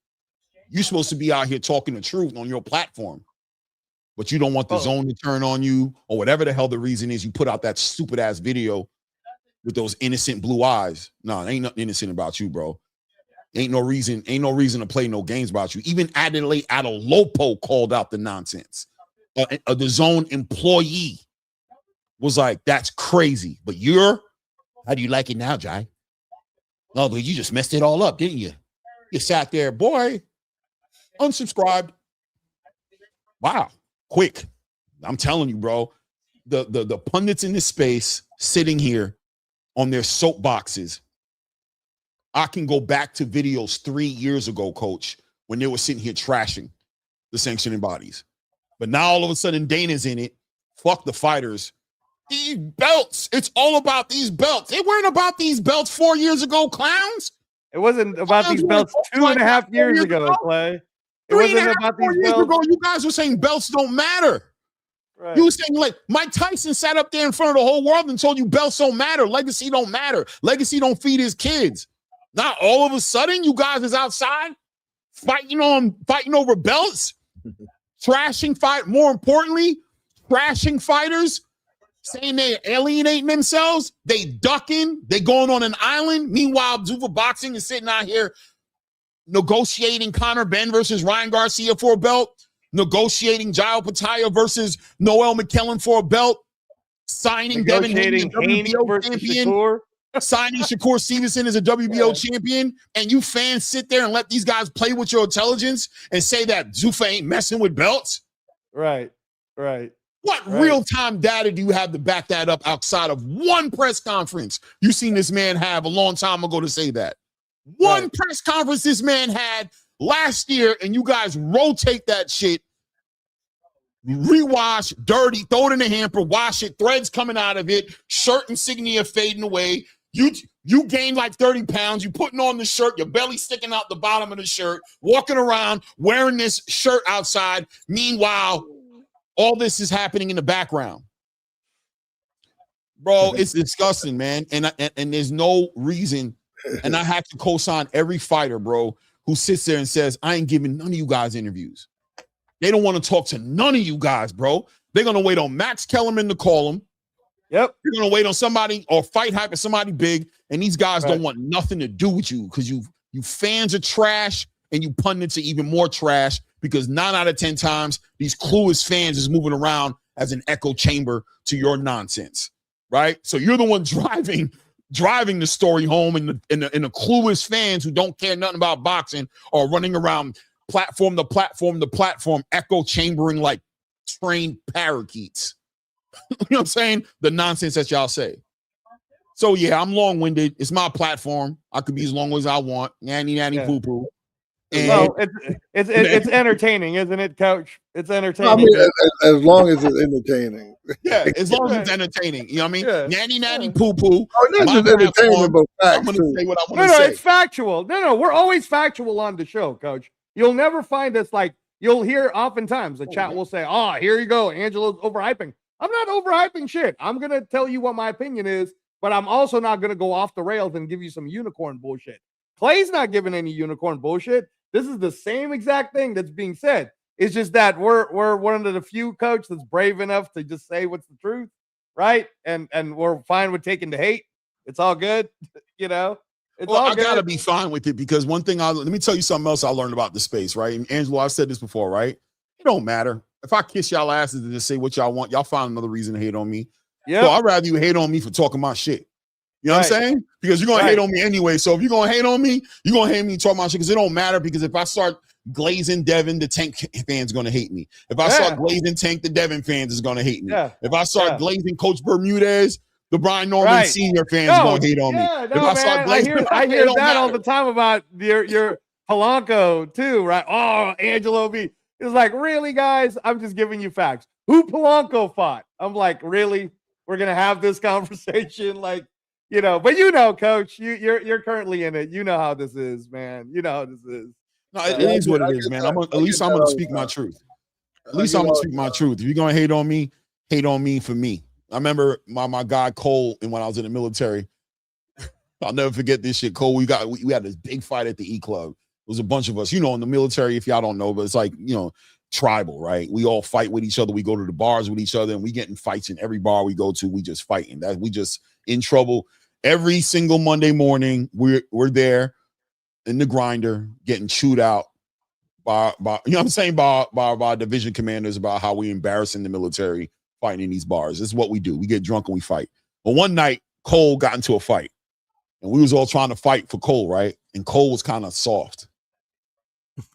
You're supposed to be out here talking the truth on your platform. But you don't want the zone to turn on you or whatever the hell the reason is. You put out that stupid ass video with those innocent blue eyes. No, ain't nothing innocent about you, bro. Ain't no reason to play no games about you. Even Adelaide Adalopo called out the nonsense. The zone employee was like, that's crazy. But how do you like it now, Jai? No, but you just messed it all up, didn't you? You sat there, boy, unsubscribed. Wow. Quick. I'm telling you, bro, the pundits in this space sitting here on their soapboxes. I can go back to videos 3 years ago, coach, when they were sitting here trashing the sanctioning bodies. But now all of a sudden Dana's in it. Fuck the fighters. These belts. It's all about these belts. They weren't about these belts 4 years ago, clowns. It wasn't about these belts 2.5 years ago, Clay. It wasn't about these belts. Ago, you guys were saying belts don't matter. Right. You were saying, like, Mike Tyson sat up there in front of the whole world and told you belts don't matter. Legacy don't matter. Legacy don't feed his kids. Now, all of a sudden, you guys is outside fighting over belts, more importantly, trashing fighters, saying they're alienating themselves. They ducking. They going on an island. Meanwhile, ZUFFA Boxing is sitting out here negotiating Conor Benn versus Ryan Garcia for a belt, negotiating Jai Opetaia versus Noel McKellen for a belt, signing Devin Haney, WBO champion, signing Shakur Stevenson as a WBO champion, and you fans sit there and let these guys play with your intelligence and say that ZUFFA ain't messing with belts? Right. What real-time data do you have to back that up outside of one press conference you seen this man have a long time ago to say that? One press conference this man had last year, and you guys rotate that shit, rewash, dirty, throw it in the hamper, wash it, threads coming out of it, shirt insignia fading away. You gained like 30 pounds. You putting on the shirt, your belly sticking out the bottom of the shirt, walking around wearing this shirt outside. Meanwhile, all this is happening in the background. Bro, it's disgusting, man. And there's no reason. And I have to co-sign every fighter, bro, who sits there and says, I ain't giving none of you guys interviews. They don't want to talk to none of you guys, bro. They're going to wait on Max Kellerman to call them. Yep. You're going to wait on somebody or fight hype with somebody big, and these guys don't want nothing to do with you because you fans are trash and you pundits are even more trash because 9 out of 10 times these clueless fans is moving around as an echo chamber to your nonsense, right? So you're the one driving the story home, and the clueless fans who don't care nothing about boxing are running around platform to platform, echo chambering like trained parakeets. You know what I'm saying? The nonsense that y'all say. So yeah, I'm long-winded. It's my platform. I could be as long as I want. Nanny, poo-poo. Well, it's entertaining, isn't it, Coach? It's entertaining. I mean, as long as it's entertaining. Yeah, as long as it's entertaining. You know what I mean? Yeah. Nanny, poo-poo. Oh, not just entertainment, but facts. I'm going to say what I want to No, say. it's factual. No, we're always factual on the show, Coach. You'll never find us like, you'll hear oftentimes the chat will say, oh, here you go, Angelo's overhyping. I'm not overhyping shit. I'm going to tell you what my opinion is, but I'm also not going to go off the rails and give you some unicorn bullshit. Clay's not giving any unicorn bullshit. This is the same exact thing that's being said. It's just that we're one of the few, Coach, that's brave enough to just say what's the truth, right? And we're fine with taking the hate. It's all good, you know. It's all good. I gotta be fine with it because one thing let me tell you something else I learned about the space, right? And Angelo, I've said this before, right? It don't matter if I kiss y'all asses and just say what y'all want. Y'all find another reason to hate on me. Yeah. So I'd rather you hate on me for talking my shit. You know what I'm saying? Because you're gonna hate on me anyway. So if you're gonna hate on me, you're gonna hate me talking my shit because it don't matter. Because if I start glazing Devin, the Tank fans gonna hate me. If I start glazing Tank, the Devin fans is gonna hate me. Yeah. If I start glazing Coach Bermudez, the Brian Norman Senior fans gonna hate on me. If I start glazing, I hear that all the time about your Polanco too, right? Oh, Angelo B. It's like, really, guys? I'm just giving you facts. Who Polanco fought? I'm like, really? We're gonna have this conversation, like, you know? But you know, Coach, you're currently in it. You know how this is, man. You know how this is. No, it is what it is, man. At least I'm gonna speak my truth. At least I'm gonna speak my truth. If you're gonna hate on me for me. I remember my guy Cole, and when I was in the military, I'll never forget this shit. Cole, we had this big fight at the E Club. It was a bunch of us, you know, in the military, if y'all don't know, but it's like, you know, tribal, right? We all fight with each other. We go to the bars with each other, and we get in fights in every bar we go to. We just fighting. That we just in trouble every single Monday morning. We're there in the grinder getting chewed out by you know what I'm saying, by division commanders about how we embarrassing the military fighting in these bars. This is what we do. We get drunk and we fight. But one night, Cole got into a fight, and we was all trying to fight for Cole, right? And Cole was kind of soft.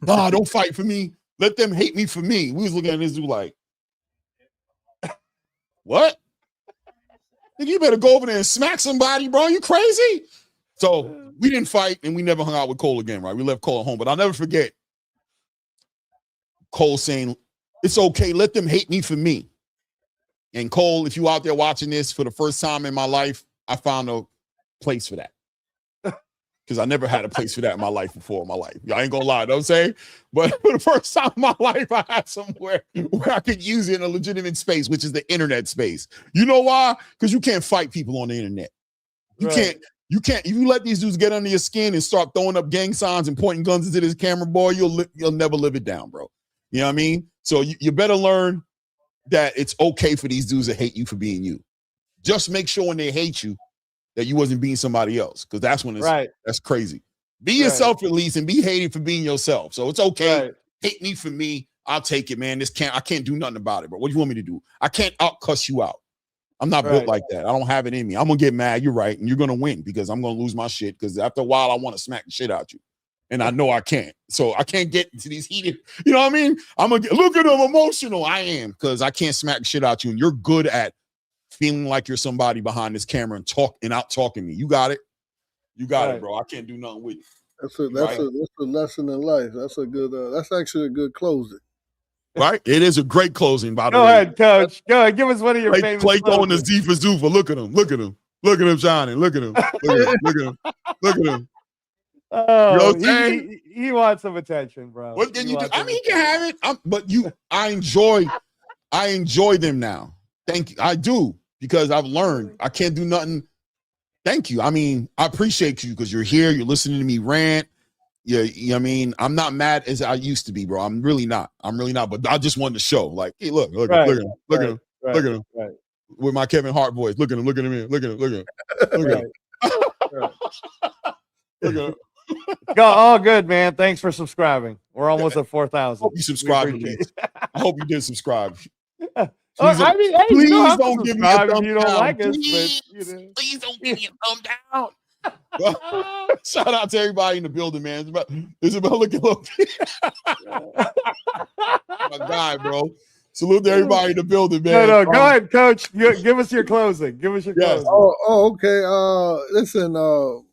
Nah, don't fight for me. Let them hate me for me. We was looking at this dude like, what? Nigga, you better go over there and smack somebody, bro. You crazy? So we didn't fight, and we never hung out with Cole again, right? We left Cole at home. But I'll never forget Cole saying, it's okay. Let them hate me for me. And Cole, if you out there watching this for the first time in my life, I found a place for that. Because I never had a place for that in my life before in my life. Y'all ain't gonna lie, you know what I'm saying? But for the first time in my life, I had somewhere where I could use it in a legitimate space, which is the internet space. You know why? Because you can't fight people on the internet. You can't, if you let these dudes get under your skin and start throwing up gang signs and pointing guns into this camera, boy, you'll never live it down, bro. You know what I mean? So you better learn that it's okay for these dudes to hate you for being you. Just make sure when they hate you that you wasn't being somebody else, because that's when it's that's crazy. Be yourself at least, and be hated for being yourself. So it's okay. Hate me for me. I'll take it, man. I can't do nothing about it. But what do you want me to do? I can't cuss you out. I'm not built like that. I don't have it in me. I'm gonna get mad. You're right, and you're gonna win because I'm gonna lose my shit. Because after a while, I want to smack the shit out you. And I know I can't. So I can't get into these heated, you know what I mean? I'm going to look at them emotional. I am, because I can't smack the shit out you. And you're good at feeling like you're somebody behind this camera and out talking me. You got it. You got it, bro. I can't do nothing with you. That's a lesson in life. That's a good, that's actually a good closing. Right? It is a great closing, by the way. Go ahead, Coach. Go ahead. Give us one of your famous Play throwing the Z for Zuffa. Look at him. Look at him. Look at him shining. Look at him. Look at him. Look at him. Look at him. Oh, you know what I'm saying? He wants some attention, bro. What can you do? I mean, he can have it. But I enjoy them now. Thank you. I do, because I've learned I can't do nothing. Thank you. I mean, I appreciate you because you're here. You're listening to me rant. Yeah, I mean, I'm not mad as I used to be, bro. I'm really not. But I just wanted to show, like, hey, look at him. Look at him. With my Kevin Hart voice. Look at him. Look at him. Look at him. Look at him. Look at him. Look at him. All good, man. Thanks for subscribing. We're almost at 4,000. Hope you subscribe to me. I hope you did subscribe. Please don't give me a thumb down. You don't like us, Please don't give me a thumb down. Shout out to everybody in the building, man. It's about looking up. My guy, bro. Salute to everybody in the building, man. No, go ahead, Coach. Give us your closing. Closing. Okay. Listen, that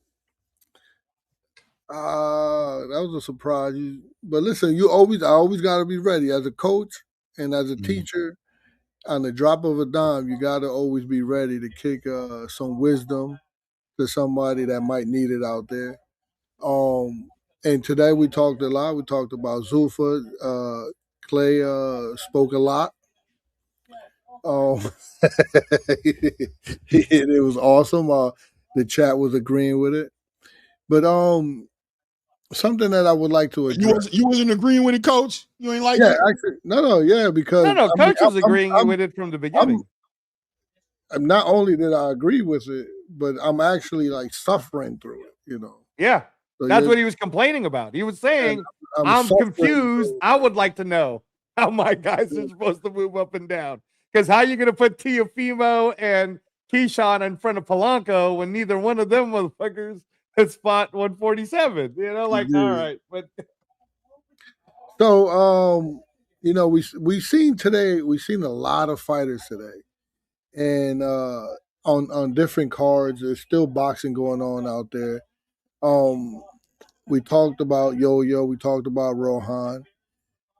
was a surprise. But listen, I always got to be ready as a coach and as a teacher. On the drop of a dime, you got to always be ready to kick some wisdom to somebody that might need it out there. And today we talked a lot. We talked about ZUFFA. Clay spoke a lot. It was awesome. The chat was agreeing with it. But something that I would like to address. You wasn't agreeing with it, Coach? You ain't like it? Actually, because Coach was agreeing with it from the beginning. Not only did I agree with it, but I'm actually like suffering through it, Yeah. So that's what he was complaining about. He was saying, I'm confused. I would like to know how my guys are supposed to move up and down. Because how are you going to put Teofimo and Keyshawn in front of Polanco when neither one of them motherfuckers has spot 147? All right. But so, we've seen a lot of fighters today. And on different cards, there's still boxing going on out there. We talked about Yo-Yo, we talked about Rohan,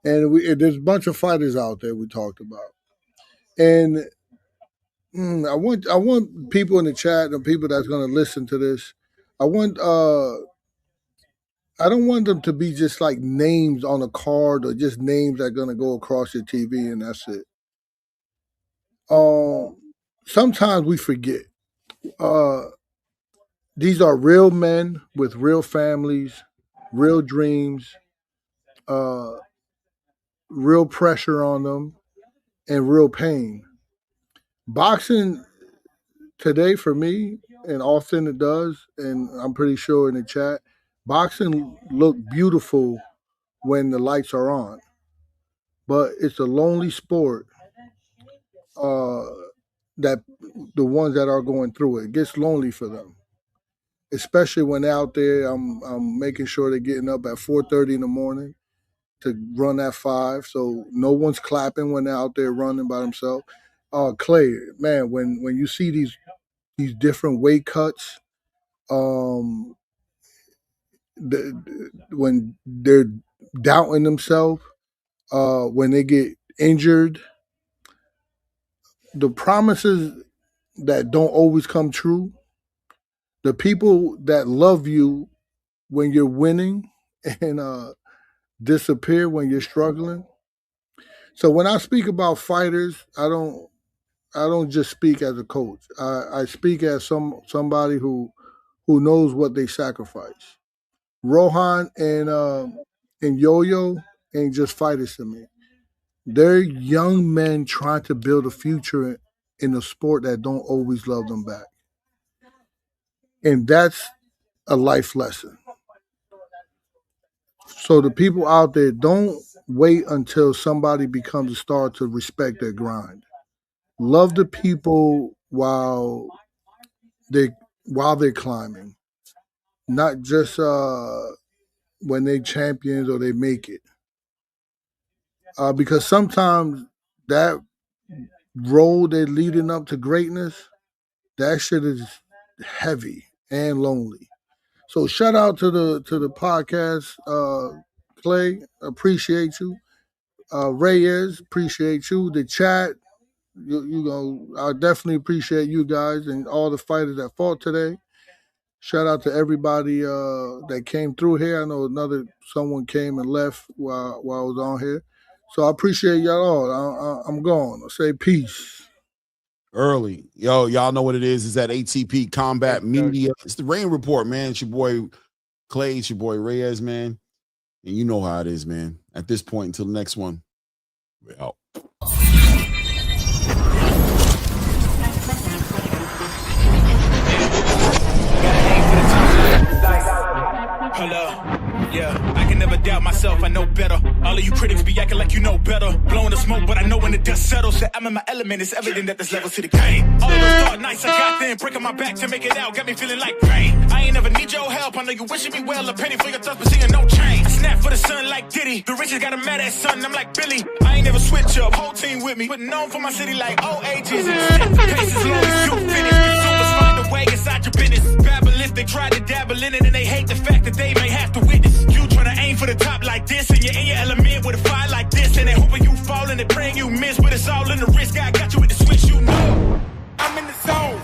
and there's a bunch of fighters out there we talked about. And I want people in the chat and people that's going to listen to this. I don't want them to be just like names on a card or just names that are going to go across your TV and that's it. Sometimes we forget. These are real men with real families, real dreams, real pressure on them, and real pain. Boxing today for me, and often it does, and I'm pretty sure in the chat, boxing look beautiful when the lights are on. But it's a lonely sport. That the ones that are going through it gets lonely for them. Especially when they're out there, I'm making sure they're getting up at 4:30 in the morning to run at 5. So no one's clapping when they're out there running by themselves. Clay, man, when you see these different weight cuts, when they're doubting themselves, when they get injured, the promises that don't always come true, the people that love you when you're winning and disappear when you're struggling. So when I speak about fighters, I don't just speak as a coach. I speak as somebody who knows what they sacrifice. Rohan and Yo-Yo ain't just fighters to me. They're young men trying to build a future in a sport that don't always love them back. And that's a life lesson. So the people out there, don't wait until somebody becomes a star to respect their grind. Love the people while they're climbing, not just when they champions or they make it. Because sometimes that road they're leading up to greatness, that shit is heavy and lonely. So shout out to the podcast, Clay. Appreciate you. Reyes, appreciate you. The chat, I definitely appreciate you guys and all the fighters that fought today. Shout out to everybody that came through here. I know someone came and left while I was on here. So I appreciate y'all all. I'm gone. I'll say peace. Early. Yo, y'all know what it is. It's at ATP Combat Media. It's the Rain Report, man. It's your boy Clay. It's your boy Reyes, man. And you know how it is, man. At this point, until the next one, we're out. Hello. Yeah, I can never doubt myself, I know better. All of you critics be acting like you know better. Blowing the smoke, but I know when the dust settles that I'm in my element. It's evident that there's levels to the game. All of those dark nights I got there, breaking my back to make it out, got me feeling like rain. I ain't never need your help, I know you wishing me well. A penny for your thoughts, but seeing no change. I snap for the sun like Diddy. The riches got a mad ass son, I'm like Billy. I ain't never switch up, whole team with me. But known for my city like OAGs. Pace as long as you finish. Consumers find a way inside your business. Babble if they try to dabble in it, and they hate the fact that they may have to witness. You tryna aim for the top like this, and you're in your element with a fire like this, and they hoping you fall and they praying you miss, but it's all in the risk. God got you with the switch, you know. I'm in the zone.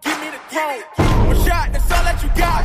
Give me the throne. One shot, that's all that you got.